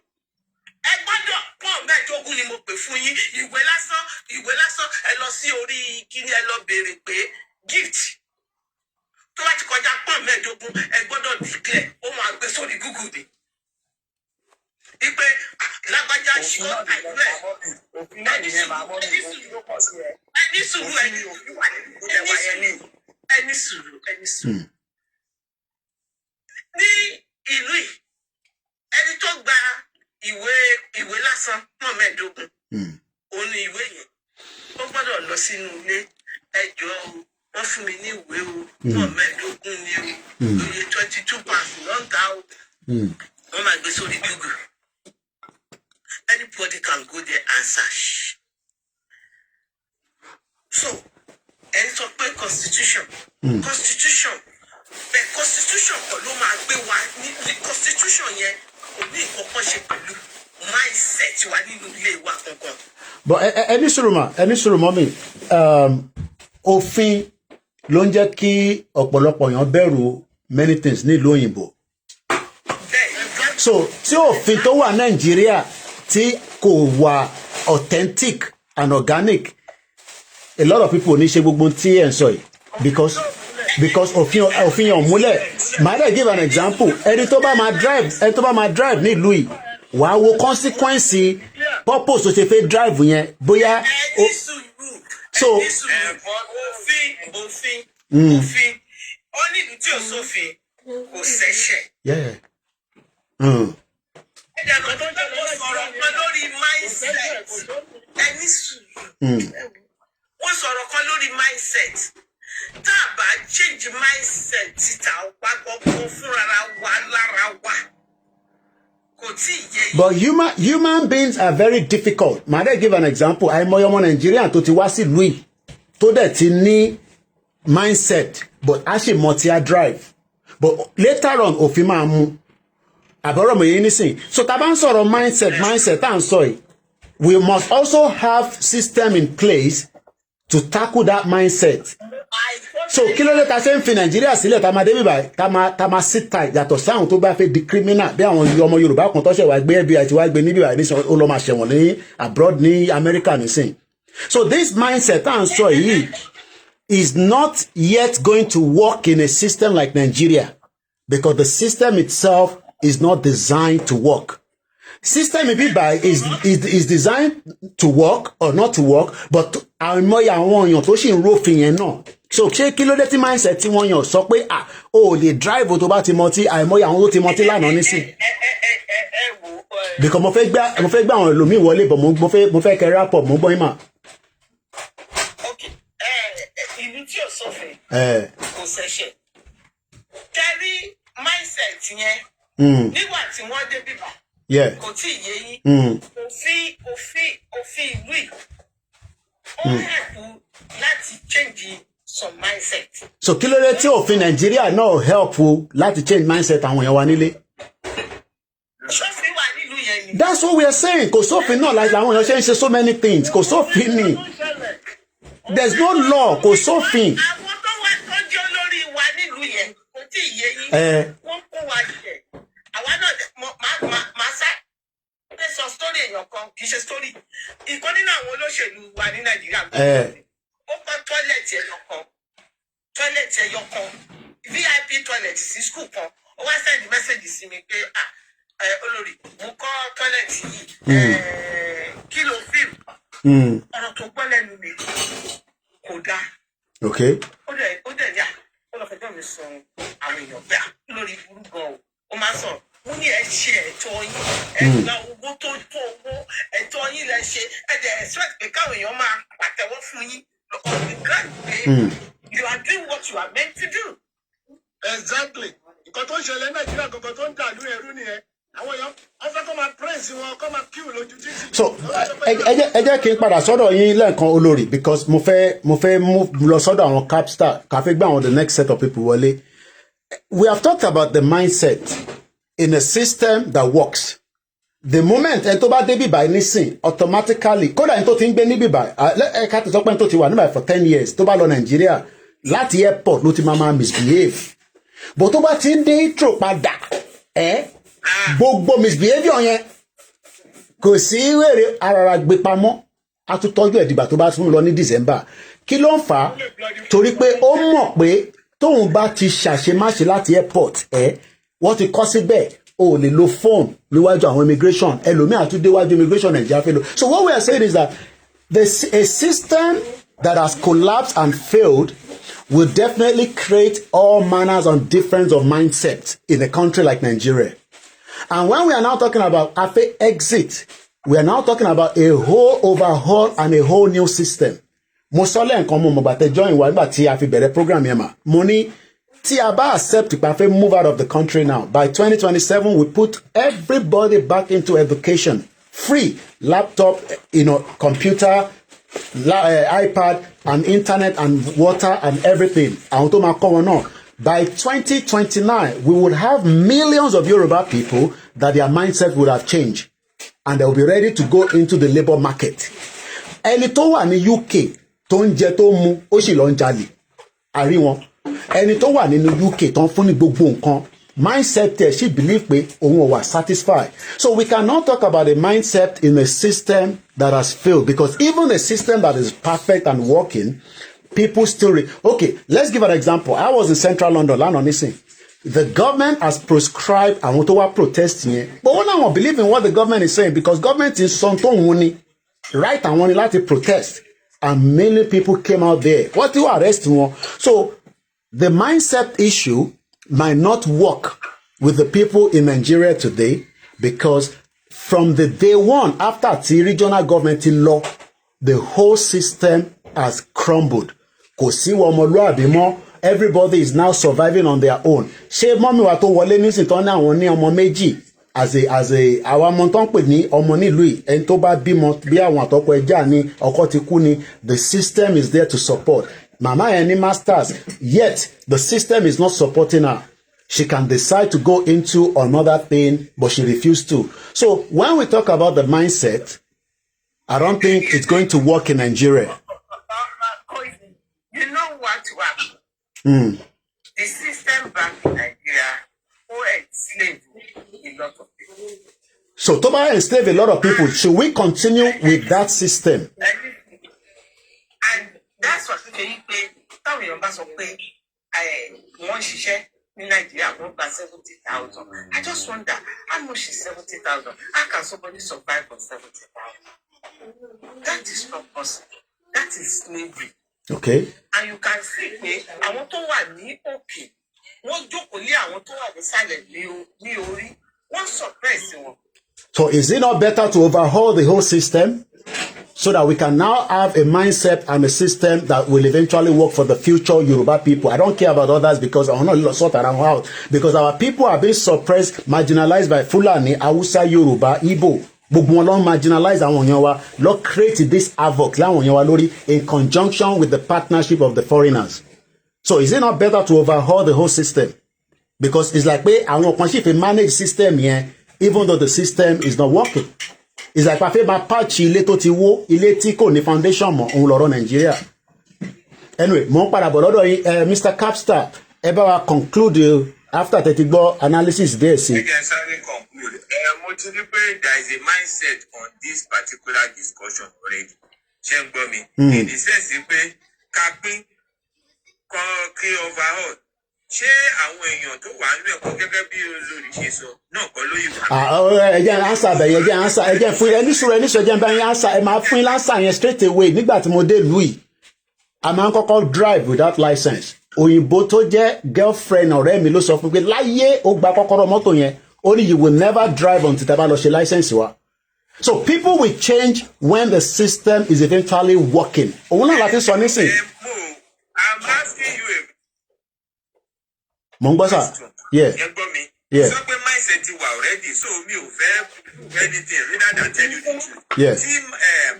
ẹ gbọ́dọ̀ fún mẹ́ẹ̀ẹ́dógún ni mo pè fún yín ìwé lásán ẹ lọ sí orí kíní ẹ lọ béèrè pé gift tó bá ti kọjá pọ́n mẹ́ẹ̀ẹ́dógún ẹ gbọ́dọ̀ declare ó máa gbé sórí Google ni ipe lágbájá ṣọ́ àìpẹ́ ẹni sùúrù ní ìlú yìí ẹni tó gba ìwé lásán pọ́n mẹ́ẹ̀ẹ́dógún òun ni ìwé yẹn ó gbọ́dọ̀ lọ sínú ilé ẹjọ́ wọ́n fún mi ní ìwé o pọ́n mẹ́ẹ̀ẹ́dógún ni o lóye 22 pounds lọ́ńtà o wọ́n máa gbé sórí Google. Anybody can go there and search. So, ẹni sọ pé constitution the constitution kọ́ ló máa gbé wa ní constitution yẹn kò ní ìkọ̀kan ṣe pẹ̀lú mindset wa nínú ilé wa kankan. But ẹni sùúrù mọ́ mi òfin ló ń jẹ́ kí ọ̀pọ̀lọpọ̀ èèyàn bẹ̀rù many things nílùú òyìnbó. So tí òfin tó wà Nàìjíríà tí kò wà authentic and organic a lot of people ní ṣe gbogbo tí ẹ̀ ń sọ yìí because òfin yẹn ò múlẹ̀. Màá dẹ̀ give an example ẹni tó bá máa drive nílùú yìí wàá wo consequence purpose tó ṣe fẹ́ drive yẹn bóyá. So òfin ó ní ìlú tí ò sófin kò ṣẹ̀ṣẹ̀. Ẹ̀dá kan tó jẹ́ kó sọ̀rọ̀ kan lórí mindset ẹni sùúrù. Wọ́n sọ̀rọ̀ kan lórí mindset. Tá a bá change mindset títa ọ̀pá gbọ́gbọ́ fúnra wa lára wa. Kò tí ì yé. But human beings are very difficult. Màá dẹ̀ give an example. Àìmọye ọmọ Nàìjíríà tó ti wá sí ìlú yìí tó dẹ̀ ti ní mindset but a ṣe mọ̀ tí a drive. But later on òfin máa mú. Àbọ̀rọ̀ mọ̀ yẹn nísìn. So tá a bá ń sọ̀rọ̀ mindset tá à ń sọ yìí. We must also have system in place to tackle that mindset. So kí ló dé ta ṣe ń fi Nàìjíríà sílẹ̀ tá máa dé bíbá tá máa sit tight yàtọ̀ sáwọn tó bá fẹ́ di criminal bí àwọn ọmọ Yorùbá kan tó ṣe wá gbé FBI tí wá gbé níbí báyìí nísìn ó lọ máa ṣẹ̀wọ̀n ní abroad ní America nísìn. So this mindset tá à ń sọ yìí is not yet going to work in a system like Nigeria because the system itself is not designed to work. System bíbá is designed to work or not to work, but àìmọye àwọn èèyàn tó sì ń rófin yẹn náà. So ṣé kí ló dé tí mindset tí wọ́n yàn sọ pé o lè drive tó bá ti mọtí àìmọye àwọn tó ti mọtí lánàá nísìn. Because mo fẹ́ gbá àwọn ẹlòmíì wọlé bọ̀ mo fẹ́ kẹ́ rap up mo gbọ́ yín mà. Ìlú tí ò sófin kò ṣẹ̀ṣẹ̀. Kẹ́rí mindset yẹn nígbà tí wọ́n dé bíbá. Kò tí ì yé yín. Òfin ìlú yìí ó help láti change some mindset. So kí ló dé tí òfin Nàìjíríà náà help láti change mindset àwọn èèyàn wa nílé? Sófin wà nílùú yẹn ni. That's what we are saying. Kò sófin náà like àwọn èèyàn ṣe ń ṣe so many things. Kò sófin ni. There's no law. Kò sófin. Àwọn tó wá tọ́jú olórí wa nílùú yẹn kò tí ì yé yín. Wọ́n kó wa jẹ. Àwa náà máa sá. Ó sọ story èèyàn kan kì í ṣe story. Ìkan nínú àwọn olóṣèlú wa ní Nàìjíríà ó kọ́ tọ́lẹ̀tì ẹyọ kan VIP toilet sí school kan ó wá send message sí mi pé olórí mo kọ́ tọ́lẹ̀tì yìí kí ló fíìmù ọ̀rọ̀ tó gbọ́ lẹ́nu mi kò dáa. Ó dẹ̀ ní ó lọ fẹjọ́ mi sọ àwọn èèyàn pé lórí burú gan o máa sọ̀rọ̀ mo ní ẹ ṣe ẹ̀tọ́ yín ẹ̀gbà owó tó owó ẹ̀tọ́ yín lẹ ṣe ẹ̀dẹ̀ expect pé káwọn èèyàn máa pàtẹ́wọ́ fún yín you are doing what you are meant to do. Exactly. Nǹkan tó ń ṣẹlẹ̀ Nàìjíríà kankan tó ń dàlú ẹrú nìyẹn. Àwọn èèyàn wọ́n fẹ́ kó máa praise wọn kó máa kíw lójú títì. So ẹ jẹ́ kí n padà sọ́dọ̀ yín lẹ́ẹ̀kan olórí because mo fẹ́ move lọ sọ́dọ̀ àwọn capstar ká fẹ́ gbé àwọn the next set of people wọlé. We have talked about the mindset in a system that works. The moment ẹni tó bá dé bíbá nísìn automatically kódà ẹni tó ti ń gbé ní bíbá ẹ̀ka tó sọ pé ẹni tó ti wà níbà for 10 years tó bá lọ Nàìjíríà láti airport ló ti máa misbehave but tó bá ti ń dé intro padà gbogbo misbehaviour yẹn kò sí wèrè arara gbé pamọ́ a tún tọ́jú ẹ̀ dìgbà tó bá tún lọ ní December kí ló ń fà á torí pé ó mọ̀ pé tóun bá ti ṣàṣemáṣe láti airport wọ́n ti kọ́ síbẹ̀ o lè lo phone níwájú àwọn immigration ẹlòmíà tún déwájú immigration Nigeria fẹ́ lò. So what we are saying is that a system that has collapsed and failed will definitely create all manners and difference of mindset in a country like Nigeria. And when we are now talking about Afe exit, we are now talking about a whole overhaul and a whole new system. Mo sọ lẹ́ẹ̀kan mo mọ̀ bàtẹ́ join wa nígbà tí a fi bẹ̀rẹ̀ program yẹn mà. Mo ní tí a bá accept pé a fẹ́ move out of the country now. By 2027, we put everybody back into education. Free laptop, computer, iPad, and internet, and water, and everything. Àwọn tó máa kọ́ wọn náà. By 2029, we would have millions of Yoruba people that their mindset would have changed. And they will be ready to go into the labor market. Ẹni tó wà ní UK tó ń jẹ tó mu ó sì lọ ń jalè. Àrí wọn. Ẹni tó wà nínú UK tó ń fún ní gbogbo nǹkan. Mindset there, she believe pé òun ò wà satisfied. So we cannot talk about a mindset in a system that has failed, because even a system that is perfect and working, people still okay, let's give an example. I was in central London lánàá nísìn. The government has prescribed àwọn tó wá protest yẹn. But wọ́n náà wọ́n believe in what the government is saying, because government is sọ tó ń wuni right àwọn ni láti protest, and many people came out there. Wọ́n ti wá arrest wọn. So the mindset issue might not work with the people in Nigeria today, because from the day one after the regional government law, the whole system has crumbled. Kò sí ọmọlúàbí mọ́. Everybody is now surviving on their own. Ṣé mọ́mí wa tó wọlé nísìn tán ní àwọn ní ọmọ méjì as a àwọn ọmọ tó ń pè ní ọmọ nílùú yìí ẹni tó bá bímọ bí àwọn àtọkọ ẹja ní ọkọ ti kú ni, the system is there to support. Mama yẹn ní masters, yet the system is not supporting her. She can decide to go into another thing, but she refused to. So when we talk about the mindset, I don't think it's going to work in Nigeria. You know what happened? The system back in Nigeria enslaved a lot of people. So Toba enslaved a lot of people. Should we continue with that system? And that's what we pay. Tell me about something. One share in Nigeria, 70,000. I just wonder how much is 70,000? How can somebody survive on 70,000? That is not possible. That is slavery. Okay. And you can see me, I want to want me okay. One joke only, I want to have the silent me only. One surprise. So is it not better to overhaul the whole system so that we can now have a mindset and a system that will eventually work for the future Yoruba people? I don't care about others, because I want to sort around out, because our people are being suppressed, marginalized by Fulani, Hausa, Yoruba, Igbo. Gbogbo wọn ló marginalize àwọn èèyàn wa, ló create this havoc láwọn èèyàn wa lórí in conjunction with the partnership of the foreigners. So is it not better to overhaul the whole system? Because it's like pé àwọn kan sì fi manage system yẹn even though the system is not working. It's like pàfẹ́ máa patch ilé tó ti wó, ilé tí kò ní foundation mọ́, òun lọ́rọ̀ Nàìjíríà. Anyway, mo ń padà bọ̀ lọ́dọ̀ yín, Mr. Capstar, ẹ bá wa conclude after tẹ́tí gbọ́ analysis díẹ̀ sí. Again, sorry, conclude. There is a mindset on this particular discussion already. In the sense that capping, overhaul. Ṣé àwọn èèyàn tó wà nínú ẹ̀kọ́ gẹ́gẹ́ bí olórí ṣe sọ náà kọ́ ló yìí wà? Ẹ jẹ́ answer bẹ̀ yẹn, ẹ jẹ́ answer, ẹ jẹ́ fún ẹni sọ̀rọ̀ ẹ jẹ́ bá yín answer, ẹ máa fún yín answer yẹn straight away. Nígbà tí mo dé ìlú yìí, a máa ń kọ́kọ́ drive without license. Òyìnbó tó jẹ́ girlfriend ọ̀rẹ́ mi ló sọ fún mi pé láyé ó gba kọ́kọ́rọ́ mọ́tò yẹn, ó ní you will never drive until tá bá lọ ṣe license wa. So people will change when the system is eventually working. Òun náà láti sọ nísìn. I'm asking you a mo ń gbọ́ sà. Yeah. Sọ pé mindset ti wà already, so mi ò fẹ́ anything rather than tell you the truth. Yeah. Tí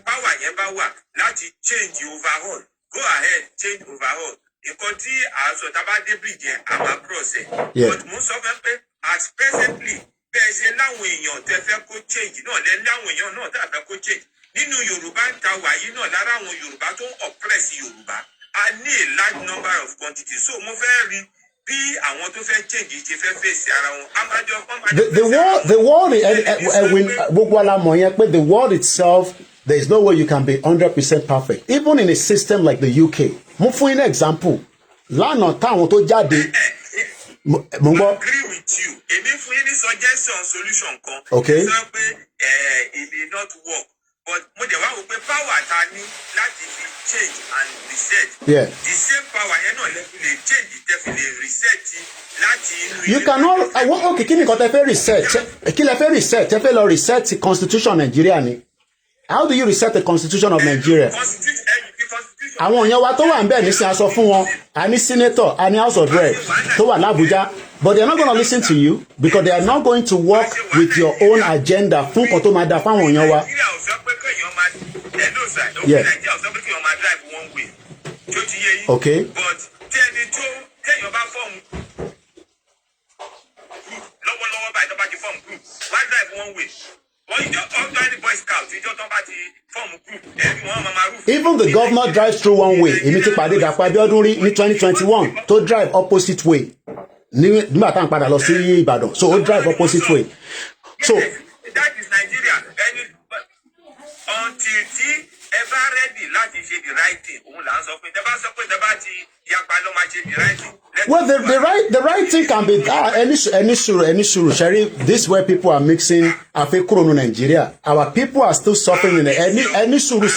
power yẹn bá wà láti change overhaul, go ahead change overhaul. Nǹkan tí àṣọ tábà dé bridge yẹn a máa cross ẹ̀. But mo sọ fẹ́ pé as presently bẹ́ẹ̀ ṣe láwọn èèyàn tẹ́ fẹ́ kó change náà lẹ́ láwọn èèyàn náà tá fẹ́ kó change. Nínú Yorùbá ń ta wàyí náà lára àwọn Yorùbá tó ń oppress Yorùbá. I need a large number of quantities. So mo fẹ́ rí the world itself, there is no way you can be 100% perfect. Even in a system like the UK. Mo fún yín example. Lánàá táwọn tó jáde. Mo agree with you. Èmi fún yín ní suggestion solution kan. Okay. Sọ pé it did not work. But mo dẹ̀ wá wò pé power ta ní láti fi change and reset. Yeah. The same power yẹn náà lè change definitely reset láti inú. You cannot. Okay, kí ni nǹkan tẹ́ fẹ́ reset? Kí lẹ fẹ́ reset? Tẹ́ fẹ́ lọ reset the constitution Nigeria ni. How do you reset the constitution of Nigeria? Àwọn èèyàn wa tó wà ńbẹ̀ ní sin aṣọ fún wọn, a ní senator, a ní house of reps tó wà l'Abuja, but they are not going to listen to you because they are not going to work with your own agenda fún kan tó máa da fáwọn èèyàn wa. Yeah. Okay. Even the governor drives through one way. Èmi ti pàdé Dàpọ̀ Abíọ́dún rí ní 2021 to drive opposite way. Nígbà tá à ń padà lọ sí Ìbàdàn, so ó drive opposite way. So that is Nigeria. Until tí ẹ bá ready láti ṣe the right thing, òun là ń sọ pé tẹ́ bá sọ pé tẹ́ bá ti yapa ló máa ṣe the right thing. Well, the right thing can be any suru. Sherry, this is where people are mixing Afekuronu Nigeria. Our people are still suffering in any suru.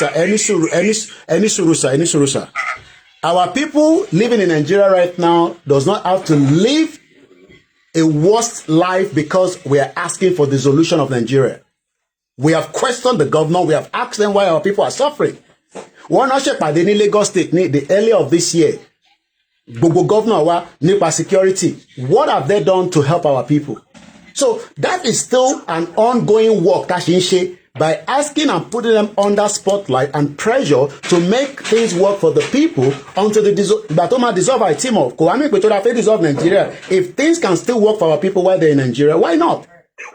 Our people living in Nigeria right now does not have to live a worse life because we are asking for the dissolution of Nigeria. We have questioned the governor. We have asked them why our people are suffering. One Oshepade ní Lagos State the earlier of this year. Gbogbo governor wa nípa security. What have they done to help our people? So that is still an ongoing work that ṣe ń ṣe by asking and putting them under spotlight and pressure to make things work for the people until the Batoma dissolve our team of Koami Petroda dissolve Nigeria. If things can still work for our people while they're in Nigeria, why not?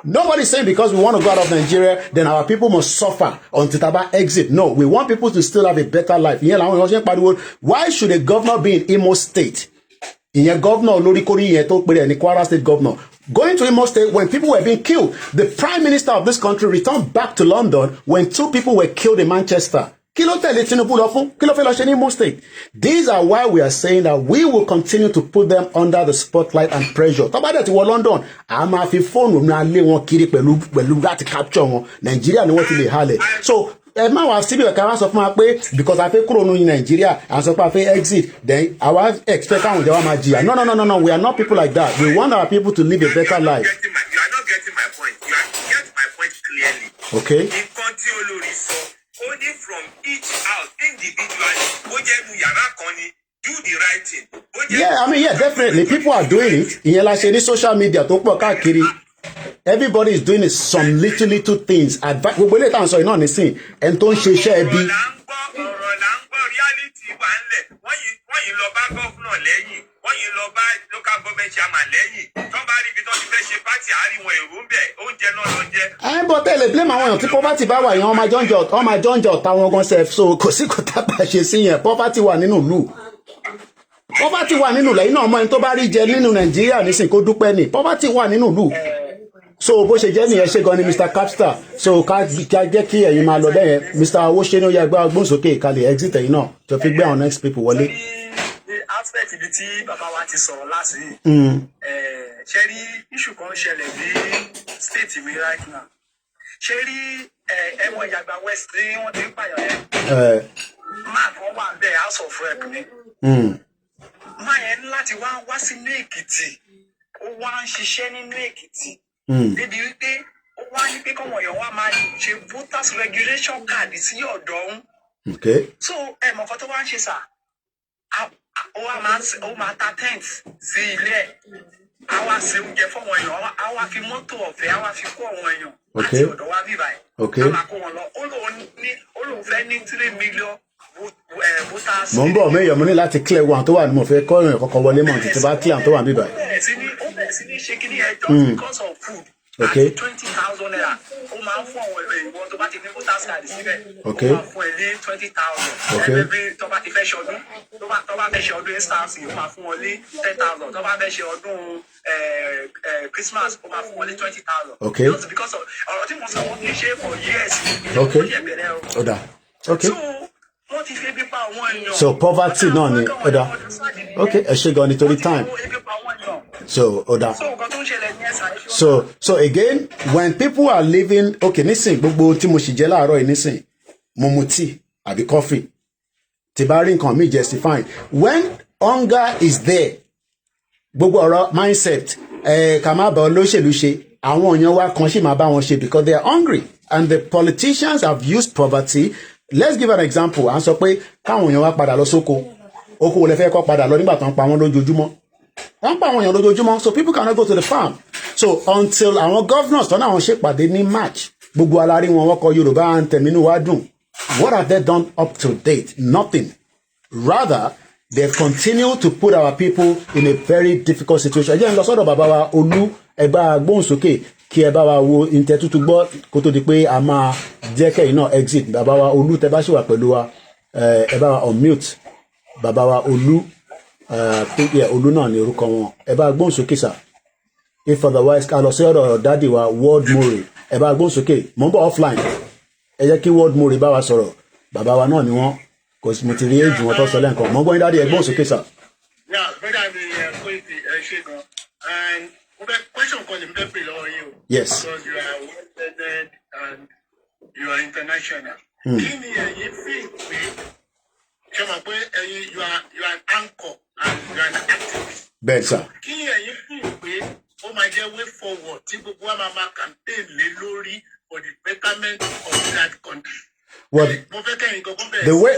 Nobody's saying because we want to go out of Nigeria, then our people must suffer until Taba exit. No, we want people to still have a better life. Why should a governor be in Imo State? Governor Kwara State governor. Going to Imo State when people were being killed. The Prime Minister of this country returned back to London when 2 people were killed in Manchester. These are why we are saying that we will continue to put them under the spotlight and pressure. London, Nigeria. So because I feel in Nigeria and so I feel exit, then our expect no. We are not people like that. We want our people to live a better life. You are not getting my point. You get my point clearly. Okay. Only from each house individually, do the right thing. Yeah, I mean, yeah, definitely. People are doing it. In like any social media, everybody is doing some little things. We will let answer in on the scene and don't share be. But they blame àwọn tí poverty bá wà yẹn ó máa jọ́njọ́ táwọn gan self so kò sí kò tá bá ṣe sí yẹn poverty wà nínú ìlú lẹ́yìn náà ọmọ ẹni tó bá rí jẹ nínú Nàìjíríà nísìn kó dúpẹ́ ní poverty wà nínú ìlú so bó ṣe jẹ́ nìyẹn ṣe gan ni Mr. Capstar so ká jẹ́ kí ẹ̀yin máa lọ bẹ́yẹn Mr. Owóṣe ní ó yá gbá gbóǹsókè ìkàlẹ̀ exit ẹ̀yin náà tó fi gbé àwọn next people wọlé. Aspect ibi tí bàbá wa ti sọ̀rọ̀ láti yìí ṣe rí issue kan ṣẹlẹ̀ ní state mi right now ṣe rí ẹ̀wọ̀n Ìjàgbá West ní wọ́n ti ń pààyàn yẹn máa kan wà bẹ́ẹ̀ house of rep ni máa yẹn láti wá sínú Èkìtì ó wá ń ṣiṣẹ́ nínú Èkìtì débi wípé ó wá ní pé kọ́mọ èèyàn wá máa ṣe voters regulation card sí ọ̀dọ̀ òun so ẹ̀mọ̀kan tó wá ń ṣe sà ó máa ta tent sí ilé ẹ̀ á wá ṣe oúnjẹ fọ́mọ èèyàn á wá fi mọ́tò ọ̀fẹ́ á wá fi kó àwọn èèyàn láti ọ̀dọ̀ wá bíbá ẹ̀ á máa kó wọn lọ ó lóun fẹ́ ní 3 million voters. Mo ń bọ̀ mẹ́yọ̀ mo ní láti clear one tó wà ní mo fẹ́ kọ́ ìrìn kọ́kọ́ wọlé mọ̀ títí bá clear tó wà bíbá ẹ̀. Ó bẹ̀rẹ̀ sí ní ṣe kí ní ẹ̀ just because of food Okay. 20,000 naira. Ó máa ń fún àwọn ìwọ̀n tó bá ti ní voters card síbẹ̀. Okay. Ó máa fún ẹ ní 20,000. Okay. Every tó bá ti fẹ́ ṣe ọdún, tó bá fẹ́ ṣe ọdún instance, ó máa fún wọn ní 10,000. Tó bá fẹ́ ṣe ọdún Christmas, ó máa fún wọn ní 20,000. Okay. Just because of ọ̀rọ̀ tí mo sọ wọ́n kì í ṣe for years. Okay. Oda. Okay. Wọ́n ti fi ebi pa àwọn èèyàn. So poverty náà ni Oda. Okay, ẹ ṣe gan nítorí time. So Oda. So again, when people are living, okay, nísìn gbogbo tí mo sì jẹ láàárọ̀ yìí nísìn, mo mu tea àbí coffee. Tí bá rí nǹkan mi justifying. When hunger is there, gbogbo ọ̀rọ̀ mindset, ká má bá olóṣèlú ṣe, àwọn èèyàn wa kan sì máa bá wọn ṣe because they are hungry, and the politicians have used poverty. Let's give an example. À ń sọ pé káwọn èèyàn wá padà lọ sóko. Oko wo lẹ fẹ́ kó padà lọ nígbà tó ń pa wọ́n lójoojúmọ́. Wọ́n ń pa àwọn èèyàn lójoojúmọ́, so people cannot go to the farm. So until àwọn governors tọ́nà àwọn ṣèpàdé ní March, gbogbo alárí wọn wọ́n kọ Yorùbá anthem inú wa dùn. What have they done up to date? Nothing. Rather, they continue to put our people in a very difficult situation. Ẹ jẹ́ n lọ sọ́dọ̀ bàbá wa Olú, ẹ bá gbóhùn sókè kí ẹ bá wa wo ìtẹ́ tútù gbọ́ kó tó di pé a máa jẹ́ kẹ́yìn náà exit. Bàbá wa Olú, tẹ bá ṣì wà pẹ̀lú wa, ẹ bá wa unmute. Bàbá wa Olú, Olú náà ni orúkọ wọn. Ẹ bá gbóhùn sókè sà. If otherwise, ká lọ sí ọ̀dọ̀ dádì wa World More. Ẹ bá gbóhùn sókè. Mo ń bọ̀ offline. Ẹ jẹ́ kí World More bá wa sọ̀rọ̀. Bàbá wa náà ni wọ́n. Kò sí mo ti rí èjì wọn tó sọ lẹ́ǹkan. Mo ń gbọ́ yín dádì, ẹ gbóhùn sókè sà. Yeah, brother mi Koiki ṣe gan. And question kan lè mi fẹ́ pè lọ́wọ́ yín o. Yes. Because you are well-vetted and you are international. Kí ni ẹ̀yin fi pé ṣe mọ̀ pé ẹ̀yin you are an anchor and you are an activist. Bẹ́ẹ̀ sà. Kí ni ẹ̀yin fi pé ó máa jẹ́ way forward tí gbogbo wa máa campaign lé lórí for the betterment of that country? Well,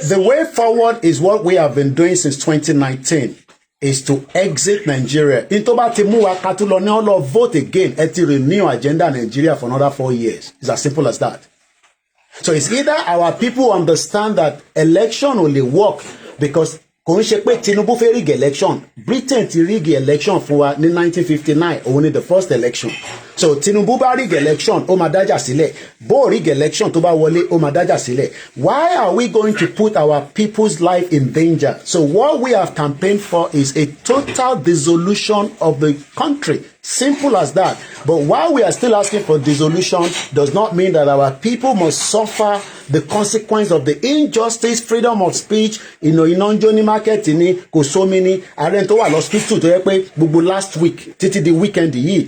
the way forward is what we have been doing since 2019. Is to exit Nigeria. Into ba ti mú wa ká tún lọ ní all of vote again. Ẹ ti renew agenda Nigeria for another 4 years. It's as simple as that. So it's either our people understand that election only work because kò ń ṣe pé Tinubu fẹ́ rig election. Britain ti rig election fún wa ní 1959. Only the first election. So Tinubu bá rig election, ó máa dájà sílẹ̀. Bó rig election tó bá wọlé, ó máa dájà sílẹ̀. Why are we going to put our people's life in danger? So what we have campaigned for is a total dissolution of the country. Simple as that. But while we are still asking for dissolution, does not mean that our people must suffer the consequence of the injustice, freedom of speech, iná ń jó ní market ní kò sómi ní ààrẹ tó wà lọ́sítítù tó yẹ pé gbogbo last week títí di weekend yìí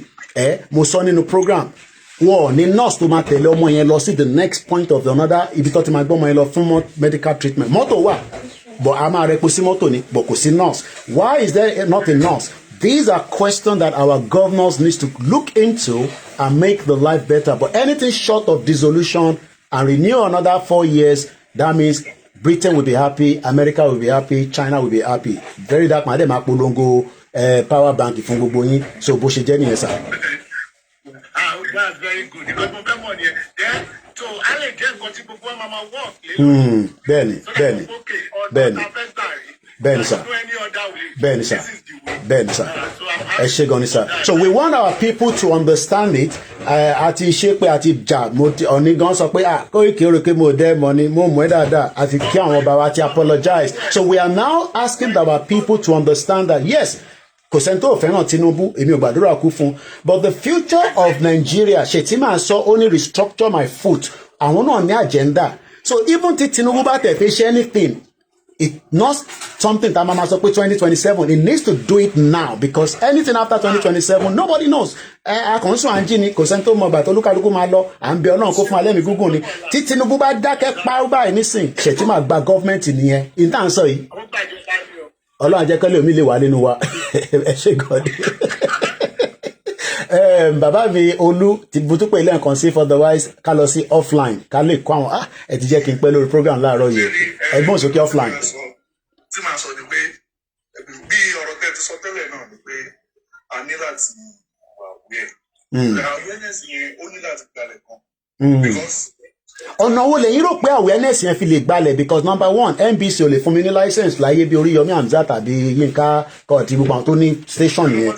mo sọ nínú program wọn ní nurse tó máa tẹ̀lé ọmọ yẹn lọ sí the next point of the another ibi tó ti máa gbọ́ ọmọ yẹn lọ fún medical treatment mọ́tò wà but a máa rẹpo sí mọ́tò ni but kò sí nurse. Why is there not a nurse? These are questions that our governors need to look into and make the life better. But anything short of dissolution and renew another 4 years, that means Britain will be happy, America will be happy, China will be happy. Very dark, madam, Apolongo, power bank, fún gbogbo yín. So bó ṣe jẹ́ nìyẹn sir. That's very good. Because mo fẹ́ mọ̀ ni then so a lè jẹ́ nǹkan tí gbogbo wa máa work. Bẹ́ẹ̀ni sir. Bẹ́ẹ̀ni sir. Bẹ́ẹ̀ni sir. Ẹ ṣé gan ni sir. So we want our people to understand it. Àti ṣe pé àti jà ọ̀ní gan sọ pé Koiki orúkẹ mo dẹ́ mọ́ ni mo mọ̀ ẹ́ dáadáa àti kí àwọn bàbá ti apologize. So we are now asking our people to understand that yes, kò sẹ́ni tó fẹ́ràn Tinubu èmi ò gbàdúrà kú fún but the future of Nigeria Shettima sọ ó ní restructure my foot àwọn náà ní agenda. So even tí Tinubu bá tẹ̀ fẹ́ ṣe anything it's not something that mama sọ pé 2027 it needs to do it now because anything after 2027 nobody knows. Àkànṣe àǹjí ni kò sẹ́ni tó mọ ìgbà tó olúkálukú máa lọ à ń bẹ Ọlọ́run kó fún alẹ́mí gúngùn ni tí Tinubu bá dákẹ́ pàrọ̀ báyìí nísìn Shettima gba gọ́ọ̀mẹ̀ntì nìyẹn ìta ń sọ yìí Ọlọ́run àjẹkọ́lé omi lè wà nínú wa ẹ ṣe gọ́ọ̀dì. Bàbá mi Olú ti butú pé ilé nǹkan sí otherwise ká lọ sí offline ká lè kó àwọn ẹ ti jẹ́ kí n pẹ́ lórí program láàárọ̀ yìí ẹgbọ́n sókè offline. tí màá sọ ni pé bí ọ̀rọ̀ tẹ́ ti sọ tẹ́lẹ̀ náà ni pé a ní láti wà wíẹ̀ awareness yẹn ó ní láti gbalẹ̀ kan because ọ̀nà wo lẹ́yìn rò pé awareness yẹn fi lè gbalẹ̀ because number one NBC ò lè fún mi ní license láyé bí Oríyọmí Hamzat tàbí Yínká kọ́ọ̀tì gbogbo àwọn tó ní station yẹn.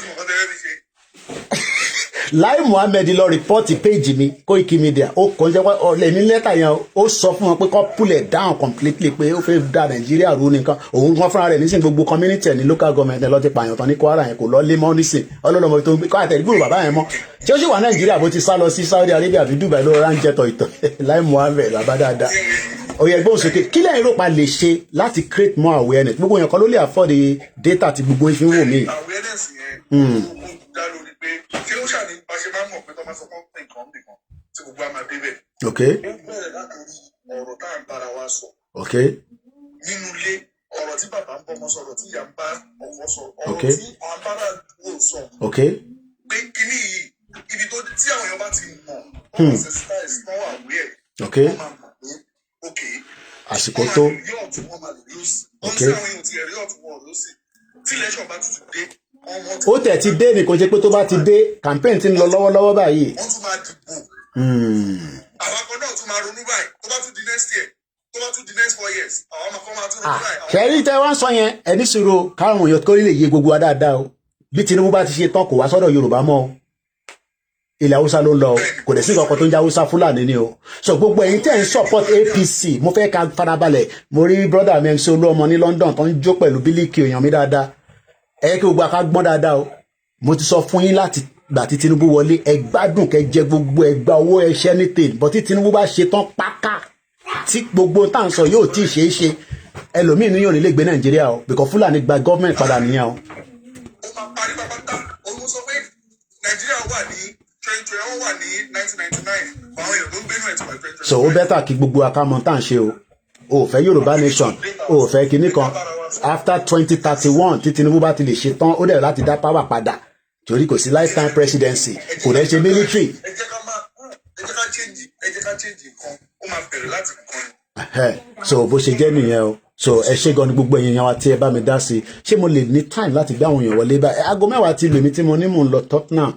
Lai Muhammed lọ report page mi Koikimedia ó kàn jẹ́ ọ̀lẹ́ ní lẹ́tà yẹn ó sọ fún wọn pé kó pull it down completely pé ó fẹ́ da Nàìjíríà rú nìkan òun kan fúnra rẹ̀ nísìn gbogbo community ẹ̀ ní local government ẹ̀ lọ́ ti pààyàn tán ní Kwara yẹn kò lọ lé mọ́ nísìn ọlọ́lọ́mọ tó ń gbé kọ́ àtẹ̀gbùrù bàbá yẹn mọ́ tí ó sì wà Nàìjíríà bó ti sá lọ sí Saudi Arabia àbí Dubai ló ránjẹ́ tọ̀ ìtàn Lai Muhammed bàbá dáadáa òye ẹgbẹ́ òsèké kí lẹ́yìn rògbà lè ṣe láti create more awareness gbogbo yẹn kan ló lè afford the data tí gbogbo ìfi ń wò mí. awareness yẹn ó dá lórí pé ṣé ó ṣàní bá ṣe máa ń mọ̀ pé tó máa sọ fún nǹkan nìkan tí gbogbo a máa débẹ̀. ok ó bẹ̀rẹ̀ látòrí ọ̀rọ̀ tá à ń bára wa sọ. ok nínú ilé ọ̀rọ̀ tí bàbá ń bọ́mọ sọ̀rọ̀ tí ìyá ń bá ọkọ sọ ọ̀rọ̀ tí àbára àdúgbò sọ. ok pé kíní yìí ibi tó tí àwọn èèyàn bá ti mọ̀ ọ̀rọ̀ sensitize náà wà wíẹ̀. ok wọ́n máa mọ̀ pé ok àsìkò tó ok ó tẹ̀ ti dé ní kò ṣe pé tó bá ti dé campaign ti ń lọ lọ́wọ́lọ́wọ́ báyìí. wọ́n tún máa dìbò. àwọn akọ náà tún máa ronú báyìí tó bá tún di next year tó bá tún di next 4 years àwọn ọmọ kan máa tún ronú báyìí. kẹrí tẹ wá ń sọ yẹn ẹni sọ̀rọ̀ káwọn èèyàn kó lè yé gbogbo wa dáadáa o bí Tinubu bá ti ṣe tán kò wá sọ́dọ̀ Yorùbá mọ́ o ilẹ̀ Haúsá ló ń lọ kò dẹ̀ sí nǹkan tó ń jẹ́ Haúsá Fúlàní ni o so gbogbo ẹ̀yin tẹ́ ń support APC mo fẹ́ ká farabalẹ̀ mo rí brother mi MC Olúọmọ ní London tó ń jó pẹ̀lú bílíkì èèyàn mi dáadáa ẹ kí gbogbo aká gbọ́n dáadáa o mo ti sọ fún yín láti gbà tí Tinubu wọlé ẹ gbádùn kẹ jẹ gbogbo ẹ gba owó ẹṣẹ ní tèmi bọ́ tí Tinubu bá ṣe tán páká tí gbogbo tá à ń sọ yóò tí ì ṣeé ṣe ẹlòmíín ní yóò nílé gbé Nàìjíríà o because Fúlàní gba gọ́ọ̀mẹ̀ntì padà nìyẹn o. ó máa parí pápátá òun sọ pé Nàìjíríà wà ní 2020 wà ní 1999 àwọn èèyàn ló ń gbénú ẹ̀ tí wọ́n 2020. so ó bẹ́tà kí gbogbo akámọ́ tá à ń ṣe o ò fẹ́ Yorùbá nation o ò fẹ́ kinní kan after 2031 tí Tinubu bá ti lè ṣe tán ó dẹ̀ láti dá power padà torí kò sí lifetime presidency kò dẹ̀ ṣe military. ẹ jẹ́ ká change nǹkan ó máa bẹ̀rẹ̀ láti nǹkan. so bó ṣe jẹ́ nìyẹn o so ẹ ṣé gan ni gbogbo èèyàn wa tí ẹ bá mi dá sí ṣé mo lè ní time láti gbé àwọn èèyàn wọlé báyìí aago 10 ti lù mí tí mo ní mò ń lọ Tottenham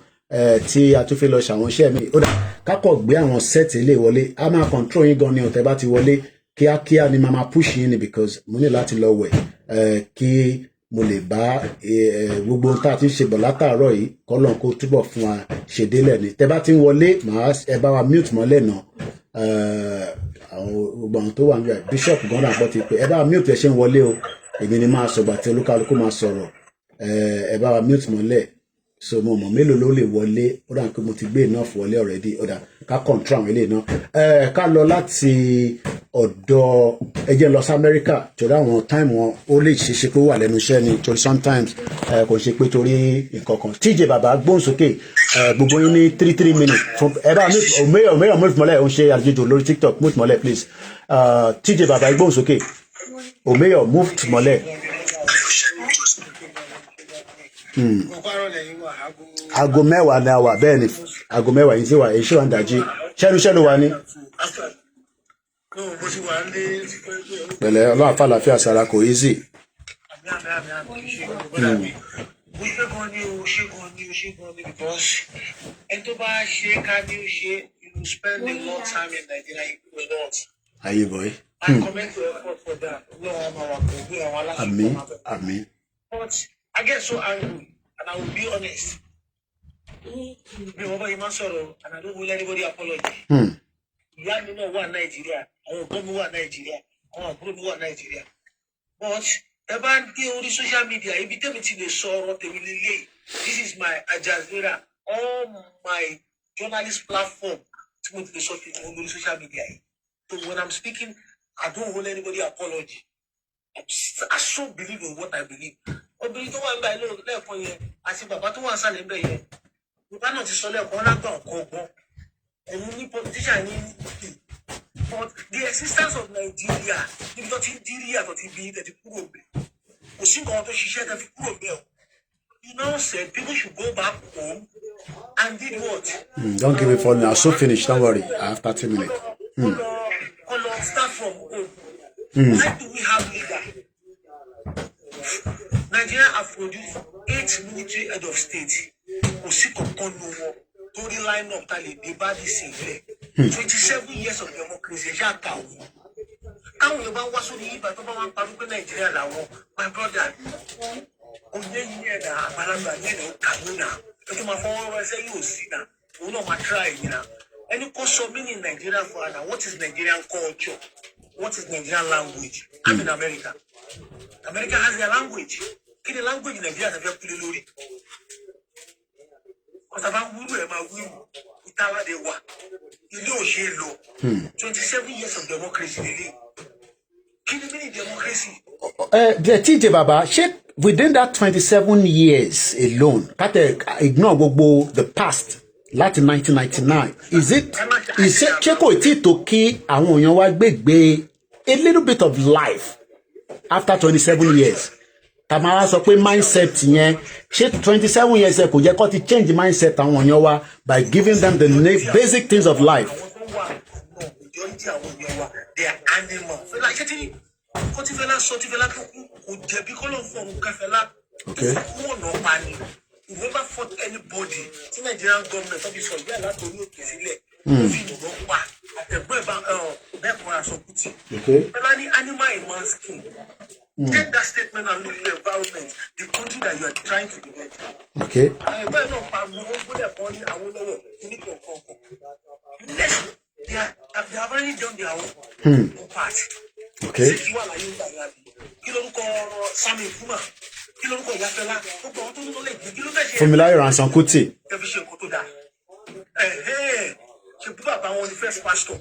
tí a tún fi lọ ṣàwọn iṣẹ́ mi ó dà kákọ̀ gbé àwọn sẹ́ẹ̀tì ilé wọlé a máa control yín gan ni ọ̀tẹ̀ bá ti wọlé kíákíá ni màá push yín ni because mo ní láti lọ wẹ̀ kí mo lè bá gbogbo ohun tá a ti ń ṣe bọ̀ látàárọ̀ yìí kọ́lọ́n kó túbọ̀ fún wa ṣe délẹ̀ ni tẹ́ bá ti ń wọlé ẹ bá wa mute mọ́lẹ̀ náà àwọn gbogbo àwọn tó wà níbẹ̀ bishop gọ́dà pọ̀ ti pé ẹ bá wa mute ẹ ṣe ń wọlé o èmi ni máa sọ̀gbà tí olúkálukú máa sọ̀rọ̀ ẹ bá wa mute mọ́lẹ̀ so mo mọ̀ mélòó ló lè wọlé ó dà pé mo ti gbé enough wọlé already ó dà ká control àwọn eléyìí náà ká lọ láti ọ̀dọ̀ ẹjẹ́ lọ sí Amẹ́ríkà torí àwọn time wọn ó lè ṣeéṣe pé ó wà lẹ́nu iṣẹ́ ni torí sometimes kò ṣe pé torí nǹkan kan TJ bàbá gbóhùn sókè gbogbo yín ní 3 minutes fún ẹ bá òmèyàn move mọ́lẹ̀ ó ń ṣe àlejò lórí TikTok move mọ́lẹ̀ please TJ bàbá gbóhùn sókè òmèyàn move mọ́lẹ̀. Aago 10 ni a wà bẹ́ẹ̀ ni aago 10 yìí sí wa èyí ṣé wà ń dájí ṣẹ́nu wa ní. pẹ̀lẹ́ ọlọ́run àfàlàfíà sára kò easy. Aye boy. Àmín. But I get so angry, and I will be honest. And I don't will anybody apologize. Ìyá mi náà wà Nàìjíríà, àwọn ọ̀gbọ́n mi wà Nàìjíríà, àwọn àbúrò mi wà Nàìjíríà. But ẹ bá ń dé orí social media, ibi tẹ́mi ti lè sọ ọ̀rọ̀ tèmi lélẹ̀. This is my Ajazera, all my journalist platform tí mo ti lè sọ tèmi lórí social media yìí. So when I'm speaking, I don't hold anybody apology. I so believe in what I believe. Obìnrin tó wà ń bá ilé lẹ́ẹ̀kan yẹn àti bàbá tó wà ń sàlẹ̀ ń bẹ̀ yẹn. Bàbá náà ti sọ lẹ́ẹ̀kan lágbà ọ̀kan ọgbọ́n. Ẹ̀yin ní politician ní ìlú. But the existence of Nigeria, níbi tó ti ń dírí àtọ̀ ti bí tẹ̀ ti kúrò bẹ̀. Kò sí nǹkan tó ṣiṣẹ́ tẹ̀ fi kúrò bẹ̀ o. You now said people should go back home and did what? Don't give me for now. So finish. Don't worry. I have 30 minutes. Start from home. Why do we have leader? Nigeria have produced 8 military head of state. Kò sí kankan nu wọn torí line up ta lè dé bá di sí ilẹ̀. 27 years of democracy ṣáà ta òun. Káwọn Yorùbá wá sórí ibà tó bá wá ń parí pé Nàìjíríà làwọn my brother. Òye yìí ẹ̀dá àgbàlagbà yẹn ló kàwé náà. If my phone say you see now, we know my try, you know. Any custom in Nigeria for now, what is Nigerian culture? What is Nigerian language? I'm in America. America has their language. In the language in Nigeria, they have to lori. Because about we Italy they work. You know, she low. 27 years of democracy. Democracy. The TJ Baba, within that 27 years alone, ignore the past, Latin 1999. Is it Cheko iti to ki àwọn èèyàn wa gbegbe a little bit of life after 27 years? Tamara sọ pé mindset yẹn, 27 years kò jẹ́ kó ti change mindset àwọn èèyàn wa by giving them the basic things of life. They are animals. Okay. You never fought anybody. The Nigerian government obviously they are not doing it. Okay. Animal in man's skin. Take that statement and look at the environment, the country that you are trying to develop. Okay. They have already done their own part. Okay. Familiar Ransom Kuti. The first pastor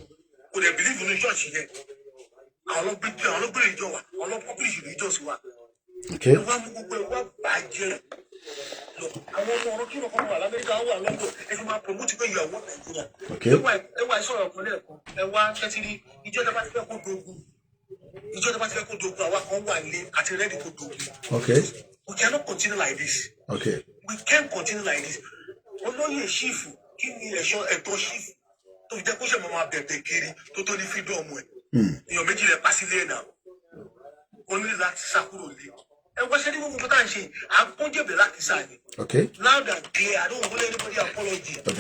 who they believe in the church here. Okay. Okay. We cannot continue like this. Okay. We can't continue like this. Olóyè Shifu, kí ni ẹ̀tọ́ Shifu tó fi jẹ́ kó ṣe mọ́ bẹ̀bẹ̀ kiri tó tó ní freedom ẹ̀. Èèyàn méjì rẹ̀ pàṣílẹ̀ náà. Ó ní láti sá kúrò lé. Wọ́n ṣe ní gbogbo tá à ń ṣe, à ń kún jẹ̀bẹ̀ láti sá ni. Okay. Loud and clear, I don't want anybody apology. We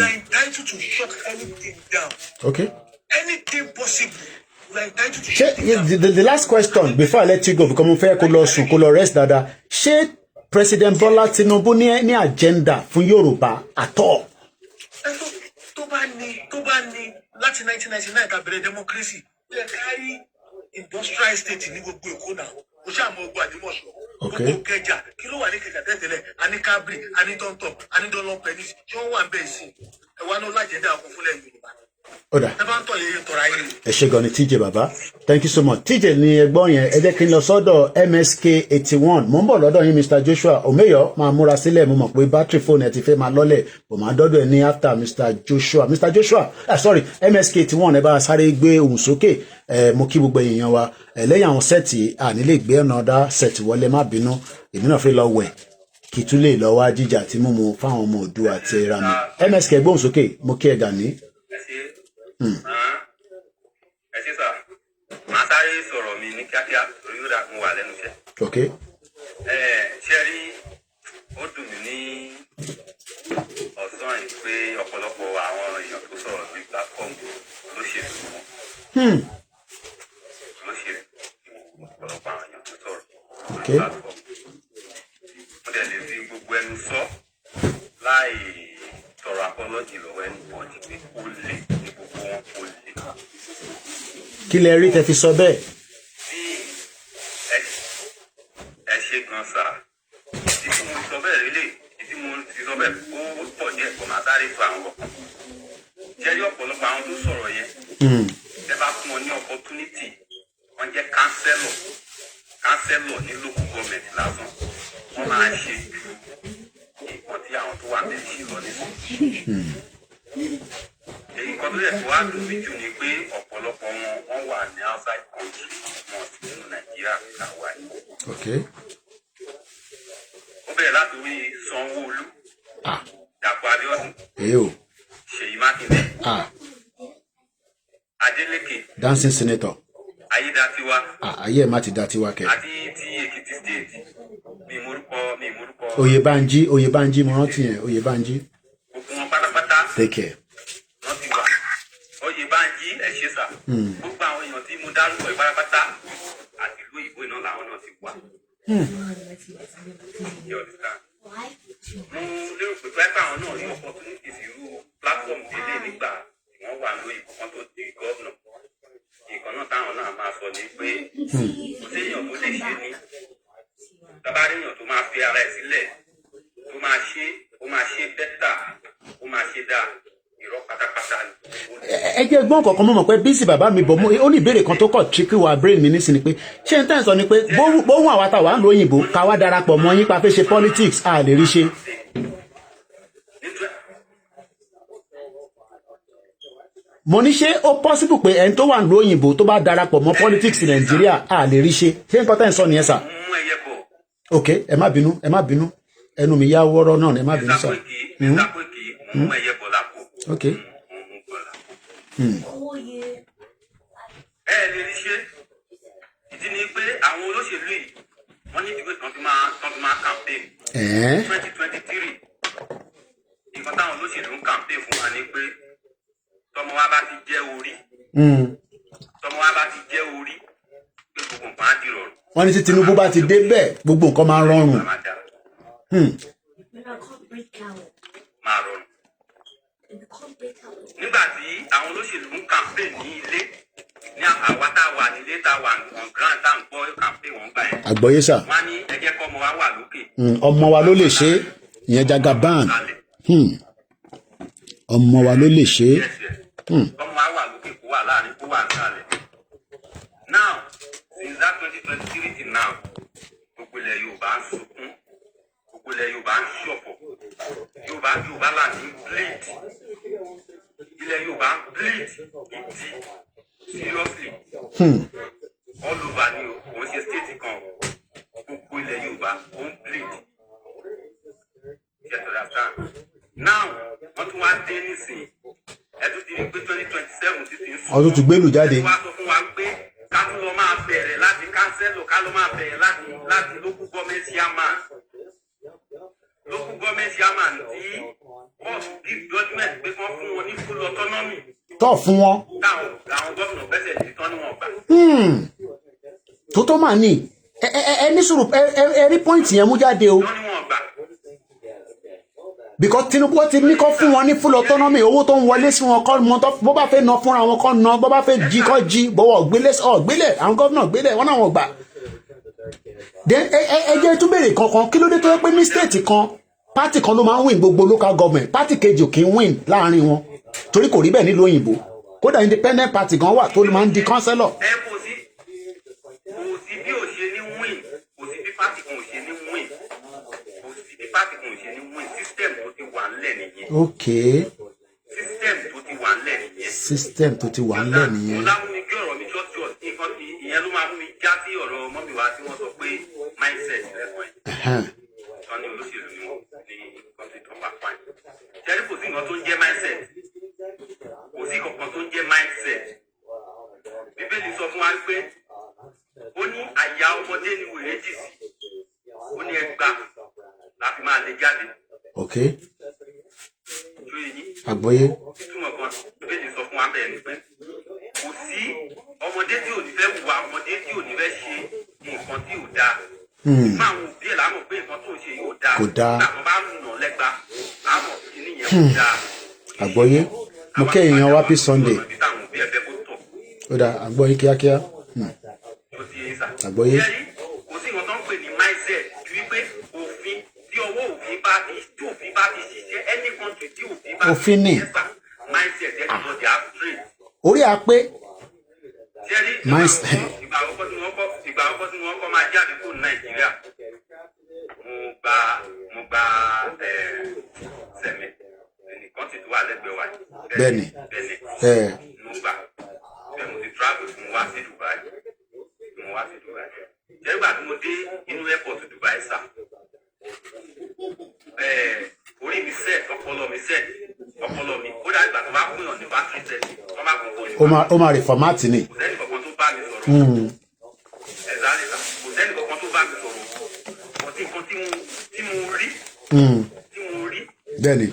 are entitled to shut anything down. Okay. Anything possible. The last question before I let you go, because mo fẹ́ kó lọ rest dada. Ṣé President Bola Tinubu ní agenda fún Yorùbá at all? Tó bá ní láti 1999 ká bẹ̀rẹ̀ democracy. Ó yẹ ká rí industrial estate ní gbogbo Èkó náà. Ó ṣáà mọ ogun Àdìmọ̀ṣọ́. Okay. Gbogbo Kẹjà, kí ló wà ní Kẹjà tẹ́tẹ́lẹ̀? A ní Kábírì, a ní Tọ́ntọ̀, a ní Dọ́lọ́pẹ̀ ní tí wọ́n wà ń bẹ̀ sí. Ẹ wá ní ó lájẹ̀dá àkọ́ fúnlẹ̀ Yorùbá. Oda. TJ Baba. Thank you so much. TJ ni ẹ̀gbọ́n yẹn, ẹ jẹ́ kí n lọ sọ́dọ̀ MSK 81. Mo ń bọ̀ lọ́dọ̀ yín Mr. Joshua Omeyo, máa múra sílẹ̀, mo mọ̀ pé battery phone ẹ ti fẹ́ máa lọ́lẹ̀, bò máa dọ́dọ̀ ẹ ní after Mr. Joshua. Mr. Joshua, sorry, MSK 81 ẹ bá sáré gbé ohùn sókè. Mo kí gbogbo èèyàn wa. Lẹ́yìn àwọn sẹ́ẹ̀tì à nílé gbé ọ̀nà sẹ́ẹ̀tì wọlé, má bínú. Èmi náà fẹ́ lọ wẹ̀ kí tún lè lọ wá jíjà tí mo fáwọn ọmọ Oòduà àti ẹ̀rà mi. MSK gbóhùn sókè, mo kí ẹ Gani. Ẹ ṣé sà, màá sáré sọ̀rọ̀ mi ní kíákíá torí ó dà mo wà lẹ́nu iṣẹ́. Okay. Ṣé rí ó dùn mí ní ọ̀sán yìí pé ọ̀pọ̀lọpọ̀ àwọn èèyàn tó sọ̀rọ̀ ní platform olóṣèlú wọn. Olóṣèlú ọ̀pọ̀lọpọ̀ àwọn èèyàn tó sọ̀rọ̀ ní platform. Mo dẹ̀ lè fi gbogbo ẹnu sọ láì tọrọ apology lọ́wọ́ ẹni bọ́ọ̀dì pé ó lè ní gbogbo wọn ó lè. Kí lẹ rí tẹ́ fi sọ bẹ́ẹ̀? Bí ẹ ṣe gan sà, tí mo sọ bẹ́ẹ̀ lélẹ̀, tí mo ti sọ bẹ́ẹ̀ ó pọ̀ díẹ̀ kó máa sáré sọ àwọn ọkàn. Jẹ́rí ọ̀pọ̀lọpọ̀ àwọn tó sọ̀rọ̀ yẹn. Ẹ bá fún wọn ní opportunity, wọ́n jẹ́ kánsẹ́lọ̀ ní local government lásán. Wọ́n máa ṣe ju nǹkan tí àwọn tó wà bẹ́ẹ̀ ṣe lọ nísìnyí. Èyí kan tó yẹ kó wá dùn mí jù ni pé ọ̀pọ̀lọpọ̀ wọn wà ní outside country wọn sì nínú Nàìjíríà nígbà wà yìí. Okay. Ó bẹ̀rẹ̀ láti orí Sanwó-Olú, Dàpọ̀ Abíọ́dún, Ṣèyí Mákindé, Adélékè, Dancing Senator. Ayédatiwa. Ayé ẹ̀ má ti dá tiwa kẹ̀. Àti ti Èkìtì State, mi morúkọ. Oyèbánjí mo rántí yẹn, Oyèbánjí. Gbogbo wọn pátápátá. Take care. Wọ́n ti wà. Oyèbánjí ẹ ṣé sà. Gbogbo àwọn èèyàn tí mo dárúkọ ìpátápátá àti ìlú òyìnbó iná làwọn náà ti wà. Mo lérò sọ ní pé kò séèyàn tó lè ṣe ní bàbá réèyàn tó máa fi ara ẹ̀ sílẹ̀ tó máa ṣe ó máa ṣe bẹ́tà ó máa ṣe dáa irọ́ pátápátá ni. ẹ jẹ́ gbọ́n kọ̀ọ̀kan mọ̀ pé bísí bàbá mi bọ̀ ó ní ìbéèrè kan tó kọ̀ tricky wa brain mi nísìnyí pé ṣé n tẹ́ ń sọ ni pé bóhùn àwa táwa ń lo òyìnbó ká wá darapọ̀ mọ́ yín pa fẹ́ ṣe politics a lè rí ṣe. mo ní ṣé ó possible pé ẹni tó wà ń lo òyìnbó tó bá darapọ̀ mọ́ politics Nàìjíríà a lè rí ṣe ṣé nǹkan tẹ́ ń sọ nìyẹn sà. ok ẹ má bínú ẹnu mi yá wọ́rọ́ náà ẹ má bínú sà. ok. ẹ lè rí ṣe ìdí ni pé àwọn olóṣèlú yìí wọ́n ní ìdíwé kan tó máa campaign 2023 nǹkan táwọn olóṣèlú ń campaign fún wa ni pé tọmọ wa bá ti jẹ́ orí pé gbogbo nǹkan á di rọrùn. wọ́n ní tí Tinubu bá ti dé bẹ́ẹ̀ gbogbo nǹkan máa rọrùn. máa rọrùn. nígbà tí àwọn olóṣèlú ń campaign ní ilé ní àwa tá a wà nílé tá a wà on ground tá a ń gbọ́ campaign wọn gbà yẹn. àgbọ́yé sà. wọ́n á ní ẹ jẹ́ kọ́ ọmọ wa wà lókè. ọmọ wa ló lè ṣe ìyẹn Jagaban ọmọ wa ló lè ṣe. ọmọ wa wà lókè kó wà láàrin kó wà nísàlẹ̀. now since that 2023 till now gbogbo ilẹ̀ Yorùbá ń sunkún gbogbo ilẹ̀ Yorùbá ń ṣọ̀fọ̀ Yorùbá láti bleed ilẹ̀ Yorùbá ń bleed ìdí seriously all over ni o ṣe state kan gbogbo ilẹ̀ Yorùbá ó ń bleed get understand now wọ́n tún wá dé nísìnyí ẹ̀dùn ti ní pé 2027 ti ń sùn ọdún tún gbélú jáde. wọ́n á sọ fún wa pé ká tún lọ máa bẹ̀rẹ̀ láti kánsẹ́lò ká lọ máa bẹ̀rẹ̀ láti local government chairman tí wọ́n give judgement pé wọ́n fún wọn ní full autonomy. tọ́ fún wọn. táwọn gómìnà bẹ́sẹ̀ ti tán ní wọn gbà. tó tó máa ní ẹ ní sùúrù ẹ rí pọ́ìntì yẹn mú jáde o. tán ní wọn gbà. because Tinubu ti ní kó fún wọn ní full autonomy owó tó ń wọlé sí wọn kọ́ mọ́ tó bó bá fẹ́ ná fúnra wọn kọ́ ná bó bá fẹ́ jí kọ́ jí bọ́wọ́ gbélé àwọn gómìnà gbélé wọn náà wọn gbà. then ẹ jẹ́ tún béèrè kankan kí ló dé tó yẹ pé ní state kan party kan ló máa ń win gbogbo local government party kejì ò kì í win láàrin wọn torí kò rí bẹ́ẹ̀ nílùú òyìnbó kódà independent party kan wà tó máa ń di councillor. ẹ kò sí bí ò ṣe ní win kò sí bí party kan ò ṣe ní win kò sí bí party kan ò ṣe ní win system tó ti wà ńlẹ̀ nìyẹn. ok. system tó ti wà ńlẹ̀ nìyẹn. system tó ti wà ńlẹ̀ nìyẹn. ọ̀la mú mi gbé ọ̀rọ̀ mi jọ́jọ́ nǹkan tí ìyẹn ló máa mú mi já sí ọ̀rọ̀ mọ́mí wa tí wọ́n sọ pé mindset lẹ́kọ̀ọ́ ẹ̀. wọ́n ní olóṣèlú ni wọ́n ní kọ́ńtì tó wà fáìn. jẹ́rí kò sí nǹkan tó ń jẹ́ mindset kò sí kankan tó ń jẹ́ mindset. bíbélì sọ fún wa pé ó ní àyà ọmọdé ni wèrè jì sí ó ní ẹgbàá láti máa lè jáde. ok. àgbọ́yé. túmọ̀ kan bíbélì sọ fún wa bẹ́ẹ̀ ni pé kò sí ọmọdé tí ò ní fẹ́ wùwà ọmọdé tí ò ní fẹ́ ṣe nǹkan tí ò dáa. máa wù bí ẹ̀ lámọ̀ pé nǹkan tó ń ṣe yóò dáa. kò dáa. láwọn bá nà lẹ́gba lámọ̀ kí nìyẹn kò dáa. àgbọ́yé mo kẹ́ èèyàn wá bí Sunday. ó dà àgbọ́yé kíákíá. àgbọ́yé. kò sí nǹkan tó ń pè ní mindset ju wípé òfin tí ọwọ́ òfin bá ti ṣiṣẹ́ any country tí òfin bá ti ṣiṣẹ́ mindset everybody has straight. orí a pé. mindset. ìgbà àkọ́kọ́ tí wọ́n kọ́ máa jáde kúrò Nàìjíríà mo gba sẹ̀mẹ̀ ẹnìkan ti tó wà lẹ́gbẹ̀ẹ́ wa. bẹ́ẹ̀ni mo gbà bẹ́ẹ̀ mo ti travel fún wa sí Dubai jẹ́gbà tí mo dé inú airport Dubai sà orí mi set ọpọlọ mi ó dá ìgbà tó bá pín ọ̀ ní battery set tó bá kún fóònù. ó máa rí fọ́mátì ni. kò sẹ́ni kankan tó bá mi sọ̀rọ̀ ẹ̀záàlì sà kò sẹ́ni kankan tó bá mi sọ̀rọ̀ ọtí nǹkan tí mo rí bẹ́ẹ̀ni.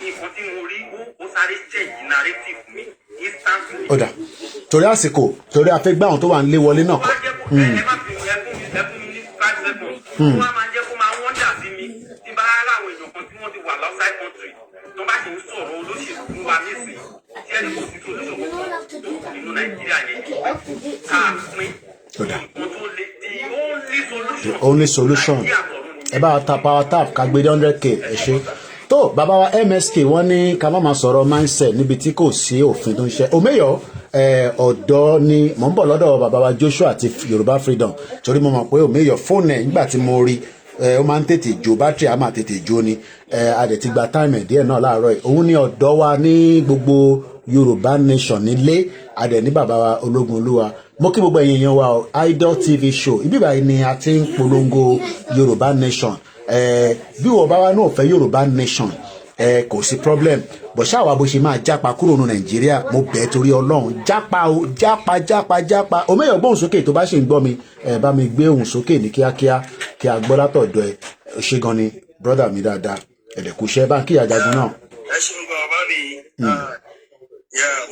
nǹkan tí mo rí ó sáré change narrative mi instantly. ó dà torí àsìkò torí a fẹ́ gbá àwọn tó wà ń lé wọlé náà. ẹ má fi ẹkún mi ní 5 seconds. wọ́n máa jẹ́ kó máa wọ́ndà sí mi tí bá láwọn èèyàn kan tí wọ́n ti wà outside country tó bá ṣe ń sọ̀rọ̀ olóṣèlú fún wa nísìnyí tí ẹni kò sí solution kankan tó nínú Nàìjíríà yẹn káàpín the only solution ẹ bá ta power tap ká gbé 100k ẹ ṣe tó bàbá wa MSK wọ́n ní ká má máa sọ̀rọ̀ mindset níbi tí kò sí òfin tó ń ṣe Omeyo ọ̀dọ́ ni mò ń bọ̀ lọ́dọ̀ bàbá wa Joshua àti Yorùbá Freedom torí mo mọ̀ pé Omeyo fóònù ẹ̀ nígbà tí mo rí ó máa ń tètè jó bátìrì á máa tètè jó ni a dẹ̀ ti gba táìmù ẹ̀ díẹ̀ náà láàárọ̀ yìí òun ni ọ̀dọ́ wa ní gbogbo Yorùbá Nation nílé a dẹ̀ ní bàbá wa Ológunolúwa mo kí gbogbo ẹ̀yin èèyàn wa o Idol TV show ibi báyìí ni a ti ń polongo Yorùbá Nation bí wọ́n bá wa náà fẹ́ Yorùbá Nation kò sí problem bọ̀ ṣáwa bó ṣe máa jápa kúrò ní Nàìjíríà mo bẹ̀ torí Ọlọ́run jápa o jápa Omeyo gbóhùn sókè tó bá ṣe ń gbọ́ mi bá mi gbé ohùn sókè ní kíákíá kí a gbọ́ látọ̀dọ̀ ẹ ṣe gan ni brother mi dáadáa ẹ̀dẹ̀kùṣẹ́ bá kí àjagun náà. ẹ ṣeun bàbá mi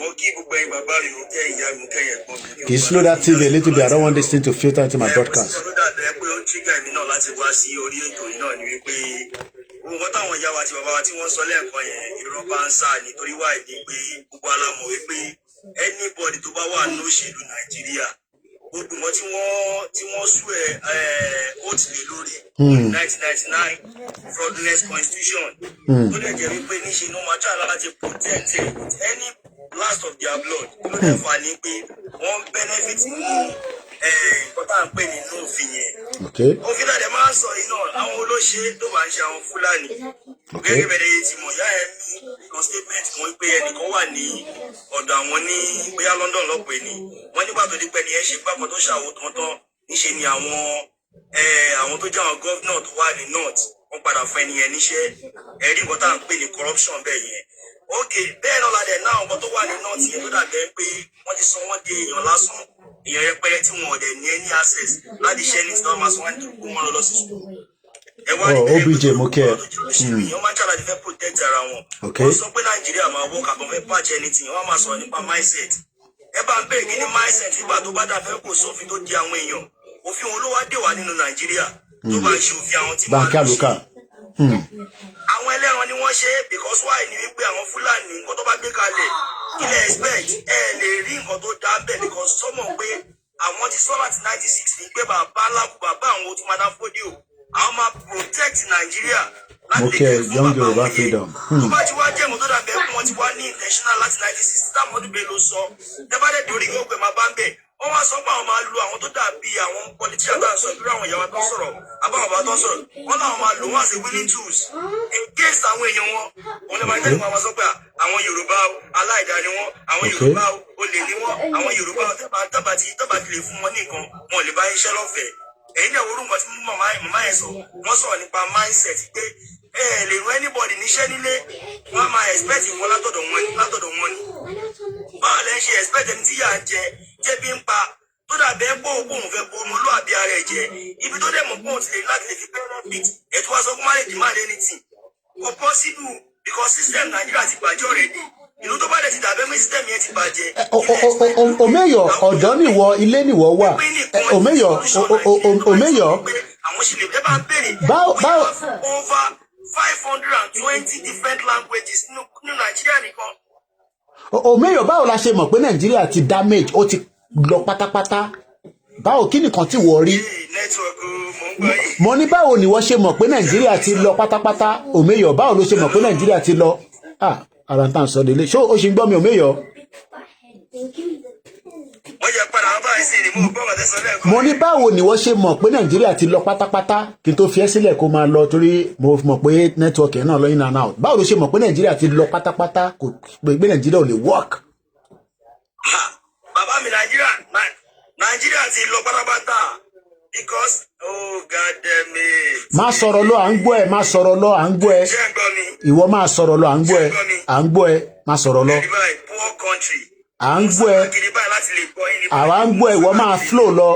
wọ́n kí gbogbo ẹ̀yin bàbá mi mo kẹ́ ìyá mi kẹ́ ẹ̀gbọ́n mi. Can you slow that TV a little bit? I don't want this thing to filter into my broadcast. ó dàbí pé ó ń tírígà mi náà láti wá sí orí ètò yìí náà ni wípé nǹkan táwọn ìyá wa àti bàbá wa tí wọ́n sọ lẹ́ẹ̀kan yẹn irọ́ bá ń sá nítorí wà ní pé gbogbo alámọ̀ wípé anybody tó bá wà ní òṣèlú Nàìjíríà gbogbo wọn tí wọ́n sú ó ti lè lórí 1999 fraudulent constitution tó lè jẹ́ wípé níṣe ní wọ́n máa try láti protect any last of their blood ló lè fà ní pé wọ́n benefit ní nǹkan tá à ń pè nínú òfin yẹn. òfin náà dẹ̀ máa ń sọ yìí náà àwọn olóṣè tó máa ń ṣe àwọn Fúlàní gẹ́gẹ́ bẹ̀rẹ̀ tí mọ̀ yá ẹ̀ ní kan statement kan pé ẹnìkan wà ní ọ̀dọ̀ àwọn ní bóyá London lọ́pẹ́ ni wọ́n nígbà tó di pẹ́ ni ẹ ṣe pápọ̀ tó ṣàwò tán níṣe ni àwọn tó jẹ́ àwọn gọ́vnà tó wà ní north wọ́n padà fún ẹni yẹn níṣẹ́ ẹ̀rí nǹkan tá à ń pè ní corruption bẹ́ẹ̀ yẹn. ok bẹ́ẹ̀ náà la dẹ̀ náà ọmọ tó wà ní north yẹn tó dàbẹ́ pé wọ́n ti sọ wọ́n di èèyàn lásán èèyàn yẹpẹrẹ tí wọn ò dẹ̀ ní any access láti ṣe ní tí wọ́n máa sọ wọ́n ní kó wọ́n lọ sí school. OBJ mo kẹ́ ẹ. wọ́n máa ń ṣàlàyé fẹ́ protect ara wọn. wọ́n sọ pé Nàìjíríà máa wọ́n kàbọ̀ fẹ́ patch anything wọ́n máa sọ nípa mindset. ẹ bá ń bẹ̀rẹ̀ kí ni mindset nígbà tó bá dàfẹ́ kò sófin tó di àwọn èèyàn òfin olówó dé wà nínú Nàìjíríà tó bá ń ṣe òfin àwọn tí wọ́n á lọ ṣe. àwọn ẹlẹ́ran ni wọ́n ṣe because why ni wípé àwọn Fúlàní nǹkan tó bá gbé kalẹ̀ kí lè expect ẹ lè rí nǹkan tó dá bẹ́ẹ̀ because sọ́mọ̀ pé àwọn ti sọ láti 96 ní pé bàbá aláàbò bàbá àwọn otu madá fódíò àwọn máa protect Nàìjíríà láti lè fún bàbá àwọn yẹn tó bá ti wá jẹ́ ìmọ̀ tó dàbẹ́ fún wọn ti wá ní intentional láti 96 táwọn ọdún bẹ́ẹ̀ ló sọ ẹ bá dẹ̀ dorí gbogbo ẹ̀ máa bá ń bẹ̀ wọ́n wá sọ pé àwọn máa lo àwọn tó dàbí àwọn politician tó ń sọ ìdúró àwọn ìyàwó tó sọ̀rọ̀ àbáwọn bàbá tó sọ̀rọ̀ wọ́n náà máa lò wọ́n as a willing tools against àwọn èèyàn wọn lè máa jẹ́ nípa wọn sọ pé àwọn Yorùbá aláìdá ni wọ́n àwọn Yorùbá olè ni wọ́n àwọn Yorùbá tábà ti lè fún wọn ní nǹkan wọn lè bá iṣẹ́ lọ́fẹ̀ẹ́ èyí náà orúkọ tí màmá yẹn sọ wọ́n sọ̀rọ̀ nípa mindset pé lè rán anybody níṣẹ́ nílé wọ́n máa expect ìwọ́n látọ̀dọ̀ wọn ni báwo lẹ́ ń ṣe expect ẹni tí yà ń jẹ́ bí ń pa tó dàbẹ́ pọ̀ òun fẹ́ bo ọmọlúwàbí ara ẹ̀ jẹ́ ibi tó dẹ̀ mọ̀ pọ̀ ti lè láti lè fi benefit ètò wa sọ fún má lè demand anything kò possible because system Nàìjíríà ti bàjẹ́ already ìlú tó bá dẹ̀ ti dàbẹ́ mú system yẹn ti bàjẹ́. Omeyo ọ̀dọ́ nìwọ ilé nìwọ wà Omeyo àwọn ṣe lè fẹ́ bá ń bèrè báwo over 520 different languages nínú Nàìjíríà nìkan. Omeyo báwo la ṣe mọ̀ pé Nàìjíríà ti damage ó ti lọ pátápátá báwo kí nìkan tí wọ́n rí mo ní báwo ni wọ́n ṣe mọ̀ pé Nàìjíríà ti lọ pátápátá Omeyo báwo ló ṣe mọ̀ pé Nàìjíríà ti lọ ara ń tàn sọ délé ṣó o ṣe ń gbọ́ mi Omeyo. mo ní báwo ni wọ́n ṣe mọ̀ pé Nàìjíríà ti lọ pátápátá kí n tó fi ẹ́ sílẹ̀ kó máa lọ torí mo mọ̀ pé nẹ́tíwọ̀kì náà lọ in and out báwo ló ṣe mọ̀ pé Nàìjíríà ti lọ pátápátá kò pé Nàìjíríà ò lè work. bàbá mi Nàìjíríà ti lọ pátápátá because God damn it. má sọ̀rọ̀ lọ à ń gbọ́ ẹ má sọ̀rọ̀ lọ à ń gbọ́ ẹ ìwọ má sọ̀rọ̀ lọ à ń gbọ́ ẹ à ń gbọ́ ẹ má sọ̀rọ̀ lọ à ń gbọ́ ẹ àwa ń gbọ́ ẹ ìwọ máa flow lọ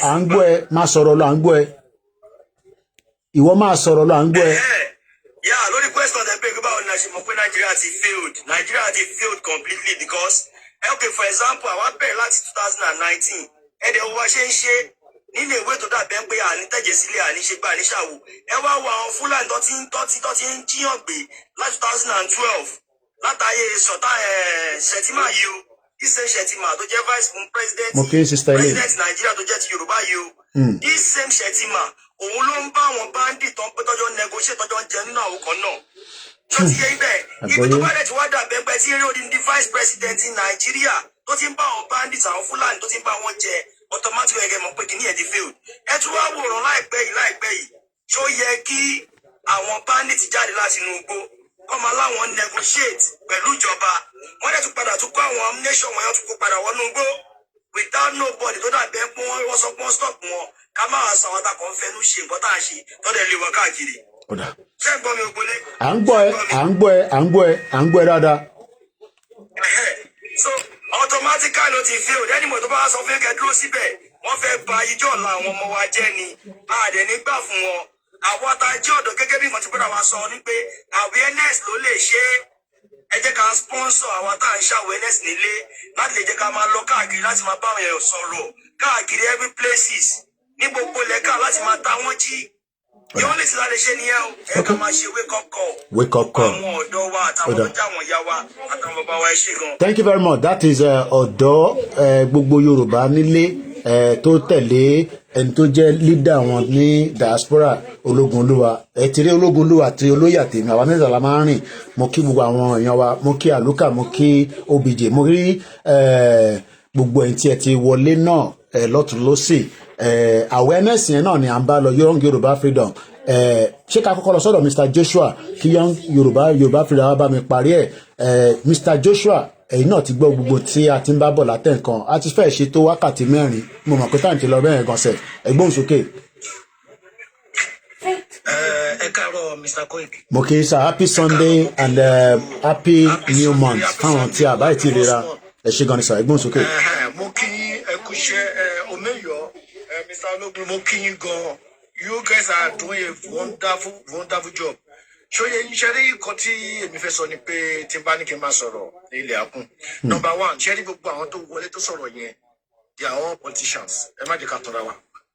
à ń gbọ́ ẹ má sọ̀rọ̀ lọ à ń gbọ́ ẹ ìwọ máa sọ̀rọ̀ lọ à ń gbọ́ ẹ. lórí question dem pé báwo ni a ṣe mọ̀ pé Nigeria ti failed completely because okay for example àwa bẹ̀rẹ̀ láti 2019 ẹ̀dẹ̀ wo wá ṣe ń ṣe nínú ìwé tó dàbẹ́ pé àní tẹ̀jẹ̀ sílẹ̀ àní ṣe gbà ní ṣàwò ẹ wá wo àwọn Fúlàní tó ti ń jíyàn gbé láti 2012 látàyè sọ̀tà ṣẹ̀tìmá yìí o this same Shettima tó jẹ́ vice president president Nigeria tó jẹ́ ti Yorùbá yìí o this same Shettima òun ló ń bá àwọn bandit tó ń pé tọ́jọ́ negotiate tọ́jọ́ ń jẹ nínú àwọn kan náà tó ti yẹ ibẹ̀ ibi tó bá dẹ̀ ti wá dàbẹ́ pẹ́ tí eré odindi vice president Nigeria tó ti ń bá àwọn bandit àwọn Fúlàní tó ti ń bá wọn jẹ automatic ẹgẹ mọ̀ pé kìíní ẹ̀ di failed ẹ tún wá wòrán láìpẹ́ yìí ṣó yẹ kí àwọn bandit jáde láti inú igbó kọ́mọ aláwọn negotiate pẹ̀lú ìjọba wọ́n dẹ̀ tún padà tún kó àwọn ammunition wọn yẹn tún kó padà wọnú igbó without nobody tó dàbẹ́ pé wọ́n sọ pé wọ́n stop wọn ká máa sọ àwọn àtàkùn fẹnu ṣe nǹkan tá à ń ṣe tọ́lẹ̀ lé wọn káàkiri. ṣé ń gbọ́ mi ògbólé. à ń gbọ́ ẹ dáadáa. so automatically ló ti fail ẹnìmọ̀ tó bá sọ fún kẹ́ dúró síbẹ̀ wọ́n fẹ́ ba ijó ọ̀la àwọn ọmọ wa jẹ́ ni àdẹ̀ nígbà fún wọn àwọn àtàjẹ́ ọ̀dọ́ gẹ́gẹ́ bí nǹkan tí bọ́dà wa sọ ni pé awareness ló lè ṣe ẹ jẹ́ ká sponsor àwọn tá à ń ṣe awareness nílé láti lè jẹ́ ká máa lọ káàkiri láti máa bá àwọn èèyàn sọ̀rọ̀ káàkiri every places ní gbogbo lẹ́ka láti máa ta wọ́n jí yóò lè ti láti ṣe nìyẹn o ẹ ká máa ṣe wake up call àwọn ọ̀dọ́ wa àtàwọn ọjà àwọn ìyá wa àtàwọn bàbá wa ẹ ṣé gan. Thank you very much. That is ọ̀dọ́ gbogbo Yorùbá nílé tó tẹ̀lé ẹni tó jẹ́ leader wọn ní diaspora Ológunlúwa ẹ ti rí Ológunlúwa àti olóyè àtẹ̀mí àwa mẹ́ta la máa ń rìn mo kí gbogbo àwọn èèyàn wa mo kí àlùkà mo kí obj mo rí gbogbo ẹ̀yin tí ẹ ti wọlé náà lọ́tún lọ́sì awareness yẹn náà ni à ń bá lọ Young Yorùbá Freedom ṣé ká kọ́kọ́ lọ sọ́dọ̀ Mr. Joshua kí Young Yorùbá Freedom wá bá mi parí ẹ̀ Mr. Joshua ẹ̀yin náà ti gbọ́ gbogbo tí a ti ń bá bọ̀ látẹ̀ǹkan a ti fẹ́ ṣe tó wákàtí 4 mo mọ̀ pé táǹtì lọ bẹ́ẹ̀ gan sẹ̀ ẹgbọ́n sókè. ẹ káàárọ̀ Mr. Koiki. mo kì í sá happy Sunday and happy new month fáwọn tí a bá ti rira ẹ ṣe gan ni sá ẹgbọ́n sókè. mo kí ẹ kú iṣẹ́ omeyo Mr. Ológun mo kí yín gan you guys are doing a wonderful job. ṣóyè iṣẹ́ rí nǹkan tí èmi fẹ́ sọ ni pé tí n bá ní kí n máa sọ̀rọ̀ ní ilẹ̀ akún. Number 1 ṣé rí gbogbo àwọn tó wọlé tó sọ̀rọ̀ yẹn they are all politicians ẹ má jẹ́ ká tọ́ra wa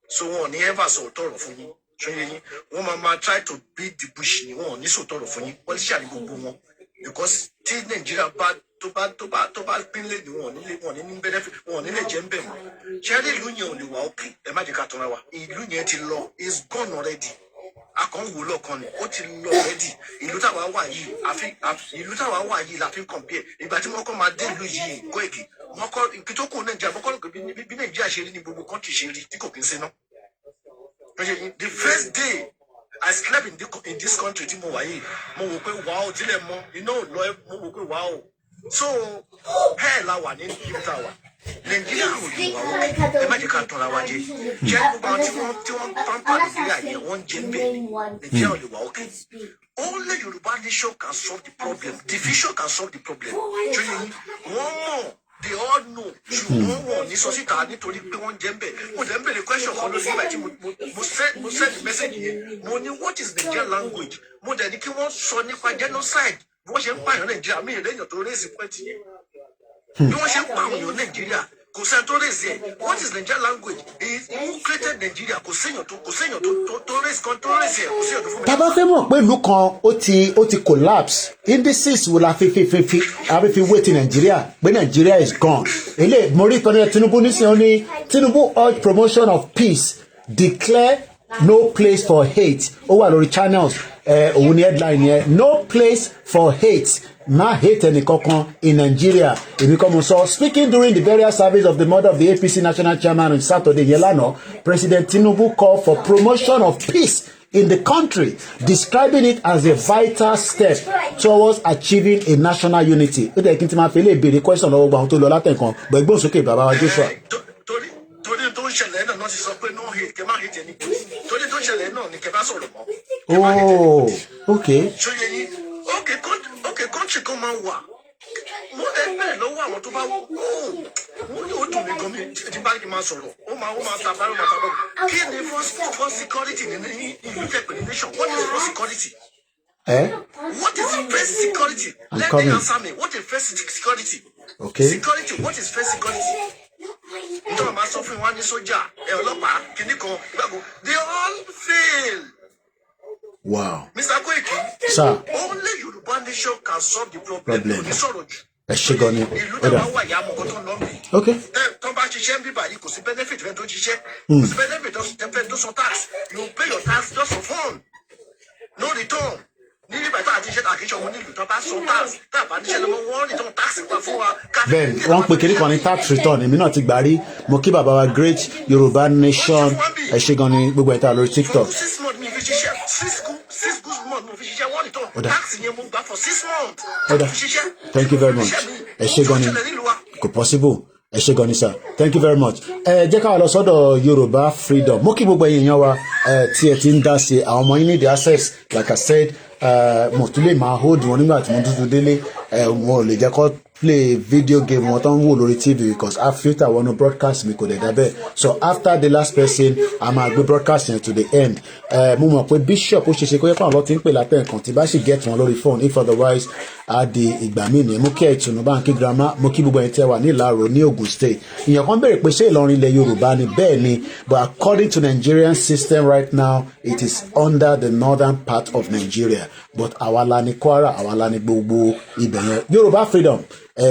so wọn ò ní ever sọ òótọ́ ọ̀rọ̀ fún yín ṣóyè yín wọ́n máa try to beat the bush ni wọn ò ní sọ òótọ́ ọ̀rọ̀ fún yín politician ni gbogbo wọn because tí Nàìjíríà bá tó bá pínlẹ̀ ni wọn ò ní benefit wọn ò ní lè jẹ́ ń bẹ̀ mọ́ ṣé rí ìlú yẹn ò lè wà òkè ẹ má jẹ́ ká tọ́ra wa ìlú yẹn ti lọ is gone already akọ̀wò lọ́kàn ni ó ti lọ rẹ́dì ìlú táwa wà yìí la fi ń compare ìgbà tí wọ́n kọ́ máa dé ìlú yìí Koiki wọ́n kọ́ kí tó kù Nàìjíríà wọ́n kọ́ lóko bí Nàìjíríà ṣe rí ní gbogbo country ṣe rí tí kò kí ń ṣe náà. The first day I slept in this country tí mo wà yìí mo wò pé wàá ò tilẹ̀ mọ iná ò lọ mo wò pé wàá ò so bẹ́ẹ̀ la wà ní ibi tá a wà Nàìjíríà ò lè wà ó ẹ má jẹ́ ká tọ́ra wa jẹ jẹ́ gbogbo àwọn tí wọ́n pàmpá Nàìjíríà yẹn wọ́n ń jẹ bẹ́ẹ̀ Nàìjíríà ò lè wà ó kẹ́ only Yorùbá nation can solve the problem division can solve the problem ṣé yẹn wọ́n mọ̀ they all know ṣùgbọ́n wọn ní sọ síta nítorí pé wọ́n jẹ́ ń bẹ̀ mo dẹ̀ ń bèrè question kan lórí ìgbà tí mo send message yẹn mo ní what is Nigerian language mo dẹ̀ ní kí wọ́n sọ nípa genocide bí wọ́n ṣe ń pààyàn Nàìjíríà mí ìrẹ́yìn tó rẹ́sì pẹ́ẹ́tì yẹn bí wọ́n ṣe ń pààyàn Nàìjíríà kò sẹ́ni tó rẹ́sì ẹ̀ what is Nigerian language who created Nigeria kò séèyàn tó rẹ́sì kan tó rẹ́sì ẹ̀ kò séèyàn tó fún mi. tá a bá fẹ́ mọ̀ pé ìlú kan ó ti collapse indices wo la fi wé ti Nàìjíríà pé Nàìjíríà is gone eléyìí mo rí ìtọ́ni Tinubu nísìnyí ó ní Tinubu urge promotion of peace declare no place for hate ó wà lórí channels òun ni headline yẹn no place for hate má hate ẹnì kankan in Nigeria èmi kọ́ mo sọ speaking during the burial service of the mother of the APC national chairman on Saturday yẹn lánàá President Tinubu called for promotion of peace in the country describing it as a vital step towards achieving a national unity ó dẹ̀ kí n ti máa fi lè béèrè question lọ́wọ́ gba àwọn tó lọ látẹ̀kan gbẹ̀gbọ́n sókè bàbá wa Joshua. torí tó ń ṣẹlẹ̀ náà ti sọ pé no hate kẹ́ má hate ẹni torí tó ń ṣẹlẹ̀ náà ni kẹ́ bá sọ̀rọ̀ mọ́. oh okay. ṣòye yín okay country kan máa wà mo ẹ bẹ́ẹ̀ lọ́wọ́ àwọn tó bá wò ó ní ó dùn mí gan mi tí bá kí n máa sọ̀rọ̀ ó máa ta bá kí ni for security ní ìlú tẹ̀pẹ̀ ní nation what is for security. What is first security? Let me answer me. What is first security? Okay. Security. What is first security? Nítorí màá sọ fún wa ní sójà ọlọ́pàá kìíní kan gbàgbọ́ they all fail. Wow. Mr. Koiki. Sir. Only Yoruba nation can solve the problem. ẹ ṣe gan ni. ìlú náà máa wà yá àmọ̀kọ́ tó ń lọ mí. ok. tó bá ṣiṣẹ́ ń bíbà yìí kò sí benefit fẹ́ tó ṣiṣẹ́ kò sí benefit fẹ́ tó san tax you pay your tax just for fun no return. ní ìgbà tó àti iṣẹ́ àkíṣe ọmọ nílùú tó bá san tax tá a bá níṣẹ́ lọ́wọ́ wọ́n return tax pa fún wa. bẹ́ẹ̀ wọ́n pe kiri kan ní tax return èmi náà ti gbà rí mo kí bàbá wa great Yorùbá nation ẹ ṣe gan ni gbogbo ẹ̀ta lórí TikTok. 6 months mi fi ṣiṣẹ́ 6 good months mo fi ṣiṣẹ́ wọ́n return tax yẹn mo gbà for 6 months. Thank you very much ẹ ṣe gan ni kò possible ẹ ṣe gan ni sir thank you very much. ẹ jẹ́ ká lọ sọ́dọ̀ Yorùbá freedom mo kí gbogbo èèyàn wa tí ẹ ti ń dá sí àwọn ọmọ yín ní the access like I said mo tún lè máa hold wọn nígbà tí mo dúdú délé mo lè jẹ́ kó play video game wọn tó ń wò lórí TV because I filter wọnú broadcast mi kò dẹ̀ dábẹ́ so after the last person a máa gbé broadcast yẹn to the end mo mọ̀ pé bishop ó ṣeṣe kó yẹ pé àwọn ọlọ́tí ń pè látẹ̀ nǹkan tí bá sì get wọn lórí phone if otherwise á di ìgbà míì nìyẹn mo kí ẹ̀ ìtùnú báńkì girama mo kí gbogbo ẹ̀yin tẹ́ wà ní Ìlárò ní Ògùn state ìyẹn kan béèrè pé ṣé Ìlọrin ilẹ̀ Yorùbá ni bẹ́ẹ̀ ni but according to Nigerian system right now it is under the northern part of Nigeria but àwa la ní Kwara àwa la ní gbogbo ibẹ̀ yẹn Yorùbá freedom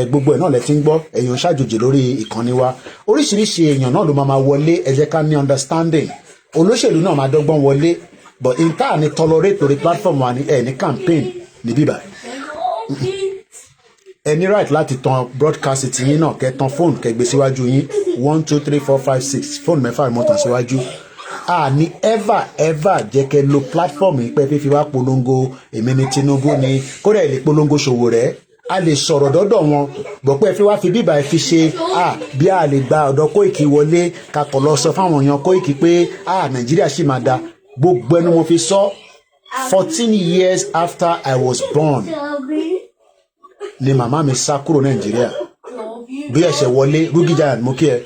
gbogbo ẹ̀ náà lẹ ti ń gbọ́ èèyàn ṣàjòjì lórí ìkànnì wa oríṣiríṣi èèyàn náà ló máa wọlé ẹ jẹ́ ká ní understanding olóṣèlú náà máa dọ́gbọ́n wọlé but in tá à ní tolerate lórí platform wa ní ẹ̀ ní campaign ní bíbá ẹ ní right láti tan broadcast ti yín náà kẹ́ tan fóònù kẹ́ gbé síwájú yín 1 2 3 4 5 6 fóònù mẹ́fà mọ́ tàn síwájú a ní ever jẹ́ kẹ́ lo platform yìí pé fífi wá polongo èmi ní Tinubu ni kódà ilé polongo ṣòwò rẹ̀ a lè sọ̀rọ̀ dọ́dọ̀ wọn bọ̀ pé ẹ fi wá fi bíbá ẹ fi ṣe bí a lè gba ọ̀dọ̀ Koiki wọlé kakọ̀ lọ sọ fáwọn èèyàn Koiki pé Nàìjíríà sì máa da gbogbo ẹnu mo fi sọ 14 years after I was born ni màmá mi sá kúrò Nàìjíríà bí ẹ̀ṣẹ̀ wọlé Rugija mo kí ẹ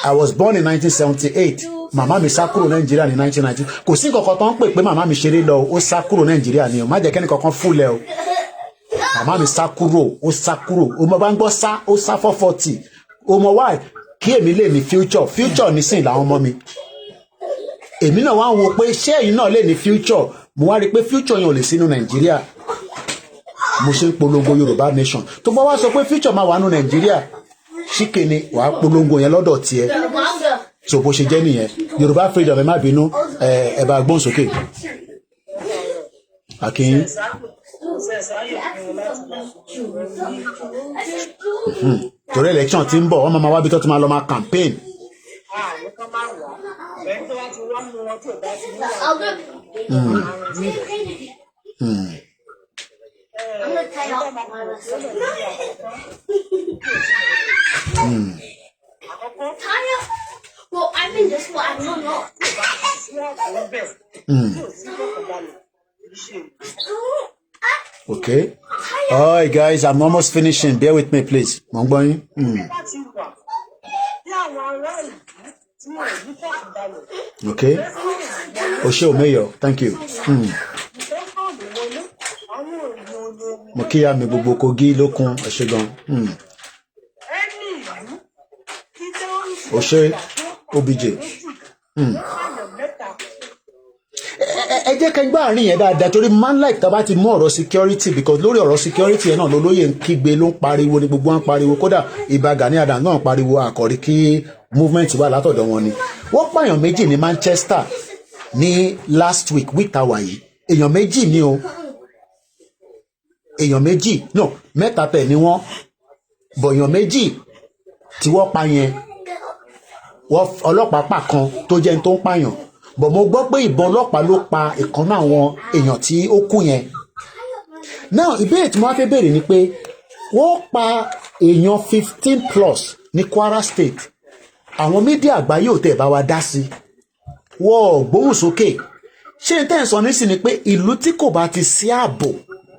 I was born in 1978 màmá mi sá kúrò Nàìjíríà ní 1990 kò sí nǹkan kan tó ń pè pé màmá mi ṣeré lọ ó sá kúrò Nàìjíríà ni o má jẹ́ kẹ́ni kankan fúlẹ̀ o màmá mi sá kúrò ó sá kúrò o mọ bá ń gbọ́ sá ó sá 440 o mọ why kí èmi lè ní future nísìn làwọn ọmọ mi èmi náà wá ń wo pé ṣé ẹ̀yin náà lè ní future mo wá rí i pé future yẹn ò lè sínú Nàìjíríà mo ṣe ń polongo Yorùbá nation tó bá wá sọ pé future máa wà nù Nàìjíríà ṣíkè ni wàá polongo yẹn lọ́dọ̀ tiẹ̀ so bó ṣe jẹ́ nìyẹn Yorùbá freedom ẹ má bínú ẹ bá gbóhùn sókè akin. Torí election ti ń bọ̀ wọ́n máa wá bí tó ti máa lọ máa campaign. Well, I mean, this one, I don't know. Okay. All right, guys, I'm almost finishing. Bear with me, please. Okay. Osho Mayor, thank you. Mokiya mi gbogbo Kogi lókun ẹ ṣé gan. Oshe OBJ. Ẹ jẹ́ ká gbá àárín yẹn dáadáa torí man like tá bá ti mú ọ̀rọ̀ security because lórí ọ̀rọ̀ security yẹn náà lólóyè ń kígbe ló ń pariwo ní gbogbo wọn pariwo kódà Ìbà Gani Adams náà pariwo àkọ́rí kí movement wà látọ̀dọ̀ wọn ni. Wọ́n pààyàn méjì ní Manchester ní last week tàwa yìí èèyàn méjì ni o èèyàn méjì no mẹ́ta tẹ̀ ni wọ́n bọ̀ èèyàn méjì tí wọ́n pa yẹn wọ́n ọlọ́pàá pa kan tó jẹ́ tó ń pààyàn bọ̀ mo gbọ́ pé ìbọn ọlọ́pàá ló pa ìkan náà àwọn èèyàn tí ó kú yẹn now ìbéèrè tí mo wá fẹ́ béèrè ni pé wọ́n pa èèyàn 15 plus ní Kwara State àwọn mídíà àgbáyé ò tẹ̀ bá wa dá sí wọ́n gbóhùn sókè ṣé n tẹ́ ń sọ nísìn ni pé ìlú tí kò bá ti sí ààbò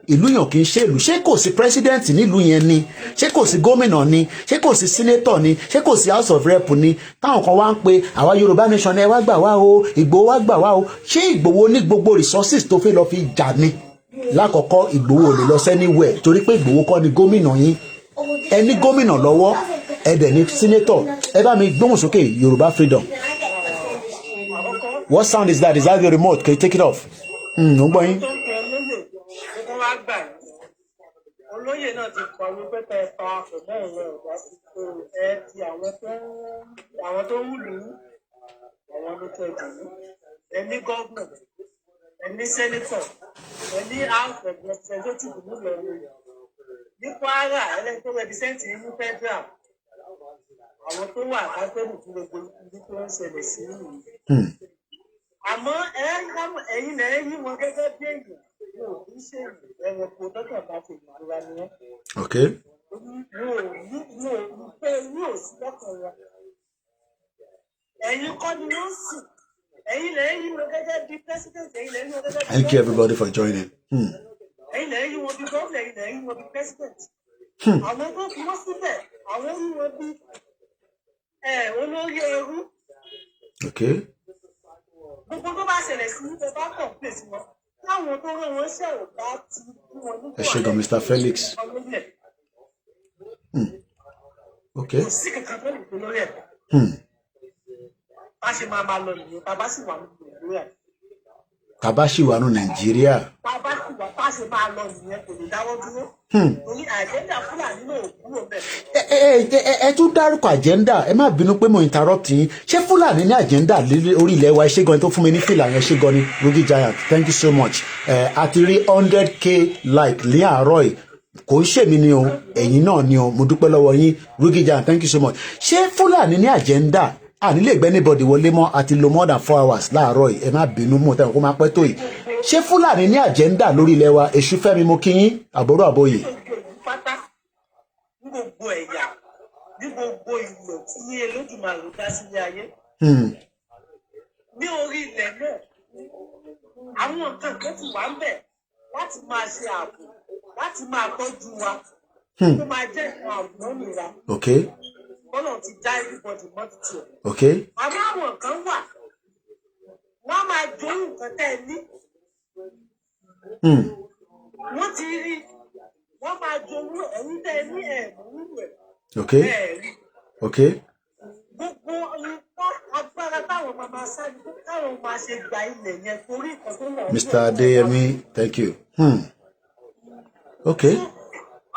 ìlú yàn kì í ṣe ìlú ṣé kò sí president nílùú yẹn ni ṣé kò sí gómìnà ni ṣé kò sí senator ni ṣé kò sí house of rep ni táwọn kan wá ń pe àwa Yorùbá nation ẹ wá gbà wá o Ìgbòho wá gbà wá o ṣé Ìgbòho ní gbogbo resources tó fẹ́ lọ fi jà ni lákọ̀ọ́kọ́ Ìgbòho lè lọ anywhere torí pé Ìgbòho kọ́ ni gómìnà yín ẹ ní gómìnà lọ́wọ́ ẹ dẹ̀ ní senator ẹ bá mi gbóhùn sókè Yorùbá freedom. What sound is that? Is that your remote? Can you take it off? No boy. olóyè olóyè náà ti pariwo pé kẹ́ ẹ pa àpò mẹ́rin lọ ọ̀gá sí pé ẹ ti àwọn tó ń lù ú àwọn ló tẹ̀ jù ú ẹ ní gọ́ọ̀nà ẹ ní sẹ́nítọ̀ ẹ ní house of representatives nílọrin ní Kwara ẹlẹ́ni tó rẹpísẹ́ǹtì nínú federal àwọn tó wà kápẹ́lú fún gbogbo ibi tó ń ṣẹlẹ̀ sí ìlú. Àmọ́ ẹ̀yin lẹ́ yí wọn gẹ́gẹ́ bí èèyàn yóò kí ṣe ẹranko tọ́kàn bá ti ìlera ni wọ́n. Yóò sí lọ́kàn wọn. Ẹ̀yin kọ́ ni wọ́n sìn. Ẹ̀yin lẹ́ yí wọn gẹ́gẹ́ bí president. Ẹ̀yin lẹ́ yí wọn gẹ́gẹ́ bí. Thank you everybody for joining. Ẹ̀yin lẹ́ yí wọn bí gómìnà. Ẹ̀yin lẹ́ yí wọn bí president. Àwọn tó fi wọ́n síbẹ̀ àwọn yí wọn bí olórí ẹrú. Gbogbo tó bá ṣẹlẹ̀ sí ibẹ̀ bá kàn pèsè wọn. Táwọn tó rán wọn ṣẹ̀ ò bá ti bí wọn nígbà. Ẹ ṣé gan Mr. Felix. Kò sí kankan tó lè gbé lórí ẹ̀. Bá ṣe máa lọ nìyẹn, tá a bá sì wà nínú Nàìjíríà. Tá a bá sì wà nínú Nàìjíríà. Tá a bá sì wà bá ṣe máa lọ nìyẹn kò lè dáwọ́ dúró. Torí àjẹ́ndà Fúlàní náà ò kúrò bẹ́ẹ̀. Ẹ tún dárúkọ àjẹ́ndà ẹ má bínú pé mo interrupt yín ṣé Fúlàní ní àjẹ́ndà orí ilẹ̀ wa ṣé gan tó fún mi ní fìlà yẹn ṣé gan ni Rugi Giant thank you so much a ti rí 100k like ní àárọ̀ yìí kò ń ṣèmi ni o ẹ̀yin náà ni o mo dúpẹ́ lọ́wọ́ yín Rugi Giant thank you so much ṣé Fúlàní ní àjẹ́ndà àní lè gbẹ́ anybody wọlé mọ́ àti lo more than 4 hours láàárọ̀ yìí ẹ má bínú mọ́ tẹ́wọ̀n kó má pẹ́ tó yìí ṣé Fúlàní ní àjẹ́ndà lórí ilẹ̀ wa èṣù fẹ́mi mo kí yín àbúrò àbóyè. Pátá ní gbogbo ẹ̀yà ní gbogbo ìlò tí ní Olódùmarè dá sílé ayé. Ní orí ilẹ̀ náà àwọn nǹkan tó ti wà ń bẹ̀ láti máa ṣe ààbò láti máa tọ́jú wa tó máa jẹ́ nǹkan àwòrán wa. Bọ́lá ti dá everybody mọ́tò tiẹ̀. Àmọ́ àwọn kan wà wọ́n máa jó nǹkan tẹ́ ẹ ní. Wọ́n ti rí wọ́n máa jó ẹ̀yìn tẹ́ ẹ ní ẹ̀mú rẹ̀. Gbogbo nǹkan agbára táwọn máa sáré táwọn máa ṣe gba ilẹ̀ yẹn torí nǹkan tó wà. Mr. Adeyemi, thank you.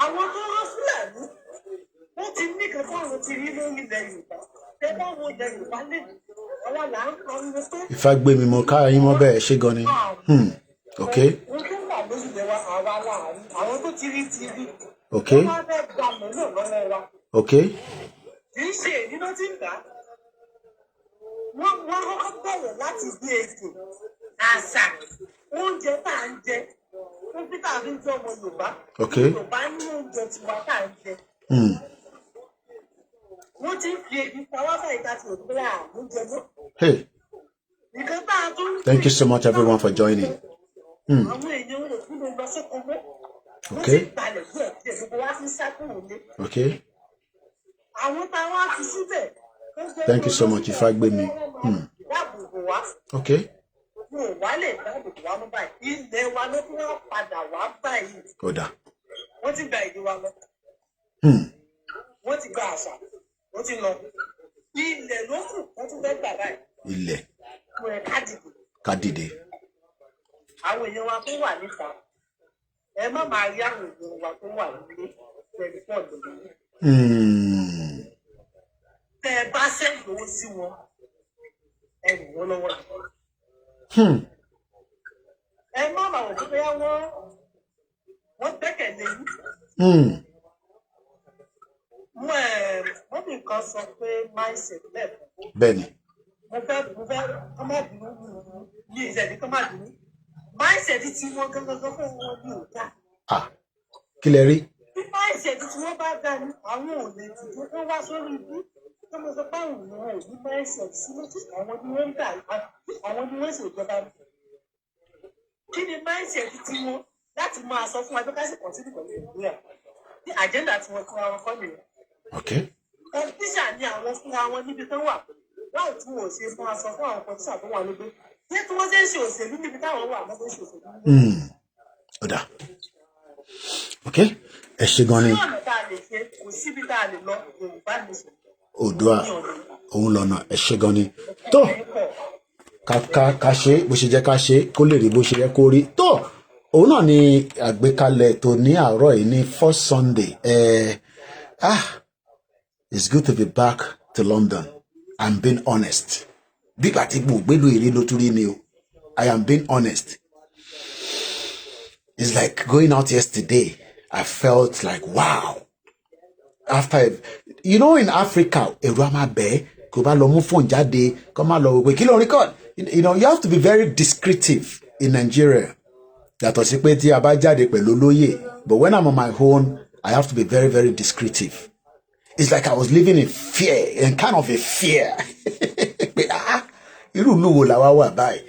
Àwọn tó rán Fúlàní wọ́n ti ní kan táwọn ti rí lórí ilẹ̀ Yorùbá. Tẹ́ bá wo ilẹ̀ Yorùbá lè àwọn là ń kọ́ ní pé. Ifá gbé mi mọ ká yín mọ́ bẹ́ẹ̀ ṣé gan ni. Wọ́n tó wà lórí ilẹ̀ wa àwa láàárín àwọn tó ti rí ti rí. Wọ́n máa fẹ́ gba mẹ́lò lọ́wọ́ wa. Kì í ṣe èyí ló ti ń gbà. Wọ́n kọ́kọ́ bẹ̀rẹ̀ láti bí ètò àṣà oúnjẹ tá à ń jẹ fún Peter fi ń jẹ́ ọmọ Yorùbá. Yorùbá ní oúnjẹ tiwa tá à ń jẹ. Wọ́n ti ń fi ebi pa wá báyìí láti òkúra oúnjẹ náà. Nǹkan tá a tún. Thank you so much everyone for joining. Àwọn èèyàn rẹ̀ kí ló lọ sóko mọ́. Wọ́n ti balẹ̀ díẹ̀ díẹ̀ gbogbo wá sí sákòrò lé. Àwọn táwọn á fi síbẹ̀. Thank you so much Ifá gbé mi. Dáàbòbò wá. Mo wá lè dáàbòbò wá mú báyìí. Ilẹ̀ wa ló tún wá padà wá báyìí. Wọ́n ti gba èdè wa lọ. Wọ́n ti gba àṣà. Wọ́n ti lọ. Ilẹ̀ ló kù wọ́n tún fẹ́ gbà báyìí. Ilẹ̀. Mo rẹ̀ ká dìde. Àwọn èèyàn wa tó wà níta. Ẹ má máa rí àwọn èèyàn wa tó wà nílé. Bẹ̀rẹ̀ pọ̀ lórí. Tẹ́ ẹ bá sẹ́yìn owó sí wọn, ẹ rìn wọ́n lọ́wọ́. Ẹ má máa wọ̀ pé wọ́n gbẹ́kẹ̀lé yín. Wọ́n bí nǹkan sọ pé mindset lẹ́ẹ̀kan. Bẹ́ẹ̀ni. Mo fẹ́ kọ́mọ̀bìnú ní ìṣẹ̀lẹ̀ kọ́mọ̀bìnú. Mindset tí wọ́n gángan fún wọn ní òjá. Kí lẹ rí? Bí mindset tí wọ́n bá dá ní àwọn ò lè dìde wọ́n wá sórí ibú. Tó mo sọ báwo ni wọn ò ní mindset sílé tí àwọn ni wọ́n ń dà àwọn ni wọ́n ṣèjọba. Kí ni mindset tí wọ́n láti máa sọ fún wa pé ká sì kọ̀ntínú pẹ̀lú Nàìjíríà? Ní àjẹ́ndà tí wọ́n fún àwọn kọ́ nìyẹn. Kọ̀ǹtíṣà ni àwọn fúnra wọn níbi tán wà. Báwo tí wọn ò ṣe fún aṣọ fún àwọn kọ̀ǹtíṣà tó wà lóde? Ṣé tí wọ́n ṣe ń ṣe òṣèlú níbi táwọn wà lọ́dọ̀ ṣe òṣèlú? Ó dà. Ẹ ṣé gan ni. Ní ọ̀nà tá a lè ṣe kò síbi tá a lè lọ Yorùbá nation. Oòduà òun lọ́nà ẹ ṣé gan ni. Tó ká ṣe bó ṣe jẹ́ ká ṣe kó lè rí bó ṣe yẹ kó rí. Tó òun náà ni àgbékalẹ̀ tó ní àárọ̀ yìí ní first Sunday. It's good to be back to London. I'm being honest. Bí pàtí gbogbo èrè ló tún rí ni o. I am being honest. It's like going out yesterday. I felt like, wow. After, you know, in Africa, ẹ̀rù á máa bẹ̀, kò bá lọ mú phone jáde, kò má lọ wípé kí ló record. You know, you have to be very descriptive in Nigeria. Yàtọ̀ sí pé tí a bá jáde pẹ̀lú olóyè. But when I'm on my own, I have to be very, very descriptive. It's like I was living in fear, in kind of a fear. Irú ìlú wo la wá wà báyìí?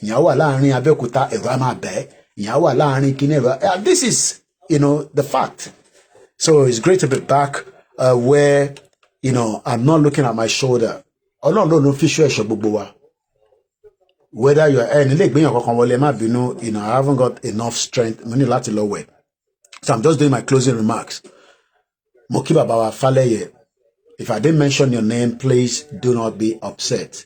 Ìyẹn wà láàrin Abẹ́òkúta, ẹ̀rù á máa bẹ̀. Ìyẹn wà láàrin kíní ẹ̀rù. This is, you know, the fact. So it's great to be back where, you know, I'm not looking at my shoulder. Ọlọ́run ló fi ṣọ́ ẹ̀ṣọ́ gbogbo wa. Whether you're nílé ìgbéyàn kankan wọlé má bínú, you know, I haven't got enough strength. Mo ní láti lọ wẹ̀. So I'm just doing my closing remarks. Mo kí bàbá wa Fálẹ́yẹ. If I didn't mention your name, please do not be upset.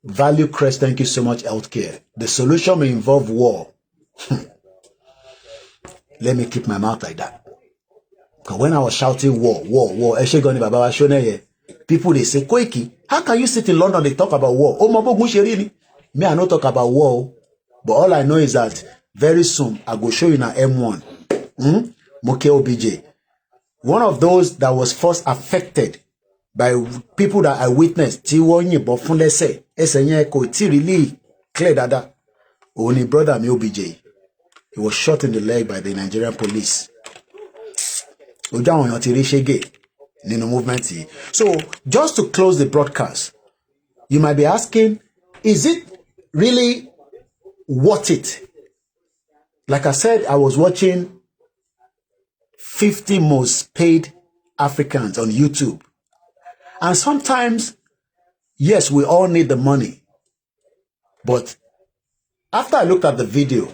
Value Crest, thank you so much, healthcare. The solution may involve war. Let me keep my mouth like that. Because when I was shouting war, Eshegoni Baba wa Shoneye, people they say, Koiki, how can you sit in London and talk about war? Oh, Mabogun Sherini. Me, I not talk about war. But all I know is that very soon I go show you na M1. Moke OBJ. One of those that was first affected by people that I witnessed, Tiwonyi Bofunlese, Esenye ko ti really clear dada. Only brother me OBJ. He was shot in the leg by the Nigerian police. So, just to close the broadcast, you might be asking, is it really worth it? Like I said, I was watching 50 most paid Africans on YouTube. And sometimes, yes, we all need the money. But after I looked at the video,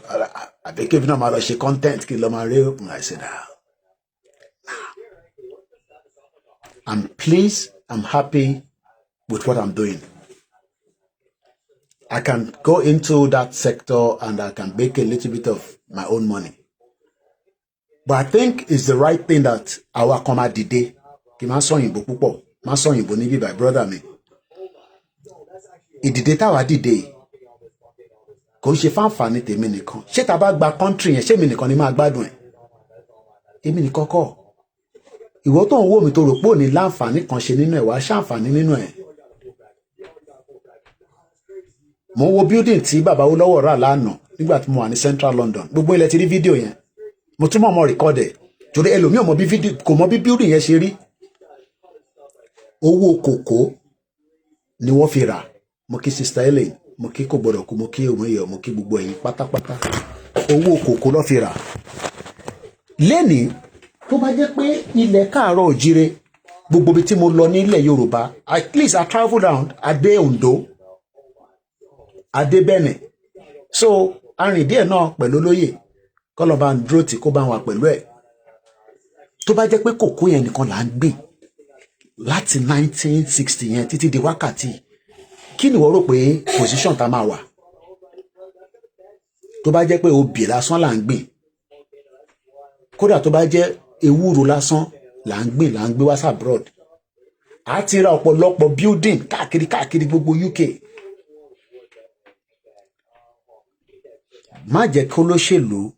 I became content. I said, I'm pleased, I'm happy with what I'm doing. I can go into that sector and I can make a little bit of my own money. But I think it's the right thing that our comma did. My brother me. It did our did. Kò ṣe fanfani tèmi nìkan. Ṣé tá bá gba country yẹn ṣé mi nìkan ni máa gbádùn ẹ̀? Èmi nìkan kọ́. Ìwọ tó ń wò mí tó rò pé ò ní láǹfààní kan ṣe nínú ẹ̀ wá ṣàǹfààní nínú ẹ̀. Mo wo building tí bàbá Olówó rà lánàá nígbà tí mo wà ní Central London. Gbogbo ilẹ̀ ti rí fídíò yẹn. Mo tún mọ̀ record ẹ̀. Torí ẹlòmíì kò mọ bí building yẹn ṣe rí. Owó kòkó ni wọ́n fi rà. Mo kí Sister Ellen, mo kí kò gbọdọ̀ kú, mo kí Omoyo, mo kí gbogbo ẹ̀yin pátápátá. Owó kòkó ló fi rà. Lẹ́ni tó bá jẹ́ pé ilẹ̀ káàárọ̀ òjire gbogbo bí tí mo lọ nílẹ̀ Yorùbá, at least I travel down Adé Ondo, Adé Bẹ̀nẹ̀. So arìn díẹ̀ náà pẹ̀lú olóyè kọ́lọ̀ bá ń dúró tí kó bá wà pẹ̀lú ẹ̀. Tó bá jẹ́ pé kòkó yẹn nìkan là ń gbìn láti 1960 yẹn títí di wákàtí, kí ni wọ́n rò pé position tá máa wà? Tó bá jẹ́ pé obì lásán là ń gbìn, kódà tó bá jẹ́ ewúro lásán là ń gbé wá abroad, a ti ra ọ̀pọ̀lọpọ̀ building káàkiri gbogbo UK. Má jẹ́ kó lóṣèlú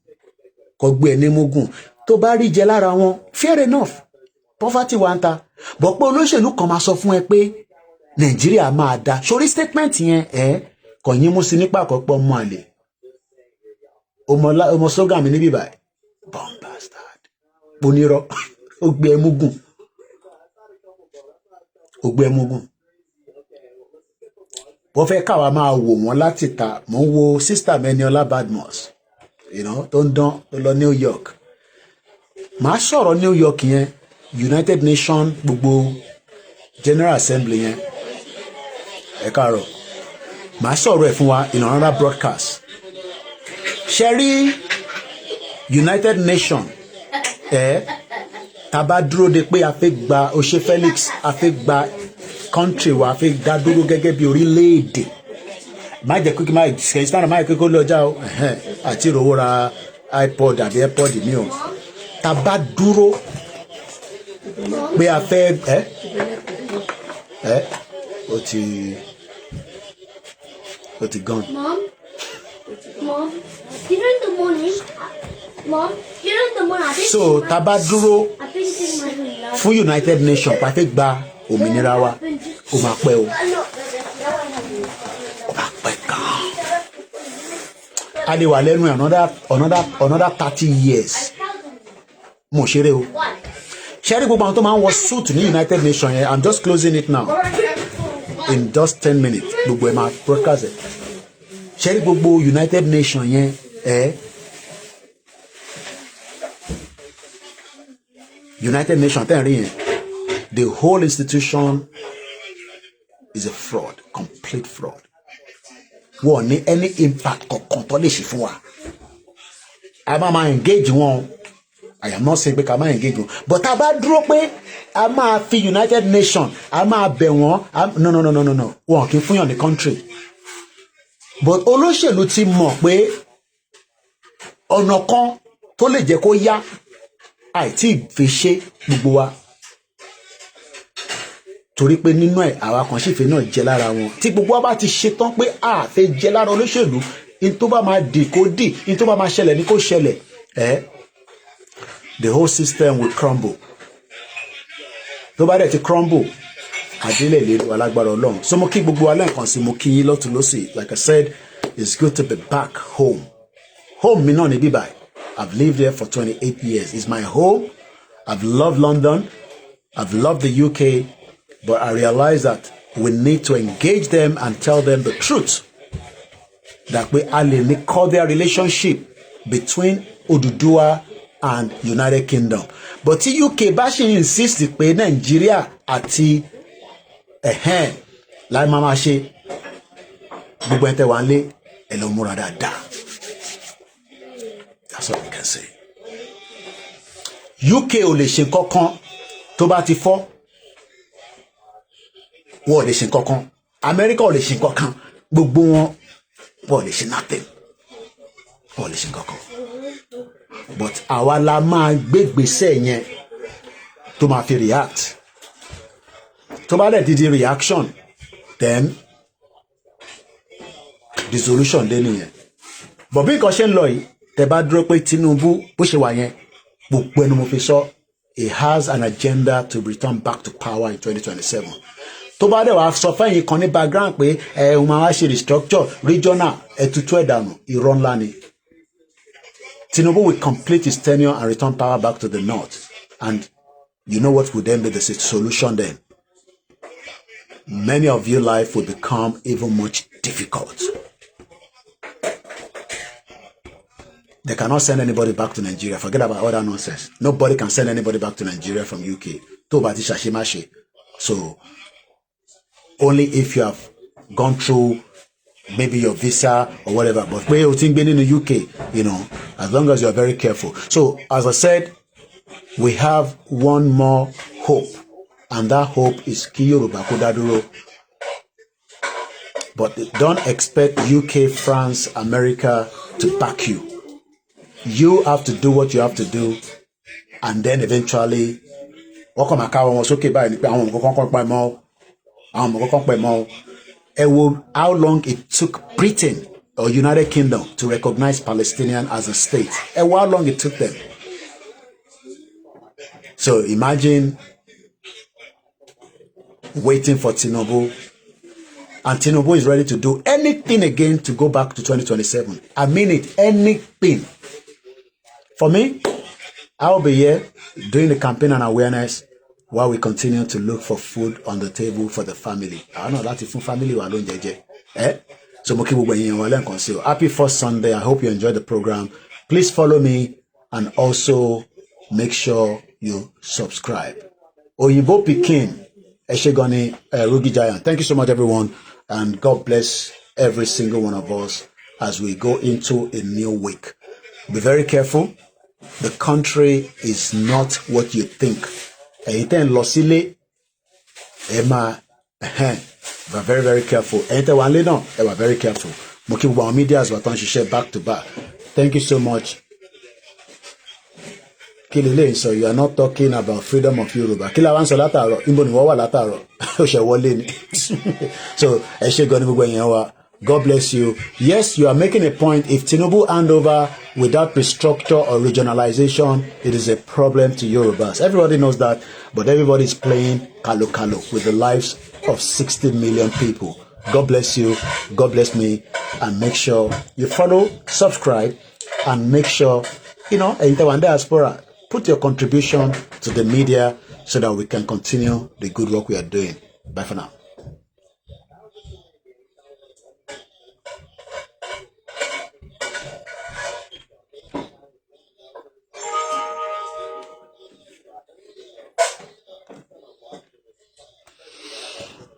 kó gbé ẹni mógùn. Tó bá rí jẹ lára wọn, fair enough, poverty wà ń ta. Bọ̀ pé olóṣèlú kan máa sọ fún ẹ pé Nàìjíríà máa da. Sórí statement yẹn kò yín mú sí nípa àkọ́pọ̀ ọmọ àlè. Ọmọ slogan mi níbí báyìí. Bomb bastard. Boniro. Ó gbé ẹmúgùn. Wọ́n fẹ́ káwa máa wò wọ́n láti ta. Mo ń wo sister Meniola Badmus, you know, tó ń dán tó lọ New York. Màá sọ̀rọ̀ New York yẹn, United Nations gbogbo General Assembly yẹn. Ẹ káàárọ̀. Màá sọ̀rọ̀ ẹ̀ fún wa in another broadcast. Ṣé rí United Nations tá bá dúró de pé a fẹ́ gba Ose Felix, a fẹ́ gba country wa, a fẹ́ dá dúró gẹ́gẹ́ bí orílẹ̀-èdè. má jẹ́ kókí má kẹ́sìtánà má kókó lọ́jà o àti ìrówó ra iPod àbí airpod mi o tá bá dúró pé a fẹ́ ó ti gone. Mom, you know in the morning. Mom, you know in the morning. So tá bá dúró fún United Nations pa fẹ́ gba òmìnira wa ó máa pẹ́ o. A lè wà lẹ́nu another 30 years. Mo ṣeré o. Ṣẹ́rí gbogbo àwọn tó máa ń wọ suit ní United Nations yẹn, I'm just closing it now. In just 10 minutes, gbogbo ẹ̀ máa broadcast ẹ̀. Ṣẹ́rí gbogbo United Nations yẹn United Nations tẹ́ ẹ̀ rí yẹn, the whole institution is a fraud, complete fraud. Wọ́n ní any impact kankan tó lè ṣe fún wa. A máa engage wọn. I am not saying pé ká máa engage wọn, but a bá dúró pé a máa fi United Nations a máa bẹ̀ wọ́n no wọn kì í fún yàn ní country. But olóṣèlú ti mọ̀ pé ọ̀nà kan tó lè jẹ́ kó yá àìtí fi ṣe gbogbo wa. Torí pé nínú ẹ̀ àwa kan sì fẹ́ náà jẹ lára wọn. Tí gbogbo wa bá ti ṣe tán pé a fẹ́ jẹ lára olóṣèlú, in tó bá máa dì kó dì, in tó bá máa ṣẹlẹ̀ ní kó ṣẹlẹ̀. The whole system will crumble. Tó bá dẹ̀ ti crumble, àdílẹ̀ lè wà lágbára Ọlọ́run. So mo kí gbogbo wa lẹ́ẹ̀kan sí, mo kí yín lọ́tùn lósì. Like I said, it's good to be back home. Home mi náà ní bíbá. I've lived there for 28 years. It's my home. I've loved London. I've loved the UK. But I realize that we need to engage them and tell them the truth. That we are in a cordial relationship between Oduduwa and United Kingdom. But tí UK bá ṣe insist pé Nigeria àti láì máa ṣe gbogbo ẹ̀ tẹ́ wà nílé ẹ lọ múra dáadáa. That's all I can say. UK ò lè ṣe kankan tó bá ti fọ́. Wọ́n ò lè ṣe kankan. America ò lè ṣe kankan. Gbogbo wọn wọ́n ò lè ṣe nothing. Wọ́n ò lè ṣe kankan. But àwa la máa gbégbèsè yẹn tó máa fi react. Tó bá dẹ̀ di reaction, then the solution dé nìyẹn. But bí nǹkan ṣe ń lọ yìí, tẹ́ bá dúró pé Tinubu bó ṣe wà yẹn, gbogbo ẹnu mo fi sọ, he has an agenda to return back to power in 2027. Tó bá dẹ̀ wá sọ fẹ́yìn kan ní background pé òun máa wá ṣe restructure regional ẹ̀tútù ẹ̀dànù irọ́ ńlá ni. Tinubu will complete his tenure and return power back to the north. And you know what would then be the solution then? Many of your life will become even much difficult. They cannot send anybody back to Nigeria. Forget about all that nonsense. Nobody can send anybody back to Nigeria from UK. So, only if you have gone through maybe your visa or whatever. But where you think being in the UK, you know, as long as you are very careful. So, as I said, we have one more hope. And that hope is Kiyoruba Kodaduro. But don't expect UK, France, America to back you. You have to do what you have to do. And then eventually, how long it took Britain or United Kingdom to recognize Palestinian as a state. How long it took them. So imagine waiting for Tinubu, and Tinubu is ready to do anything again to go back to 2027. I mean it, anything. For me, I'll be here doing the campaign and awareness while we continue to look for food on the table for the family. I know that if family were alone, so happy first Sunday. I hope you enjoyed the program. Please follow me and also make sure you subscribe. Oyibo Pikin. Eshegoni Rugi Giant. Thank you so much, everyone, and God bless every single one of us as we go into a new week. Be very careful. The country is not what you think. We are very, very careful. Enter one lay down. We are very careful. Mo kí gbogbo àwọn media as we share back to back. Thank you so much. Kí so you are not talking about freedom of Yoruba. Kí la wá ń sọ látàárọ̀. Níbo ni wọ́n wà látàárọ̀. Ó ṣe wọlé ni. So ẹ ṣé gan ni gbogbo ẹ̀yin wa. God bless you. Yes, you are making a point. If Tinubu hand over without restructure or regionalization, it is a problem to Yorubas. Everybody knows that, but everybody is playing kalo with the lives of 60 million people. God bless you. God bless me. And make sure you follow, subscribe, and make sure, in Taiwan diaspora, put your contribution to the media so that we can continue the good work we are doing. Bye for now.